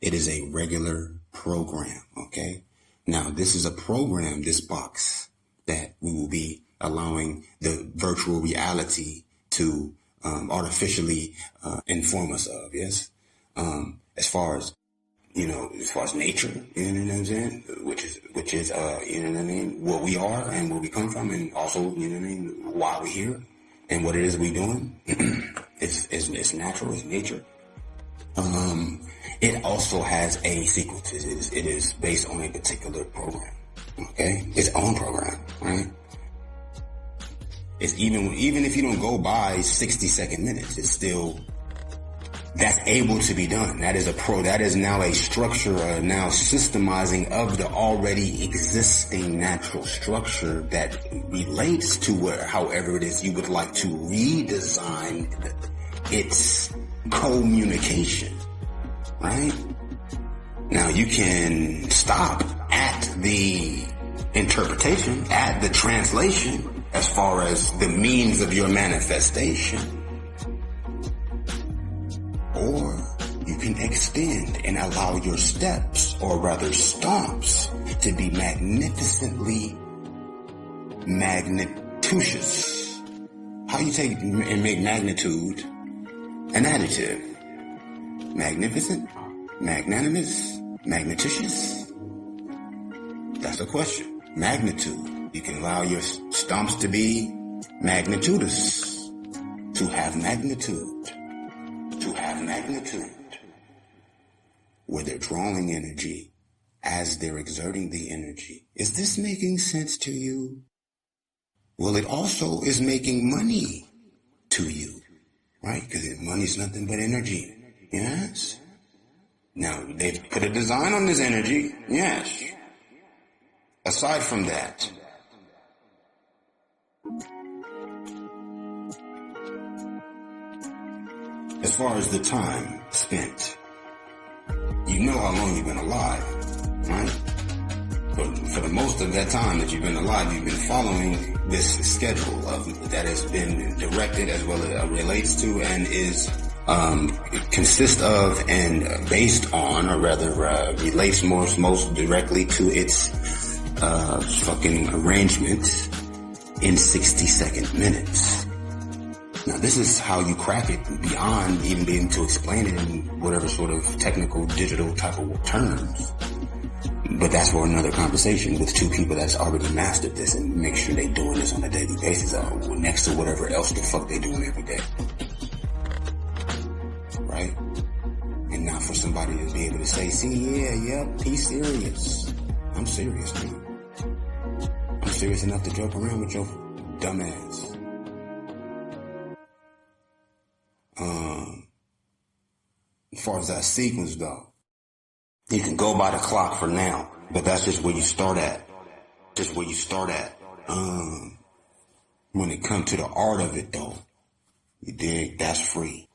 It is a regular program, okay? Now, this is a program, this box, that we will be allowing the virtual reality to artificially inform us of, yes? As far as, as far as nature, you know what I'm saying? Which is, you know what I mean? What we are and where we come from, and also, you know what I mean? Why we're here and what it is we're doing. It's natural, it's nature. It also has a sequence. It is based on a particular program. Okay? Its own program, right? It's even if you don't go by 60-second minutes, it's still, that's able to be done. That is now a structure, now systemizing of the already existing natural structure that relates to however it is you would like to redesign its communication, right? Now you can stop at the interpretation, at the translation, as far as the means of your manifestation. Or you can extend and allow your steps, or rather stomps, to be magnificently magnitudinous. How you take and make magnitude an adjective? Magnificent? Magnanimous? Magnititious? That's the question. Magnitude. You can allow your stomps to be magnitudous. To have magnitude. Where they're drawing energy as they're exerting the energy. Is this making sense to you? Well, it also is making money to you, right? Because money's nothing but energy. Yes? Now, they've put a design on this energy. Yes. Aside from that, as far as the time spent, you know how long you've been alive, right? But for the most of that time that you've been alive, you've been following this schedule that has been directed, as well as relates to, and is consists of and based on, or rather relates most directly to its fucking arrangement in 60-second minutes. Now, this is how you crack it beyond even being able to explain it in whatever sort of technical, digital type of terms. But that's for another conversation with two people that's already mastered this and make sure they're doing this on a daily basis, next to whatever else the fuck they're doing every day. Right? And now for somebody to be able to say, he's serious. I'm serious, man. I'm serious enough to joke around with your dumb ass. far as that sequence though, you can go by the clock for now, but that's just where you start at. Just where you start at. When it comes to the art of it though, you dig, that's free.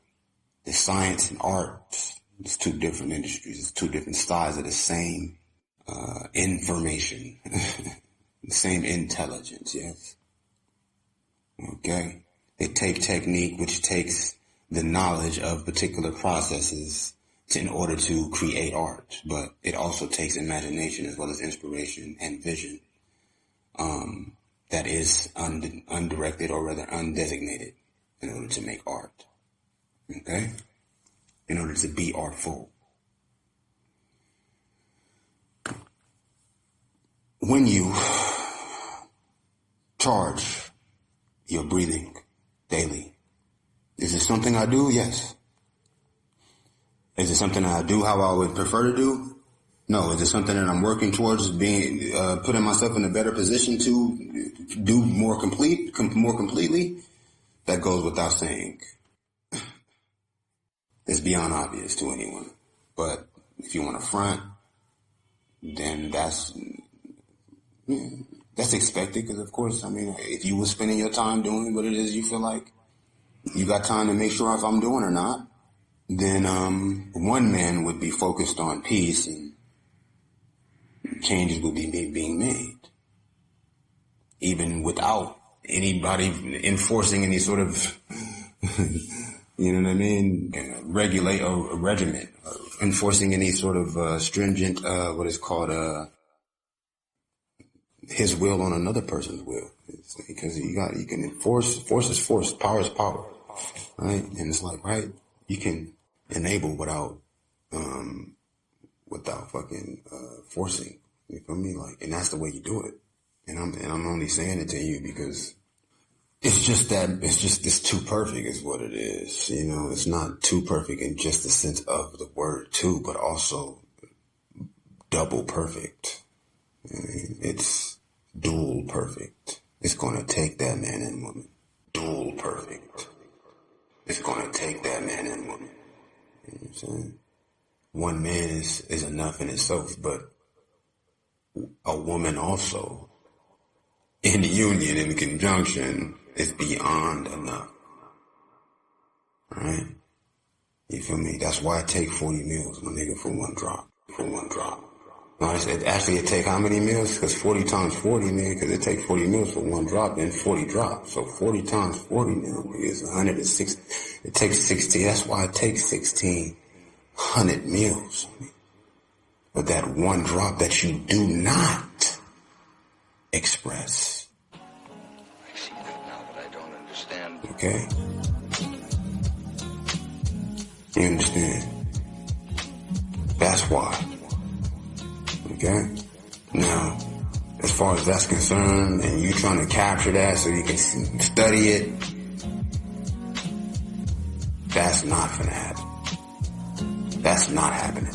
The science and art, it's two different industries. It's two different styles of the same information. The same intelligence, yes. Okay? They take technique, which takes the knowledge of particular processes in order to create art, but it also takes imagination as well as inspiration and vision that is undirected or rather undesignated in order to make art. Okay? In order to be artful. When you charge your breathing daily, is it something I do? Yes. Is it something I do how I would prefer to do? No. Is it something that I'm working towards being, putting myself in a better position to do more completely? That goes without saying. It's beyond obvious to anyone. But if you want to front, then that's expected, because of course, I mean, if you were spending your time doing what it is you feel like you got time to make sure if I'm doing or not, then one man would be focused on peace and changes would be being made, even without anybody enforcing any sort of, you know what I mean, regulate or regimen, enforcing any sort of stringent, what is called his will on another person's will. It's because you can enforce, force is force, power is power, right? And it's like, right, you can enable without fucking forcing. You feel me? Like, and that's the way you do it. And I'm only saying it to you because it's too perfect is what it is. You know, it's not too perfect in just the sense of the word too, but also double perfect. I mean, it's dual perfect. It's going to take that man and woman. Dual perfect. It's going to take that man and woman. You know what I'm saying? One man is enough in itself, but a woman also in union, in conjunction, is beyond enough. Right? You feel me? That's why I take 40 meals, my nigga, for one drop. For one drop. No, it take how many meals? Because 40 times 40, nigga, because it takes 40 meals for one drop, then 40 drops. So 40 times 40, nigga, is 160. It takes 16. That's why it takes 1,600 meals. But that one drop that you do not express. I see that now, but I don't understand. Okay? You understand? That's why. Okay? Now, as far as that's concerned, and you trying to capture that so you can study it, that's not gonna happen. That's not happening.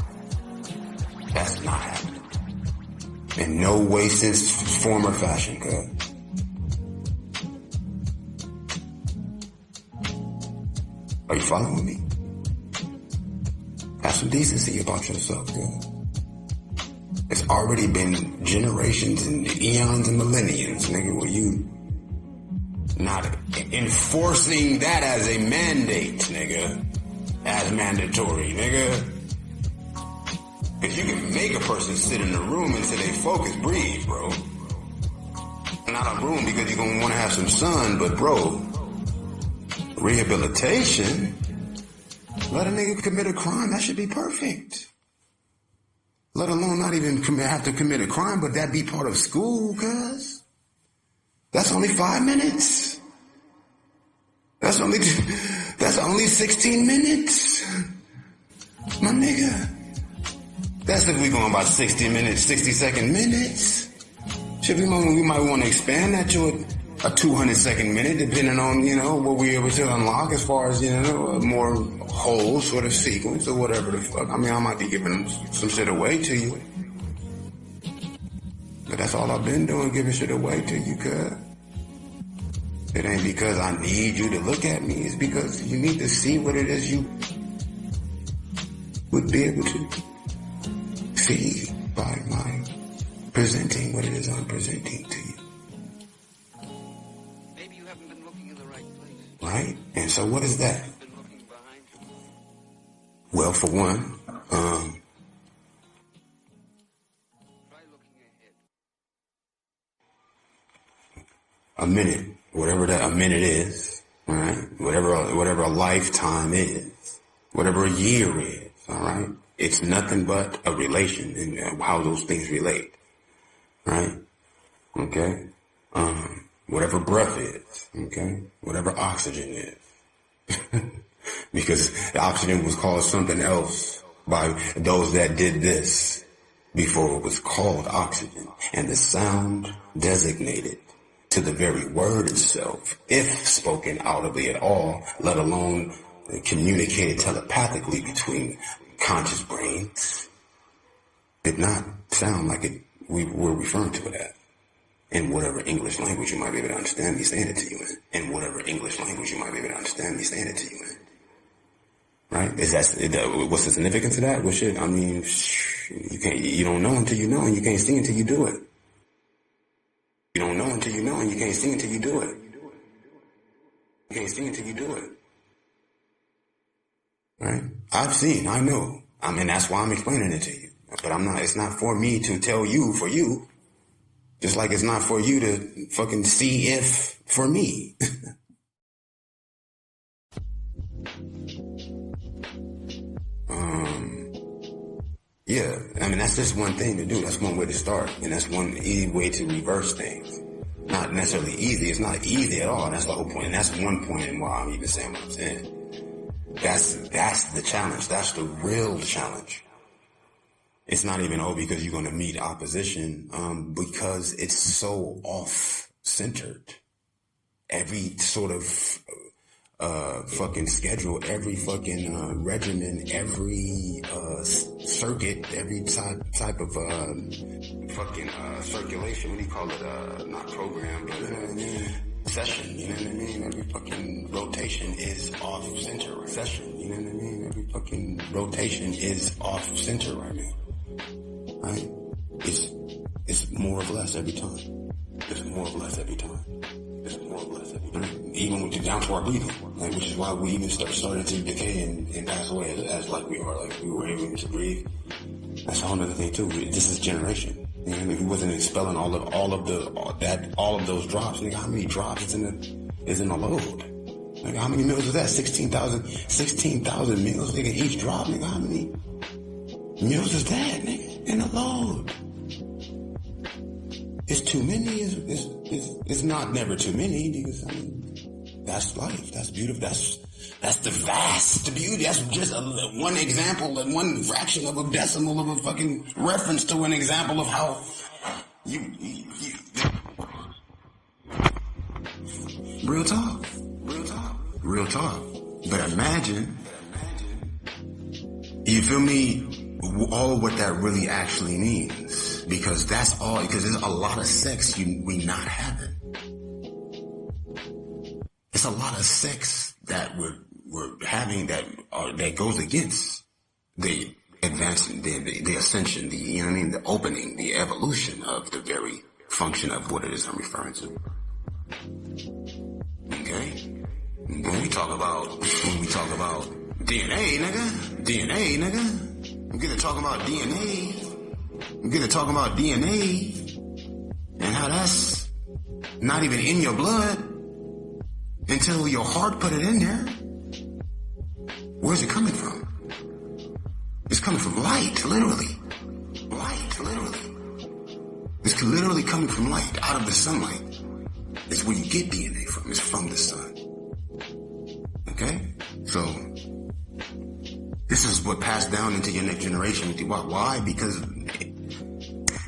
That's not happening. In no way, sense, form, or fashion, cuz. Are you following me? Have some decency about yourself, cuz. It's already been generations and eons and millenniums, nigga, where you not enforcing that as a mandate, nigga. As mandatory, nigga. Because you can make a person sit in a room until they focus, breathe, bro. Not a room because you're going to want to have some sun, but bro, rehabilitation, let a nigga commit a crime, that should be perfect. Let alone not even have to commit a crime, but that be part of school, cuz. That's only 5 minutes. That's only 16 minutes. My nigga. That's if we going about 60 minutes, 60-second minutes. Shit, we might want to expand that to a 200-second minute, depending on, you know, what we able to unlock as far as, you know, a more whole sort of sequence or whatever the fuck. I mean, I might be giving some shit away to you. But that's all I've been doing, giving shit away to you, cuz. It ain't because I need you to look at me. It's because you need to see what it is would be able to see by my presenting what it is I'm presenting to you. Maybe you haven't been looking in the right place. Right? And so what is that? You've been looking behind you. Well, for one, Try looking ahead. a minute, whatever that a minute is, all right? Whatever a lifetime is, whatever a year is, all right? It's nothing but a relation and how those things relate, right? Okay? Whatever breath is, okay? Whatever oxygen is. Because the oxygen was called something else by those that did this before it was called oxygen. And the sound designated to the very word itself, if spoken audibly at all, let alone communicated telepathically between conscious brains, did not sound like it we were referring to it as. In whatever English language you might be able to understand me saying it to you in. In whatever English language you might be able to understand me saying it to you in. Right? Is that, what's the significance of that? Well, shit, I mean, you don't know until you know, and you can't see until you do it. You don't know until you know, and you can't see until you do it. You can't see until you do it. Right? I've seen, I know. I mean, that's why I'm explaining it to you. But it's not for me to tell you for you. Just like it's not for you to fucking see if for me. Yeah, I mean, that's just one thing to do. That's one way to start. And that's one easy way to reverse things. Not necessarily easy. It's not easy at all. That's the whole point. And that's one point in why I'm even saying what I'm saying. That's the challenge. That's the real challenge. It's not even, because you're going to meet opposition, because it's so off-centered. Every sort of fucking schedule, every fucking regimen, every circuit, every type of fucking circulation, what do you call it? Not program, but session, you know what I mean? Every fucking rotation is off-center. Session, you know what I mean? Every fucking rotation is off-center right now. Right? It's more or less every time. It's more or less every time. It's more or less every time. Even with down to our breathing, like, which is why we even started to decay and pass away as like we are, like we were able to breathe. That's a whole other thing too. This is generation. You know, if he wasn't expelling all of those drops, nigga, how many drops is in a load? Like, how many meals is that? 16,000 meals, nigga, each drop, nigga. How many meals is that, nigga? In a load. It's too many. It's not never too many, because I mean, that's life. That's beautiful. That's the vast beauty. That's just one example and one fraction of a decimal of a fucking reference to an example of how you real talk. But imagine, you feel me? All of what that really actually means, because there's a lot of sex we not having. It's a lot of sex that we're having that goes against the advancement, the ascension, you know what I mean, the opening, the evolution of the very function of what it is I'm referring to. Okay? When we talk about DNA, nigga. I'm gonna talk about DNA and how that's not even in your blood until your heart put it in there. Where's it coming from? It's coming from light, literally. It's literally coming from light, out of the sunlight. It's where you get DNA from. It's from the sun. Okay? So this is what passed down into your next generation. Why? Because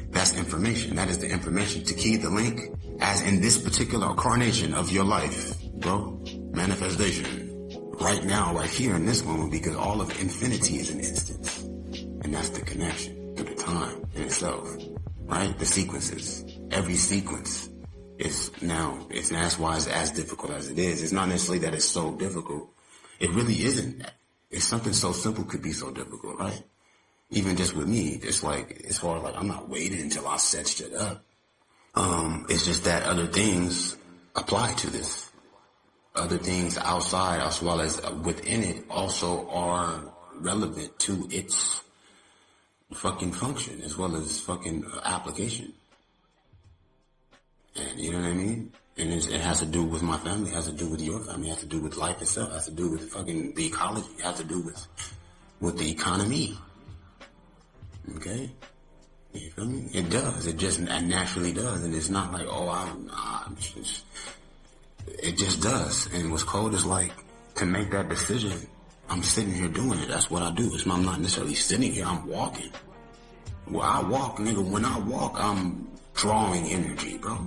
that's information. That is the information to key the link, as in this particular incarnation of your life, bro. Manifestation. Right now, right here in this moment, because all of infinity is an instance. And that's the connection to the time in itself. Right? The sequences. Every sequence is now, that's why it's as difficult as it is. It's not necessarily that it's so difficult. It really isn't. It's something so simple could be so difficult, right? Even just with me, it's like, as far as like, I'm not waiting until I set shit up. It's just that other things apply to this. Other things outside as well as within it also are relevant to its fucking function as well as fucking application. And you know what I mean? And it has to do with my family, it has to do with your family, it has to do with life itself, it has to do with fucking the ecology, it has to do with the economy. Okay? You feel me? It does. It just naturally does. And it's not like, it just does. And what's cold is like, to make that decision, I'm sitting here doing it. That's what I do. I'm not necessarily sitting here, I'm walking. Well, I walk, nigga. When I walk, I'm drawing energy, bro.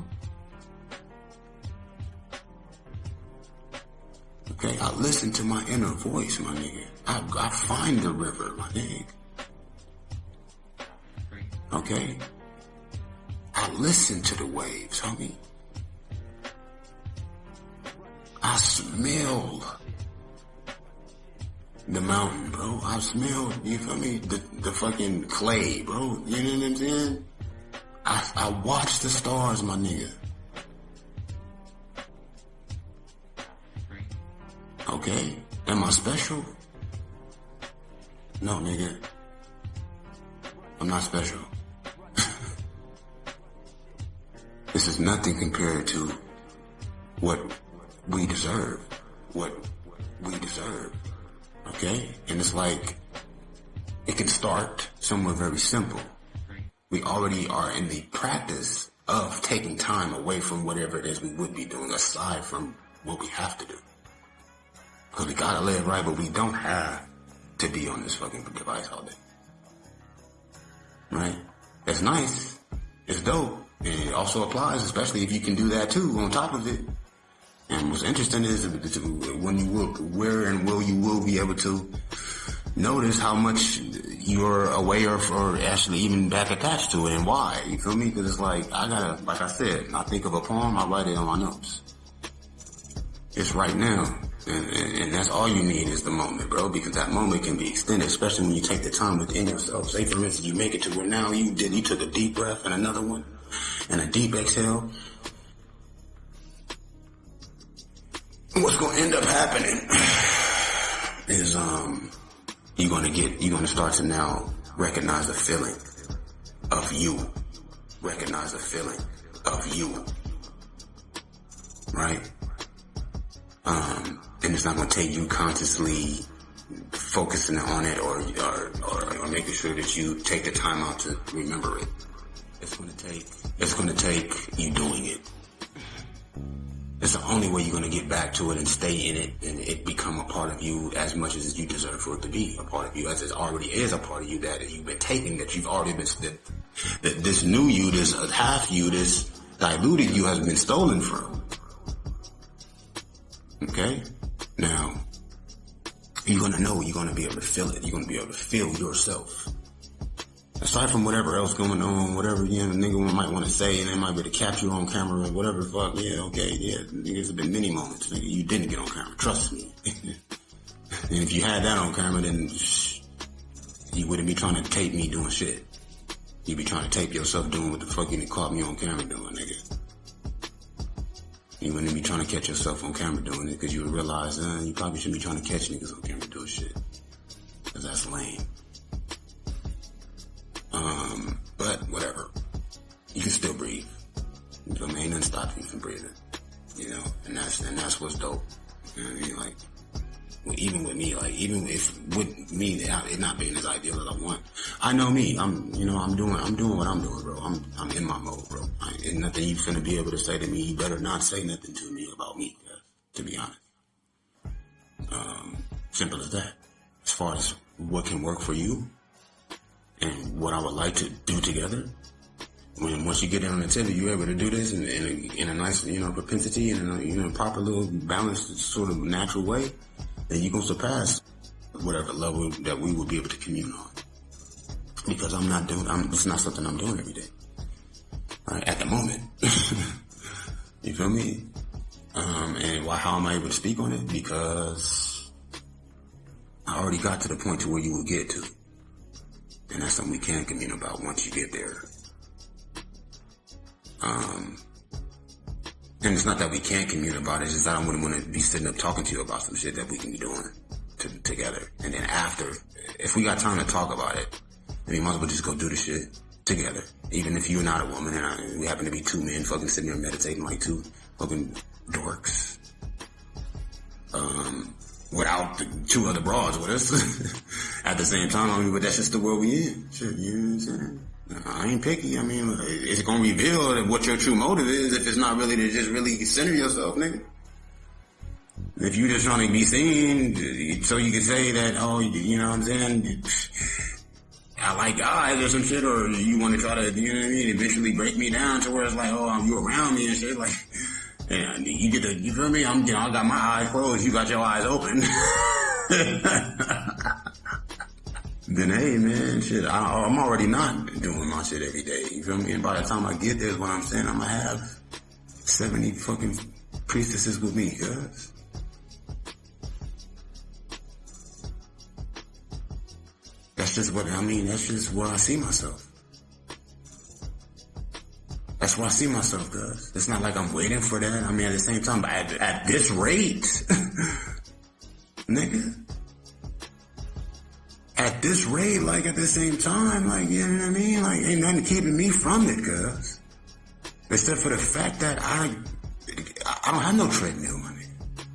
Okay? I listen to my inner voice, my nigga. I find the river, my nigga. Okay? I listen to the waves, homie. I smell the mountain, bro. I smell, you feel me, the fucking clay, bro. You know what I'm saying? I watch the stars, my nigga. Okay? Am I special? No, nigga. I'm not special. This is nothing compared to what we deserve. What we deserve. Okay? And it's like, it can start somewhere very simple. We already are in the practice of taking time away from whatever it is we would be doing, aside from what we have to do. Because we gotta live right, but we don't have to be on this fucking device all day. Right? It's nice. It's dope. And it also applies, especially if you can do that too, on top of it. And what's interesting is when you will, where and will you will be able to notice how much you're aware of or actually even back attached to it and why. You feel me? Because it's like, like I said, I think of a poem, I write it on my notes. It's right now. And that's all you need is the moment, bro, because that moment can be extended, especially when you take the time within yourself. Say, for instance, you make it to where now you took a deep breath and another one and a deep exhale. What's going to end up happening is, you're going to start to now recognize the feeling of you. Recognize the feeling of you. Right? And it's not going to take you consciously focusing on it or making sure that you take the time out to remember it. It's going to take you doing it. It's the only way you're going to get back to it and stay in it and it become a part of you as much as you deserve for it to be a part of you, as it already is a part of you that you've been taking, that you've already been, that this new you, this half you, this diluted you has been stolen from. Okay? Now, you're going to know, you're going to be able to feel it. You're going to be able to feel yourself. Aside from whatever else going on, whatever, the nigga might want to say, and they might be able to capture you on camera and whatever the fuck, niggas have been many moments, nigga, you didn't get on camera, trust me. And if you had that on camera, then you wouldn't be trying to tape me doing shit. You'd be trying to tape yourself doing what the fuck you caught me on camera doing, nigga. You wouldn't be trying to catch yourself on camera doing it, because you would realize, you probably shouldn't be trying to catch niggas on camera doing shit. Because that's lame. But whatever. You can still breathe. You know what I mean? Ain't nothing stopping you from breathing. And that's what's dope. You know what I mean? Like, even with me, like, even if with me, it not being as ideal as I want, I know me. I'm doing what I'm doing, bro. I'm in my mode, bro. Ain't nothing you finna be able to say to me. You better not say nothing to me about me, to be honest. Simple as that. As far as what can work for you and what I would like to do together, once you get in on the table, you're able to do this in a nice, propensity and in a proper little balanced sort of natural way, then you're going to surpass whatever level that we will be able to commune on. Because it's not something I'm doing every day. Right? At the moment. You feel me? And how am I able to speak on it? Because I already got to the point to where you will get to. And that's something we can commune about once you get there. And it's not that we can't commune about it, it's just I don't want to be sitting up talking to you about some shit that we can be doing together. And then after, if we got time to talk about it, then we might as well just go do the shit together. Even if you're not a woman and we happen to be two men fucking sitting here meditating like two fucking dorks. Without the two other broads with us at the same time. I mean, but that's just the world we in. Shit, you know what I'm saying? I ain't picky. I mean, it's gonna reveal what your true motive is if it's not really to just really center yourself, nigga. If you just trying to be seen, so you can say that, oh, you know what I'm saying? I like guys or some shit, or you want to try to, you know what I mean, eventually break me down to where it's like, oh, you around me and shit, like, yeah, you get the, you feel me? I got my eyes closed, you got your eyes open. Then hey, man, shit, I'm already not doing my shit every day, you feel me? And by the time I get there is what I'm saying, I'm gonna have 70 fucking priestesses with me, cuz. That's just what, I mean, that's just where I see myself. That's where I see myself, cuz. It's not like I'm waiting for that. I mean, at the same time, at this rate, nigga. At this rate, like at the same time, like, you know what I mean? Like, ain't nothing keeping me from it, cuz. Except for the fact that I don't have no treadmill, my nigga.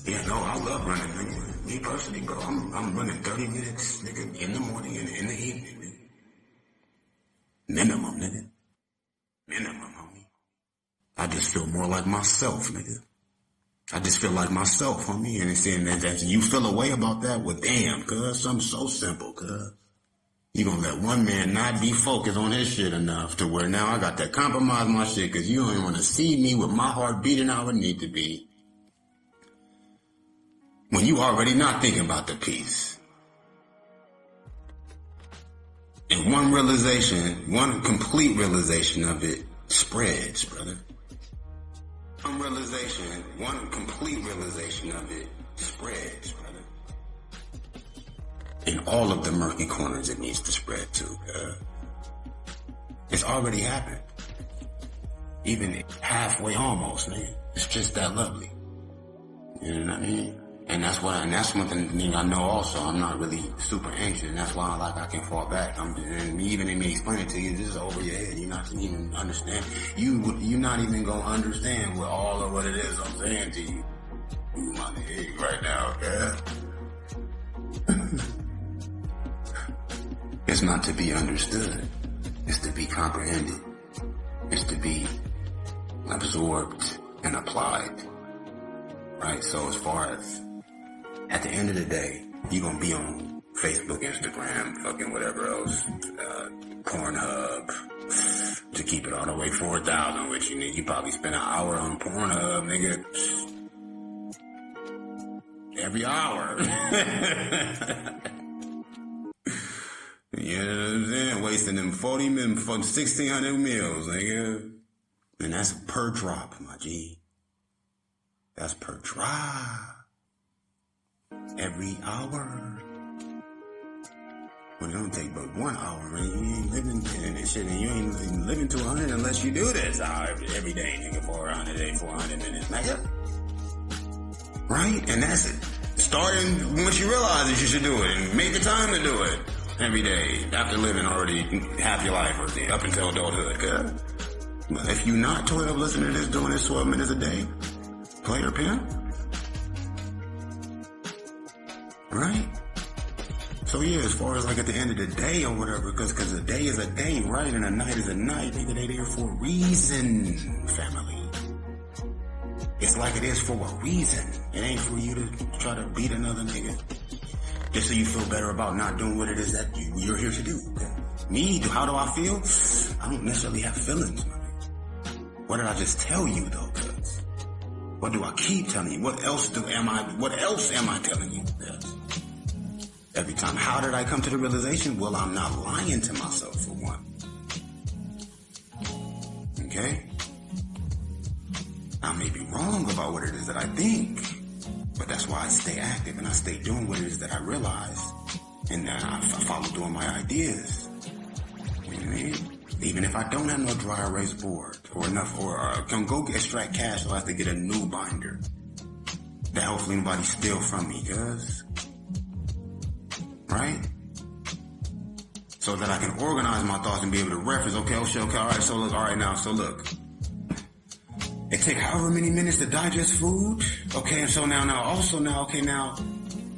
Yeah, no, I love running, nigga. Me personally, bro, I'm running 30 minutes, nigga, in the morning and in the evening, nigga. Minimum, nigga. Minimum, homie. I just feel more like myself, nigga. I just feel like myself, homie. And it's saying that you feel a way about that, well, damn, cuz, something so simple, cuz. You gonna let one man not be focused on his shit enough to where now I got to compromise my shit cuz you don't even want to see me with my heart beating how it need to be. When you already not thinking about the peace. And one realization, one complete realization of it spreads, brother. One realization, one complete realization of it spreads, brother. In all of the murky corners it needs to spread to. It's already happened. Even halfway almost, man. It's just that lovely. You know what I mean? And that's one thing I know also. I'm not really super anxious, and that's why I can fall back. Even in me explaining to you, this is over your head. You're not even understand. You're not even gonna understand what all of what it is I'm saying to you. Ooh, my head right now, yeah. It's not to be understood. It's to be comprehended. It's to be absorbed and applied. Right? So as far as at the end of the day, you're going to be on Facebook, Instagram, fucking whatever else, Pornhub, to keep it all the way 4,000 with you, nigga. You probably spend an hour on Pornhub, nigga. Every hour. You know what I'm saying? Wasting them 40 minutes, 1,600 meals, nigga. And that's per drop, my G. That's per drop. Every hour. Well, it don't take but 1 hour, man. You ain't living in this shit, and you ain't living to 100 unless you do this every day, nigga, for 100 days, 400 minutes, nigga. Right? And that's it. Starting once you realize that you should do it, and make the time to do it every day after living already half your life, or up until adulthood, cuz. But if you not 12 listening to this, doing this 12 minutes a day, player pimp. Right? So yeah, as far as like at the end of the day or whatever, cause a day is a day, right? And a night is a night, nigga, they there for a reason, family. It's like it is for a reason. It ain't for you to try to beat another nigga. Just so you feel better about not doing what it is that you're here to do. Me, how do I feel? I don't necessarily have feelings, man. What did I just tell you though, cuz? What do I keep telling you? What else am I telling you? Yes. Every time. How did I come to the realization? Well, I'm not lying to myself for one. Okay? I may be wrong about what it is that I think, but that's why I stay active and I stay doing what it is that I realize, and I follow doing my ideas. You know what I mean? Even if I don't have no dry erase board or enough, or can go extract cash, so I have to get a new binder that hopefully nobody steal from me, cuz. Right? So that I can organize my thoughts and be able to reference, okay, alright, so look. It take however many minutes to digest food. Okay, and so now,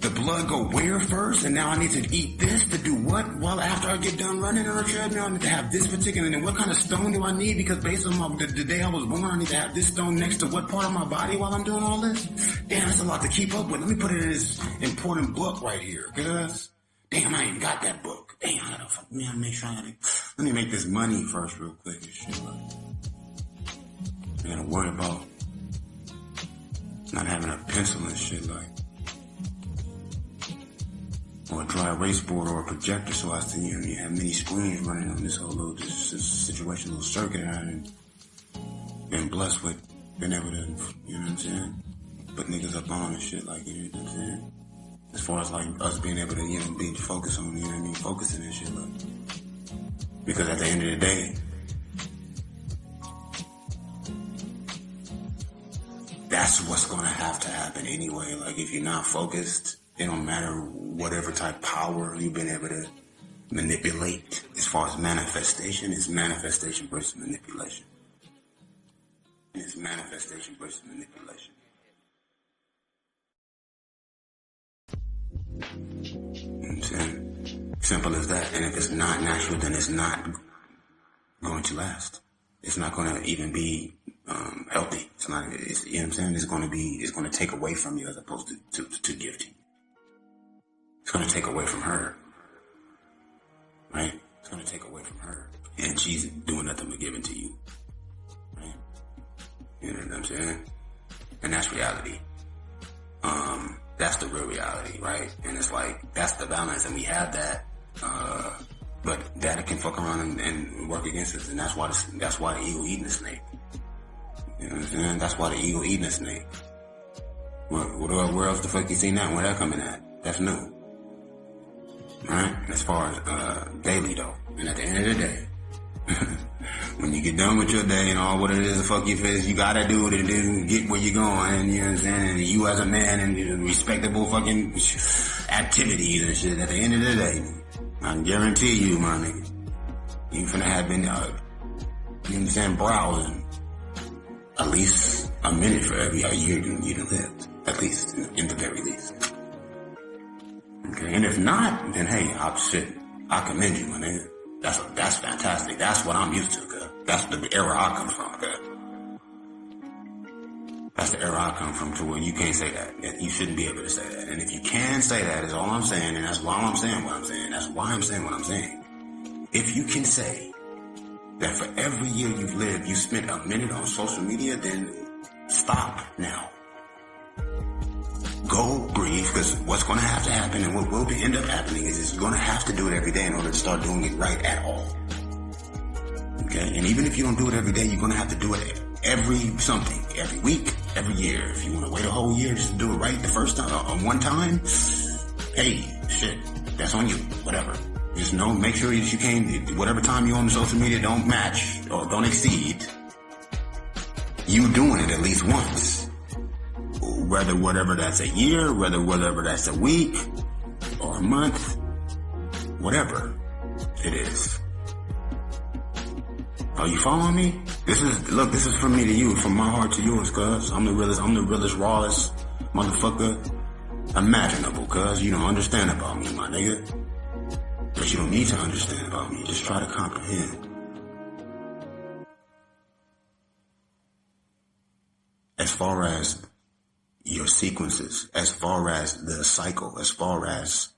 the blood go where first? And now I need to eat this to do what? Well, after I get done running on a treadmill, I need to have this particular, and then what kind of stone do I need? Because based on the day I was born, I need to have this stone next to what part of my body while I'm doing all this? Damn, that's a lot to keep up with. Let me put it in this important book right here, cuz. Damn, I ain't got that book. Damn, let me make this money first real quick and shit. I gotta worry about not having a pencil and shit, like, or a dry erase board or a projector, so as to, you have many screens running on this whole little situation, little circuit. I haven't been blessed with being able to, you know what I'm saying, put niggas up on and shit, like, you know what I'm saying? As far as like us being able to, be focused on, focusing and shit, like, because at the end of the day, that's what's gonna have to happen anyway. Like, if you're not focused, it don't matter whatever type of power you've been able to manipulate. As far as manifestation, it's manifestation versus manipulation. It's manifestation versus manipulation. You know what I'm saying? Simple as that. And if it's not natural, then it's not going to last. It's not going to even be healthy. It's not. It's, you know what I'm saying? It's going to take away from you as opposed to give to you. It's going to take away from her, right? It's going to take away from her, and she's doing nothing but giving to you, right? You know what I'm saying? And that's reality. That's the real reality, right? And it's like, that's the balance, and we have that, but that can fuck around and work against us, and that's why the eagle eating the snake. You know what I'm saying? That's why the eagle eating the snake. Where else the fuck you seen that? Where that coming at? That's new. Right? As far as daily though. And at the end of the day, when you get done with your day and all what it is the fuck you face, you gotta do to get where you're going, you know what I'm saying? And you as a man and respectable fucking activities and shit, at the end of the day, I can guarantee you, my nigga, you finna have been, you know what I'm saying, browsing at least a minute for every year you done lived. At least, in the very least. Okay, and if not, then hey, I commend you, my nigga. That's fantastic. That's what I'm used to, cuz. That's the era I come from, cuz. That's the era I come from, to where you can't say that. You shouldn't be able to say that. And if you can say that, is all I'm saying, and that's why I'm saying what I'm saying. That's why I'm saying what I'm saying. If you can say that for every year you've lived, you spent a minute on social media, then stop now. Go breathe, because what's going to have to happen, and what will end up happening, is you're going to have to do it every day in order to start doing it right at all. Okay? And even if you don't do it every day, you're going to have to do it every week, every year. If you want to wait a whole year just to do it right the first time, on one time, hey, shit, that's on you, whatever. Just know, make sure that you can't, whatever time you're on the social media, don't match or don't exceed you doing it at least once. Whatever that's a year, whatever that's a week or a month, whatever it is. Are you following me? This is from me to you, from my heart to yours, cuz. I'm the realest, rawest motherfucker imaginable, cuz. You don't understand about me, my nigga. But you don't need to understand about me. Just try to comprehend. As far as your sequences, as far as the cycle, as far as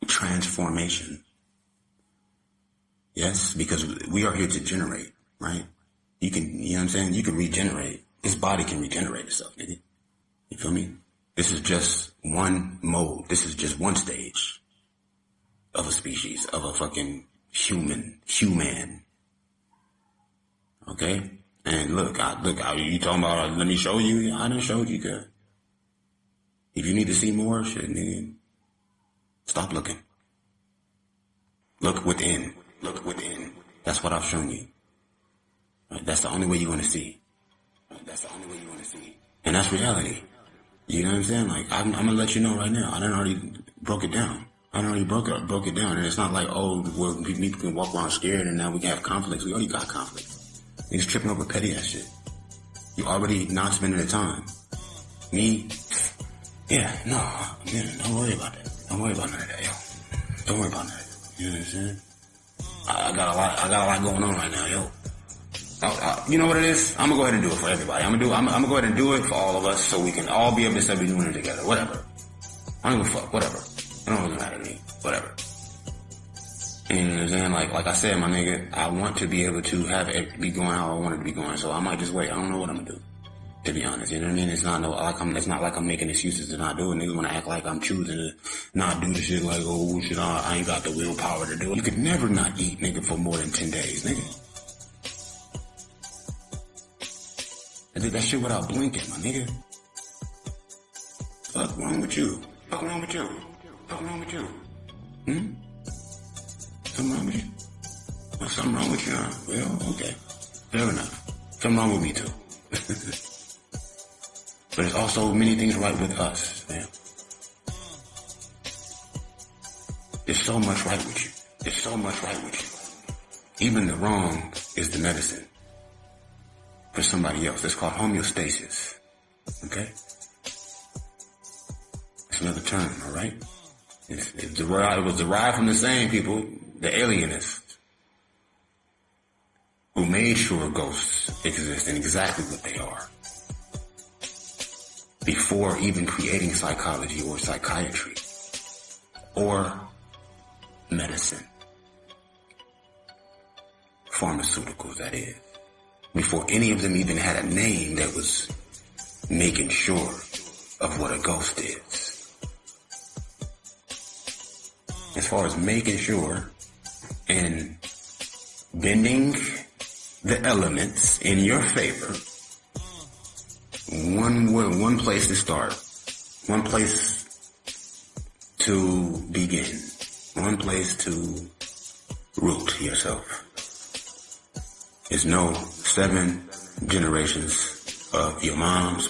transformation. Yes, because we are here to generate, right? You know what I'm saying? You can regenerate. This body can regenerate itself, nigga. You feel me? This is just one mode. This is just one stage of a species, of a fucking human. Okay? And look, you talking about, let me show you? I done showed you, girl. If you need to see more, shit, nigga, stop looking. Look within. Look within. That's what I've shown you. Right? That's the only way you're going to see. Right? That's the only way you're going to see. And that's reality. You know what I'm saying? Like, I'm going to let you know right now. I done already broke it down. I done already broke it down. And it's not like, oh, well, people can walk around scared and now we can have conflicts. We already got conflicts. Niggas tripping over petty ass shit. You already not spending the time. Me? Yeah, no, man, don't worry about that. Don't worry about none of that, yo. Don't worry about that. You know what I'm saying? I got a lot going on right now, yo. You know what it is? I'm gonna go ahead and do it for everybody. I'm gonna go ahead and do it for all of us so we can all be able to start doing it together. Whatever. I don't give a fuck. Whatever. It don't really matter to me. Whatever. And you know what I'm saying? Like I said, my nigga, I want to be able to have it be going how I want it to be going. So I might just wait. I don't know what I'm gonna do. To be honest, you know what I mean? It's not like I'm making excuses to not do it. Niggas wanna act like I'm choosing to not do the shit like, oh shit, I ain't got the willpower to do it. You could never not eat, nigga, for more than 10 days, nigga. I did that shit without blinking, my nigga. Fuck wrong with you? Fuck wrong with you? Fuck wrong with you? Something wrong with you? Well, something wrong with you, huh? Well, okay. Fair enough. Something wrong with me too. But there's also many things right with us, man. There's so much right with you. There's so much right with you. Even the wrong is the medicine for somebody else. It's called homeostasis. Okay? It's another term, alright? It was derived from the same people, the alienists, who made sure ghosts exist and exactly what they are, before even creating psychology or psychiatry or medicine, pharmaceuticals, that is, before any of them even had a name that was making sure of what a ghost is. As far as making sure and bending the elements in your favor, one place to start, one place to begin, one place to root yourself is know 7 generations of your moms,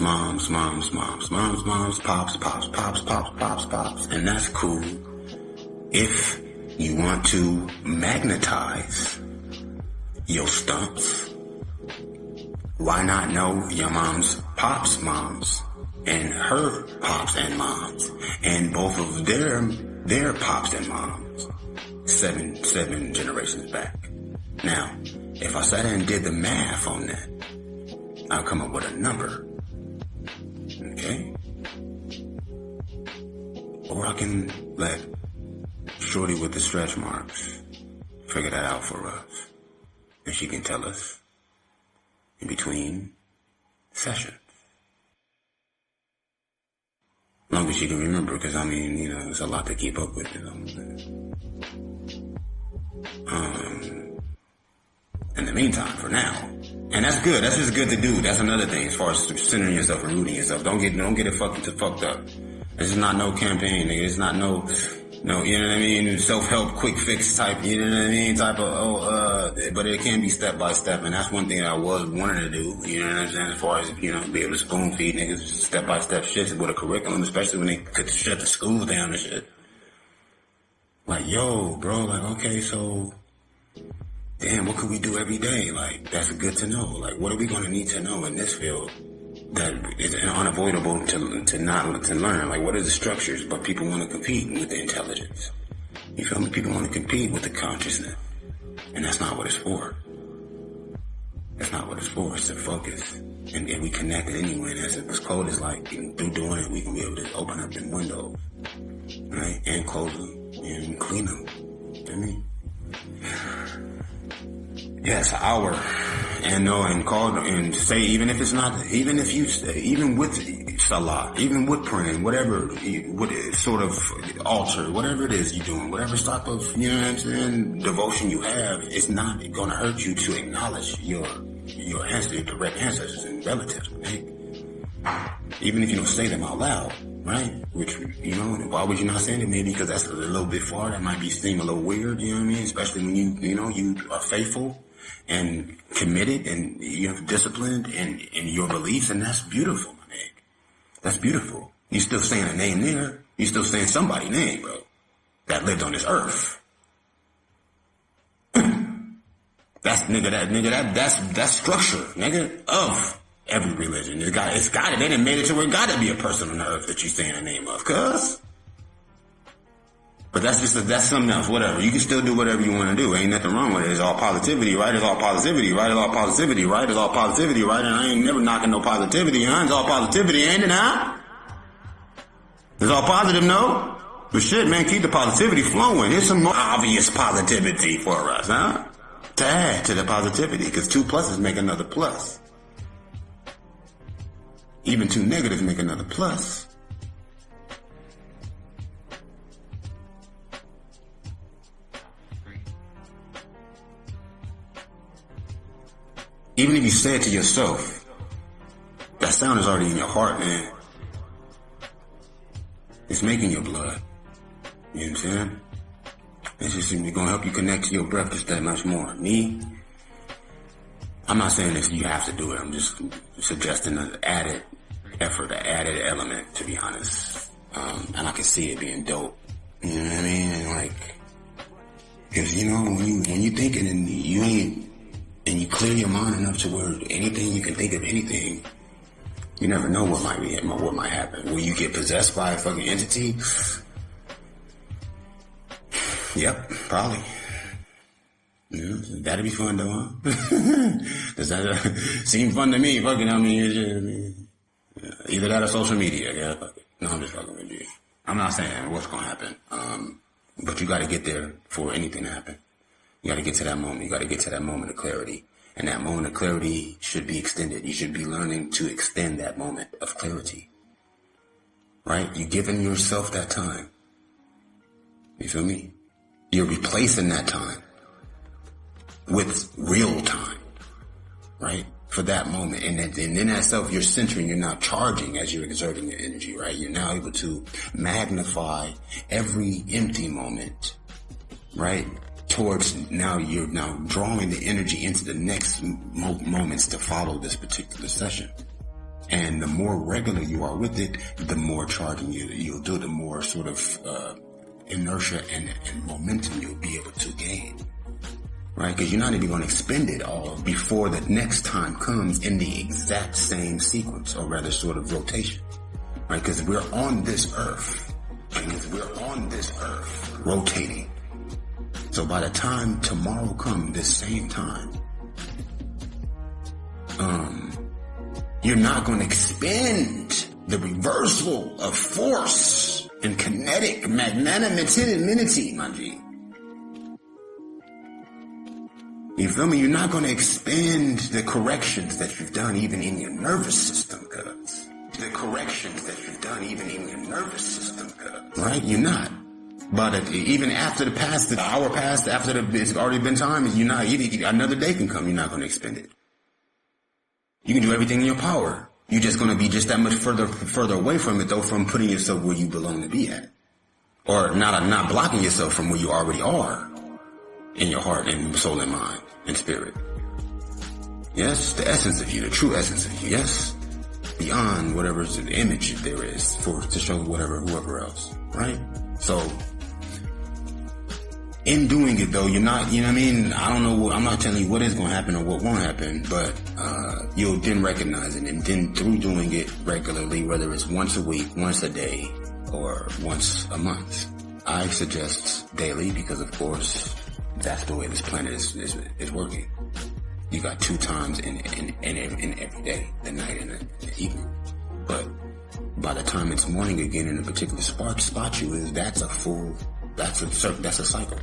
pops, and that's cool if you want to magnetize your stumps. Why not know your mom's pops' moms and her pops and moms and both of their pops and moms 7 generations back? Now, if I sat and did the math on that, I'll come up with a number. Okay? Or I can let Shorty with the stretch marks figure that out for us. And she can tell us in between sessions. As long as she can remember, because I mean, you know, it's a lot to keep up with, you know. In the meantime, for now, and that's good. That's just good to do. That's another thing as far as centering yourself and rooting yourself. Don't get it fucked up. This is not no campaign, nigga. It's not no, you know what I mean? Self-help, quick fix type, you know what I mean? Type of, but it can be step by step, and that's one thing that I was wanting to do, you know what I'm saying? As far as, you know, be able to spoon feed niggas step by step shit with a curriculum, especially when they could shut the schools down and shit. Like, yo, bro, like, okay, so, damn, what could we do every day? Like, that's good to know. Like, what are we going to need to know in this field that is unavoidable to learn? Like, what are the structures? But people want to compete with the intelligence. You feel me? People want to compete with the consciousness. And that's not what it's for. That's not what it's for. It's to focus. And we connect it anyway. And as this code is like, through doing it, we can be able to open up them windows, right? And close them and clean them. You know what I mean? Yes, hour, and know and call and say, even if it's not, even with salah, even with praying, whatever, what sort of altar, whatever it is you're doing, whatever type of, you know what I'm saying, devotion you have, it's not going to hurt you to acknowledge your ancestors, your direct ancestors and relatives, right? even if you don't say them out loud, right? Which, you know, why would you not say them? Maybe because that's a little bit far. That might seem a little weird, you know what I mean? Especially when you are faithful and committed and you're disciplined in your beliefs, and that's beautiful, my nigga. That's beautiful. You still saying a name there. You still saying somebody's name, bro, that lived on this earth. That's structure, nigga, of every religion. They done made it to where it gotta be a person on the earth that you saying the name of, cuz. But that's something else, whatever. You can still do whatever you want to do. Ain't nothing wrong with it. It's all positivity, right? It's all positivity, right? It's all positivity, right? It's all positivity, right? And I ain't never knocking no positivity, huh? It's all positivity, ain't it, huh? It's all positive, no? But shit, man, keep the positivity flowing. Here's some more obvious positivity for us, huh? To add to the positivity, because 2 pluses make another plus. Even 2 negatives make another plus. Even if you say it to yourself, that sound is already in your heart, man. It's making your blood. You know what I'm saying? It's just going to help you connect to your breath just that much more. Me, I'm not saying this, you have to do it. I'm just suggesting an added effort, an added element, to be honest. And I can see it being dope. You know what I mean? And like, because, you know, when you thinking and you clear your mind enough to where anything you can think of anything, you never know what might happen. Will you get possessed by a fucking entity? Yep, probably. Yeah, that'd be fun though, huh? Does that seem fun to me? Fucking, I mean, either that or social media. Yeah, fuck it. No, I'm just fucking with you. I'm not saying what's gonna happen. But you gotta get there for anything to happen. You gotta get to that moment. You gotta get to that moment of clarity. And that moment of clarity should be extended. You should be learning to extend that moment of clarity. Right? You're giving yourself that time. You feel me? You're replacing that time with real time, right? For that moment. And in that self, you're centering, you're not charging as you're exerting your energy, right? You're now able to magnify every empty moment, right? Towards you're now drawing the energy into the next moments to follow this particular session. And the more regular you are with it, the more charging you'll do, the more sort of inertia and momentum you'll be able to gain, right? Because you're not even going to expend it all before the next time comes in the exact same sequence, or rather sort of rotation, right? Because we're on this earth, rotating. So by the time tomorrow comes, this same time, you're not going to expend the reversal of force and kinetic magnanimity, my G. You feel me? You're not going to expend the corrections that you've done even in your nervous system, cuz. Right? You're not. But even after the hour passed, after it's already been time, you're not, another day can come, you're not going to expend it. You can do everything in your power. You're just going to be just that much further away from it, though, from putting yourself where you belong to be at. Or not blocking yourself from where you already are in your heart and soul and mind and spirit. Yes, the essence of you, the true essence of you, yes. Beyond whatever image there is to show whoever else, right? So, in doing it though, you're not, you know what I mean? I don't know, I'm not telling you what is going to happen or what won't happen, but you'll then recognize it. And then through doing it regularly, whether it's once a week, once a day, or once a month, I suggest daily because, of course, that's the way this planet is working. You got 2 times in every day, the night and the evening. But by the time it's morning again in a particular spot you is, that's a cycle.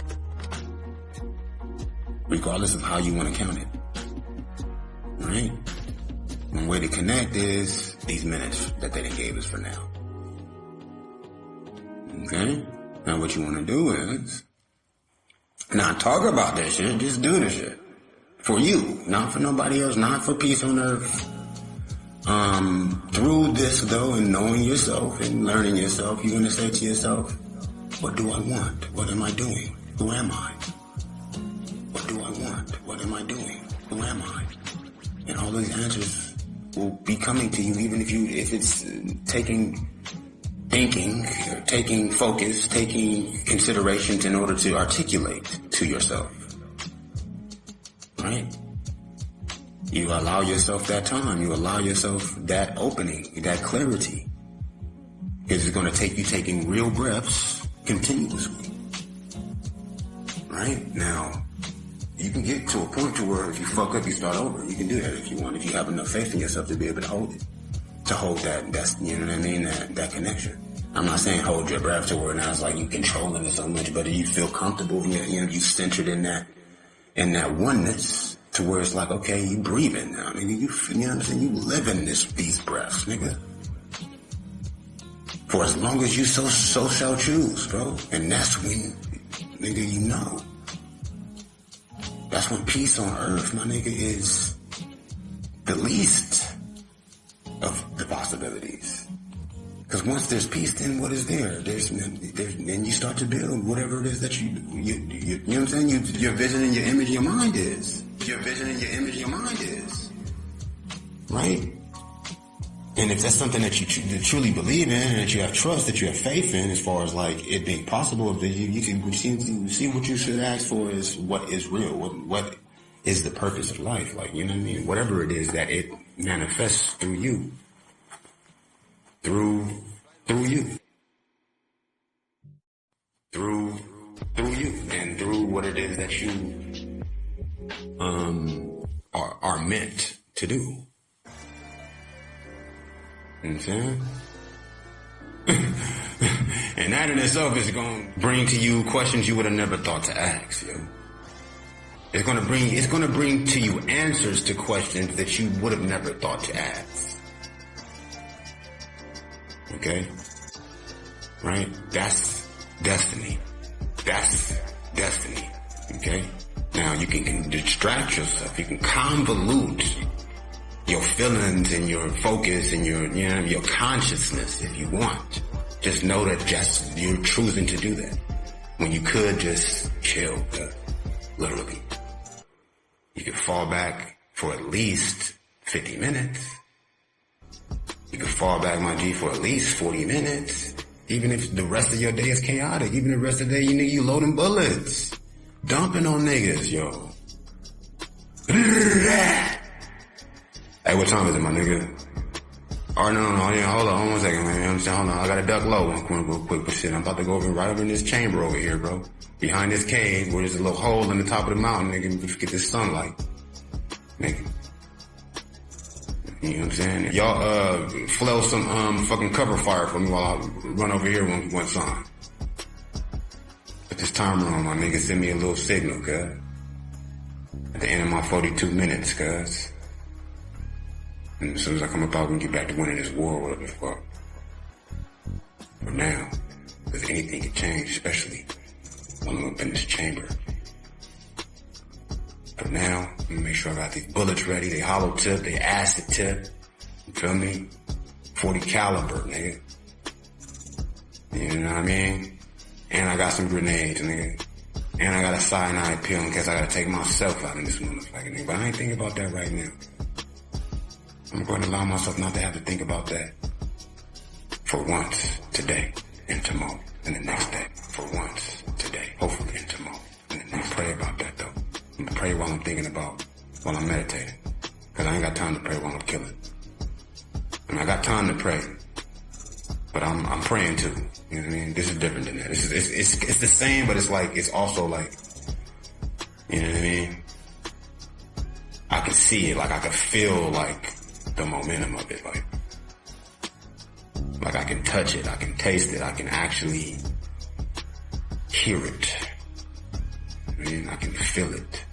Regardless of how you want to count it. Right? One way to connect is these minutes that they gave us for now. Okay? Now what you want to do is not talk about that shit, just do the shit. For you, not for nobody else, not for peace on earth, Through this though, and knowing yourself and learning yourself, you're gonna say to yourself, what do I want? What am I doing? Who am I? What do I want? What am I doing? Who am I? And all those answers will be coming to you, even if it's taking thinking, or taking focus, taking considerations in order to articulate to yourself. Right? You allow yourself that time. You allow yourself that opening, that clarity. Because it's going to take you taking real breaths continuously. Right? Now, you can get to a point to where if you fuck up, you start over. You can do that if you want, if you have enough faith in yourself to be able to hold it. To hold that's, you know what I mean, that connection. I'm not saying hold your breath to where now it's like you controlling it so much, but you feel comfortable, you centered in that oneness to where it's like, okay, you breathing now, nigga. You know what I'm saying? You living these breaths, nigga. For as long as you so shall choose, bro. And that's when, nigga, you know. That's when peace on earth, my nigga, is the least of the possibilities. Because once there's peace, then what is there? Then you start to build whatever it is that you know what I'm saying? Your vision and your image, your mind is. Your vision and your image, your mind is. Right? And if that's something that you truly believe in, and that you have trust, that you have faith in, as far as like it being possible, that you can see what you should ask for is what is real, what is the purpose of life, like, you know what I mean? Whatever it is that it manifests through you. Through you. Through you. And through what it is that you are meant to do. You know what I'm saying? And that in itself is going to bring to you questions you would have never thought to ask, yo. It's going to bring to you answers to questions that you would have never thought to ask. Okay? Right? That's destiny. That's destiny. Okay? Now you can distract yourself. You can convolute your feelings and your focus and your consciousness if you want. Just know that you're choosing to do that. When you could just chill, literally. You could fall back for at least 50 minutes. You can fall back, my G, for at least 40 minutes. Even if the rest of your day is chaotic. Even the rest of the day, you loading bullets. Dumping on niggas, yo. Hey, what time is it, my nigga? Oh, no, yeah, hold on 1 second, man. Hold on, I gotta duck low real quick, but shit, I'm about to go right over in this chamber over here, bro. Behind this cave, where there's a little hole in the top of the mountain, nigga, to get this sunlight. Nigga. You know what I'm saying? Y'all, flow some, fucking cover fire for me while I run over here one time. Put this timer on, my nigga. Send me a little signal, cuz. At the end of my 42 minutes, cuz. And as soon as I come up out, we can get back to winning this war, whatever the fuck. For now, because anything can change, especially when I'm up in this chamber. For now, I'm gonna make sure I got these bullets ready. They hollow tip, they acid tip. You feel me? 40 caliber, nigga. You know what I mean? And I got some grenades, nigga. And I got a cyanide pill in case I gotta take myself out in this motherfucker, nigga. But I ain't thinking about that right now. I'm going to allow myself not to have to think about that. For once, today, and tomorrow, and the next day. For once, today, hopefully, and tomorrow. And then pray about that, though. I'm gonna pray while I'm thinking about, while I'm meditating. Cause I ain't got time to pray while I'm killing. I mean, I got time to pray. But I'm praying too. You know what I mean? This is different than that. It's the same, but it's like, it's also like, you know what I mean? I can see it, like I can feel like the momentum of it, like I can touch it, I can taste it, I can actually hear it. I mean, I can feel it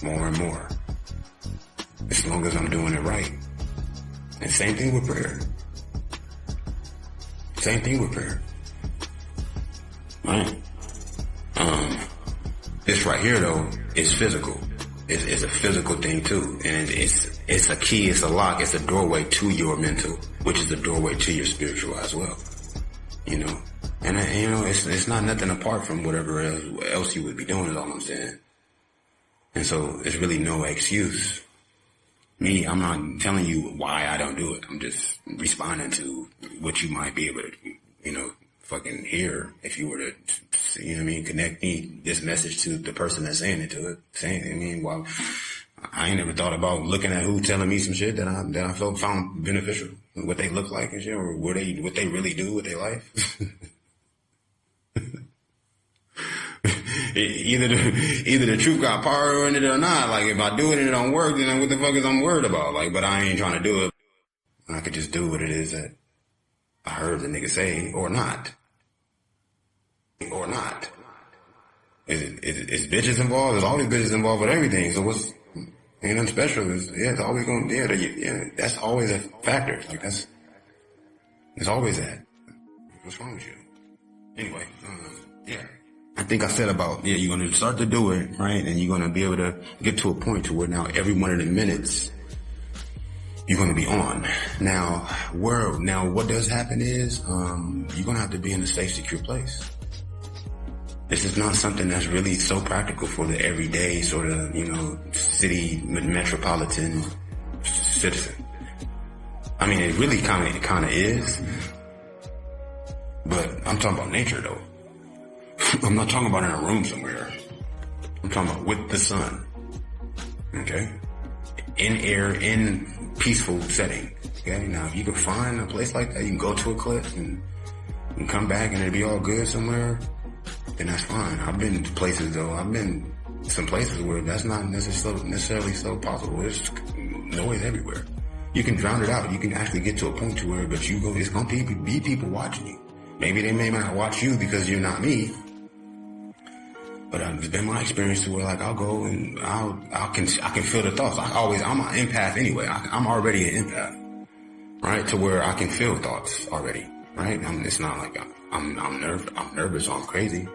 more and more, as long as I'm doing it right. And same thing with prayer. Same thing with prayer. Right? This right here though is physical. is a physical thing too. And it's a key, it's a lock, it's a doorway to your mental, which is the doorway to your spiritual as well. You know? And you know, it's not nothing apart from whatever else you would be doing is all I'm saying. And so it's really no excuse. Me, I'm not telling you why I don't do it. I'm just responding to what you might be able to, you know, fucking hear if you were to, you know what I mean, connect this message to the person that's saying it to it. I mean, well, I ain't never thought about looking at who telling me some shit that I found beneficial, what they look like and shit, or what they really do with their life. Either the truth got power in it or not. Like, if I do it and it don't work, then what the fuck is I'm worried about? Like, but I ain't trying to do it. I could just do what it is that I heard the nigga say, or not. Or not. Is bitches involved? There's always bitches involved with everything. So ain't nothing special. It's always going, that's always a factor. Like, it's always that. What's wrong with you? Anyway, yeah. I think I said about, you're going to start to do it, right? And you're going to be able to get to a point to where now every 1 of the minutes, you're going to be on. Now what does happen is, you're going to have to be in a safe, secure place. This is not something that's really so practical for the everyday sort of, you know, city metropolitan citizen. I mean, it really kind of is, but I'm talking about nature though. I'm not talking about in a room somewhere. I'm talking about with the sun. Okay? In air, in peaceful setting. Okay? Now, if you can find a place like that, you can go to a cliff and come back and it'll be all good somewhere, then that's fine. I've been to places though. I've been some places where that's not necessarily so possible. There's noise everywhere. You can drown it out. You can actually get to a point to where, but it's going to be people watching you. Maybe they may not watch you because you're not me. But it's been my experience to where, like, I'll go and I can feel the thoughts. I'm an empath anyway. I'm already an empath, right? To where I can feel thoughts already, right? It's not like I'm nervous or I'm crazy.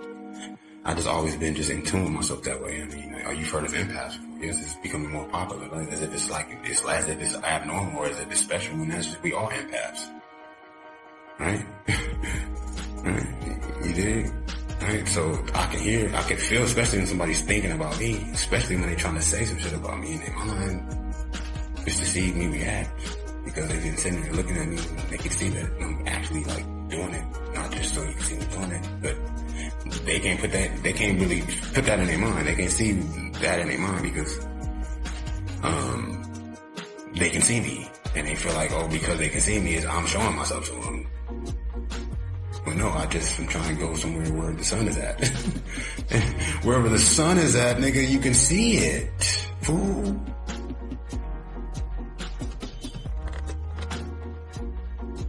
I just always been just in tune with myself that way. I mean, you've heard of empaths before. Yes, it's becoming more popular, like, as if it's abnormal or as if it's special. And that's just, we all empaths, right? Right? You dig? Right, so I can feel, especially when somebody's thinking about me, especially when they're trying to say some shit about me in their mind, just to see me react, because they've been sitting there looking at me and they can see that I'm actually like doing it, not just so you can see me doing it, but they can't really put that in their mind. They can't see that in their mind because, they can see me and they feel like, oh, because they can see me is I'm showing myself to them. But no, I'm trying to go somewhere where the sun is at. Wherever the sun is at, nigga, you can see it, fool.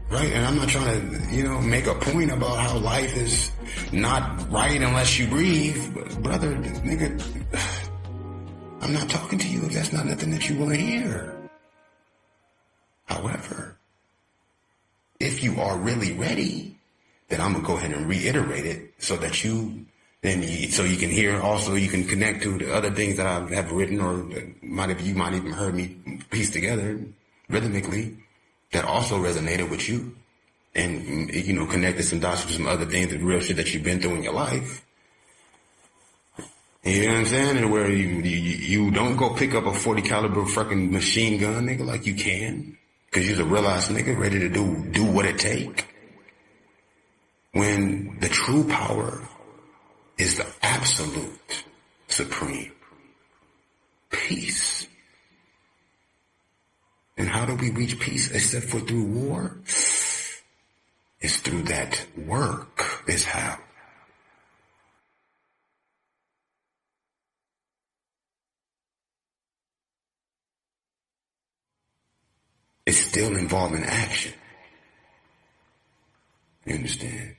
Right? And I'm not trying to, make a point about how life is not right unless you breathe. But brother, nigga, I'm not talking to you if that's not nothing that you want to hear. However, if you are really ready, then I'm gonna go ahead and reiterate it so that you can hear. Also, you can connect to the other things that I have written, or you might even heard me piece together rhythmically that also resonated with you, and connected some dots with some other things, the real shit that you've been through in your life. You know what I'm saying? And where you don't go pick up a 40 caliber fucking machine gun, nigga, like you can, because you're a real ass nigga ready to do what it take. When the true power is the absolute supreme peace. And how do we reach peace except for through war? It's through that work is how. It's still involving action. You understand?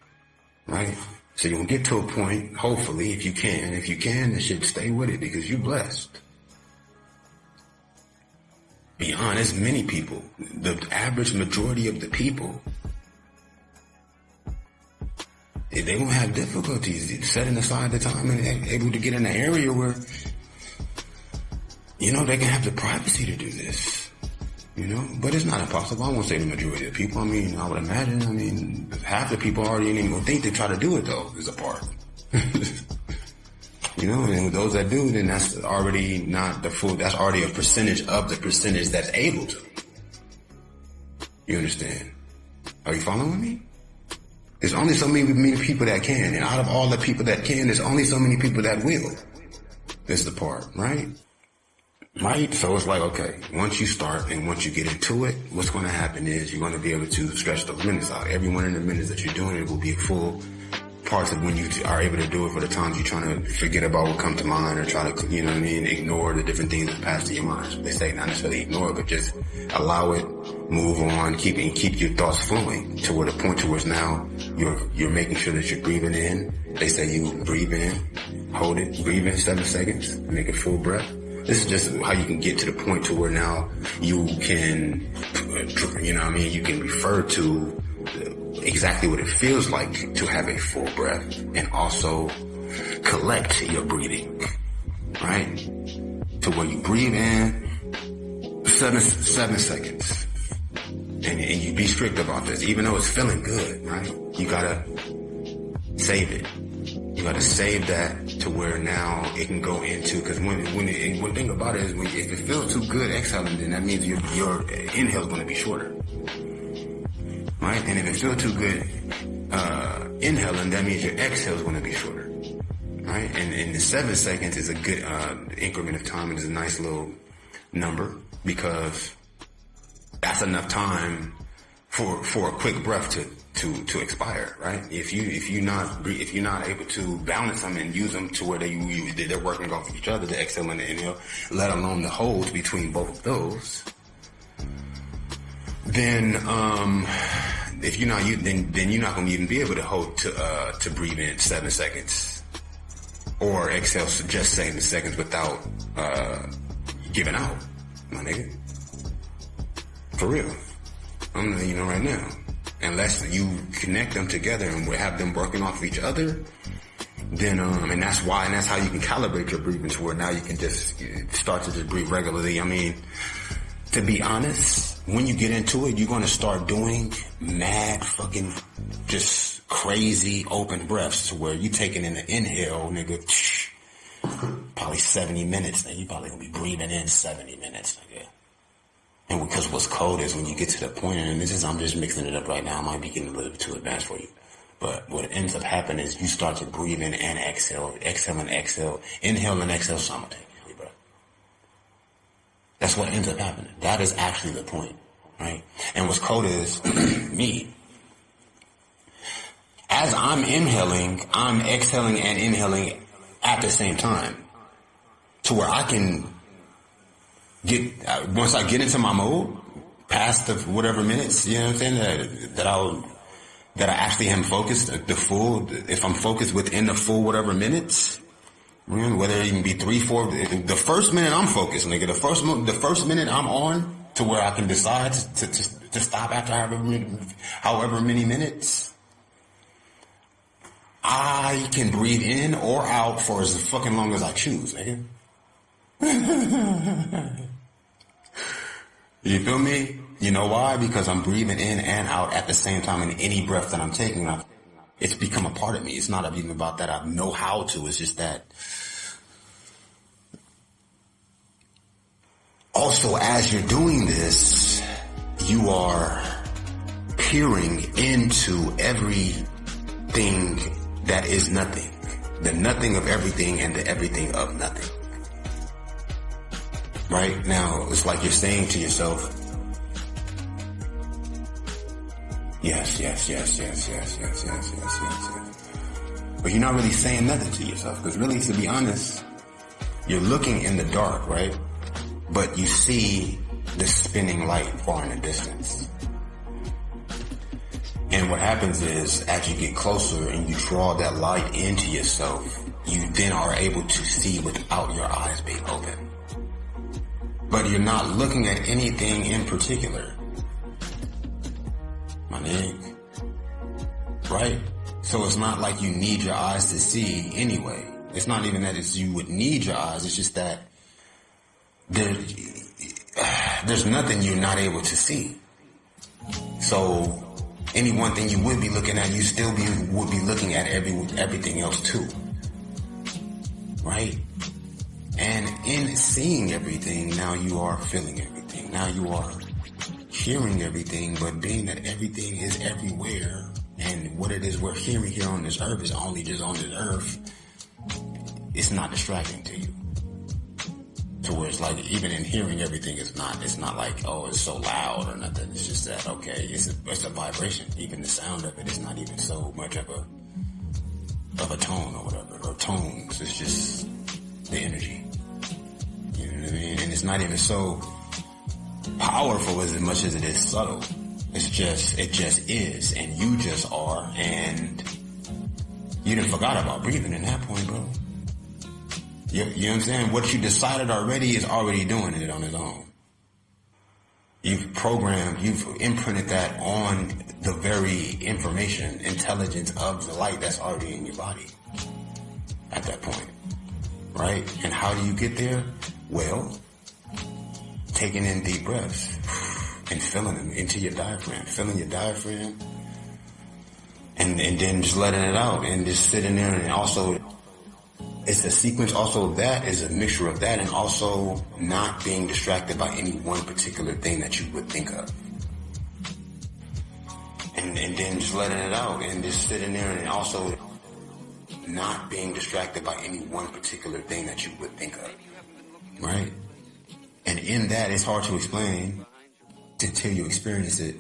Right? So you'll get to a point, hopefully, if you can, then shit, stay with it because you're blessed. Be honest, many people, the average majority of the people, they won't have difficulties setting aside the time and able to get in an area where you know, they can have the privacy to do this, you know, but it's not impossible. I won't say the majority of the people. I mean, I would imagine, half the people already ain't even gonna think to try to do it though, is a part. You know, and those that do, then that's already not the full, that's already a percentage of the percentage that's able to. You understand? Are you following me? There's only so many people that can, and out of all the people that can, there's only so many people that will. This is the part, right? Right? So it's like, okay, once you start and once you get into it, what's going to happen is you're going to be able to stretch those minutes out. Every one of the minutes that you're doing, it will be full parts of when you are able to do it for the times you're trying to forget about what comes to mind or try to, you know what I mean, ignore the different things that pass to your mind. So they say not necessarily ignore it, but just allow it, move on, keep your thoughts flowing to where the point to where now you're making sure that you're breathing in. They say you breathe in, hold it, breathe in 7 seconds, make a full breath. This is just how you can get to the point to where now you can, you know what I mean, you can refer to exactly what it feels like to have a full breath and also collect your breathing, right? To where you breathe in 7 seconds. And you be strict about this, even though it's feeling good, right? You gotta save it. You gotta save that to where now it can go into, because one thing about it is if it feels too good exhaling, then that means your inhale is gonna be shorter. Right? And if it feels too good inhaling, that means your exhale is going to be shorter. Right? And the 7 seconds is a good increment of time. It is a nice little number because that's enough time for a quick breath to expire. Right? If you're not able to balance them and use them to where they're working off of each other, the exhale and the inhale, let alone the holds between both of those. Then, if you're not, then you're not going to even be able to hold to breathe in 7 seconds or exhale just 7 seconds without, giving out, my nigga. For real. I'm letting you know right now. Unless you connect them together and we have them working off of each other, then, and that's how you can calibrate your breathing to where now you can just start to just breathe regularly. I mean, to be honest, when you get into it, you're going to start doing mad fucking just crazy open breaths to where you taking in an inhale, nigga, probably 70 minutes. Then you probably going to be breathing in 70 minutes, nigga. And because what's cold is when you get to the point, and I'm just mixing it up right now. I might be getting a little bit too advanced for you. But what ends up happening is you start to breathe in and exhale and exhale, inhale and exhale simultaneously. That's what ends up happening. That is actually the point, right? And what's cold is me. As I'm inhaling, I'm exhaling and inhaling at the same time to where I can get, once I get into my mode, past the whatever minutes, you know what I'm saying, that I actually am focused, if I'm focused within the full whatever minutes, whether it even be 3, 4, the first minute I'm focused, nigga, the first minute I'm on to where I can decide to stop after however many minutes, I can breathe in or out for as fucking long as I choose, nigga. You feel me? You know why? Because I'm breathing in and out at the same time in any breath that I'm taking. It's become a part of me. It's not even about that I know how to. It's just that also as you're doing this, you are peering into everything that is nothing. The nothing of everything and the everything of nothing. Right? Now, it's like you're saying to yourself, yes. But you're not really saying nothing to yourself. Because really, to be honest, you're looking in the dark, right? But you see the spinning light far in the distance. And what happens is, as you get closer and you draw that light into yourself, you then are able to see without your eyes being open. But you're not looking at anything in particular. My nigga. Right? So it's not like you need your eyes to see anyway. It's not even that you would need your eyes. It's just that there's nothing you're not able to see. So any one thing you would be looking at, you still would be looking at everything else too. Right? And in seeing everything, now you are feeling everything. Now you are hearing everything, but being that everything is everywhere, and what it is we're hearing here on this earth is only just on this earth, it's not distracting to you. To where it's like, even in hearing everything, it's not like, oh, it's so loud or nothing. It's just that, okay, it's a vibration. Even the sound of it is not even so much of a tone or whatever, or tones. It's just the energy. You know what I mean? And it's not even so powerful as much as it is subtle. It just is, and you just are, and you done forgot about breathing in that point, bro. You know what I'm saying? What you decided already is already doing it on its own. You've imprinted that on the very information, intelligence of the light that's already in your body at that point, right? And how do you get there? Well, taking in deep breaths and filling them into your diaphragm, filling your diaphragm, and then just letting it out and just sitting there. And also, it's a sequence also of that, is a mixture of that, and also not being distracted by any one particular thing that you would think of. And then just letting it out and just sitting there, and also not being distracted by any one particular thing that you would think of. Right? And in that, it's hard to explain until you experience it.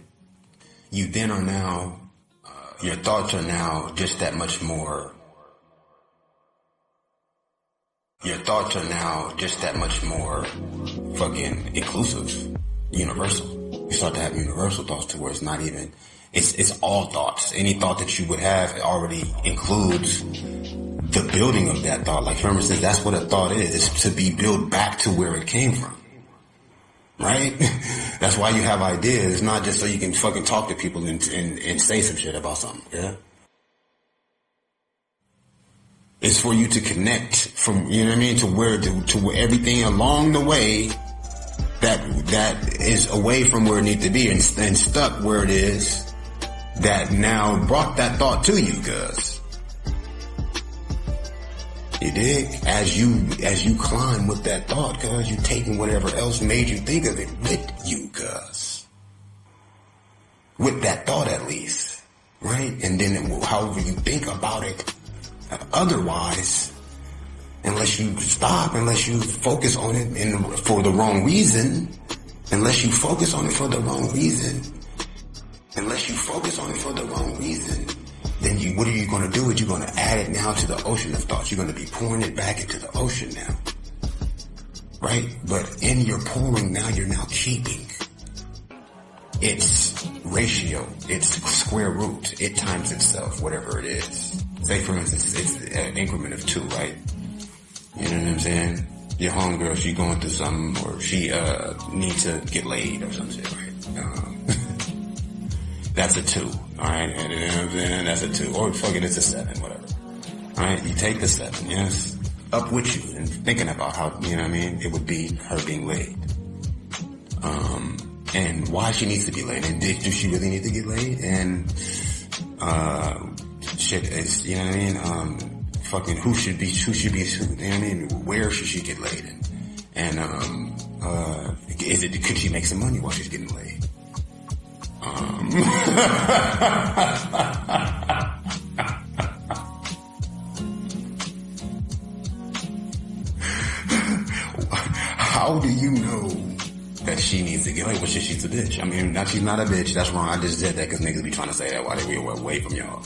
You then are now, your thoughts are now just that much more. Your thoughts are now just that much more fucking inclusive, universal. You start to have universal thoughts to where it's not even, it's all thoughts. Any thought that you would have already includes the building of that thought. Like, for instance, that's what a thought is to be built back to where it came from. Right? That's why you have ideas. It's not just so you can fucking talk to people and say some shit about something. Yeah. It's for you to connect from, you know what I mean, to where everything along the way that is away from where it needs to be and stuck where it is, that now brought that thought to you, cuz. You dig? As you climb with that thought, cuz, you taking whatever else made you think of it with you, cuz. With that thought at least. Right? And then however you think about it, otherwise, unless you stop, unless you focus on it for the wrong reason, unless you focus on it for the wrong reason, then what are you going to do? You're going to add it now to the ocean of thoughts. You're going to be pouring it back into the ocean now. Right? But in your pouring now, you're now keeping its ratio, its square root, it times itself, whatever it is. Say, for instance, it's an increment of 2, right? You know what I'm saying? Your homegirl, she going through something, or she needs to get laid or some shit, right? That's a 2, alright? You know what I'm saying? That's a 2. Or fuck it, it's a 7, whatever. Alright? You take the 7, yes? Up with you and thinking about how, you know what I mean, it would be her being laid. And why she needs to be laid. And do she really need to get laid? And, shit is, you know what I mean? Fucking who should be, you know what I mean? Where should she get laid? And, could she make some money while she's getting laid? How do you know that she needs to get laid? Well, she's a bitch. I mean, she's not a bitch. That's wrong. I just said that because niggas be trying to say that while they be away from y'all.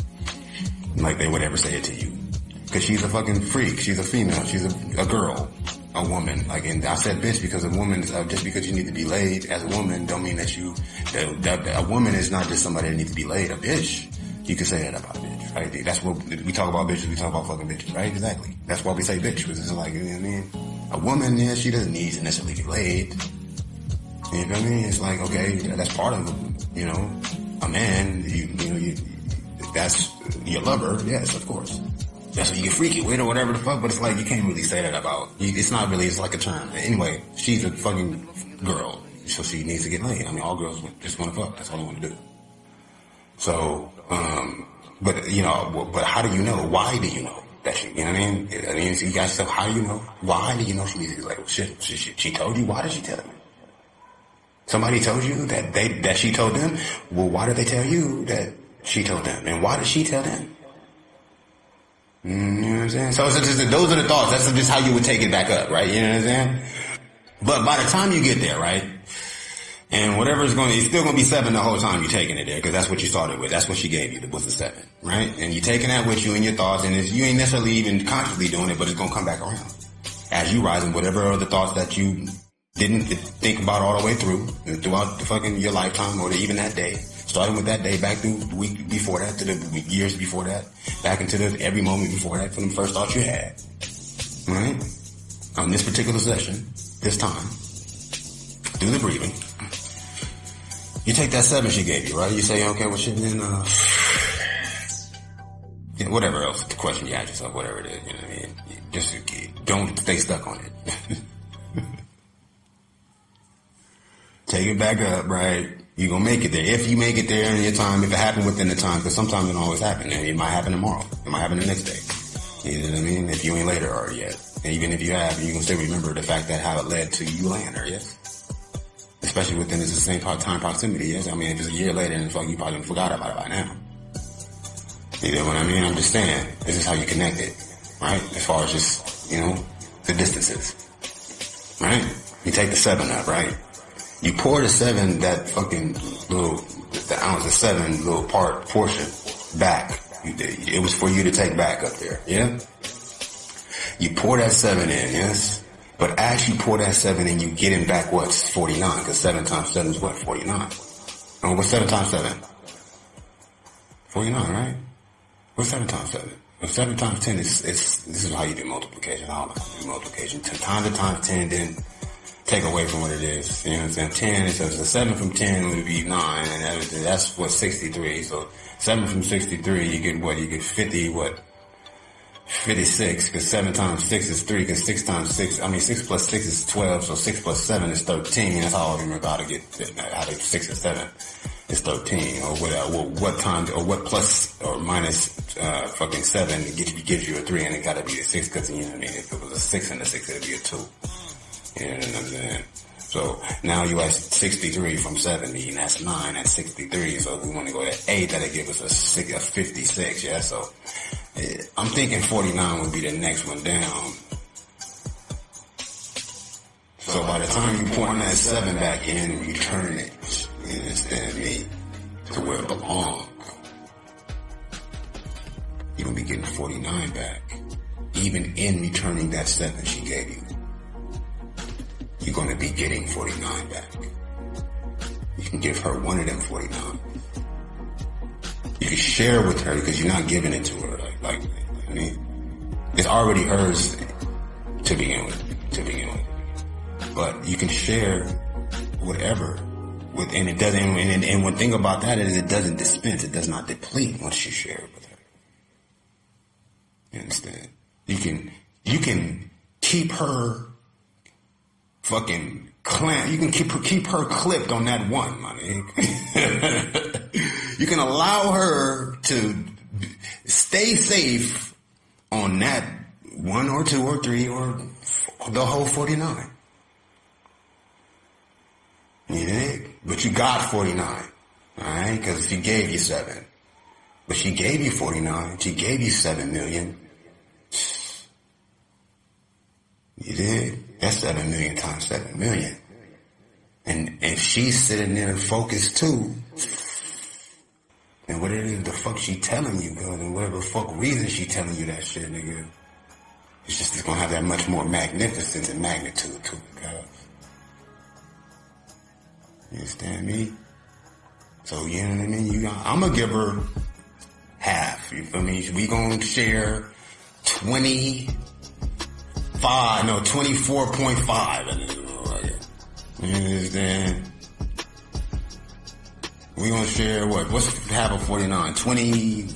Like they would ever say it to you. Because she's a fucking freak. She's a female. She's a girl. A woman. Like, and I said bitch because a woman, just because you need to be laid as a woman don't mean that a woman is not just somebody that needs to be laid. A bitch, you can say that about a bitch, right? That's what, we talk about bitches, we talk about fucking bitches, right? Exactly. That's why we say bitch, because it's like, you know what I mean? A woman, yeah, she doesn't need to necessarily be laid. You know what I mean? It's like, okay, that's part of, you know, a man, you know, that's your lover, yes, of course. that's what you get freaky with or whatever the fuck, but it's like, you can't really say that about, it's not really, it's like a term. Anyway, she's a fucking girl, so she needs to get laid. I mean, all girls just want to fuck, that's all they want to do. So, but, you know, but how do you know? Why do you know that she, you know what I mean? I mean, so you guys say, how do you know? Why do you know she needs to get laid? Well, shit, she told you? Why did she tell you? Somebody told you that she told them? Well, why did they tell you that she told them? And why did she tell them? You know what I'm saying? So it's just, those are the thoughts. That's just how you would take it back up, right? You know what I'm saying? But by the time you get there, right? And whatever it's still going to be 7 the whole time you're taking it there, because that's what you started with. That's what she gave you, was the 7, right? And you're taking that with you in your thoughts, and you ain't necessarily even consciously doing it, but it's going to come back around. As you rise in whatever other thoughts that you didn't think about all the way throughout the fucking your lifetime, or even that day. Starting with that day, back through the week before that, to the years before that, back into every moment before that, from the first thoughts you had. Right? On this particular session, this time, do the breathing. You take that 7 she gave you, right? You say, okay, well shit, then, whatever else, the question you ask yourself, whatever it is, you know what I mean? Just don't stay stuck on it. Take it back up, right? You're going to make it there. If you make it there in your time, if it happened within the time, because sometimes it don't always happen. And it might happen tomorrow. It might happen the next day. You know what I mean? If you ain't laid her yet. And even if you have, you can still remember the fact that how it led to you laying her, yes? Especially within the same time proximity, yes? I mean, if it's a year later, and fuck, you probably forgot about it by now. You know what I mean? I'm just saying, this is how you connect it, right? As far as just, you know, the distances, right? You take the 7 up, right? You pour the 7, that fucking the ounce of 7 little portion back. It was for you to take back up there, yeah? You pour that 7 in, yes? But as you pour that 7 in, you get in back what's 49, because 7 times 7 is what? 49. Oh, what's 7 times 7? 49, right? What's 7 times 7? Well, 7 times 10 this is how you do multiplication. I don't know how to do multiplication. 10 times 10, then take away from what it is. You know what I'm saying? 10, so 7 from 10 would be 9, and that's what, 63. So 7 from 63, you get what? You get 50, what? 56, because 7 times 6 is 3, because 6 times 6, I mean 6 plus 6 is 12, so 6 plus 7 is 13. That's all I remember how to get, how to 6 and 7 is 13, or what times, or what plus or minus, fucking 7 gives you a 3, and it gotta be a 6, because, you know what I mean, if it was a 6 and a 6, it'd be a 2. You know what I'm saying? So now you add 63 from 70, and that's 9, that's 63. So if we want to go to 8, that'll give us a 56, yeah? So I'm thinking 49 would be the next one down. So by the time you pour that 7 back in and return it, you understand me, to where it belongs, you're going to be getting 49 back. Even in returning that 7 she gave you, you're going to be getting 49 back. You can give her one of them 49. You can share with her, because you're not giving it to her. Like, I mean, it's already hers to begin with. But you can share whatever with, and it doesn't, and one thing about that is it doesn't dispense, it does not deplete once you share it with her. You understand? You can keep her fucking clamp. You can keep her clipped on that one, my nigga. You can allow her to stay safe on that 1 or 2 or 3 or the whole 49. You dig? But you got 49, alright? Because she gave you 7. But she gave you 49. She gave you 7 million. You dig? That's 7 million times 7 million. And she's sitting there focused too. And what it is the fuck she telling you, girl, and whatever the fuck reason she telling you that shit, nigga. It's gonna have that much more magnificence and magnitude to it, girl. You understand me? So, you know what I mean? I'm gonna give her half, you feel me? We gonna share 24.5. You understand? We gonna share what? What's half of 49? 23?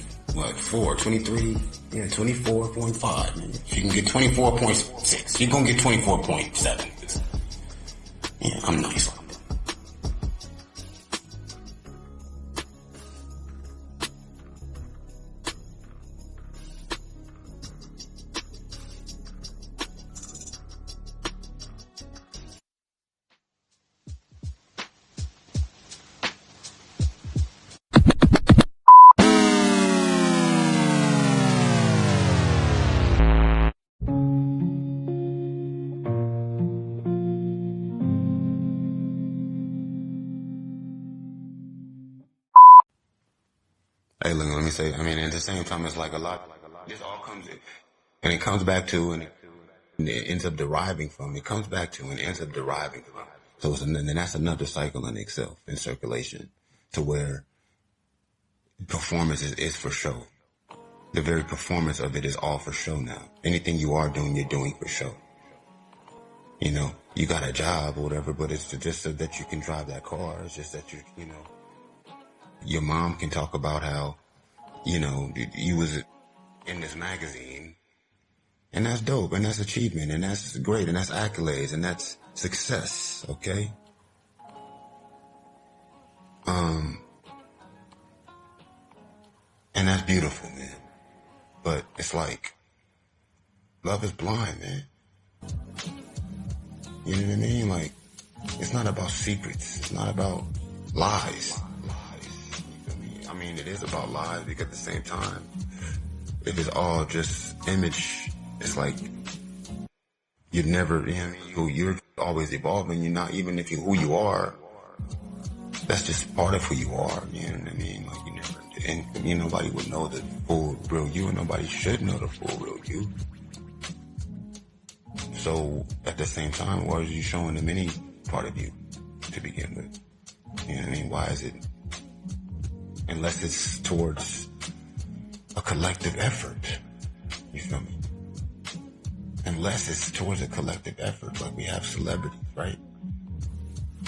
Yeah, 24.5, man. If you can get 24.6, you're gonna get 24.7. Yeah, I'm nice like that. Hey, look, let me say, I mean, at the same time, it's like a lot, this all comes in, and it comes back to, and it ends up deriving from, it comes back to, and ends up deriving from. So it's, and then that's another cycle in itself, in circulation, to where performance is for show. The very performance of it is all for show now. Anything you are doing, you're doing for show. You know, you got a job or whatever, but it's just so that you can drive that car. It's just that you know, your mom can talk about how, you know, you was in this magazine, and that's dope, and that's achievement, and that's great, and that's accolades, and that's success, okay? And that's beautiful, man. But it's like, love is blind, man. You know what I mean? Like, it's not about secrets. It's not about lies. I mean, it is about lies because at the same time, if it's all just image, it's like you're never, you know what I mean? You're always evolving. You're not, even if you who you are, that's just part of who you are. You know what I mean? Like, you never, and you know, nobody would know the full real you, and nobody should know the full real you. So at the same time, why are you showing the mini part of you to begin with? You know what I mean? Why is it? Unless it's towards a collective effort. You feel me? Unless it's towards a collective effort, like we have celebrities, right?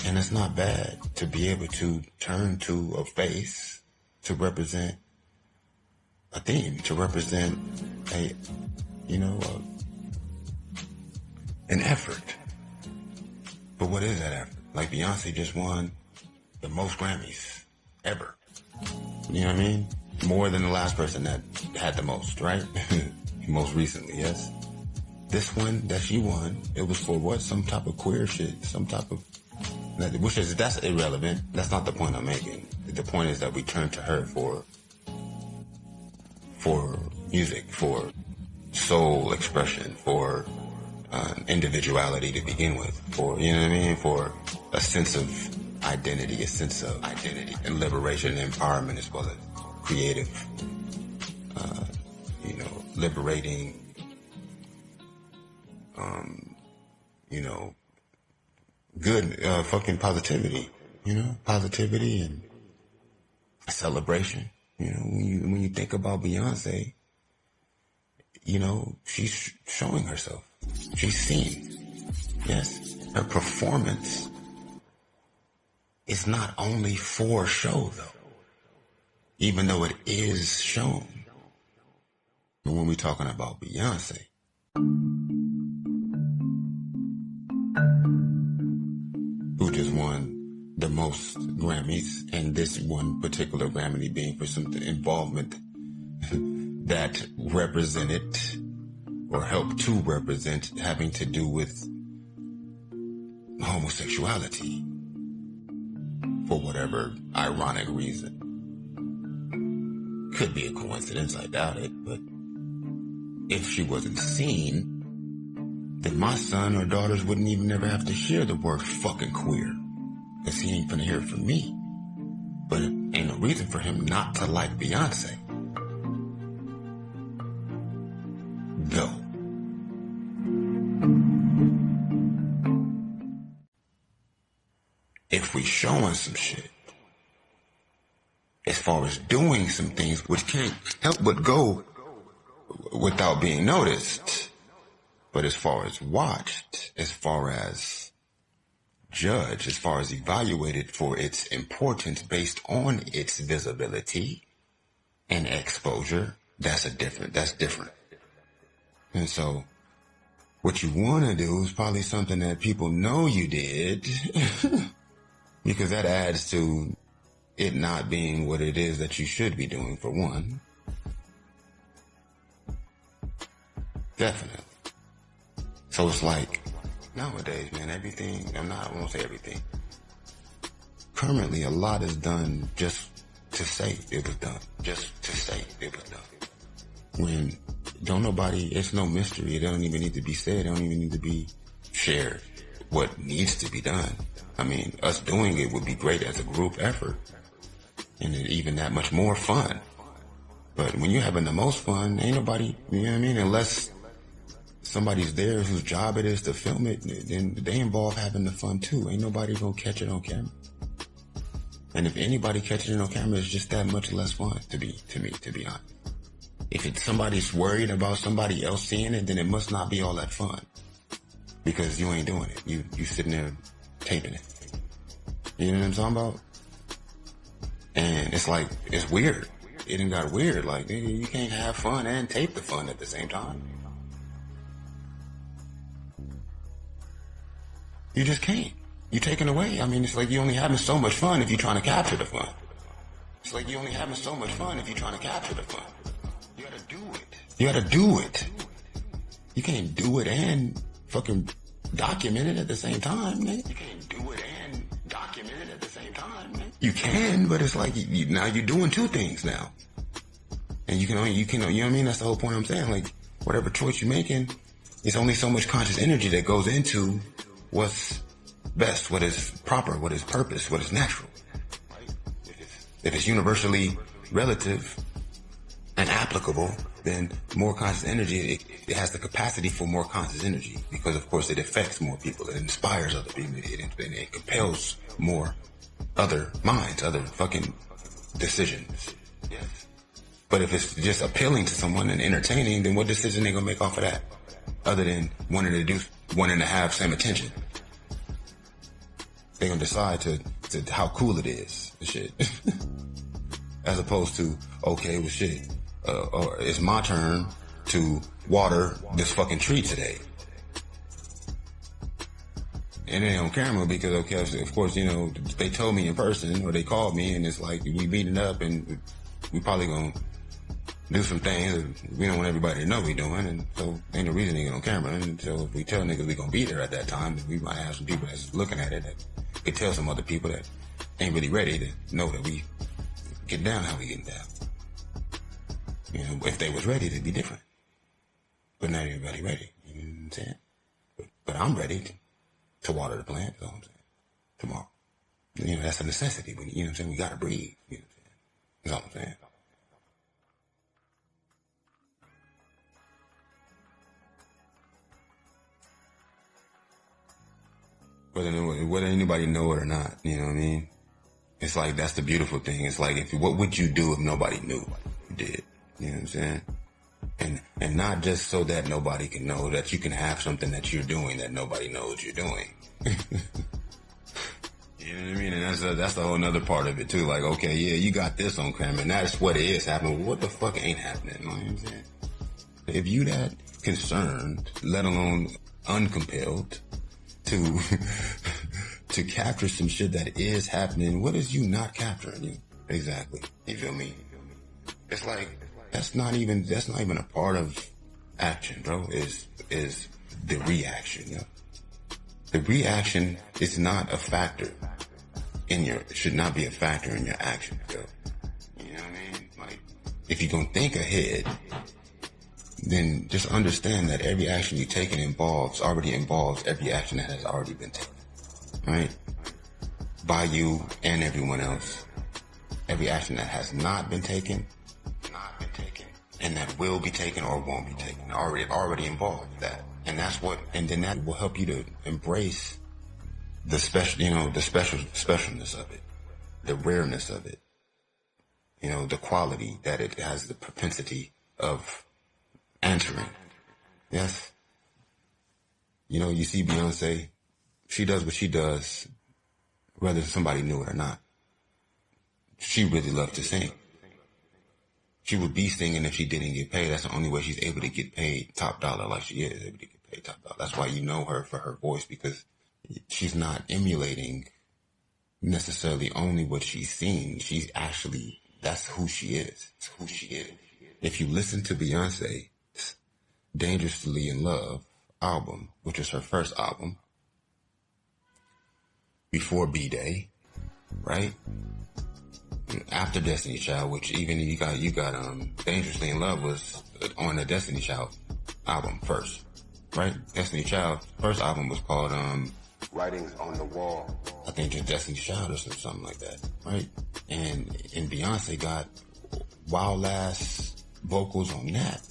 And it's not bad to be able to turn to a face to represent a theme, to represent a, you know, an effort. But what is that effort? Like Beyonce just won the most Grammys ever. You know what I mean? More than the last person that had the most, right? Most recently, yes. This one that she won, it was for what? Some type of queer shit, some type of, which is, that's irrelevant. That's not the point I'm making. The point is that we turn to her for music, for soul expression, for individuality to begin with, for, you know what I mean? For a sense of identity, and liberation and empowerment, as well as creative, you know, liberating, you know, good, fucking positivity, you know, positivity and celebration. You know, when you think about Beyonce, you know, she's showing herself. She's seen. Yes. Her performance is not only for show, though, even though it is shown. But when we're talking about Beyonce, who just won the most Grammys, and this one particular Grammy being for some involvement that represented or helped to represent having to do with homosexuality for whatever ironic reason. Could be a coincidence, I doubt it, but if she wasn't seen, then my son or daughters wouldn't even ever have to hear the word fucking queer, because he ain't finna hear it from me. But it ain't no reason for him not to like Beyonce. Go. If we showing some shit, as far as doing some things which can't help but go without being noticed, but as far as watched, as far as judged, as far as evaluated for its importance based on its visibility and exposure, that's different. And so what you want to do is probably something that people know you did because that adds to it not being what it is that you should be doing, for one. Definitely. So it's like, nowadays, man, everything, I won't say everything. Currently, a lot is done just to say it was done. Just to say it was done. When it's no mystery. It don't even need to be said. It don't even need to be shared. What needs to be done. I mean, us doing it would be great as a group effort. And even that much more fun. But when you're having the most fun, ain't nobody, you know what I mean? Unless somebody's there whose job it is to film it, then they involve having the fun too. Ain't nobody gonna catch it on camera. And if anybody catches it on camera, it's just that much less fun to me, to be honest. If somebody's worried about somebody else seeing it, then it must not be all that fun. Because you ain't doing it. You sitting there taping it. You know what I'm talking about? And it's like, it's weird. It done got weird. Like, nigga, you can't have fun and tape the fun at the same time. You just can't. You're taken away. I mean, it's like you only having so much fun if you're trying to capture the fun. It's like you only having so much fun if you're trying to capture the fun. You gotta do it. You gotta do it. You can't do it and fucking document it at the same time, man. You can't do it and document it at the same time, man. You can, but it's like now you're doing two things now. And you know what I mean? That's the whole point I'm saying. Like, whatever choice you're making, it's only so much conscious energy that goes into what's best, what is proper, what is purpose, what is natural. If it's universally relative and applicable, then more conscious energy, it has the capacity for more conscious energy because, of course, it affects more people. It inspires other people. It compels more other minds, other fucking decisions. Yes. But if it's just appealing to someone and entertaining, then what decision they gonna make off of that? Other than wanting to have some attention. They gonna decide to how cool it is and shit. As opposed to, okay, well shit, or it's my turn to water this fucking tree today. And it ain't on camera because, okay, of course, you know, they told me in person or they called me and it's like, we meeting up and we probably gonna do some things that we don't want everybody to know we doing, and so ain't no reason to get on camera. And so if we tell niggas we gonna be there at that time, then we might have some people that's looking at it that could tell some other people that ain't really ready to know that we get down how we getting down. You know, if they was ready, it'd be different. But not everybody ready. You know what I'm saying? But I'm ready to water the plant. You know what I'm saying? Tomorrow. You know, that's a necessity. You know what I'm saying? We gotta breathe. You know what I'm saying? That's all I'm saying. Whether anybody know it or not, you know what I mean? It's like, that's the beautiful thing. It's like, what would you do if nobody knew you did? You know what I'm saying? And not just so that nobody can know that you can have something that you're doing that nobody knows you're doing. You know what I mean? And that's the whole nother part of it too. Like, okay, yeah, you got this on camera and that's what it is happening. What the fuck ain't happening? You know what I'm saying? If you that concerned, let alone uncompelled, to capture some shit that is happening, what is you not capturing? You exactly? You feel me? It's like that's not even a part of action, bro. Is the reaction? You know? The reaction is not a factor should not be a factor in your action, bro. You know what I mean? Like, if you're gonna think ahead, then just understand that every action you're taking already involves every action that has already been taken, right? By you and everyone else. Every action that has not been taken, and that will be taken or won't be taken, already involved that. And then that will help you to embrace the specialness of it, the rareness of it, you know, the quality that it has, the propensity of answering. Yes. You know, you see Beyonce, she does what she does, whether somebody knew it or not. She really loved to sing. She would be singing if she didn't get paid. That's the only way she's able to get paid top dollar like she is able to get paid top dollar. That's why you know her for her voice, because she's not emulating necessarily only what she's seen. She's actually, that's who she is. It's who she is. If you listen to Beyonce's Dangerously in Love album, which was her first album before B-Day, right? After Destiny Child, which even you got Dangerously in Love was on the Destiny Child album first, right? Destiny Child's first album was called Writings on the Wall. I think just Destiny Child or something like that, right? And Beyonce got wild ass vocals on that.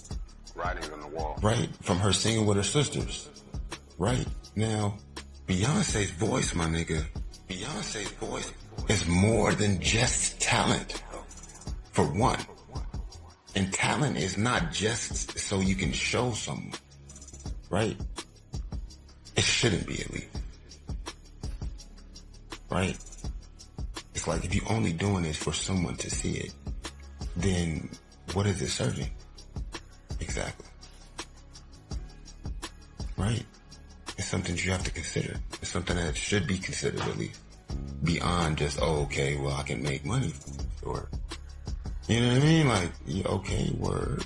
Writings on the Wall. Right, from her singing with her sisters. Right, now, Beyonce's voice, my nigga, Beyonce's voice is more than just talent, for one. And talent is not just so you can show someone, right? It shouldn't be, at least. Right? It's like, if you're only doing this for someone to see it, then what is it serving? Exactly. Right? It's something you have to consider. It's something that should be considered, at least. Beyond just, oh, okay, well, I can make money. Or, you know what I mean? Like, yeah, okay, word.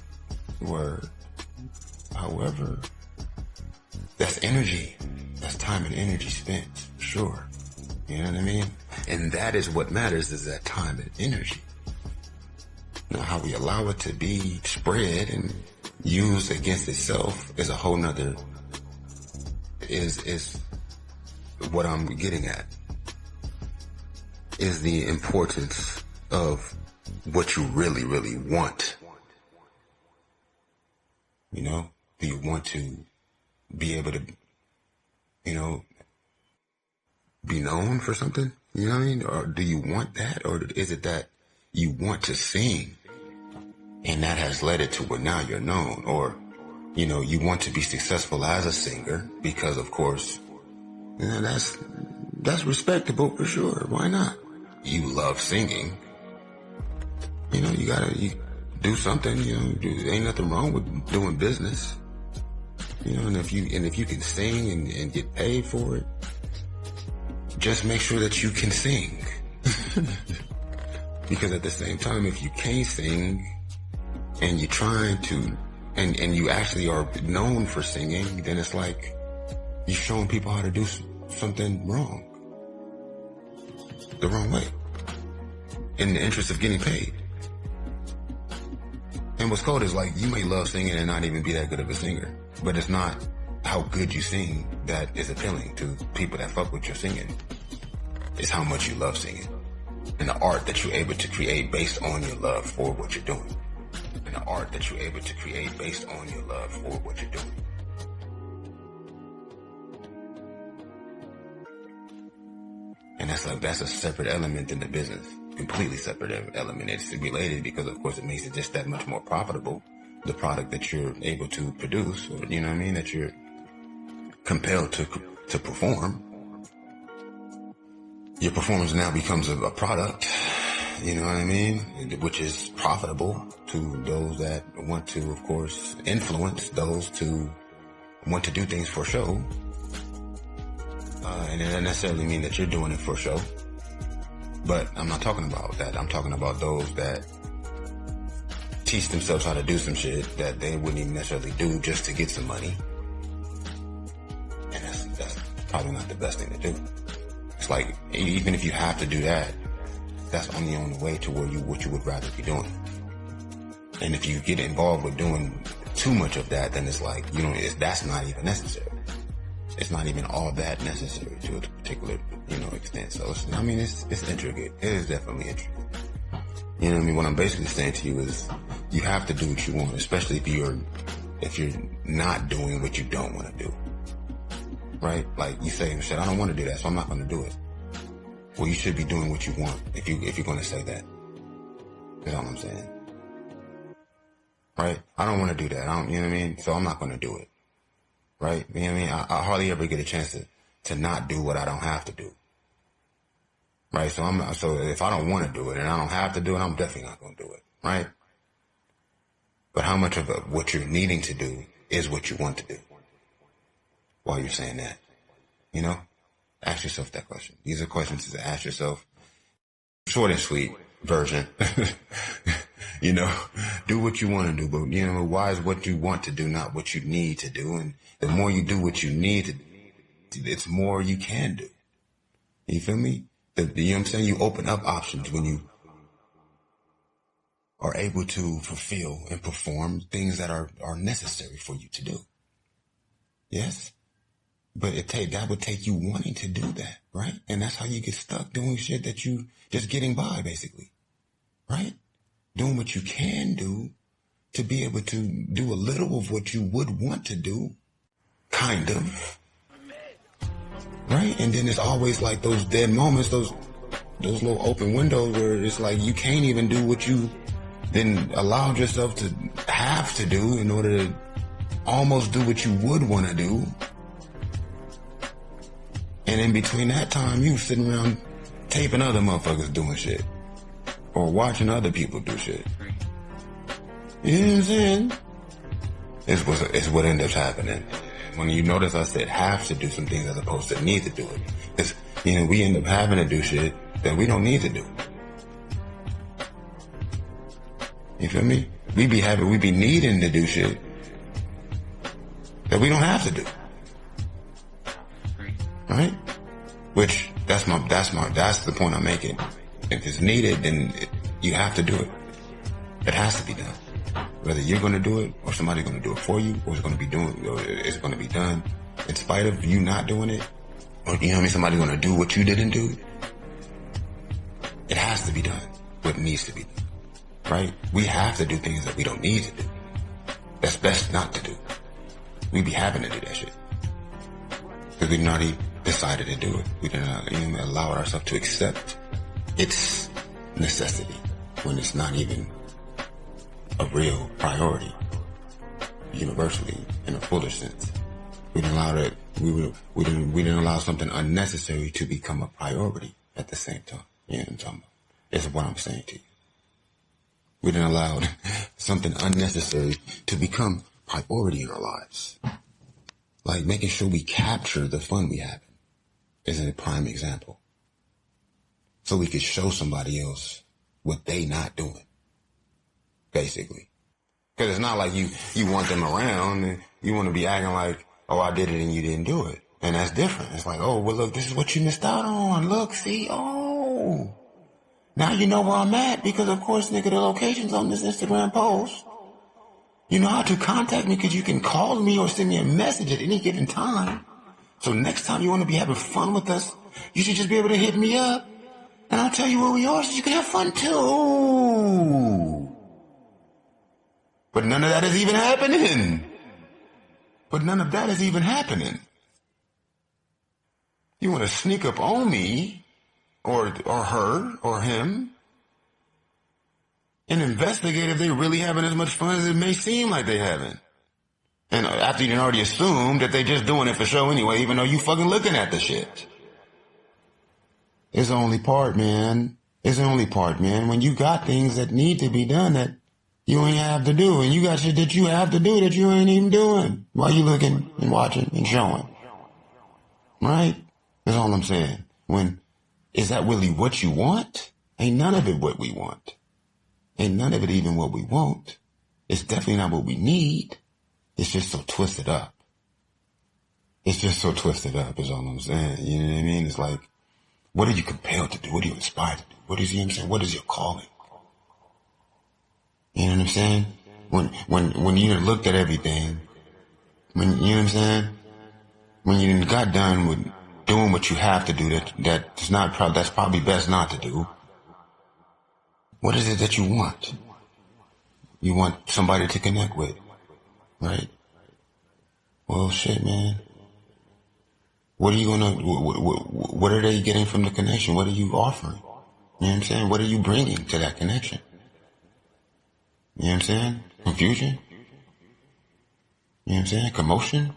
However, that's energy. That's time and energy spent, for sure. You know what I mean? And that is what matters, is that time and energy. Now, how we allow it to be spread and used against itself is a whole nother, is what I'm getting at. Is the importance of what you really, really want. You know, do you want to be able to, you know, be known for something? You know what I mean? Or do you want that? Or is it that you want to sing and that has led it to where now you're known? Or, you know, you want to be successful as a singer because, of course, you know, that's respectable for sure. Why not? You love singing. You know, you do something, you know, ain't nothing wrong with doing business. You know, and if you can sing and get paid for it, just make sure that you can sing. Because at the same time, if you can't sing and you're trying to, and you actually are known for singing, then it's like you're showing people how to do something wrong. The wrong way. In the interest of getting paid. And what's cold is, like, you may love singing and not even be that good of a singer, but it's not how good you sing that is appealing to people that fuck with your singing. It's how much you love singing. And the art that you're able to create based on your love for what you're doing. And the art that you're able to create based on your love for what you're doing. And that's a separate element in the business. Completely separate element. It's related because, of course, it makes it just that much more profitable. The product that you're able to produce, or, you know what I mean, that you're compelled to perform. Your performance now becomes a product, you know what I mean, which is profitable to those that want to, of course, influence those to want to do things for show. And it doesn't necessarily mean that you're doing it for show. But I'm not talking about that. I'm talking about those that teach themselves how to do some shit that they wouldn't even necessarily do just to get some money. And that's probably not the best thing to do. It's like, even if you have to do that, that's only on the way to what you would rather be doing. And if you get involved with doing too much of that, then it's like, you know, that's not even necessary. It's not even all that necessary to a particular, you know, extent. So, it's intricate. It is definitely intricate. You know what I mean? What I'm basically saying to you is you have to do what you want, especially if you're not doing what you don't want to do. Right? Like you say, shit, I don't want to do that, so I'm not going to do it. Well, you should be doing what you want if you're going to say that. You know what I'm saying? Right? I don't want to do that. You know what I mean? So I'm not going to do it. Right? You know what I mean? I hardly ever get a chance to not do what I don't have to do. Right? So if I don't want to do it and I don't have to do it, I'm definitely not going to do it. Right? But how much of what you're needing to do is what you want to do while you're saying that? You know? Ask yourself that question. These are questions to ask yourself. Short and sweet version. You know, do what you want to do, but you know, why is what you want to do not what you need to do? And the more you do what you need to do, it's more you can do. You feel me? You know what I'm saying? You open up options when you are able to fulfill and perform things that are necessary for you to do. Yes? But that would take you wanting to do that, right? And that's how you get stuck doing shit that you just getting by, basically. Right? Doing what you can do to be able to do a little of what you would want to do. Kind of. Right? And then it's always like those dead moments, those little open windows where it's like you can't even do what you then allowed yourself to have to do in order to almost do what you would want to do. And in between that time, you sitting around taping other motherfuckers doing shit. Or watching other people do shit. You know what I'm saying? It's what ends up happening. When you notice I said have to do some things as opposed to need to do it. It's, you know, we end up having to do shit that we don't need to do. You feel me? We be needing to do shit that we don't have to do. Right? Which, that's the point I'm making. If it's needed, then you have to do it. It has to be done. Whether you're going to do it or somebody's going to do it for you, or it's going to be done in spite of you not doing it, or you know what I mean, somebody's going to do what you didn't do. It has to be done. What needs to be done. Right? We have to do things that we don't need to do. That's best not to do. We be having to do that shit. Because we've not even decided to do it. We didn't even allow ourselves to accept its necessity when it's not even a real priority, universally, in a fuller sense. We didn't allow that. We didn't allow something unnecessary to become a priority at the same time. You know what I'm talking about? It's what I'm saying to you. We didn't allow something unnecessary to become priority in our lives. Like making sure we capture the fun we have is a prime example. So we could show somebody else what they not doing. Basically. Because it's not like you want them around and you want to be acting like, oh, I did it and you didn't do it. And that's different. It's like, oh, well, look, this is what you missed out on. Look, see, oh. Now you know where I'm at because, of course, nigga, the location's on this Instagram post. You know how to contact me because you can call me or send me a message at any given time. So next time you want to be having fun with us, you should just be able to hit me up. And I'll tell you where we are so you can have fun too. But none of that is even happening. You want to sneak up on me or her or him and investigate if they really having as much fun as it may seem like they having. And after you already assumed that they just doing it for show anyway, even though you fucking looking at the shit. It's the only part, man. When you got things that need to be done that you ain't have to do, and you got shit that you have to do that you ain't even doing while you looking and watching and showing. Right? That's all I'm saying. Is that really what you want? Ain't none of it what we want. Ain't none of it even what we want. It's definitely not what we need. It's just so twisted up. Is all I'm saying. You know what I mean? It's like, what are you compelled to do? What are you inspired to do? What is, you know what I'm saying? What is your calling? You know what I'm saying? When you looked at everything, you know what I'm saying? When you got done with doing what you have to do, that's probably best not to do. What is it that you want? You want somebody to connect with, right? Well, shit, man. What are they getting from the connection? What are you offering? You know what I'm saying? What are you bringing to that connection? You know what I'm saying? Confusion? You know what I'm saying? Commotion?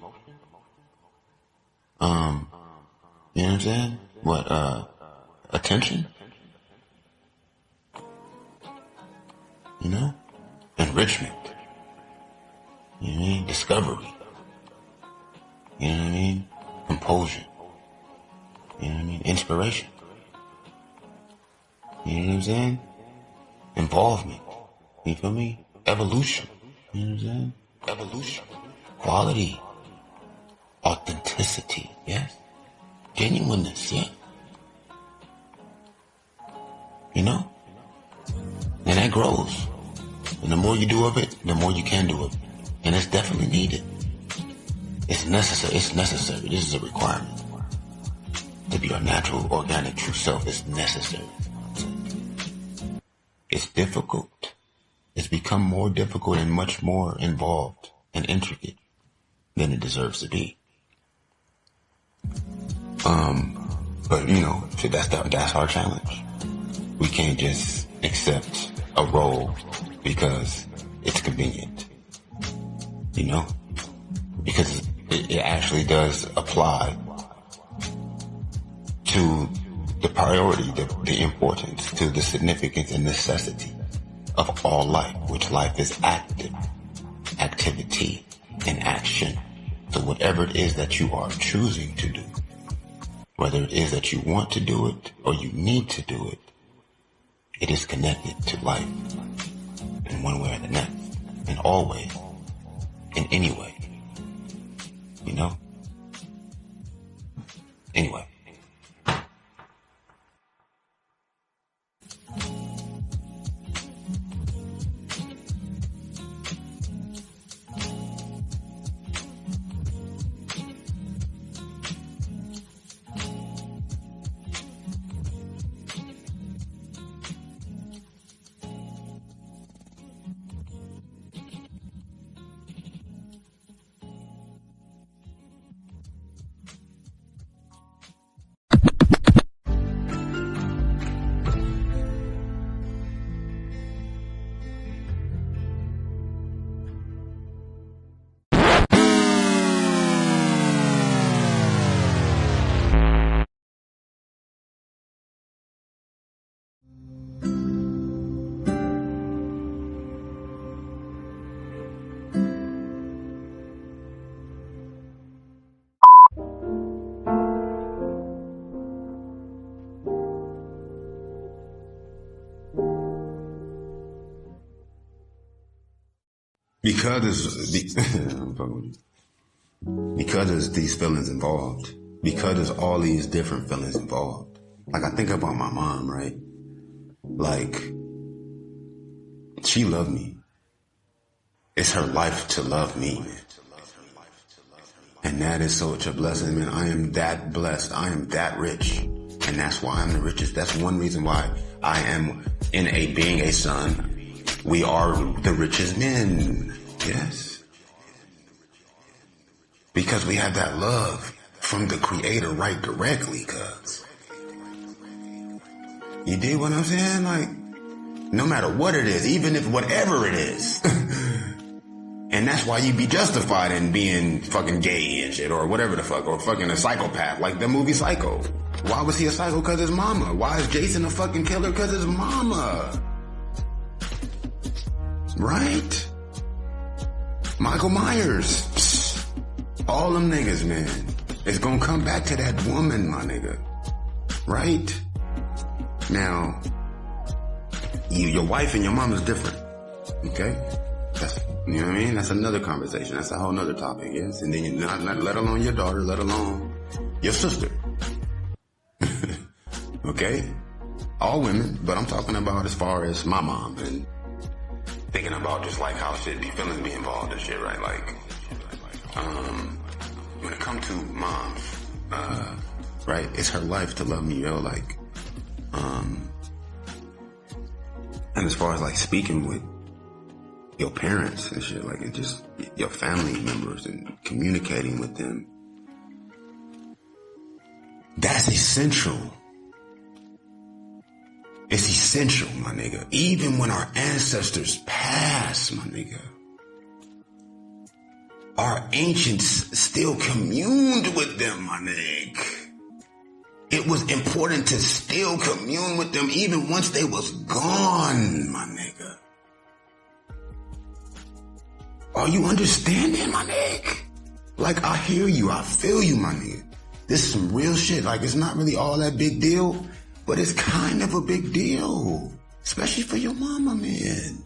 You know what I'm saying? Attention? You know? Enrichment. You know what I mean? Discovery. You know what I mean? Composure. You know what I mean? Inspiration. You know what I'm saying? Involvement. You feel me? Evolution. You know what I'm saying? Evolution. Quality. Authenticity. Yes. Genuineness. Yeah. You know? And that grows. And the more you do of it, the more you can do of it. And it's definitely needed. It's necessary. It's necessary. This is a requirement. To be our natural, organic, true self is necessary. It's difficult. It's become more difficult and much more involved and intricate than it deserves to be. But you know, that's our challenge. We can't just accept a role because it's convenient. You know? Because it actually does apply to the priority, the importance, to the significance and necessity of all life, which life is activity, and action. So whatever it is that you are choosing to do, whether it is that you want to do it or you need to do it, it is connected to life in one way or the next, and always, in any way, you know? Anyway. Because there's these feelings involved, because there's all these different feelings involved. Like I think about my mom, right? Like, she loved me. It's her life to love me, man. And that is such a blessing, man. I am that blessed. I am that rich. And that's why I'm the richest. That's one reason why I am being a son. We are the richest men. Yes. Because we have that love from the Creator right directly, cuz. You dig what I'm saying? Like, no matter what it is, even if whatever it is. And that's why you be justified in being fucking gay and shit, or whatever the fuck, or fucking a psychopath, like the movie Psycho. Why was he a psycho? Cause his mama. Why is Jason a fucking killer? Cause his mama. Right? Michael Myers. Psst. All them niggas, man. It's gonna come back to that woman, my nigga. Right? Now, your wife and your mom is different. Okay? That's, you know what I mean? That's another conversation. That's a whole nother topic, yes? And then you not let alone your daughter, let alone your sister. Okay? All women, but I'm talking about as far as my mom and thinking about just like how shit be feelings be involved and shit, right? Like, when it comes to moms, right? It's her life to love me, yo. Like, and as far as like speaking with your parents and shit, like, and just your family members and communicating with them, that's essential. It's essential, my nigga. Even when our ancestors passed, my nigga, our ancients still communed with them, my nigga. It was important to still commune with them even once they was gone, my nigga. Are you understanding, my nigga? Like, I hear you. I feel you, my nigga. This is some real shit. Like, it's not really all that big deal, but it's kind of a big deal. Especially for your mama, man.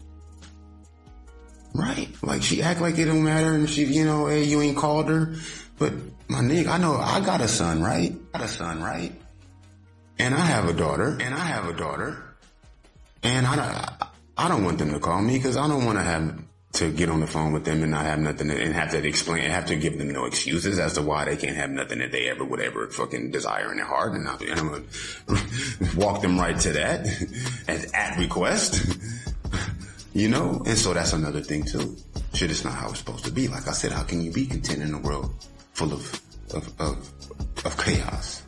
Right? Like, she act like it don't matter, and she, you know, hey, you ain't called her. But, my nigga, I know I got a son, right? And I have a daughter. And I don't want them to call me, because I don't want to have to get on the phone with them and not have nothing and have to explain and have to give them no excuses as to why they can't have nothing that they ever would ever fucking desire in their heart. And I'm going to walk them right to that as at request, you know? And so that's another thing too. Shit is not how it's supposed to be. Like I said, how can you be content in a world full of chaos,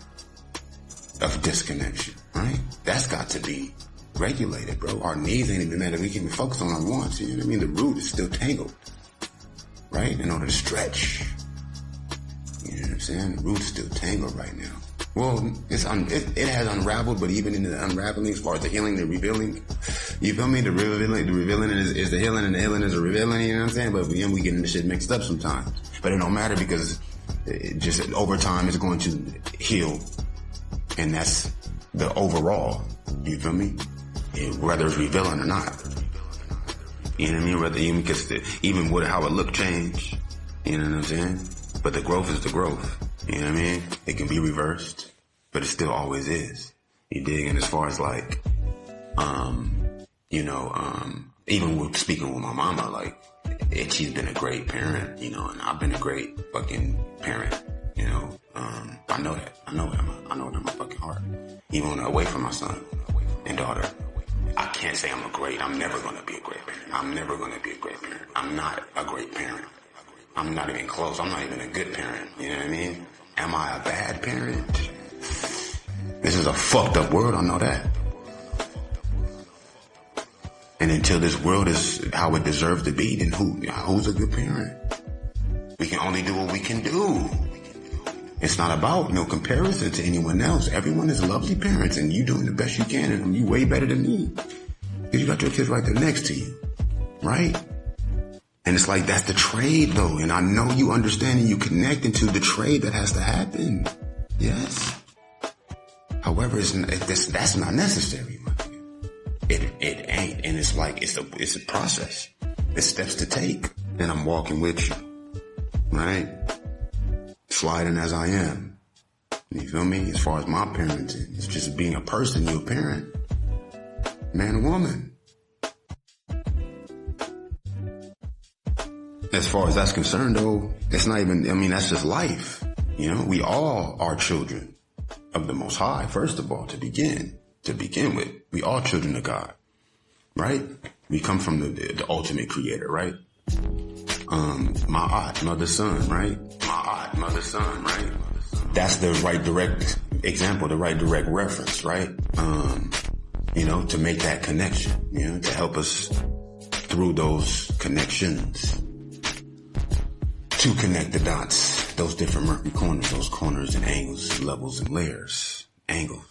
of disconnection, right? That's got to be regulated, bro. Our needs ain't even that we can focus on our wants. You know what I mean? The root is still tangled, right? In order to stretch. You know what I'm saying? The root is still tangled right now. Well, it has unraveled, but even in the unraveling, as far as the healing, the revealing, you feel me? The revealing is the healing, and the healing is the revealing. You know what I'm saying? But then we get this shit mixed up sometimes. But it don't matter, because it just over time it's going to heal, and that's the overall. You feel me? Whether it's revealing or not. You know what I mean? Whether even with how it look change. You know what I'm saying? But the growth is the growth. You know what I mean? It can be reversed, but it still always is. You dig? And as far as like, even with speaking with my mama, like, she's been a great parent, you know, and I've been a great fucking parent, you know. I know that. I know it in my fucking heart. Even when I'm away from my son and daughter. I can't say I'm never going to be a great parent. I'm never going to be a great parent. I'm not a great parent. I'm not even close. I'm not even a good parent. You know what I mean? Am I a bad parent? This is a fucked up world. I know that. And until this world is how it deserves to be, then who's a good parent? We can only do what we can do. It's not about no comparison to anyone else. Everyone is lovely parents, and you doing the best you can, and you way better than me. Because you got your kids right there next to you. Right? And it's like, that's the trade though. And I know you understand and you connecting to the trade that has to happen. Yes. However, that's not necessary. It ain't. And it's like, it's a process. It's steps to take. And I'm walking with you. Right? Sliding as I am. You feel me? As far as my parenting, it's just being a person, you're a parent. Man or woman. As far as that's concerned though, it's not even, I mean, that's just life. You know, we all are children of the Most High, first of all, to begin with. We all children of God, right? We come from the ultimate creator, right? Ma'at, mother, son, right? Ma'at, mother, son, right? That's the right direct example, the right direct reference, right? You know, to make that connection, you know, to help us through those connections, to connect the dots, those different murky corners, those corners and angles, levels and layers, angles.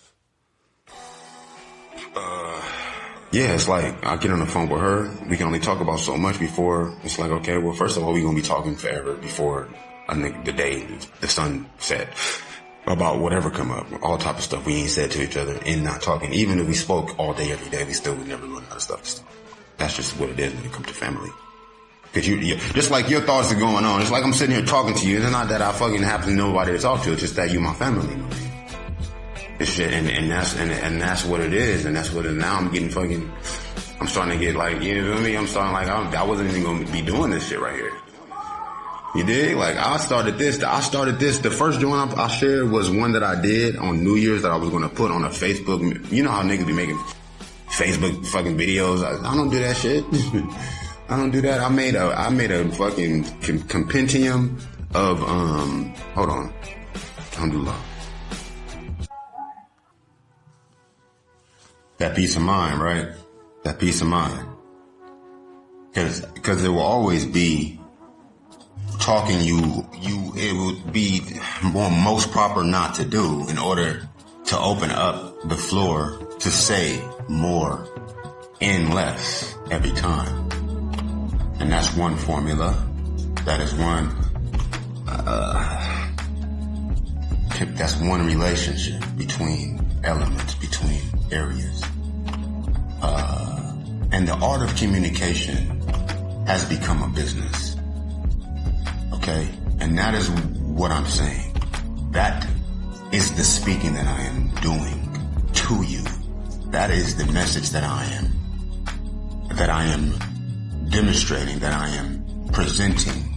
Yeah, it's like, I get on the phone with her, we can only talk about so much before, it's like, okay, well, first of all, we're going to be talking forever before the day the sun set, about whatever come up, all type of stuff we ain't said to each other and not talking. Even if we spoke all day, every day, we still would never run out of stuff to talk. That's just what it is when it comes to family. Cause you just like your thoughts are going on, it's like I'm sitting here talking to you, it's not that I fucking have to know nobody to talk to, it's just that you my family, you know? This shit, and that's what it is, and that's what it is. Now I'm getting fucking, I'm starting to get like, you know what I mean? I'm starting like, I wasn't even going to be doing this shit right here. You dig? Like, I started this, the first joint I shared was one that I did on New Year's that I was going to put on a Facebook. You know how niggas be making Facebook fucking videos? I don't do that shit. I don't do that. I made a fucking compendium of, hold on. Alhamdulillah. That peace of mind, right? That peace of mind. Cause it will always be talking it would be most proper not to do in order to open up the floor to say more and less every time. And that's one formula. That is one, that's one relationship between elements, between areas. And the art of communication has become a business. Okay? And that is what I'm saying. That is the speaking that I am doing to you. That is the message that I am demonstrating, that I am presenting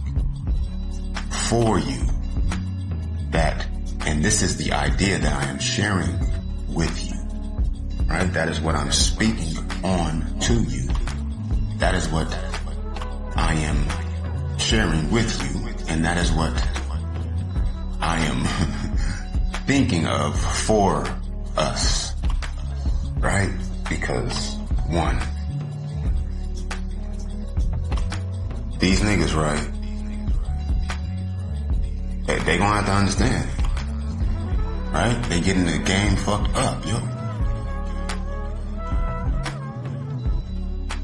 for you. And this is the idea that I am sharing with you. Right? That is what I'm speaking on to you. That is what I am sharing with you. And that is what I am thinking of for us. Right? Because, one, these niggas, right? They gonna have to understand. Right? They getting the game fucked up, yo.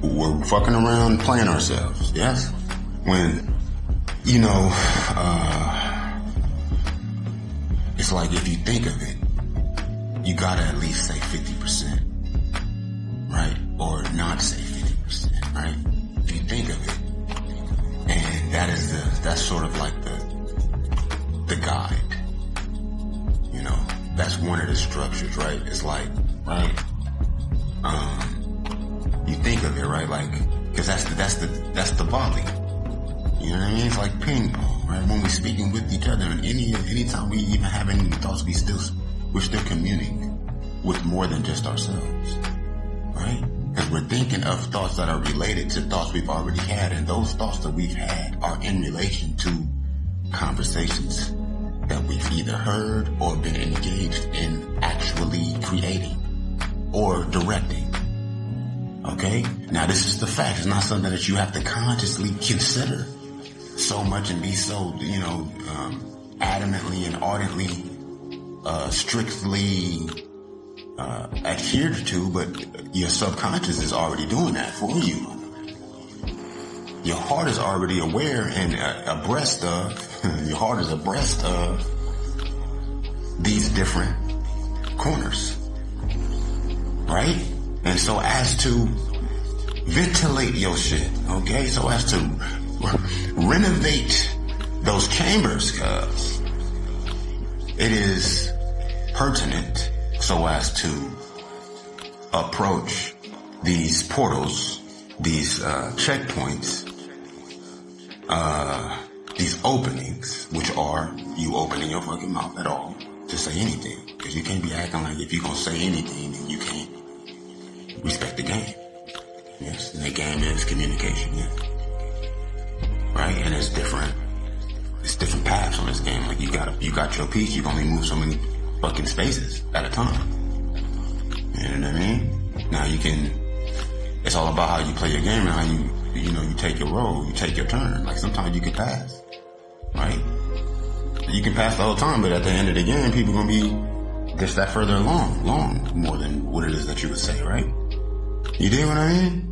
We're fucking around playing ourselves, yes? When, you know, it's like if you think of it, you gotta at least say 50%, right? Or not say 50%, right? If you think of it. And that's sort of like the guide. You know, that's one of the structures, right? It's like, right? You think of it, right? Like, cause that's the volley. You know what I mean? It's like ping pong, right? When we're speaking with each other, and anytime we even have any thoughts, we're still communing with more than just ourselves, right? Because we're thinking of thoughts that are related to thoughts we've already had, and those thoughts that we've had are in relation to conversations that we've either heard or been engaged in actually creating or directing. Okay? Now this is the fact. It's not something that you have to consciously consider so much and be so, you know, adamantly and ardently, strictly adhered to, but your subconscious is already doing that for you. Your heart is already aware and abreast of, your heart is abreast of these different corners. Right? And so as to ventilate your shit, okay? So as to renovate those chambers, cuz it is pertinent so as to approach these portals, these checkpoints, these openings, which are you opening your fucking mouth at all to say anything. Because you can't be acting like if you're going to say anything, then you can't respect the game. Yes, and the game is communication, yeah. Right? And it's different paths on this game. Like you got your piece, you can only move so many fucking spaces at a time. You know what I mean? Now it's all about how you play your game and how you take your role, you take your turn. Like sometimes you can pass, right? You can pass the whole time, but at the end of the game, people gonna be just that further along, more than what it is that you would say, right? You dig what I mean?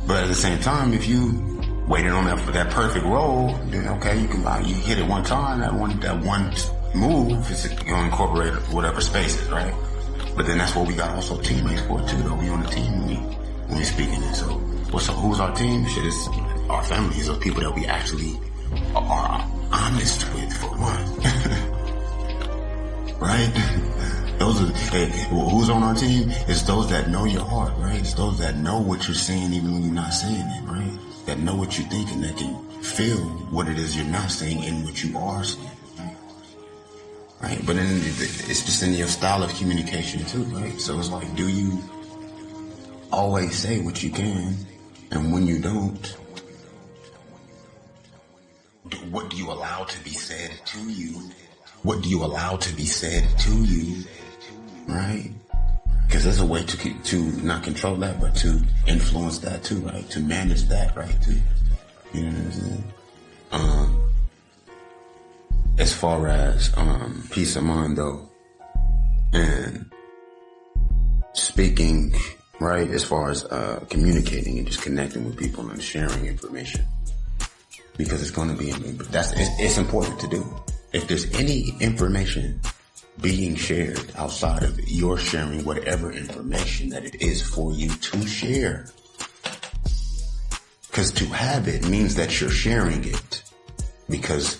But at the same time, if you waited on that perfect roll, then okay, you hit it one time, that one move is gonna incorporate whatever spaces, right? But then that's what we got also teammates for too, though. We on the team when we speaking it. So who's our team? Shit, it's our families, those people that we actually are honest with, for one. Right? Who's on our team? It's those that know your heart, right? It's those that know what you're saying even when you're not saying it, right? That know what you're thinking, that can feel what it is you're not saying and what you are saying, right? But then it's just in your style of communication too, right? So it's like, do you always say what you can, and when you don't, what do you allow to be said to you? What do you allow to be said to you, right? Because there's a way to not control that, but to influence that too, right? To manage that, right? You know what I'm saying? As far as peace of mind though, and speaking right? As far as communicating and just connecting with people and sharing information. Because it's going to be, it's important to do. If there's any information being shared outside of your sharing whatever information that it is for you to share. Because to have it means that you're sharing it. Because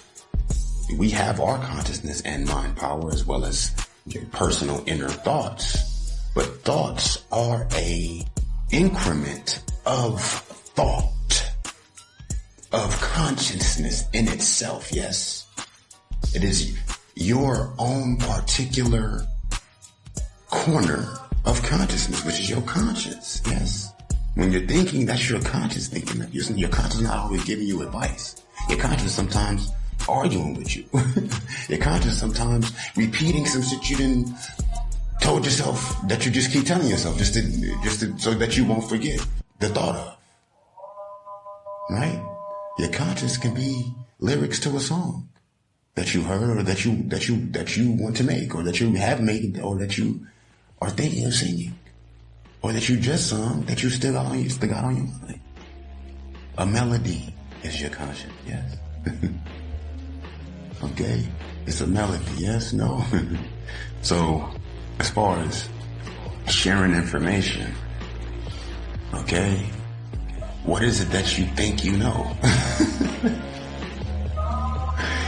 we have our consciousness and mind power as well as your personal inner thoughts. But thoughts are a increment of thought, of consciousness in itself, yes. It is your own particular corner of consciousness, which is your conscience, yes. When you're thinking, that's your conscience thinking. Your conscience not always giving you advice. Your conscience sometimes arguing with you. Your conscience sometimes repeating some shit you didn't told yourself that you just keep telling yourself just to so that you won't forget the thought of. Right? Your conscience can be lyrics to a song that you heard or that you want to make or that you have made or that you are thinking of singing or that you just sung that you still got on your mind. A melody is your conscience, yes. Okay, it's a melody, yes, no. So, as far as sharing information, okay, what is it that you think you know?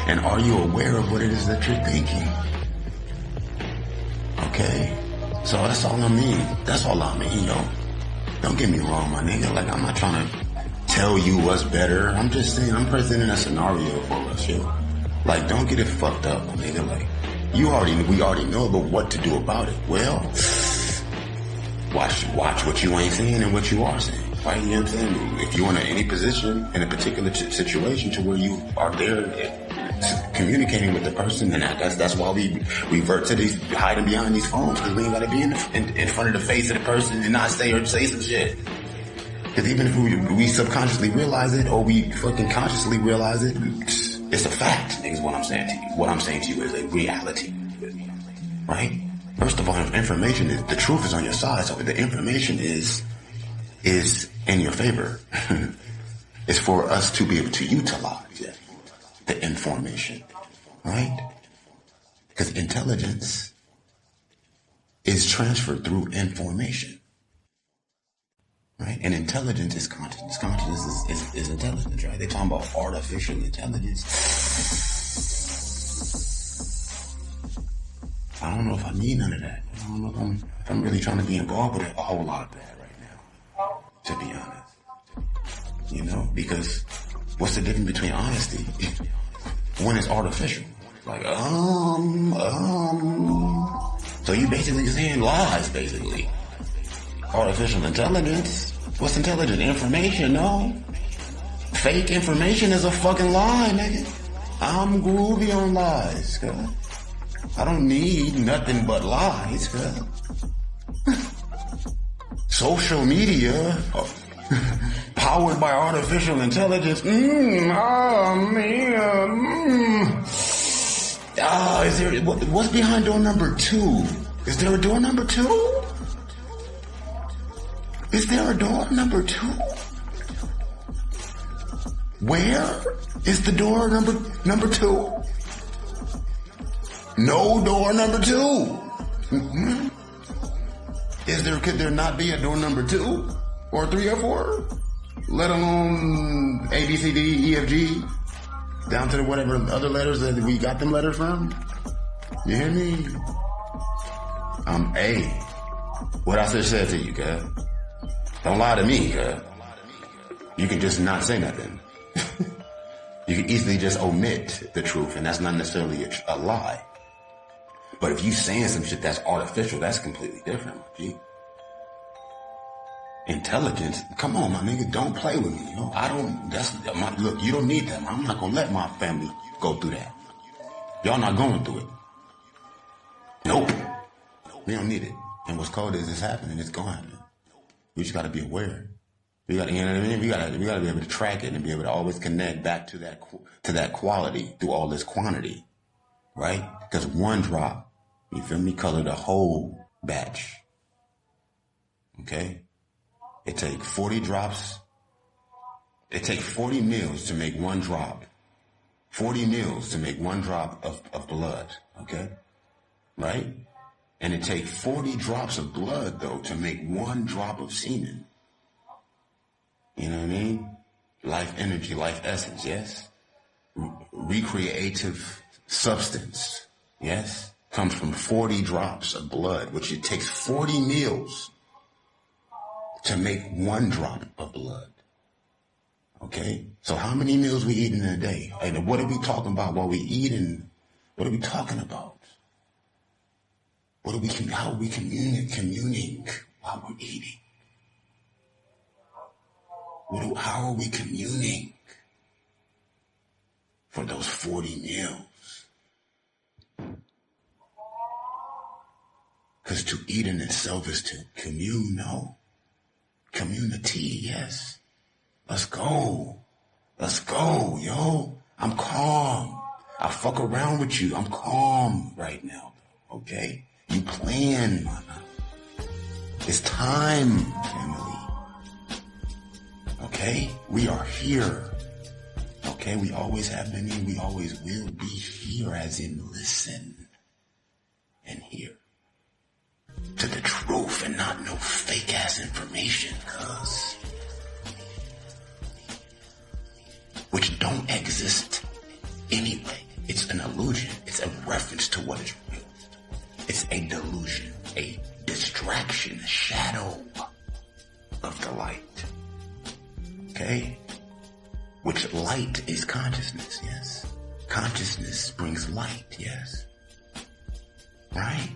And are you aware of what it is that you're thinking? Okay, so that's all I mean. That's all I mean, yo. Don't get me wrong, my nigga. Like, I'm not trying to tell you what's better. I'm just saying, I'm presenting a scenario for us, yo. Like, don't get it fucked up, my nigga. Like, we already know about what to do about it. Well, watch what you ain't saying and what you are saying. Right? You know what I'm saying? If you're in any position, in a particular situation to where you are there communicating with the person, and that's why we revert to these hiding behind these phones, because we ain't gotta be in front of the face of the person and not say some shit. Because even if we subconsciously realize it or we fucking consciously realize it, it's a fact, is what I'm saying to you. What I'm saying to you is a reality. Right? First of all, information is, the truth is on your side, so the information is in your favor. It's for us to be able to utilize the information, right? Because intelligence is transferred through information, right? And intelligence is consciousness. Consciousness is intelligence, right? They're talking about artificial intelligence. I don't know if I need none of that. I don't know if I'm really trying to be involved with a whole lot of that right now, to be honest. You know, because what's the difference between honesty when it's artificial? Like, so you basically saying lies, basically. Artificial intelligence. What's intelligent? Information, no. Fake information is a fucking lie, nigga. I'm groovy on lies, cuz. I don't need nothing but lies, cuz. Social media, powered by artificial intelligence. Is there, what's behind door number 2? Is there a door number 2? Is there a door number 2? Where is the door number 2? No door number 2. Mm-hmm. Could there not be a door number 2 or 3 or 4? Let alone A, B, C, D, E, F, G, down to whatever other letters that we got them letters from. You hear me? I'm A. What I just said to you, cuz. Don't lie to me, cuz. You can just not say nothing. You can easily just omit the truth, and that's not necessarily a lie. But if you saying some shit that's artificial, that's completely different, G. Intelligence, come on, my nigga, don't play with me. Yo. Look, you don't need that. I'm not gonna let my family go through that. Y'all not going through it. Nope. We don't need it. And what's cold is it's happening. It's gonna happen. We just gotta be aware. We gotta, you know what I mean? We gotta be able to track it and be able to always connect back to that quality through all this quantity, right? Because one drop, you feel me, color the whole batch. Okay? It takes 40 drops. It takes 40 meals to make one drop. 40 meals to make one drop of blood, okay? Right? And it takes 40 drops of blood, though, to make one drop of semen. You know what I mean? Life energy, life essence, yes? Recreative substance, yes? Comes from 40 drops of blood, which it takes 40 meals to make one drop of blood. Okay? So how many meals we eating in a day? And what are we talking about while we eating? What are we talking about? How are we communing while we're eating? How are we communing for those 40 meals? Because to eat in itself is to commune, no? Community, yes. Let's go. Let's go, yo. I'm calm. I fuck around with you. I'm calm right now, okay? You playing, man. It's time, family. Okay? We are here. Okay? We always have been here. We always will be here, as in listen and hear to the truth and not no fake ass information, cuz. Which don't exist anyway. It's an illusion. It's a reference to what is real. It's a delusion, a distraction, a shadow of the light. Okay? Which light is consciousness, yes? Consciousness brings light, yes? Right?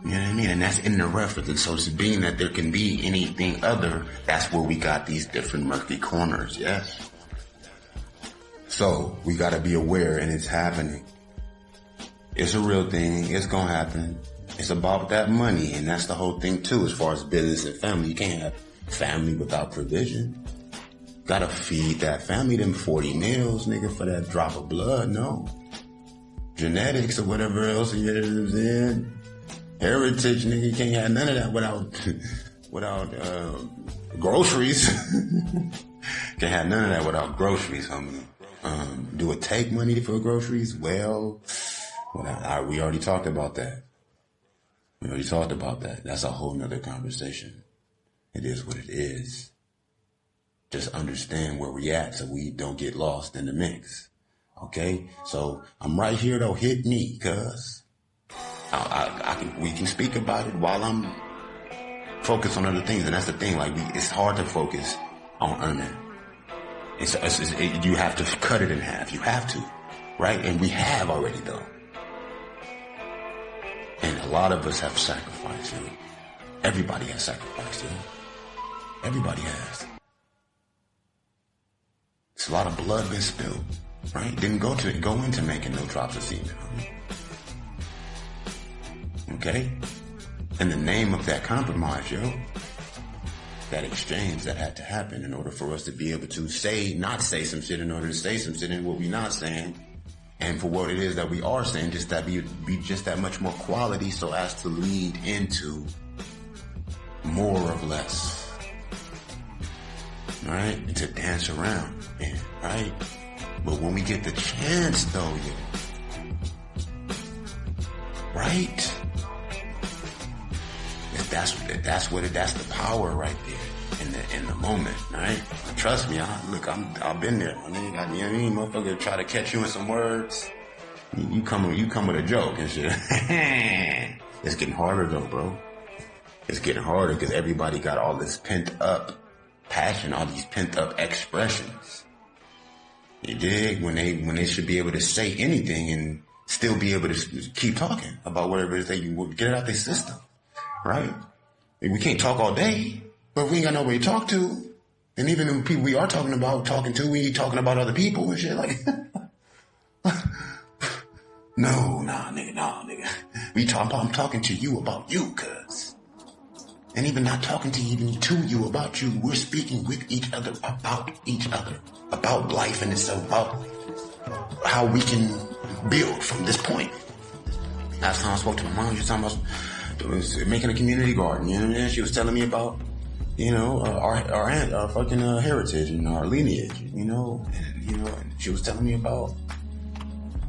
You know what I mean? And that's in the reference. And so it's being that there can be anything other, that's where we got these different murky corners, yes? So we got to be aware, and it's happening. It's a real thing. It's going to happen. It's about that money, and that's the whole thing too, as far as business and family. You can't have family without provision. Got to feed that family them 40 meals, nigga, for that drop of blood. No. Genetics or whatever else, you know what I'm saying? Heritage, nigga, you can't have none of that without groceries. Can't have none of that without groceries, homie. Do it take money for groceries? Well, we already talked about that. That's a whole nother conversation. It is what it is. Just understand where we at so we don't get lost in the mix. Okay? So I'm right here though. Hit me, cuz. We can speak about it while I'm focused on other things. And that's the thing. Like, it's hard to focus on earning. You have to cut it in half. You have to, right? And we have already, though. And a lot of us have sacrificed, you know? Everybody has sacrificed, you know? Everybody has. It's a lot of blood been spilled, right? Didn't go into making no drops of semen. Okay? In the name of that compromise, yo. That exchange that had to happen in order for us to be able to not say some shit in order to say some shit in what we're not saying. And for what it is that we are saying, just that be just that much more quality so as to lead into more of less. Right? And to dance around, man, right? But when we get the chance though, right? That's the power right there in the moment, right? Trust me, I've been there. You know what I mean? Motherfucker try to catch you in some words. You come with a joke and shit. It's getting harder though, bro. It's getting harder because everybody got all this pent up passion, all these pent up expressions. You dig? When they should be able to say anything and still be able to keep talking about whatever it is that you get it out their system. Right? We can't talk all day, but we ain't got nobody to talk to. And even the people we are talking to, we talking about other people and shit like. Nah, nigga. I'm talking to you about you, cuz. And even not talking to you about you, we're speaking with each other, about life and itself, about how we can build from this point. Last time I spoke to my mom, she was talking about making a community garden, you know what I mean? She was telling me about our fucking heritage, our lineage, and she was telling me about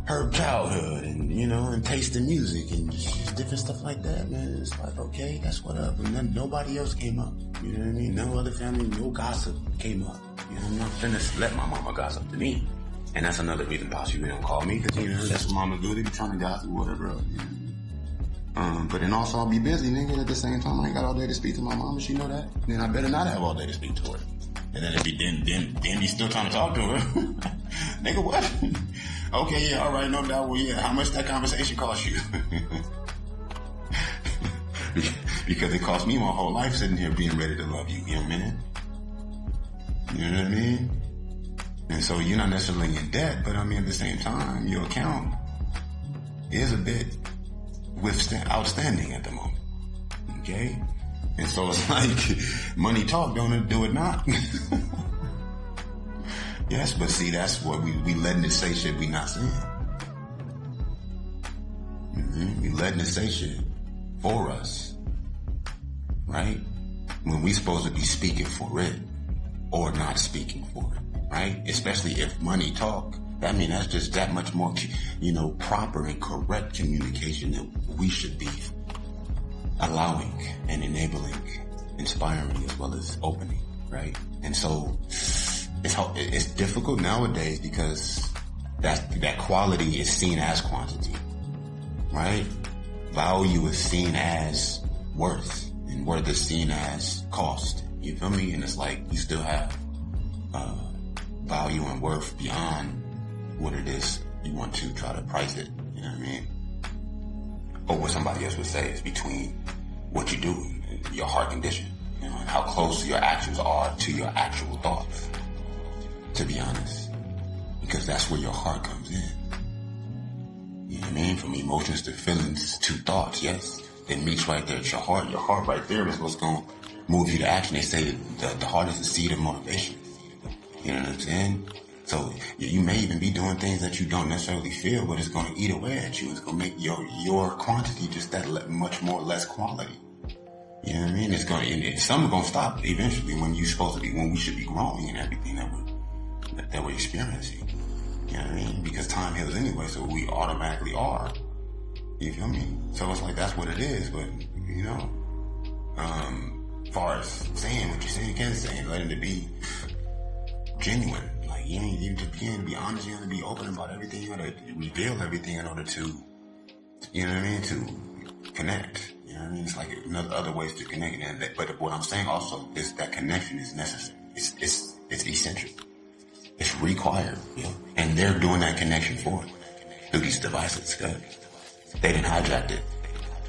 her childhood and taste in music and just different stuff like that, man. It's like, okay, that's what up. And then nobody else came up. You know what I mean? No other family, no gossip came up. I'm not finna let my mama gossip to me. And that's another reason possibly they don't call me, because, that's what mamas do. They be trying to gossip, whatever else. But then also I'll be busy, nigga. At the same time, I ain't got all day to speak to my mama. She know that. Then I better not have all day to speak to her. And then then be still trying to talk to her. Nigga, what? Okay, yeah, all right, no doubt. Well, yeah, how much that conversation cost you? Because it cost me my whole life sitting here being ready to love you. You know what I mean? You know what I mean? And so you're not necessarily in debt, but I mean, at the same time, your account is a bit outstanding at the moment. Okay? And so it's like, money talk, don't it do it not? Yes, but see, that's what we letting it say shit we not saying. We letting it say shit for us. Right? When we supposed to be speaking for it or not speaking for it. Right? Especially if money talk. I mean, that's just that much more, proper and correct communication that we should be allowing and enabling, inspiring as well as opening, right? And so it's difficult nowadays because that quality is seen as quantity, right? Value is seen as worth, and worth is seen as cost. You feel me? And it's like you still have value and worth beyond what it is you want to try to price it. You know what I mean? Or what somebody else would say is between what you do and your heart condition. And how close your actions are to your actual thoughts. To be honest. Because that's where your heart comes in. You know what I mean? From emotions to feelings to thoughts, yes. It meets right there at your heart. Your heart right there is what's going to move you to action. They say the heart is the seed of motivation. You know what I'm saying? So you may even be doing things that you don't necessarily feel, but it's going to eat away at you. It's going to make your quantity just that much more less quality. You know what I mean? It's going to, something's going to stop eventually when we should be growing in everything that we're experiencing. You know what I mean? Because time heals anyway, so we automatically are. You feel me? So it's like, that's what it is, but, as far as saying what you're saying, you can't say, letting it be genuine. Like, you to be honest, you have to be open about everything. You gotta reveal everything in order to, you know what I mean, to connect. You know what I mean? It's like other ways to connect. But what I'm saying also is that connection is necessary. It's essential. It's required. And they're doing that connection for it through these devices. They didn't hijack it.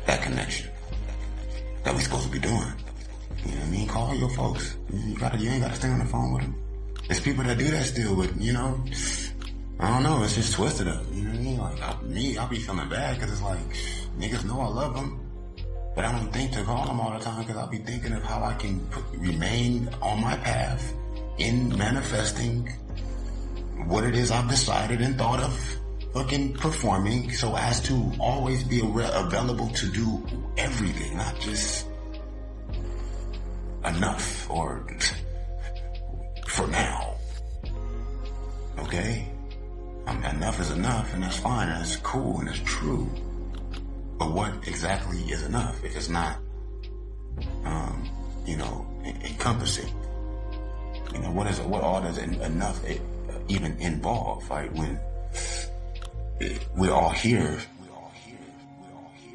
That connection that we supposed to be doing. You know what I mean? Call your folks. You ain't gotta stay on the phone with them. There's people that do that still, but I don't know. It's just twisted up. You know what I mean? Like I'll be feeling bad because it's like niggas know I love them, but I don't think to call them all the time because I'll be thinking of how I can remain on my path in manifesting what it is I've decided and thought of fucking performing, so as to always be available to do everything, not just enough or for now. Okay? Enough is enough, and that's fine, and that's cool, and it's true. But what exactly is enough if it's not, encompassing? What all does enough even involve, right? When we're all here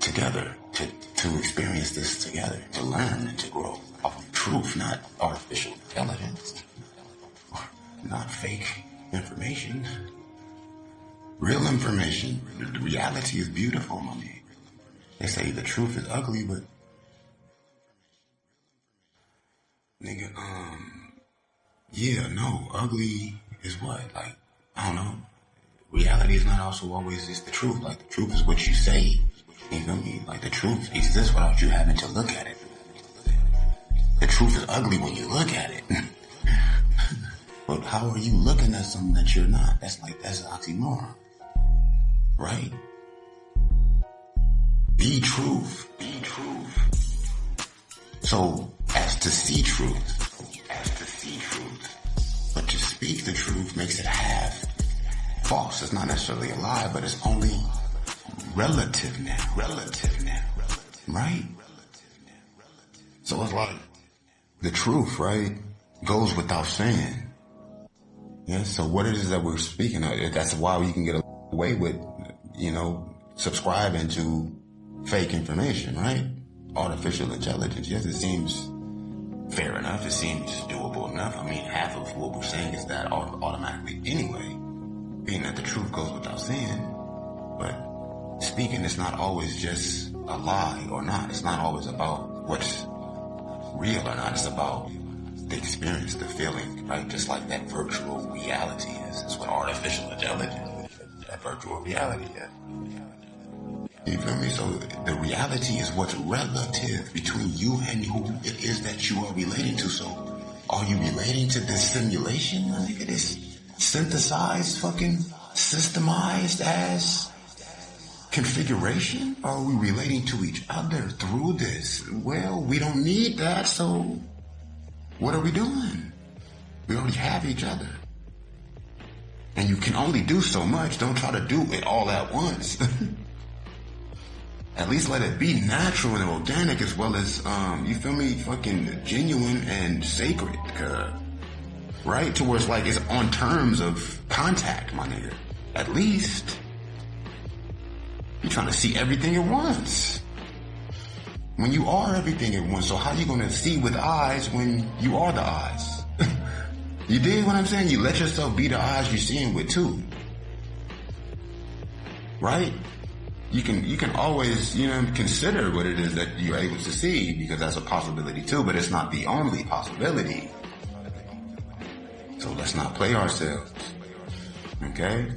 together to experience this together, to learn and to grow off of truth, not artificial intelligence, not fake information. Real information. The reality is beautiful, my man. They say the truth is ugly, but nigga, ugly is what? Like, I don't know. Reality is not also always just the truth. Like, the truth is what you say. You feel me? Like, the truth exists without you having to look at it. The truth is ugly when you look at it. But how are you looking at something that you're not? That's an oxymoron. Right? Be truth. So, as to see truth. But to speak the truth makes it half false. It's not necessarily a lie, but it's only relative now. Right? So it's like the truth, right, goes without saying. Yeah, so what it is that we're speaking of, that's why we can get away with, subscribing to fake information, right? Artificial intelligence. Yes, it seems fair enough. It seems doable enough. I mean, half of what we're saying is that automatically anyway, being that the truth goes without saying. But speaking is not always just a lie or not. It's not always about what's real or not. It's about the experience, the feeling, right? Just like that virtual reality is. That's what artificial intelligence is. That virtual reality is. You feel me? So the reality is what's relative between you and who it is that you are relating to. So are you relating to this simulation, my nigga? This synthesized, fucking systemized as configuration? Or are we relating to each other through this? Well, we don't need that, so what are we doing? We already have each other. And you can only do so much. Don't try to do it all at once. At least let it be natural and organic as well as, you feel me, fucking genuine and sacred, right? Towards like it's on terms of contact, my nigga. At least. You're trying to see everything at once. When you are everything at once, so how you gonna see with eyes when you are the eyes? You dig what I'm saying? You let yourself be the eyes you're seeing with too. Right? You can always, consider what it is that you're able to see, because that's a possibility too, but it's not the only possibility. So let's not play ourselves. Okay?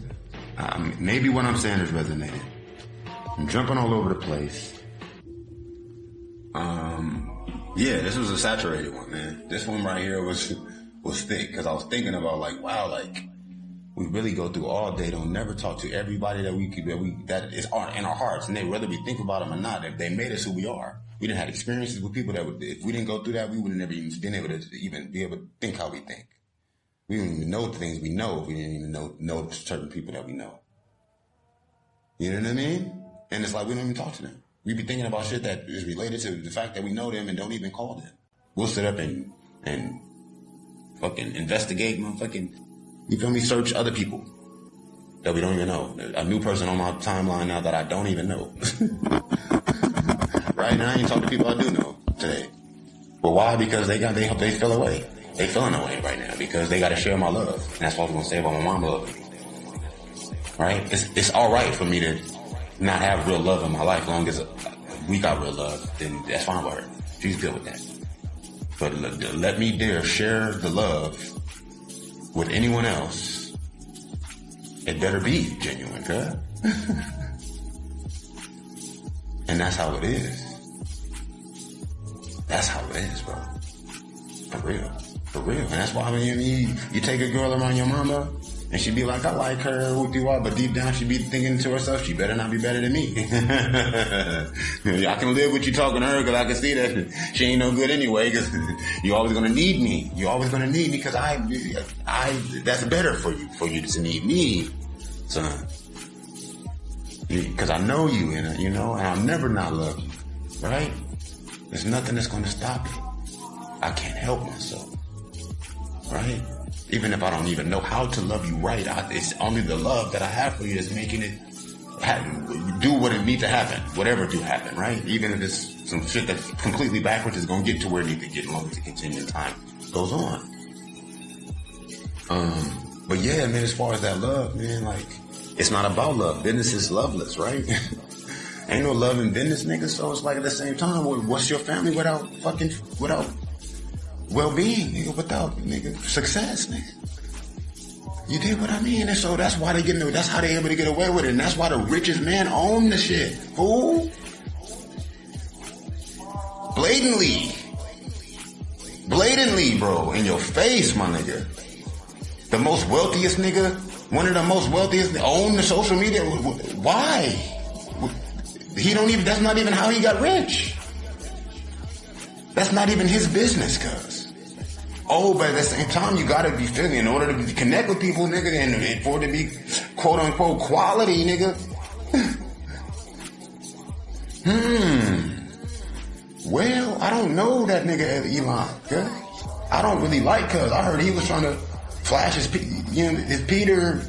Maybe what I'm saying is resonating. I'm jumping all over the place. Yeah, this was a saturated one, man. This one right here was thick, because I was thinking about like, wow, like, we really go through all day, don't never talk to everybody that is in our hearts, and whether we think about them or not, if they made us who we are. We didn't have experiences with people if we didn't go through that, we would have never even been able to think how we think. We wouldn't even know the things we know if we didn't even know certain people that we know. You know what I mean? And it's like we don't even talk to them. We be thinking about shit that is related to the fact that we know them and don't even call them. We'll sit up and fucking investigate, motherfucking, you feel me, search other people that we don't even know. A new person on my timeline now that I don't even know. Right now, I ain't talk to people I do know today. But why? Because they fell away. They feeling away right now because they got to share my love. And that's what I was going to say about my mom love. Right? It's all right for me to not have real love in my life. As long as we got real love, then that's fine with her. She's good with that. But let me dare share the love with anyone else. It better be genuine, cuz. And that's how it is. That's how it is, bro. For real. For real. And that's why when you take a girl around your mama, and she be like, I like her, but deep down she be thinking to herself, she better not be better than me. I can live with you talking to her because I can see that she ain't no good anyway, because you're always going to need me. You're always going to need me because I that's better for you to need me, son. Because I know you, and I'll never not love you, right? There's nothing that's going to stop it. I can't help myself, right? Even if I don't even know how to love you right, it's only the love that I have for you that's making it do what it needs to happen, whatever do happen, right? Even if it's some shit that's completely backwards, it's going to get to where it needs to get as long as it continues and time goes on. But yeah, man, as far as that love, man, like, it's not about love. Business is loveless, right? Ain't no love in business, nigga. So it's like at the same time, what's your family without well-being, nigga, without, nigga, success, nigga. You dig what I mean? And so that's why that's how they able to get away with it. And that's why the richest man own the shit. Fool. Blatantly, bro. In your face, my nigga. The most wealthiest nigga, one of the most wealthiest, own the social media. Why? That's not even how he got rich. That's not even his business, cuz. Oh, but at the same time, you gotta be feeling in order to connect with people, nigga, and for it to be quote unquote quality, nigga. Well, I don't know that nigga Elon, cuz. I don't really like, cuz I heard he was trying to flash his Peter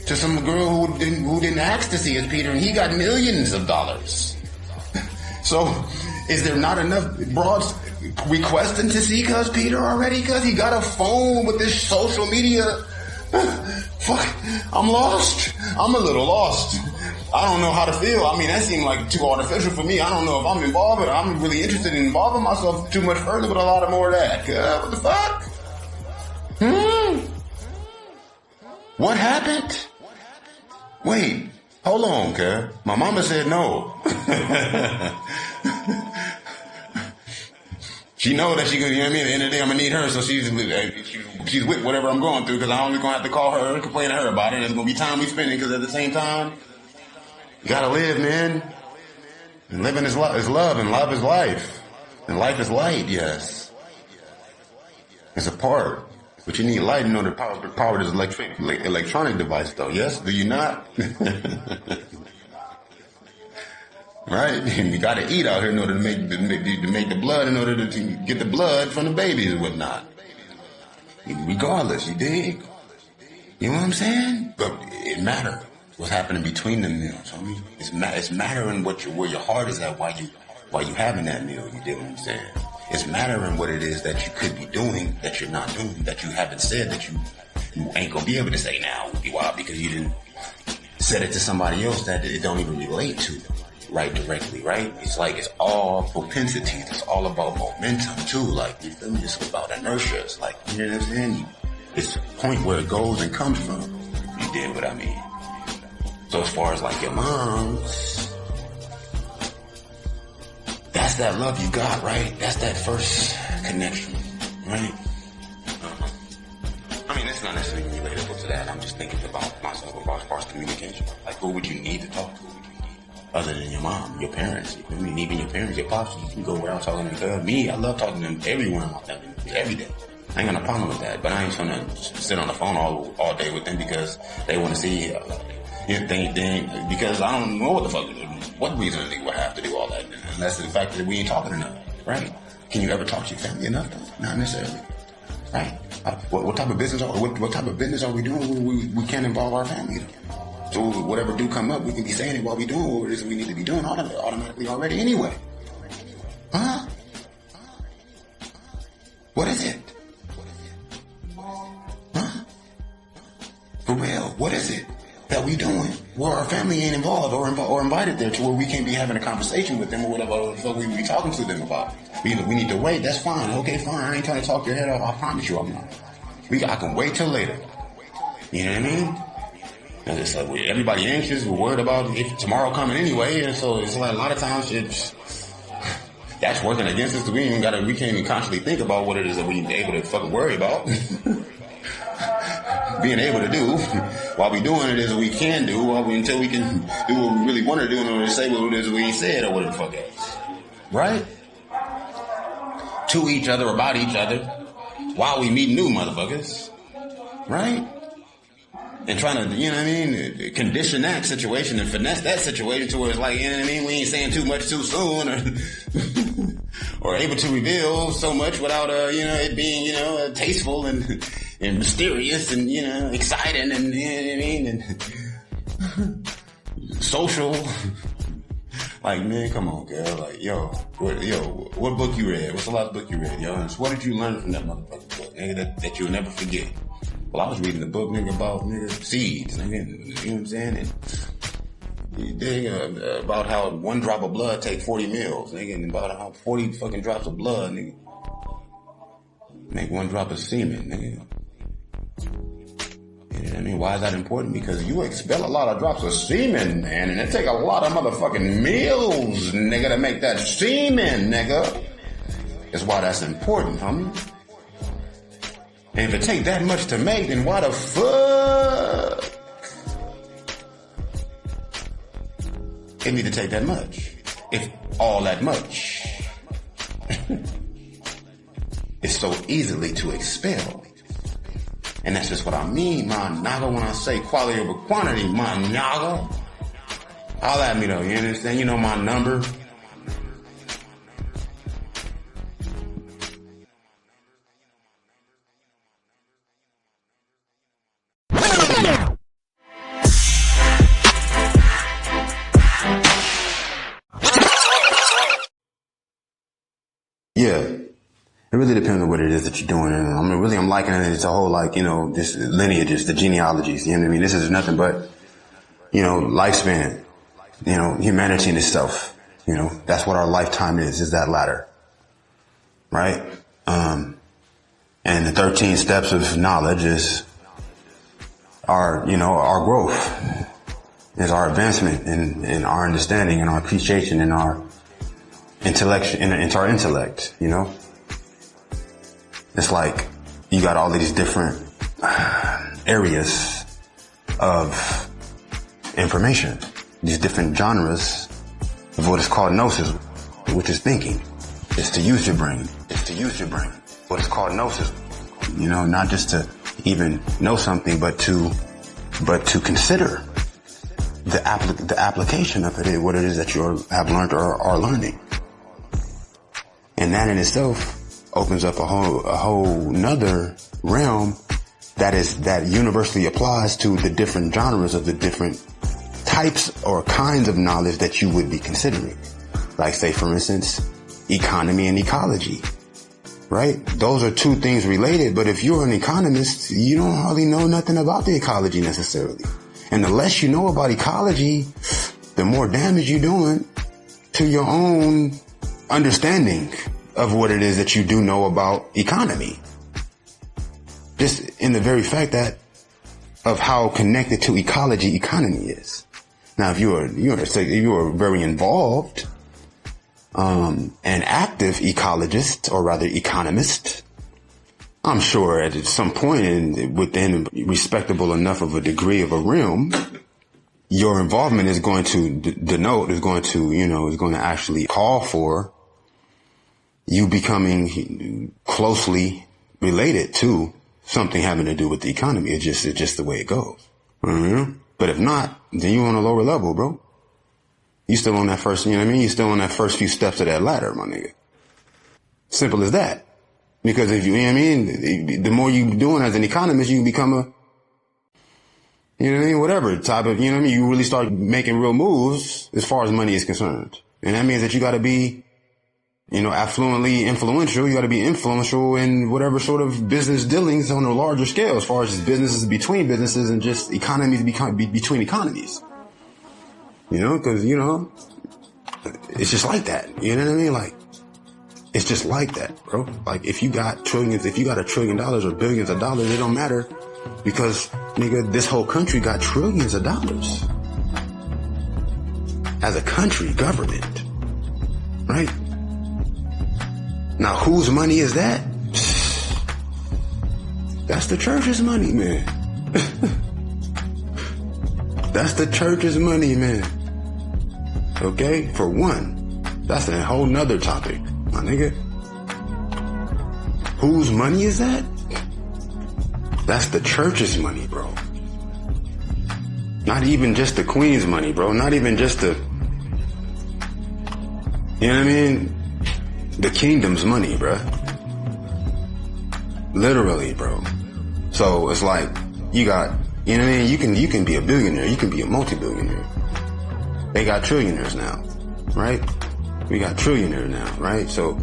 to some girl who didn't ask to see his Peter, and he got millions of dollars. So, is there not enough broads requesting to see cuz Peter already? Cuz he got a phone with this social media. Fuck, I'm lost. I'm a little lost. I don't know how to feel. I mean, that seemed like too artificial for me. I don't know if I'm involved, but I'm really interested in involving myself too much further with a lot of more of that. What the fuck? What happened? Wait, hold on, cuz. My mama said no. She know that she gonna, you know what I mean? At the end of the day, I'm gonna need her, so she's with whatever I'm going through, because I'm only gonna have to call her and complain to her about it. And it's gonna be time we spending, because at the same time, you gotta live, man. And living is love, and love is life. And life is light, yes. It's a part. But you need light in order to power this electronic device, though, yes? Do you not? Right? You gotta eat out here in order to make the blood, in order to get the blood from the babies and whatnot. Regardless, you dig? You know what I'm saying? But it matters what's happening between the meals. I mean, it's mattering where your heart is at while you having that meal. You dig what I'm saying? It's mattering what it is that you could be doing that you're not doing, that you haven't said, that you ain't gonna be able to say now. Why? Because you didn't said it to somebody else that it don't even relate to. Right, directly, right? It's like it's all propensities. It's all about momentum too. Like, you feel me? It's about inertia. It's like, you know what I'm saying? It's a point where it goes and comes from. You dig what I mean? So as far as like your mom's, that's that love you got, right? That's that first connection, right? I mean, it's not necessarily relatable to that. I'm just thinking about myself as far as communication. Like, who would you need to talk to? Other than your mom, your parents. I mean, even your parents, your pops, you can go around talking to them. Me, I love talking to them, everyone in my family, every day. I ain't got no problem with that, but I ain't trying to sit on the phone all day with them because they want to see because I don't know what reason they would have to do all that, unless the fact that we ain't talking enough, right? Can you ever talk to your family enough? Not necessarily, right? What type of business are we doing? We can't involve our family. So whatever do come up, we can be saying it while we doing what it is we need to be doing automatically already anyway. Huh? What is it? Huh? For real, what is it that we doing where our family ain't involved or invited there to where we can't be having a conversation with them or whatever the fuck we be talking to them about? We need to wait, that's fine. Okay, fine. I ain't trying to talk your head off. I promise you I'm not. I can wait till later. You know what I mean? And it's like everybody anxious, we're worried about if tomorrow coming anyway, and so it's like a lot of times that's working against us. We can't even consciously think about what it is that we able to fucking worry about. Being able to do while we doing it is we can do until we can do what we really want to do in order to say what it is we ain't said or whatever the fuck else. Right? To each other, about each other, while we meet new motherfuckers. Right? And trying to, you know what I mean, condition that situation and finesse that situation to where it's like, you know what I mean, we ain't saying too much too soon or able to reveal so much without, it being, tasteful and mysterious and, exciting and, you know what I mean, and social. Like, man, come on, girl. Like, what book you read? What's the last book you read, yo? And what did you learn from that motherfucking book, nigga, that you'll never forget? Well, I was reading a book, nigga, about, seeds, nigga, you know what I'm saying? And about how 1 drop of blood take 40 mils, nigga, and about how 40 fucking drops of blood, nigga, make 1 drop of semen, nigga. You know what I mean? Why is that important? Because you expel a lot of drops of semen, man, and it take a lot of motherfucking mils, nigga, to make that semen, nigga. That's why that's important, homie. And if it take that much to make, then why the fuck it need to take that much? If all that much. so easily to expel. And that's just what I mean, my nigga, when I say quality over quantity, my nigga. Holla at me though, you understand? You know my number. Yeah, it really depends on what it is that you're doing. And I'm likening it to whole, like, you know, this lineages, the genealogies, you know what I mean? This is nothing but, you know, lifespan, you know, humanity in itself. You know, that's what our lifetime is that ladder. Right? And the 13 steps of knowledge is our, you know, our growth, is our advancement in our understanding and our appreciation and our intellect, into our intellect, you know? It's like you got all these different areas of information, these different genres of what is called gnosis, which is thinking. It's to use your brain. It's to use your brain. What is called gnosis. You know, not just to even know something, but to consider the application of it, what it is that you have learned or are learning. And that in itself opens up a whole nother realm that universally applies to the different genres of the different types or kinds of knowledge that you would be considering. Like, say, for instance, economy and ecology, right? Those are two things related, but if you're an economist, you don't hardly know nothing about the ecology necessarily. And the less you know about ecology, the more damage you're doing to your own understanding of what it is that you do know about economy. Just in the very fact that of how connected to ecology economy is. Now, if you're very involved, an active ecologist, or rather economist, I'm sure at some point within respectable enough of a degree of a realm, your involvement is going to is going to actually call for you becoming closely related to something having to do with the economy. It's just the way it goes. Mm-hmm. But if not, then you're on a lower level, bro. You still on that first, you know what I mean? You're still on that first few steps of that ladder, my nigga. Simple as that. Because if you know what I mean, the more you doing as an economist, you can become a, you know what I mean, whatever type of, you know what I mean, you really start making real moves as far as money is concerned. And that means that you got to be, you know, affluently influential. You got to be influential in whatever sort of business dealings on a larger scale, as far as businesses between businesses and just economies between economies. You know, because, you know, it's just like that. You know what I mean? Like, it's just like that, bro. Like, if you got $1 trillion or billions of dollars, it don't matter, because, nigga, this whole country got trillions of dollars. As a country, government. Right? Now, whose money is that? That's the church's money, man. That's the church's money, man. Okay? For one. That's a whole nother topic, my nigga. Whose money is that? That's the church's money, bro. Not even just the Queen's money, bro. Not even just the, you know what I mean? The kingdom's money, bro. Literally, bro. So it's like, you got, you know what I mean? You can be a billionaire. You can be a multi-billionaire. They got trillionaires now, right? We got trillionaires now, right? So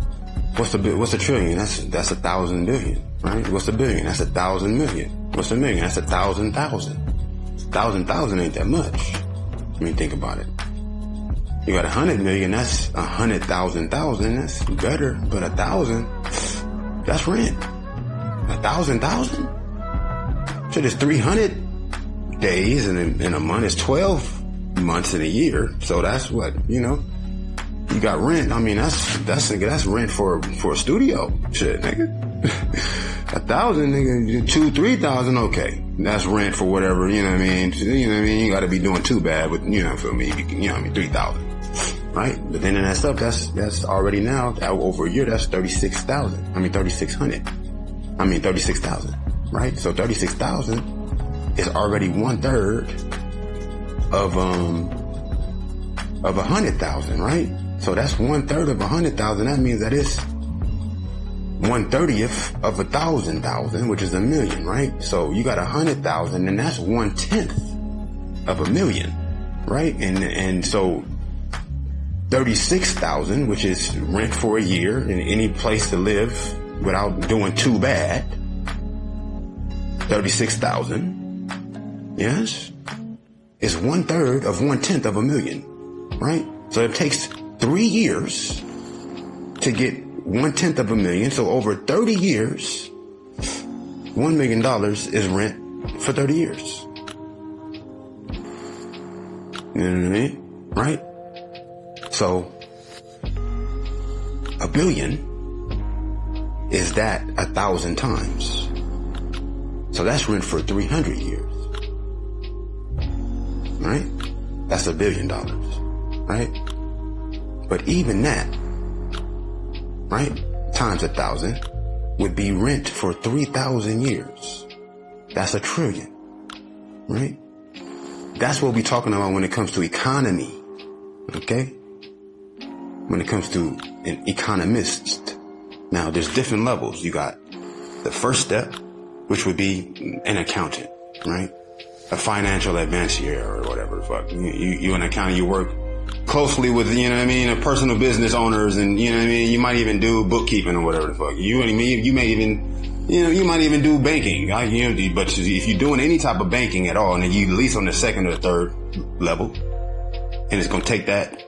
what's a trillion? That's 1,000 billion, right? What's a billion? That's 1,000 million. What's a million? That's 1,000,000. 1,000,000 ain't that much. I mean, think about it. You got 100 million, that's 100,000. That's better, but 1,000, that's rent. 1,000. So there's 300 days in a month. It's 12 months in a year. So that's what, you know, you got rent. I mean, that's rent for a studio. Shit, nigga. 1,000, nigga, 2,000-3,000, okay. That's rent for whatever, you know what I mean? You know what I mean? You gotta be doing too bad with, you know, for me, you know what I mean, 3,000. right? But then in that stuff, that's already now, over a year, that's 36,000. 36,000, right? So 36,000 is already 1/3 of 100,000, right? So that's 1/3 of 100,000. That means that it's 1/30th of 1,000,000, which is a million, right? So you got 100,000, and that's 1/10 of a million, right? And so 36,000, which is rent for a year in any place to live without doing too bad. 36,000, yes, is 1/3 of 1/10 of a million, right? So it takes 3 years to get 1/10 of a million. So over 30 years, $1 million is rent for 30 years. You know what I mean? Right? So $1 billion is that 1,000 times. So that's rent for 300 years. Right? That's $1 billion. Right? But even that, right, times 1,000 would be rent for 3,000 years. That's $1 trillion. Right? That's what we're talking about when it comes to economy. Okay? When it comes to an economist. Now, there's different levels. You got the first step, which would be an accountant, right? A financial advancier or whatever the fuck. You an accountant, you work closely with, you know what I mean, a personal business owners, and you know what I mean, you might even do bookkeeping or whatever the fuck. You may even, you might even do banking. But if you're doing any type of banking at all, and you at least on the second or third level, and it's going to take that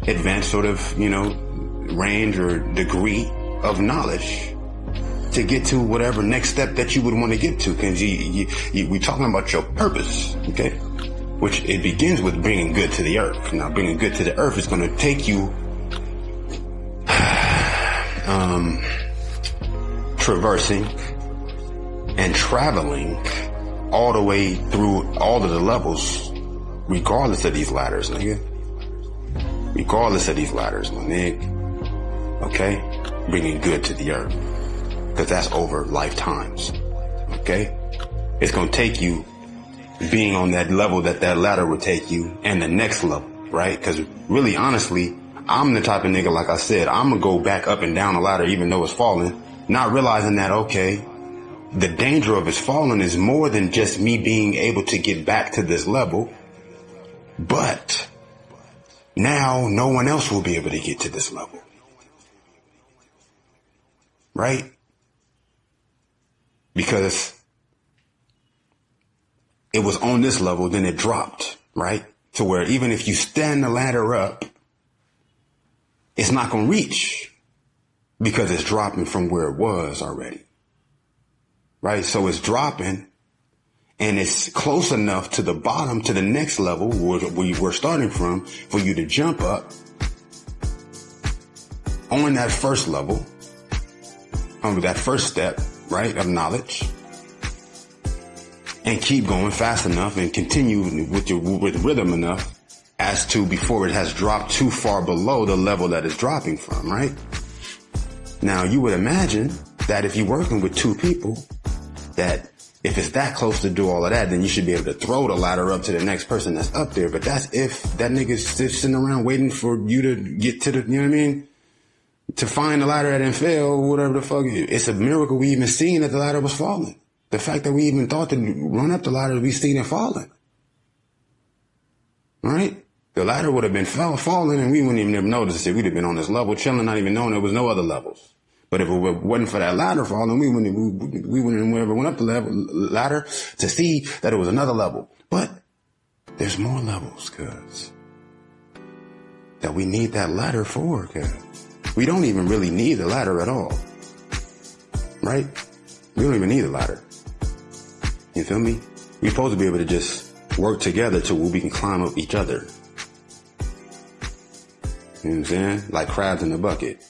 advanced sort of, range or degree of knowledge to get to whatever next step that you would want to get to. Cause we're talking about your purpose, okay? Which it begins with bringing good to the earth. Now, bringing good to the earth is going to take you, traversing and traveling all the way through all of the levels, regardless of these ladders, nigga. Regardless of these ladders, my nigga. Okay? Bringing good to the earth. Because that's over lifetimes. Okay? It's going to take you being on that level that ladder will take you, and the next level, right? Because really, honestly, I'm the type of nigga, like I said, I'm going to go back up and down the ladder even though it's falling, not realizing that, okay, the danger of its falling is more than just me being able to get back to this level, but now no one else will be able to get to this level. Right? Because it was on this level, then it dropped, right? To where even if you stand the ladder up, it's not going to reach because it's dropping from where it was already. Right? So it's dropping and it's close enough to the bottom, to the next level where you were starting from, for you to jump up on that first level, on that first step, right, of knowledge, and keep going fast enough and continue with rhythm enough as to before it has dropped too far below the level that it's dropping from, right? Now, you would imagine that if you're working with two people, that if it's that close to do all of that, then you should be able to throw the ladder up to the next person that's up there. But that's if that nigga's sitting around waiting for you to get to the, you know what I mean? To find the ladder that didn't fail, whatever the fuck. It's a miracle we even seen that the ladder was falling. The fact that we even thought to run up the ladder, we seen it falling. Right? The ladder would have been falling and we wouldn't even have noticed it. We'd have been on this level chilling, not even knowing there was no other levels. But if it wasn't for that ladder falling, we wouldn't have ever went up the ladder to see that it was another level. But there's more levels, cuz. That we need that ladder for, cuz. We don't even really need the ladder at all. Right? We don't even need a ladder. You feel me? We're supposed to be able to just work together to where we can climb up each other. You know what I'm saying? Like crabs in a bucket.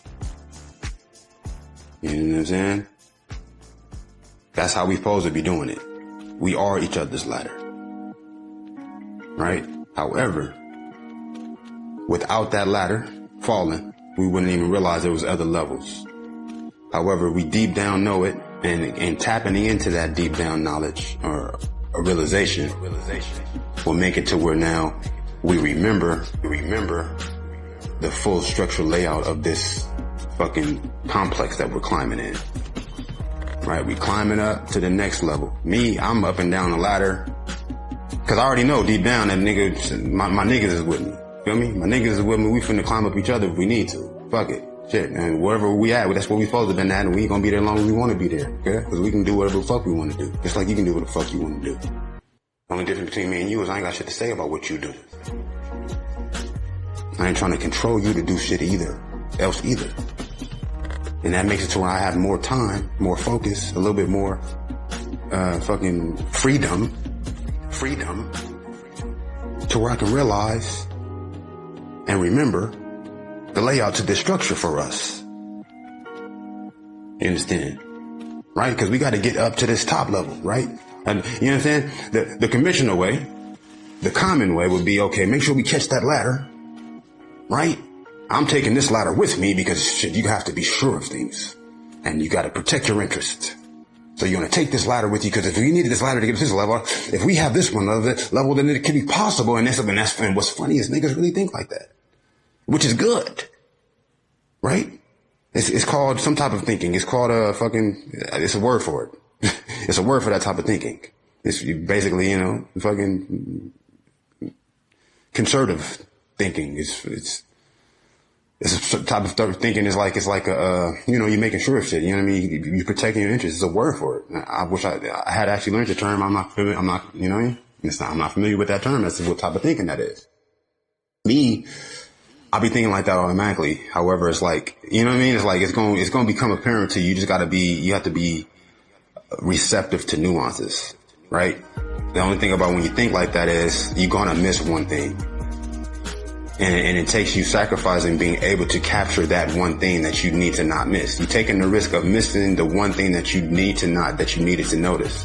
You know what I'm saying? That's how we're supposed to be doing it. We are each other's ladder. Right? However, without that ladder falling, we wouldn't even realize there was other levels. However, we deep down know it, and tapping into that deep down knowledge or a realization will make it to where now we remember the full structural layout of this fucking complex that we're climbing in. Right? We climbing up to the next level. Me, I'm up and down the ladder. Cause I already know deep down that nigga, my niggas is with me. Feel me? My niggas is with me. We finna climb up each other if we need to. Fuck it. Shit. And wherever we at, that's where we supposed to been at, and we ain't gonna be there as long as we wanna be there. Okay? Cause we can do whatever the fuck we wanna do. Just like you can do what the fuck you wanna do. The only difference between me and you is I ain't got shit to say about what you do. I ain't trying to control you to do shit either. And that makes it to where I have more time, more focus, a little bit more, fucking freedom, to where I can realize and remember the layout to this structure for us. You understand? Right? Because we got to get up to this top level, right? And you know what I'm saying? The conventional way, the common way would be, okay, make sure we catch that ladder, right? I'm taking this ladder with me because shit, you have to be sure of things, and you got to protect your interests. So you're going to take this ladder with you, because if you needed this ladder to get to this level, if we have this one level, then it could be possible. And what's funny is niggas really think like that, which is good, right? It's called some type of thinking. It's called it's a word for it. It's a word for that type of thinking. It's basically, fucking conservative thinking. It's a type of thinking is like, you're making sure of shit. You know what I mean? You're protecting your interests. It's a word for it. I wish I had actually learned the term. I'm not, you know what I mean? I'm not familiar with that term. That's what type of thinking that is. Me, I'll be thinking like that automatically. However, it's like, you know what I mean? It's like, it's going to become apparent to you. You have to be receptive to nuances, right? The only thing about when you think like that is you're going to miss one thing. And it takes you sacrificing being able to capture that one thing that you need to not miss. You're taking the risk of missing the one thing that you needed to notice.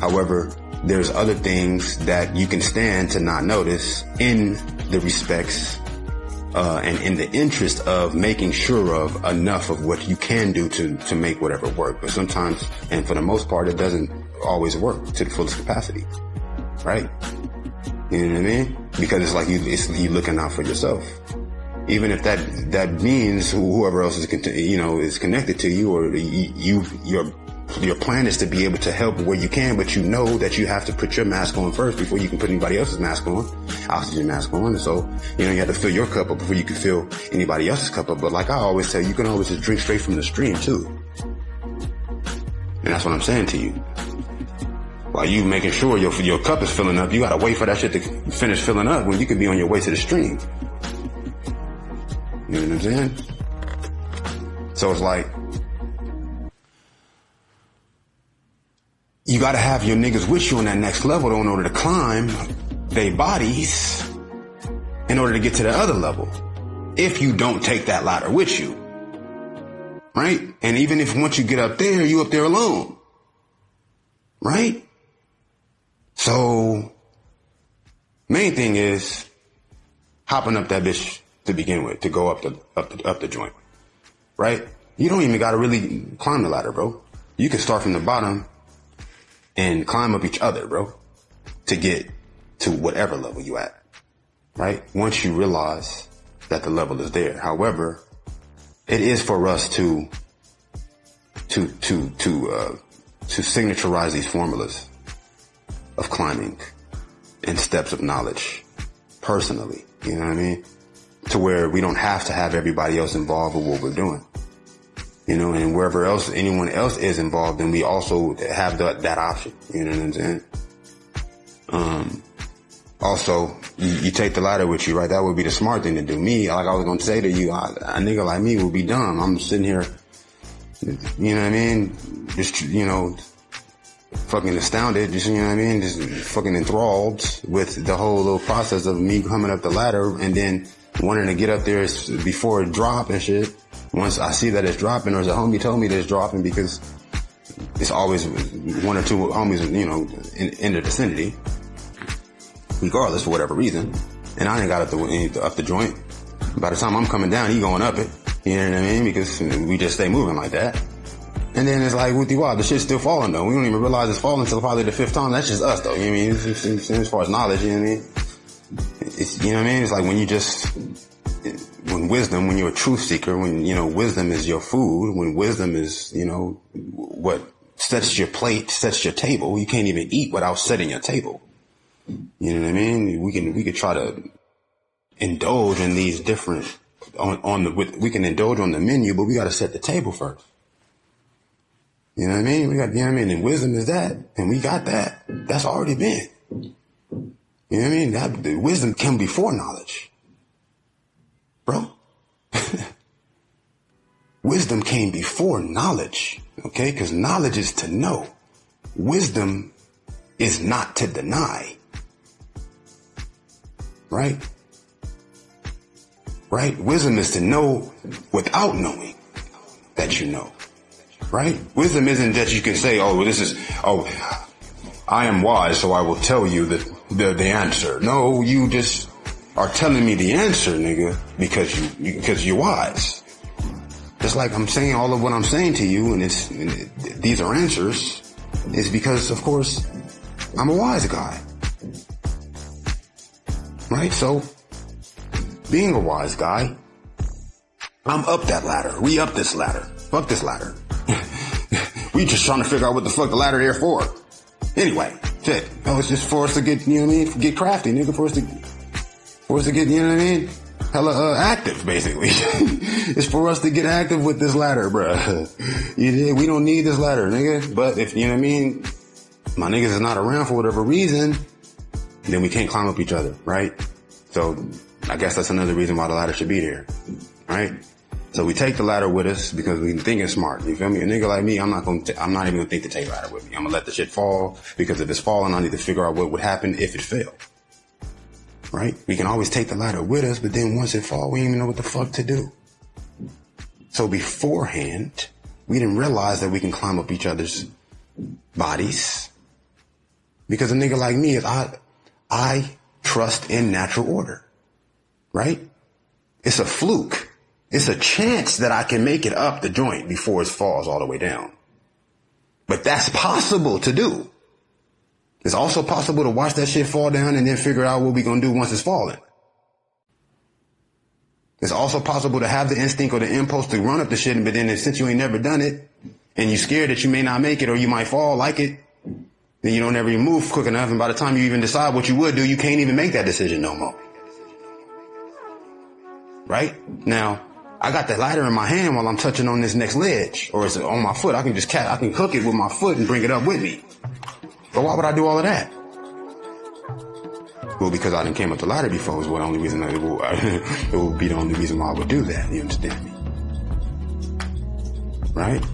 However, there's other things that you can stand to not notice in the respects, and in the interest of making sure of enough of what you can do to make whatever work. But sometimes, and for the most part, it doesn't always work to the fullest capacity. Right? You know what I mean? Because it's like you looking out for yourself. Even if that means whoever else is connected to you, or your plan is to be able to help where you can, but you know that you have to put your mask on first before you can put anybody else's mask on, oxygen mask on. So, you have to fill your cup up before you can fill anybody else's cup up. But like I always tell you, you can always just drink straight from the stream too. And that's what I'm saying to you. While you making sure your cup is filling up, you gotta wait for that shit to finish filling up when you could be on your way to the stream. You know what I'm saying? So it's like, you gotta have your niggas with you on that next level in order to climb their bodies in order to get to the other level. If you don't take that ladder with you. Right? And even if once you get up there, you up there alone. Right? So, main thing is hopping up that bitch to begin with, to go up the joint, right? You don't even gotta really climb the ladder, bro. You can start from the bottom and climb up each other, bro, to get to whatever level you at, right? Once you realize that the level is there. However, it is for us to signaturize these formulas of climbing and steps of knowledge personally, you know what I mean? To where we don't have to have everybody else involved with what we're doing, and wherever else anyone else is involved, then we also have that option, you know what I'm saying? Also, you take the ladder with you, right? That would be the smart thing to do. Me, like I was going to say to you, a nigga like me would be dumb. I'm sitting here, you know what I mean? Just, fucking astounded, just, you know what I mean? Just fucking enthralled with the whole little process of me coming up the ladder and then wanting to get up there before it drop and shit. Once I see that it's dropping, or as a homie told me that it's dropping, because it's always one or two homies, in the vicinity, regardless for whatever reason. and I ain't got up the joint. By the time I'm coming down, he going up it. You know what I mean? Because we just stay moving like that. And then it's like, wow, the shit's still falling though. We don't even realize it's falling until probably the 5th time. That's just us though. You know what I mean? It's, as far as knowledge, you know what I mean? It's, you know what I mean? It's like when you just, when wisdom, when you're a truth seeker, when, you know, wisdom is your food, when wisdom is, you know, what sets your plate, sets your table, you can't even eat without setting your table. You know what I mean? We could try to indulge in these different, we can indulge on the menu, but we got to set the table first. You know what I mean? We got, you know what I mean? And wisdom is that. And we got that. That's already been. You know what I mean? The wisdom came before knowledge. Bro. Wisdom came before knowledge. Okay? Because knowledge is to know. Wisdom is not to deny. Right? Right? Wisdom is to know without knowing that you know. Right? Wisdom isn't that you can say, I am wise, so I will tell you the answer. No, you just are telling me the answer, nigga, because you're wise. Just like I'm saying all of what I'm saying to you, and these are answers, is because, of course, I'm a wise guy. Right? So, being a wise guy, I'm up that ladder. We up this ladder. Fuck this ladder. We just trying to figure out what the fuck the ladder there for. Anyway, shit. Oh, it's just for us to get, you know what I mean? Get crafty, nigga. For us to get, you know what I mean? Hella, active, basically. It's for us to get active with this ladder, bruh. We don't need this ladder, nigga. But if, you know what I mean? My niggas is not around for whatever reason, then we can't climb up each other, right? So, I guess that's another reason why the ladder should be there, right? So we take the ladder with us because we think it's smart. You feel me? A nigga like me, I'm not even gonna think to take the ladder with me. I'm gonna let the shit fall because if it's falling, I need to figure out what would happen if it fell. Right? We can always take the ladder with us, but then once it falls, we don't even know what the fuck to do. So beforehand, we didn't realize that we can climb up each other's bodies because a nigga like me is I trust in natural order. Right? It's a fluke. It's a chance that I can make it up the joint before it falls all the way down. But that's possible to do. It's also possible to watch that shit fall down and then figure out what we're going to do once it's falling. It's also possible to have the instinct or the impulse to run up the shit, but then since you ain't never done it and you're scared that you may not make it or you might fall like it, then you don't ever even move quick enough. And by the time you even decide what you would do, you can't even make that decision no more. Right? Now, I got that ladder in my hand while I'm touching on this next ledge, or it's on my foot. I can hook it with my foot and bring it up with me. But why would I do all of that? Well, because I done came up the ladder before is the only reason it would be the only reason why I would do that. You understand me? Right?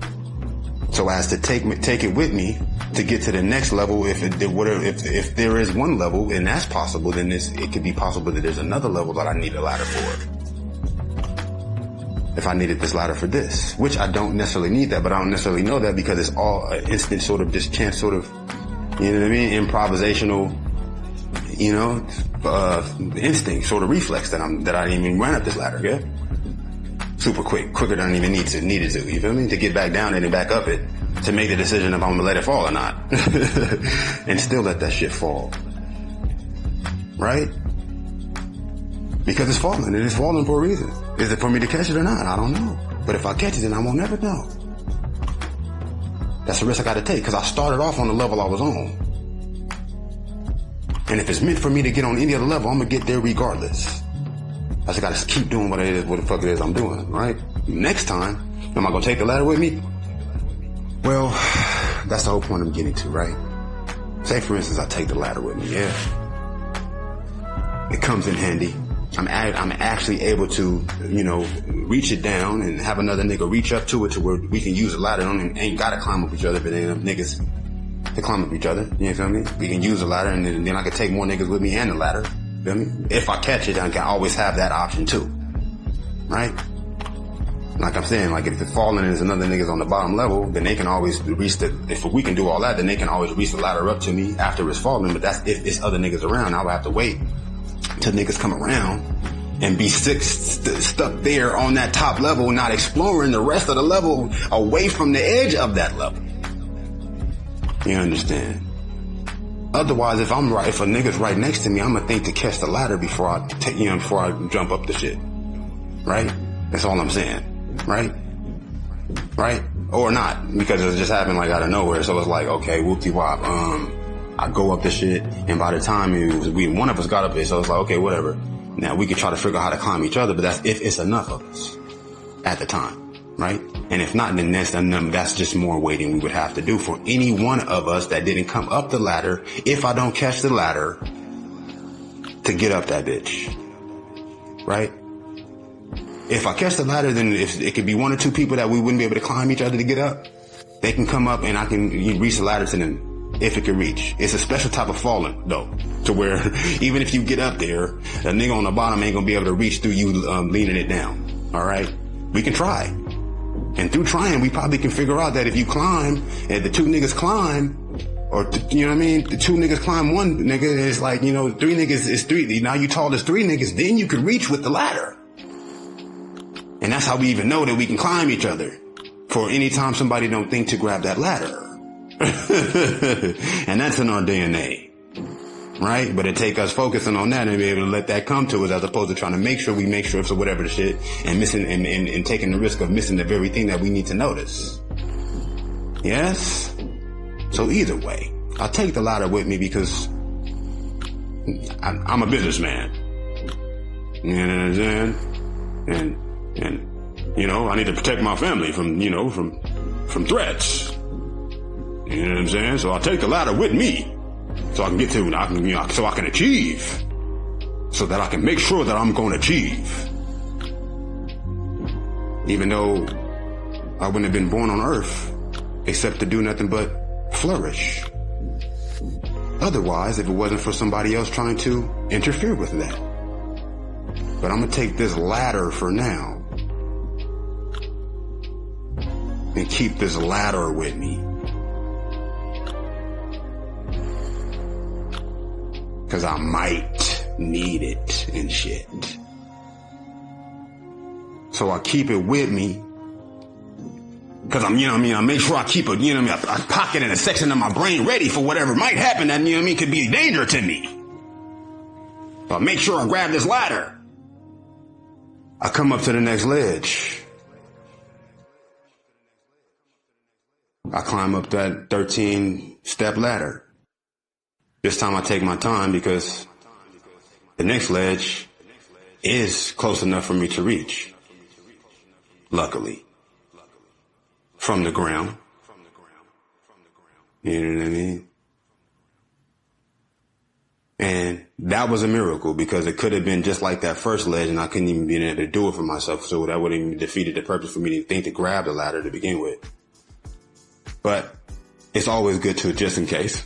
So as to take it with me to get to the next level, if there is one level and that's possible, then it could be possible that there's another level that I need a ladder for. If I needed this ladder for this, which I don't necessarily need that, but I don't necessarily know that because it's all an instant sort of just chance sort of, you know what I mean? Improvisational, you know, instinct sort of reflex that I didn't even run up this ladder, yeah? Super quicker than I even needed to, you feel me? To get back down it and back up it, to make the decision if I'm gonna let it fall or not. And still let that shit fall. Right? Because it's falling, and it's falling for a reason. Is it for me to catch it or not? I don't know. But if I catch it, then I won't never know. That's the risk I gotta take, because I started off on the level I was on. And if it's meant for me to get on any other level, I'm gonna get there regardless. I just gotta keep doing what the fuck it is I'm doing, right? Next time, am I gonna take the ladder with me? Well, that's the whole point I'm getting to, right? Say, for instance, I take the ladder with me, yeah? It comes in handy. I'm actually able to, you know, reach it down and have another nigga reach up to it to where we can use the ladder. Ain't gotta climb up each other, but then niggas to climb up each other. You know what I mean? We can use the ladder and then I can take more niggas with me and the ladder. Feel me? If I catch it, I can always have that option too. Right? Like I'm saying, like if it's falling and there's another niggas on the bottom level, then they can always reach if we can do all that, then they can always reach the ladder up to me after it's falling. But that's if it's other niggas around, I would have to wait till niggas come around and be stuck there on that top level, not exploring the rest of the level away from the edge of that level. You understand? Otherwise, if a nigga's right next to me, I'm gonna think to catch the ladder before I before I jump up the shit. Right? That's all I'm saying. Right? Right? Or not, because it just happened like out of nowhere. So it's like, okay, whoop-de-wop. I go up the shit, and by the time one of us got up there, so it's like, okay, whatever. Now we can try to figure out how to climb each other, but that's if it's enough of us at the time, right? And if not, then that's just more waiting we would have to do for any one of us that didn't come up the ladder. If I don't catch the ladder to get up that bitch, right? If I catch the ladder, then if it could be one or two people that we wouldn't be able to climb each other to get up, they can come up and I can reach the ladder to them. If it can reach. It's a special type of falling, though, to where even if you get up there, a nigga on the bottom ain't gonna be able to reach through you leaning it down. All right? We can try. And through trying, we probably can figure out that if you climb, and the two niggas climb, or, you know what I mean? The two niggas climb one nigga, it's like, three niggas is three. Now you tall as three niggas, then you can reach with the ladder. And that's how we even know that we can climb each other. For any time somebody don't think to grab that ladder. And that's in our DNA, right? But it take us focusing on that and be able to let that come to us, as opposed to trying to make sure so whatever the shit, and missing and taking the risk of missing the very thing that we need to notice. Yes? So either way, I'll take the ladder with me because I'm a businessman. You know what I'm saying? And I need to protect my family from threats. You know what I'm saying? So I'll take the ladder with me so I can get to, so I can achieve, so that I can make sure that I'm going to achieve. Even though I wouldn't have been born on earth except to do nothing but flourish. Otherwise, if it wasn't for somebody else trying to interfere with that. But I'm going to take this ladder for now and keep this ladder with me. Cause I might need it and shit. So I keep it with me. Cause I make sure I keep a, a pocket and a section of my brain ready for whatever might happen that, could be a danger to me. So I make sure I grab this ladder. I come up to the next ledge. I climb up that 13-step ladder. This time I take my time because the next ledge is close enough for me to reach. Luckily. From the ground. You know what I mean? And that was a miracle because it could have been just like that first ledge and I couldn't even be able to do it for myself. So that would have even defeated the purpose for me to think to grab the ladder to begin with. But it's always good to, just in case.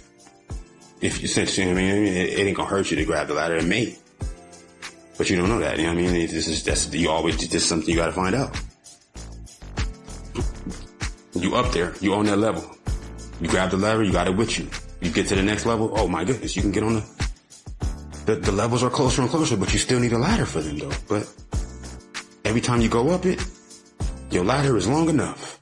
If you sense, it ain't gonna hurt you to grab the ladder. It may, but you don't know that. That's something you gotta find out. You up there, you on that level. You grab the ladder, you got it with you. You get to the next level. Oh my goodness, you can get on the levels are closer and closer, but you still need a ladder for them though. But every time you go up it, your ladder is long enough.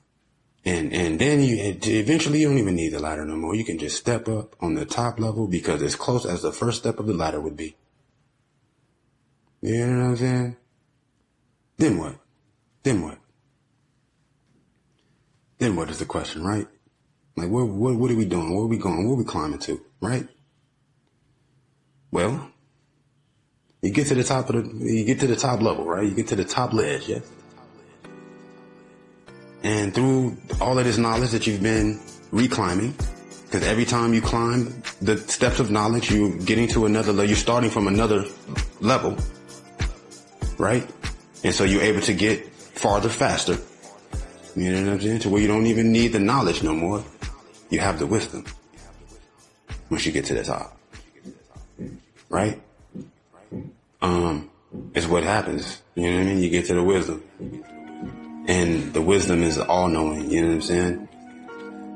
And then eventually you don't even need the ladder no more. You can just step up on the top level because it's close as the first step of the ladder would be. You know what I'm saying? Then what? Then what is the question, right? Like, what are we doing? Where are we going? Where are we climbing to, right? Well, you get to the top level, right? You get to the top ledge, yes? And through all of this knowledge that you've been reclimbing, because every time you climb the steps of knowledge, you're getting to another level. You're starting from another level, right? And so you're able to get farther faster. You know what I'm saying? To where you don't even need the knowledge no more. You have the wisdom once you get to the top, right? It's what happens. You know what I mean? You get to the wisdom. And the wisdom is all knowing, you know what I'm saying?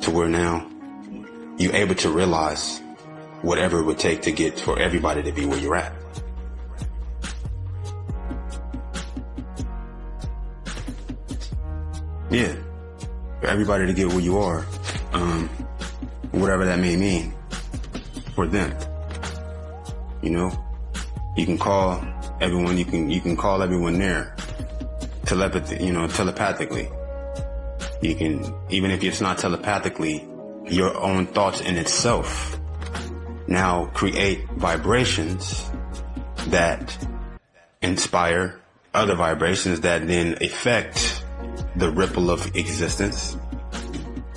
To where now you're able to realize whatever it would take to get for everybody to be where you're at. Yeah. For everybody to get where you are, whatever that may mean for them. You know, you can call everyone, you can call everyone there. Telepathically. You can, even if it's not telepathically, your own thoughts in itself now create vibrations that inspire other vibrations that then affect the ripple of existence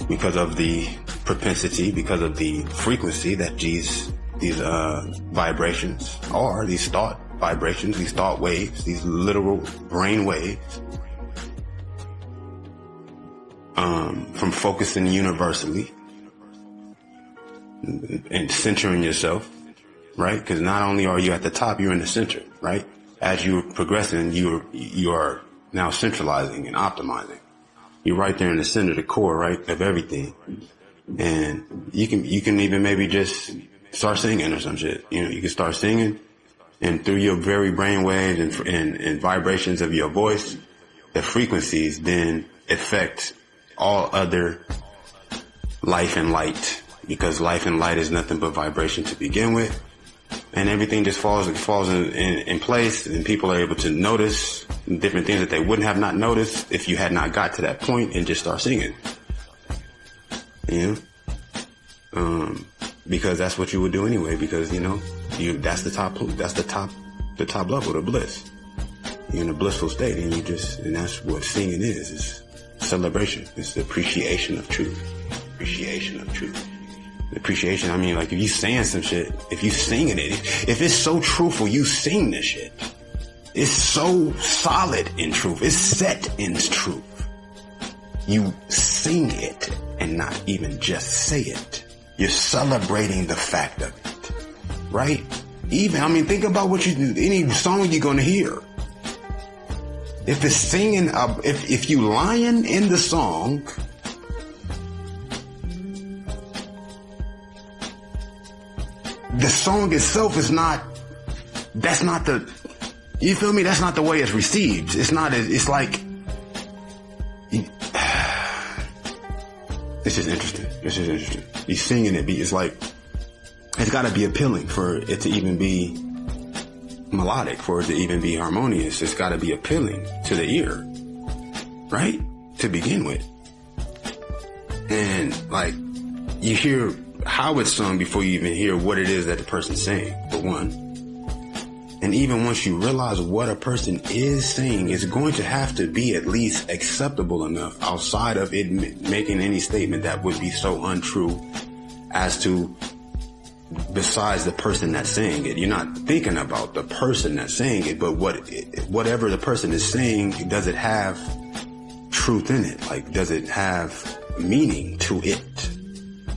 because of the propensity, because of the frequency that these vibrations are, these thought vibrations, these thought waves, these literal brain waves, from focusing universally and centering yourself, right? Because not only are you at the top, you're in the center, right? As you're progressing, you are now centralizing and optimizing. You're right there in the center, the core, right, of everything. And you can even maybe just start singing or some shit. You know, you can start singing, and through your very brain waves and vibrations of your voice, the frequencies then affect all other life and light, because life and light is nothing but vibration to begin with. And everything just falls in place, and people are able to notice different things that they wouldn't have not noticed if you had not got to that point and just start singing. You know? Because that's what you would do anyway, because, you know, that's the top level, the bliss. You're in a blissful state, and that's what singing is. It's celebration. It's the appreciation of truth. Appreciation of truth. Appreciation, I mean, like, if you saying some shit, if you singing it, if it's so truthful, you sing this shit. It's so solid in truth. It's set in truth. You sing it and not even just say it. You're celebrating the fact of it, right? Even, I mean, think about what any song you're going to hear. If it's singing, if you lying in the song, the song itself is not, that's not the, you feel me? That's not the way it's received. It's not, it's like, it's just interesting. It's just interesting. You singing it, it's like, it's gotta be appealing for it to even be melodic, for it to even be harmonious. It's gotta be appealing to the ear, right? To begin with. And like, you hear how it's sung before you even hear what it is that the person's saying, for one. And even once you realize what a person is saying, it's going to have to be at least acceptable enough outside of it making any statement that would be so untrue as to, besides the person that's saying it. You're not thinking about the person that's saying it, but whatever the person is saying, does it have truth in it? Like, does it have meaning to it?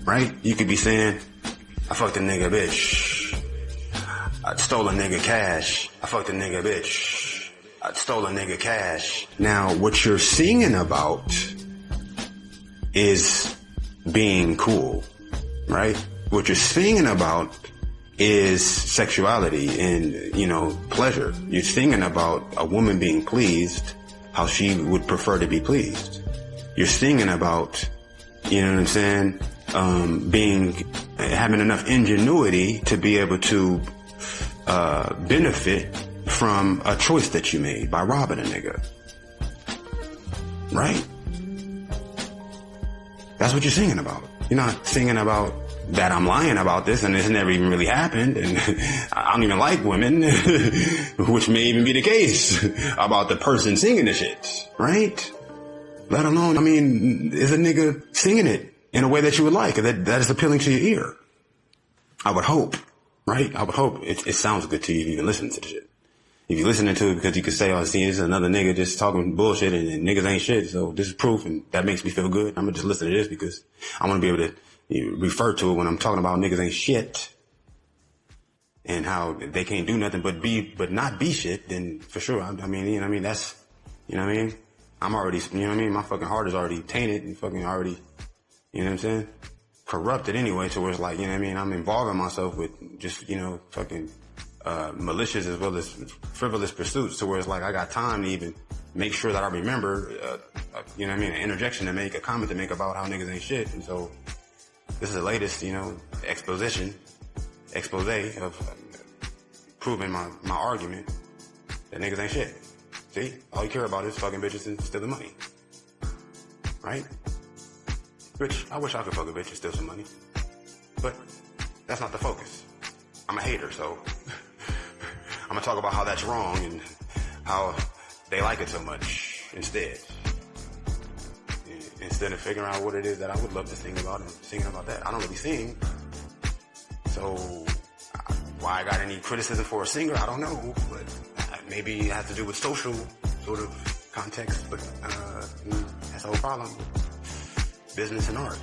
Right? You could be saying, I fucked a nigga bitch. I stole a nigga cash. I fucked a nigga bitch. I stole a nigga cash. Now, what you're singing about is being cool, right? What you're singing about is sexuality and, you know, pleasure. You're singing about a woman being pleased, how she would prefer to be pleased. You're singing about, you know what I'm saying, having enough ingenuity to be able to benefit from a choice that you made by robbing a nigga. Right? That's what you're singing about. You're not singing about that I'm lying about this and this never even really happened and I don't even like women, which may even be the case about the person singing the shit. Right? Let alone, I mean, is a nigga singing it in a way that you would like, that is appealing to your ear. I would hope, right? I would hope it sounds good to you if you even listen to the shit. If you're listening to it because you could say, oh, see, this is another nigga just talking bullshit and niggas ain't shit, so this is proof and that makes me feel good, I'm gonna just listen to this because I want to be able to refer to it when I'm talking about niggas ain't shit and how they can't do nothing but not be shit, then for sure, I mean, you know what I mean? That's, you know what I mean? I'm already, you know what I mean? My fucking heart is already tainted and fucking already, you know what I'm saying? Corrupted anyway, to where it's like, you know what I mean? I'm involving myself with just, you know, fucking malicious as well as frivolous pursuits, to where it's like I got time to even make sure that I remember, you know what I mean, an interjection to make, a comment to make about how niggas ain't shit. And so this is the latest, you know, expose of proving my argument that niggas ain't shit. See? All you care about is fucking bitches and stealing money. Right? Which, I wish I could fuck a bitch and steal some money. But that's not the focus. I'm a hater, so I'm gonna talk about how that's wrong and how they like it so much instead. Instead of figuring out what it is that I would love to sing about and singing about that. I don't really sing. So why I got any criticism for a singer, I don't know. But maybe it has to do with social sort of context. But that's the whole problem. Business and art.